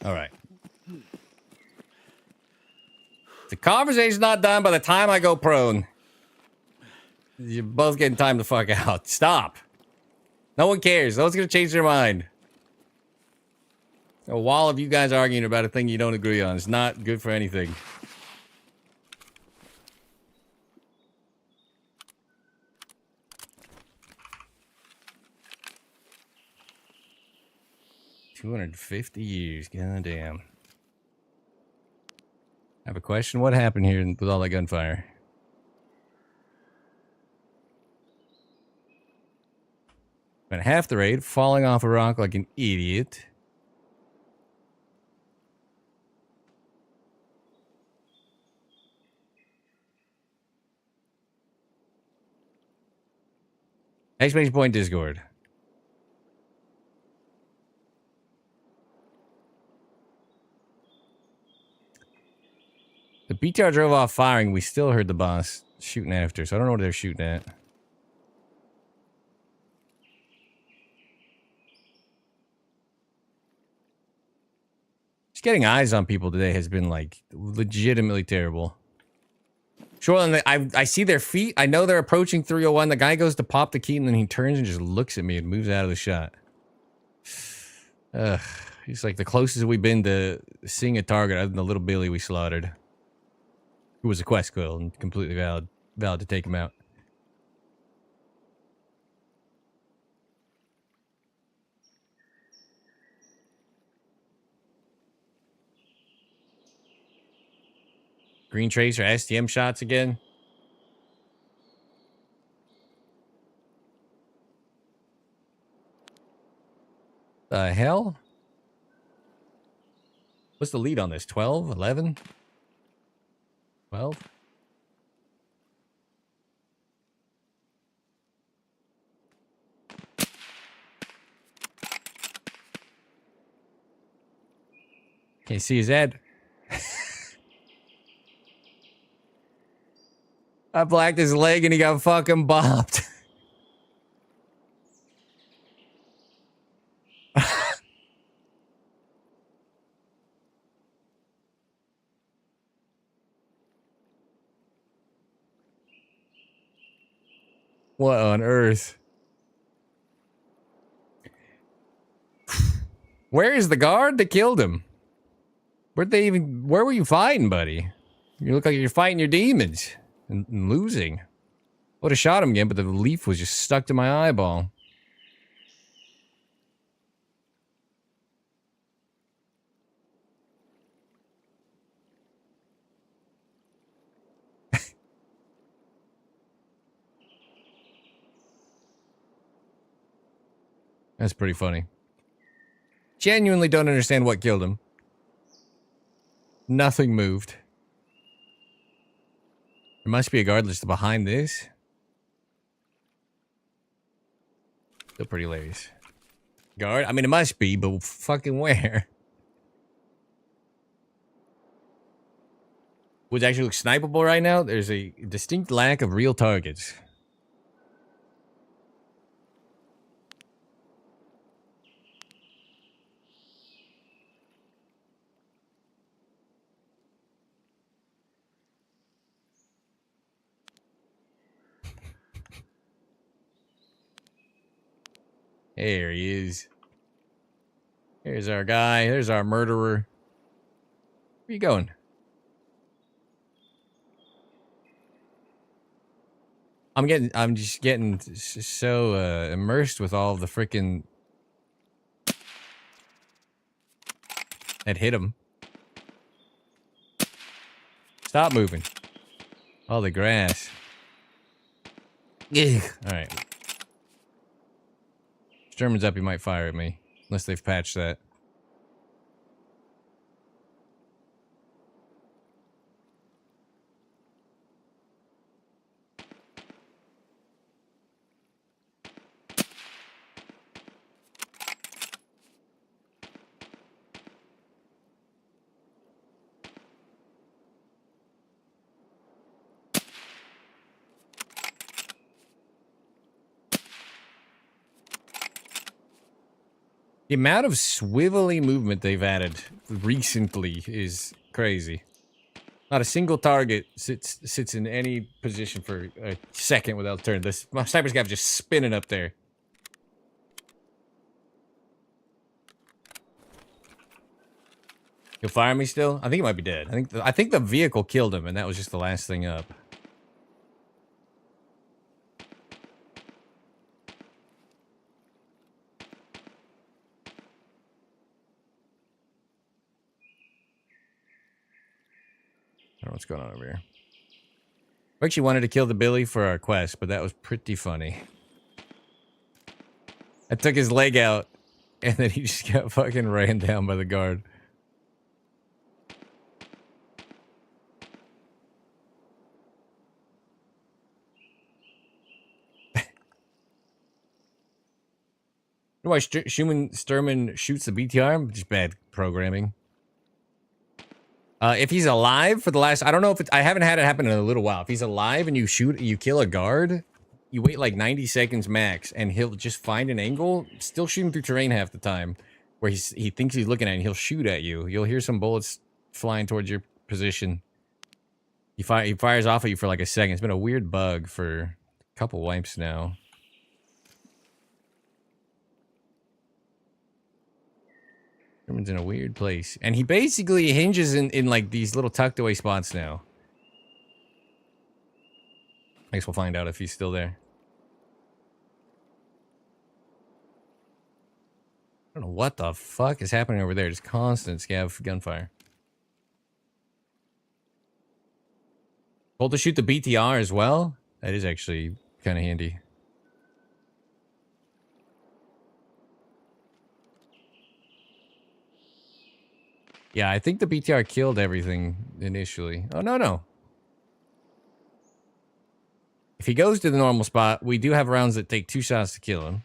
All right. The conversation's not done by the time I go prone. You're both getting time to fuck out. Stop. No one cares. No one's gonna change their mind. A wall of you guys arguing about a thing you don't agree on is not good for anything. $250. Goddamn. I have a question. What happened here with all that gunfire? Spent half the raid falling off a rock like an idiot. Exclamation point Discord. The BTR drove off firing. We still heard the boss shooting after, so I don't know what they're shooting at. Just getting eyes on people today has been, like, legitimately terrible. Sure, I see their feet. I know they're approaching 301. The guy goes to pop the key, and then he turns and just looks at me and moves out of the shot. Ugh. He's like the closest we've been to seeing a target other than the little Billy we slaughtered. Who was a quest kill and completely valid to take him out. Green Tracer STM shots again. The hell? What's the lead on this? 12? 11? 12? Can't see his head. I blacked his leg and he got fucking bopped. What on earth? Where is the guard that killed him? Where were you fighting, buddy? You look like you're fighting your demons and losing. Would have shot him again, but the leaf was just stuck to my eyeball. That's pretty funny. Genuinely don't understand what killed him. Nothing moved. There must be a guard just behind this. Still pretty hilarious. Guard? I mean, it must be, but fucking where? Would actually look snipeable right now? There's a distinct lack of real targets. There he is. Here's our guy. There's our murderer. Where you going? I'm just getting so immersed with all of the freaking that hit him. Stop moving. All the grass. Ugh. All right. German's up, he might fire at me. Unless they've patched that. The amount of swivelly movement they've added recently is crazy. Not a single target sits in any position for a second without turn. My sniper's guy just spinning up there. He'll fire me still? I think he might be dead. I think the vehicle killed him, and that was just the last thing up. I don't know what's going on over here. We actually wanted to kill the Billy for our quest, but that was pretty funny. I took his leg out, and then he just got fucking ran down by the guard. Why Sturman shoots the BTR? Just bad programming. If he's alive for the last, I don't know if it's, I haven't had it happen in a little while. If he's alive and you kill a guard, you wait like 90 seconds max, and he'll just find an angle, still shooting through terrain half the time, where he thinks he's looking at it, and he'll shoot at you. You'll hear some bullets flying towards your position. He fires off at you for like a second. It's been a weird bug for a couple wipes now. Sherman's in a weird place. And he basically hinges in like these little tucked away spots now. I guess we'll find out if he's still there. I don't know what the fuck is happening over there. Just constant scav gunfire. Told to shoot the BTR as well? That is actually kind of handy. Yeah, I think the BTR killed everything initially. Oh, no, no. If he goes to the normal spot, we do have rounds that take 2 shots to kill him.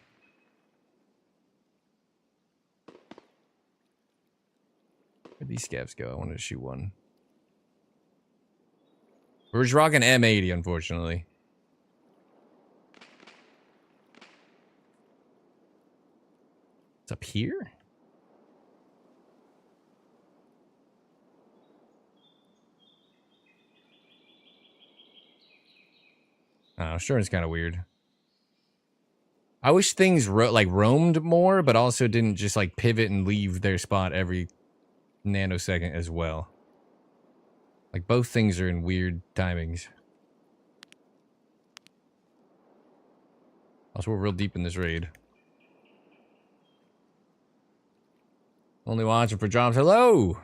Where'd these scavs go? I wanted to shoot one. We're just rocking M80, unfortunately. It's up here? Oh, sure, it's kind of weird. I wish things roamed more, but also didn't just like pivot and leave their spot every nanosecond as well. Like both things are in weird timings. Also, we're real deep in this raid. Only watching for jobs. Hello!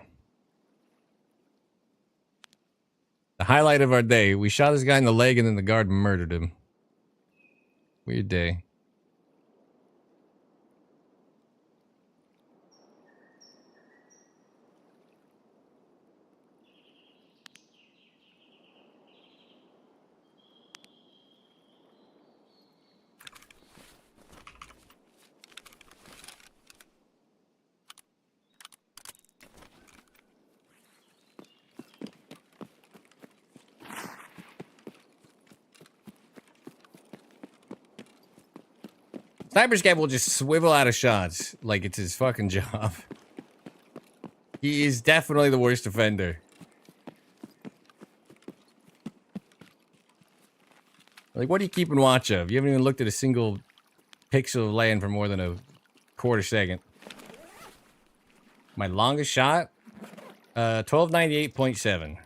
The highlight of our day. We shot this guy in the leg and then the guard murdered him. Weird day. Sniper Scav will just swivel out of shots like it's his fucking job. He is definitely the worst offender. Like, what are you keeping watch of? You haven't even looked at a single pixel of land for more than a quarter second. My longest shot? 1298.7.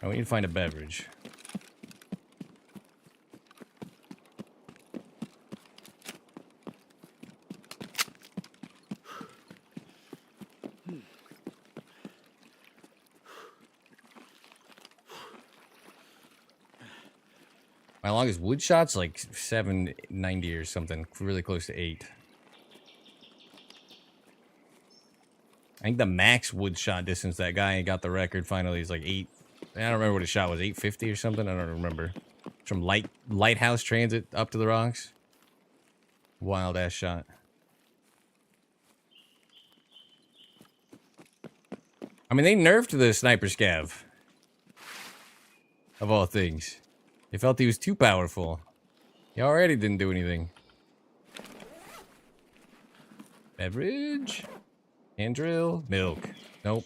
Oh, we need to find a beverage. My longest wood shot's like 790 or something, really close to 8. I think the max wood shot distance that guy got the record finally is like 8. I don't remember what his shot was, 850 or something. I don't remember. From Lighthouse Transit up to the rocks. Wild ass shot. I mean, they nerfed the Sniper Scav. Of all things. They felt he was too powerful. He already didn't do anything. Beverage? Hand drill? Milk. Nope.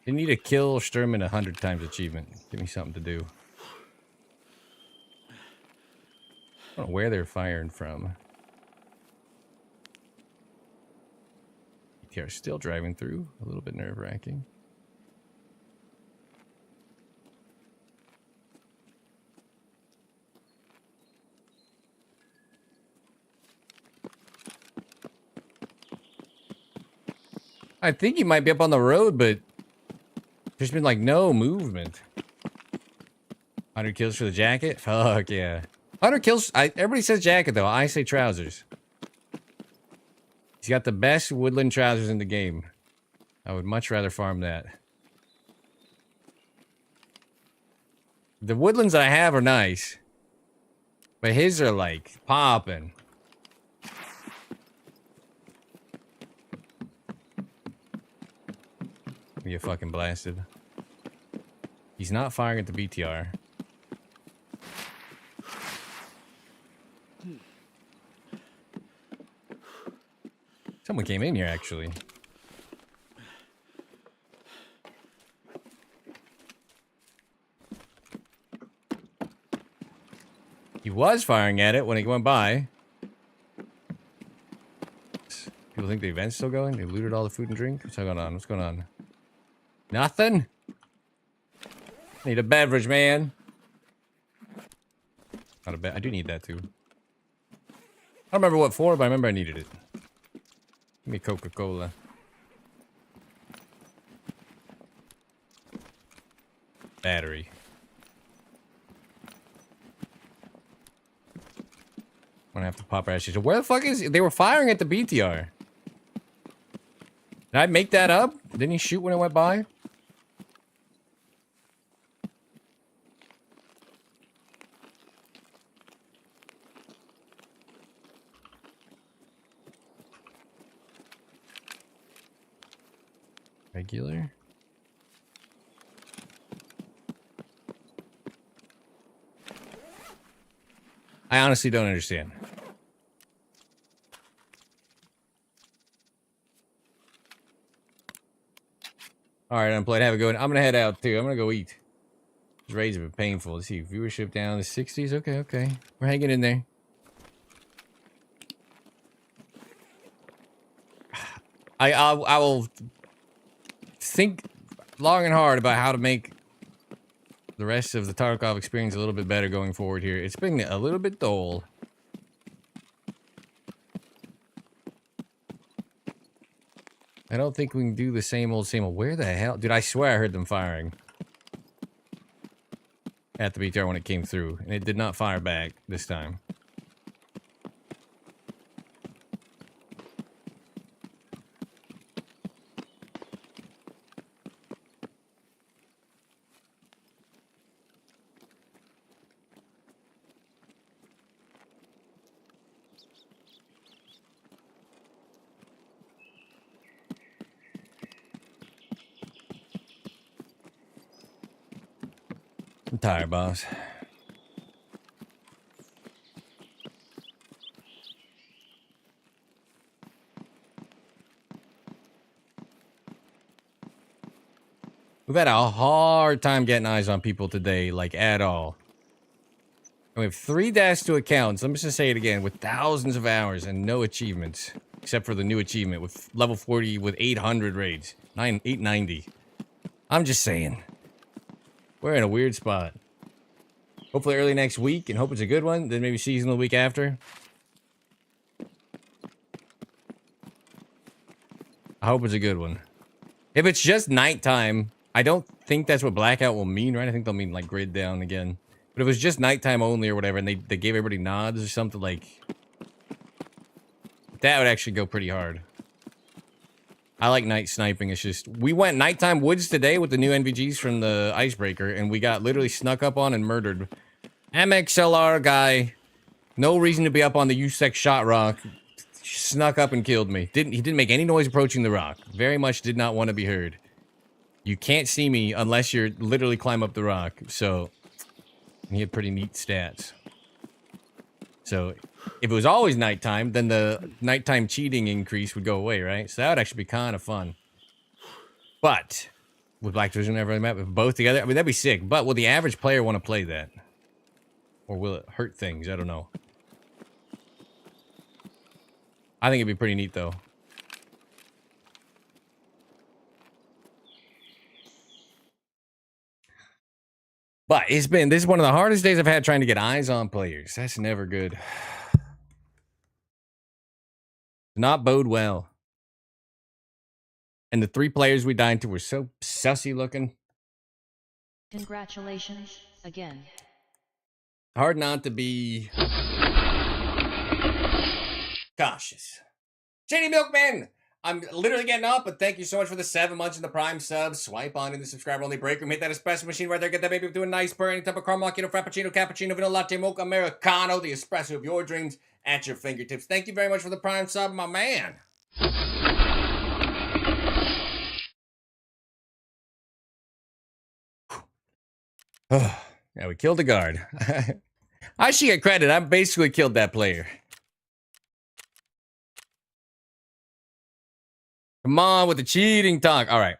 You need to kill Sturman 100 times achievement. Give me something to do. I don't know where they're firing from. BTR still driving through. A little bit nerve-wracking. I think he might be up on the road, but there's been like no movement. 100 kills for the jacket? Fuck yeah. 100 kills. Everybody says jacket, though. I say trousers. He's got the best woodland trousers in the game. I would much rather farm that. The woodlands that I have are nice. But his are, like, popping. Get fucking blasted. He's not firing at the BTR. Someone came in here, actually. He was firing at it when he went by. People think the event's still going? They looted all the food and drink? What's going on? What's going on? Nothing? Need a beverage, man. Not a I do need that, too. I don't remember what for, but I remember I needed it. Give me Coca-Cola. battery. I'm gonna have to pop our ashes. Where the fuck is... They were firing at the BTR. Did I make that up? Didn't he shoot when it went by? Regular? I honestly don't understand. Alright, Unplayed, have a good one. I'm gonna head out too. I'm gonna go eat. These raids have been painful. Let's see, viewership down in the 60s. Okay, okay. We're hanging in there. I will think long and hard about how to make the rest of the Tarkov experience a little bit better going forward here. It's been a little bit dull. I don't think we can do the same old, same old. Where the hell? Dude, I swear I heard them firing at the BTR when it came through. And it did not fire back this time. I'm tired, boss. We've had a hard time getting eyes on people today, like at all. And we have 3 -2 accounts. Let me just say it again, with thousands of hours and no achievements, except for the new achievement with level 40 with 800 raids, 890. I'm just saying, we're in a weird spot. Hopefully early next week, and hope it's a good one. Then maybe season the week after. I hope it's a good one. If it's just nighttime, I don't think that's what blackout will mean, right? I think they'll mean like grid down again. But if it was just nighttime only or whatever, and they gave everybody nods or something, like that would actually go pretty hard. I like night sniping. It's just, we went nighttime woods today with the new NVGs from the Icebreaker, and we got literally snuck up on and murdered. MXLR guy, no reason to be up on the USEC shot rock, snuck up and killed me. He didn't make any noise approaching the rock. Very much did not want to be heard. You can't see me unless you're literally climb up the rock. So he had pretty neat stats. So if it was always nighttime, then the nighttime cheating increase would go away, right? So that would actually be kind of fun. But with Black Division ever map, with both together, I mean, that'd be sick. But will the average player want to play that? Or will it hurt things? I don't know. I think it'd be pretty neat, though. But this is one of the hardest days I've had trying to get eyes on players. That's never good. Not bode well. And the 3 players we died to were so sussy looking. Congratulations again. Hard not to be cautious. JD Milkman, I'm literally getting up, but thank you so much for the 7 months in the Prime subs. Swipe on in the subscriber-only break room. Hit that espresso machine right there. Get that baby doing nice purr. Any type of caramel, macchiato, frappuccino, cappuccino, vanilla latte, mocha, americano. The espresso of your dreams at your fingertips. Thank you very much for the Prime sub, my man. Yeah, we killed a guard. I should get credit. I basically killed that player. Come on with the cheating talk. All right.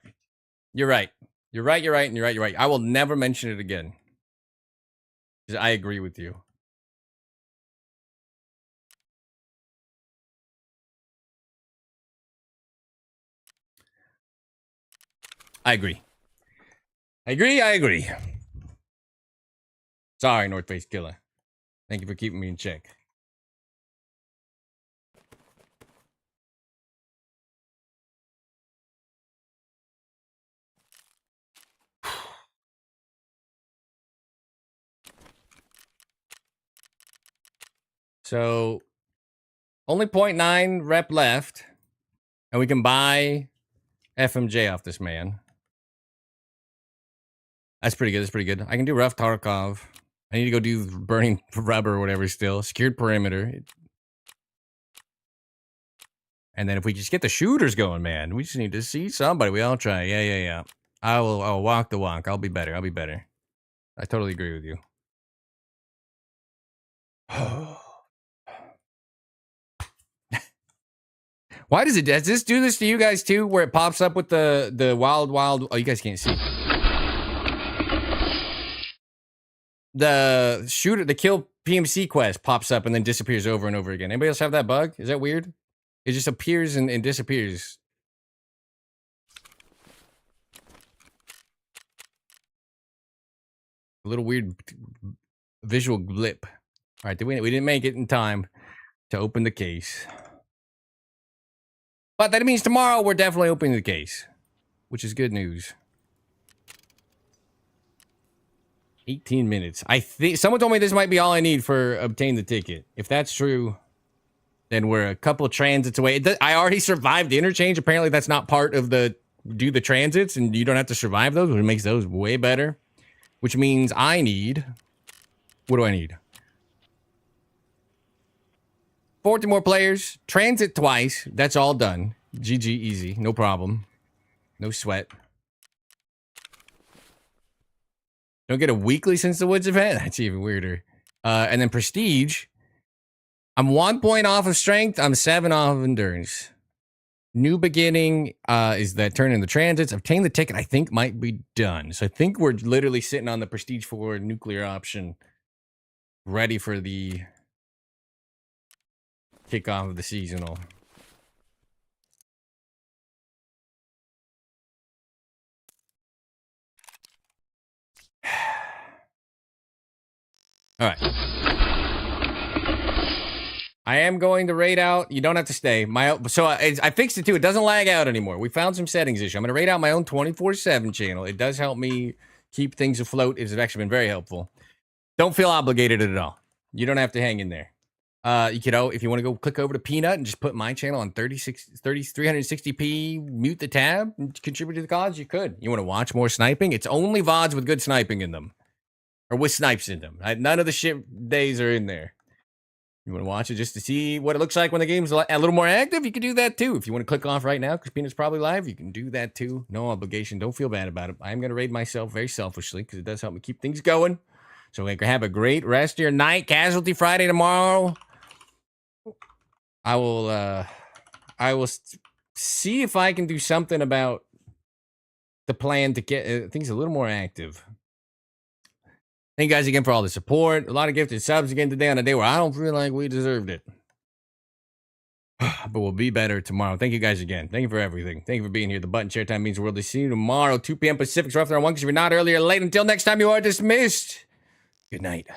You're right. You're right. You're right. And you're right. You're right. I will never mention it again. Because I agree with you. I agree. I agree. I agree. Sorry, North Face Killer. Thank you for keeping me in check. So only 0.9 rep left. And we can buy FMJ off this man. That's pretty good. That's pretty good. I can do rough Tarkov. I need to go do burning rubber or whatever still. Secured perimeter. And then if we just get the shooters going, man, we just need to see somebody. We all try. Yeah. I'll walk the walk. I'll be better. I totally agree with you. Why does this do this to you guys too? Where it pops up with the wild, oh, you guys can't see. The shooter, the kill PMC quest pops up and then disappears over and over again. Anybody else have that bug? Is that weird? It just appears and disappears. A little weird visual blip. All right, we didn't make it in time to open the case. But that means tomorrow we're definitely opening the case, which is good news. 18 minutes. I think someone told me this might be all I need for obtain the ticket. If that's true, then we're a couple transits away. I already survived the interchange. Apparently that's not part of the do the transits, and you don't have to survive those, which makes those way better. Which means I need, what do I need? 40 more players, transit twice. That's all done. GG, easy, no problem. No sweat. Don't get a weekly Since the Woods event? That's even weirder. And then prestige. I'm 1 point off of strength. I'm 7 off of endurance. New beginning is that turn in the transits. Obtain the ticket, I think, might be done. So I think we're literally sitting on the prestige 4 nuclear option, ready for the kickoff of the seasonal. All right. I am going to raid out. You don't have to stay. I fixed it too. It doesn't lag out anymore. We found some settings issue. I'm going to raid out my own 24/7 channel. It does help me keep things afloat. It's actually been very helpful. Don't feel obligated at all. You don't have to hang in there. You could, if you want to go click over to Peanut and just put my channel on 360p, mute the tab, and contribute to the cause, you could. You want to watch more sniping? It's only VODs with good sniping in them. Or with snipes in them. None of the shit days are in there. You want to watch it just to see what it looks like when the game's a little more active? You can do that too. If you want to click off right now, because Peanut's probably live, you can do that too. No obligation. Don't feel bad about it. I am going to raid myself very selfishly because it does help me keep things going. So have a great rest of your night. Casualty Friday tomorrow. I will see if I can do something about the plan to get things a little more active. Thank you guys again for all the support. A lot of gifted subs again today on a day where I don't feel like we deserved it. But we'll be better tomorrow. Thank you guys again. Thank you for everything. Thank you for being here. The button share time means the world to see you tomorrow, 2 p.m. Pacific. So after 1, because if you're not early or late, until next time, you are dismissed. Good night.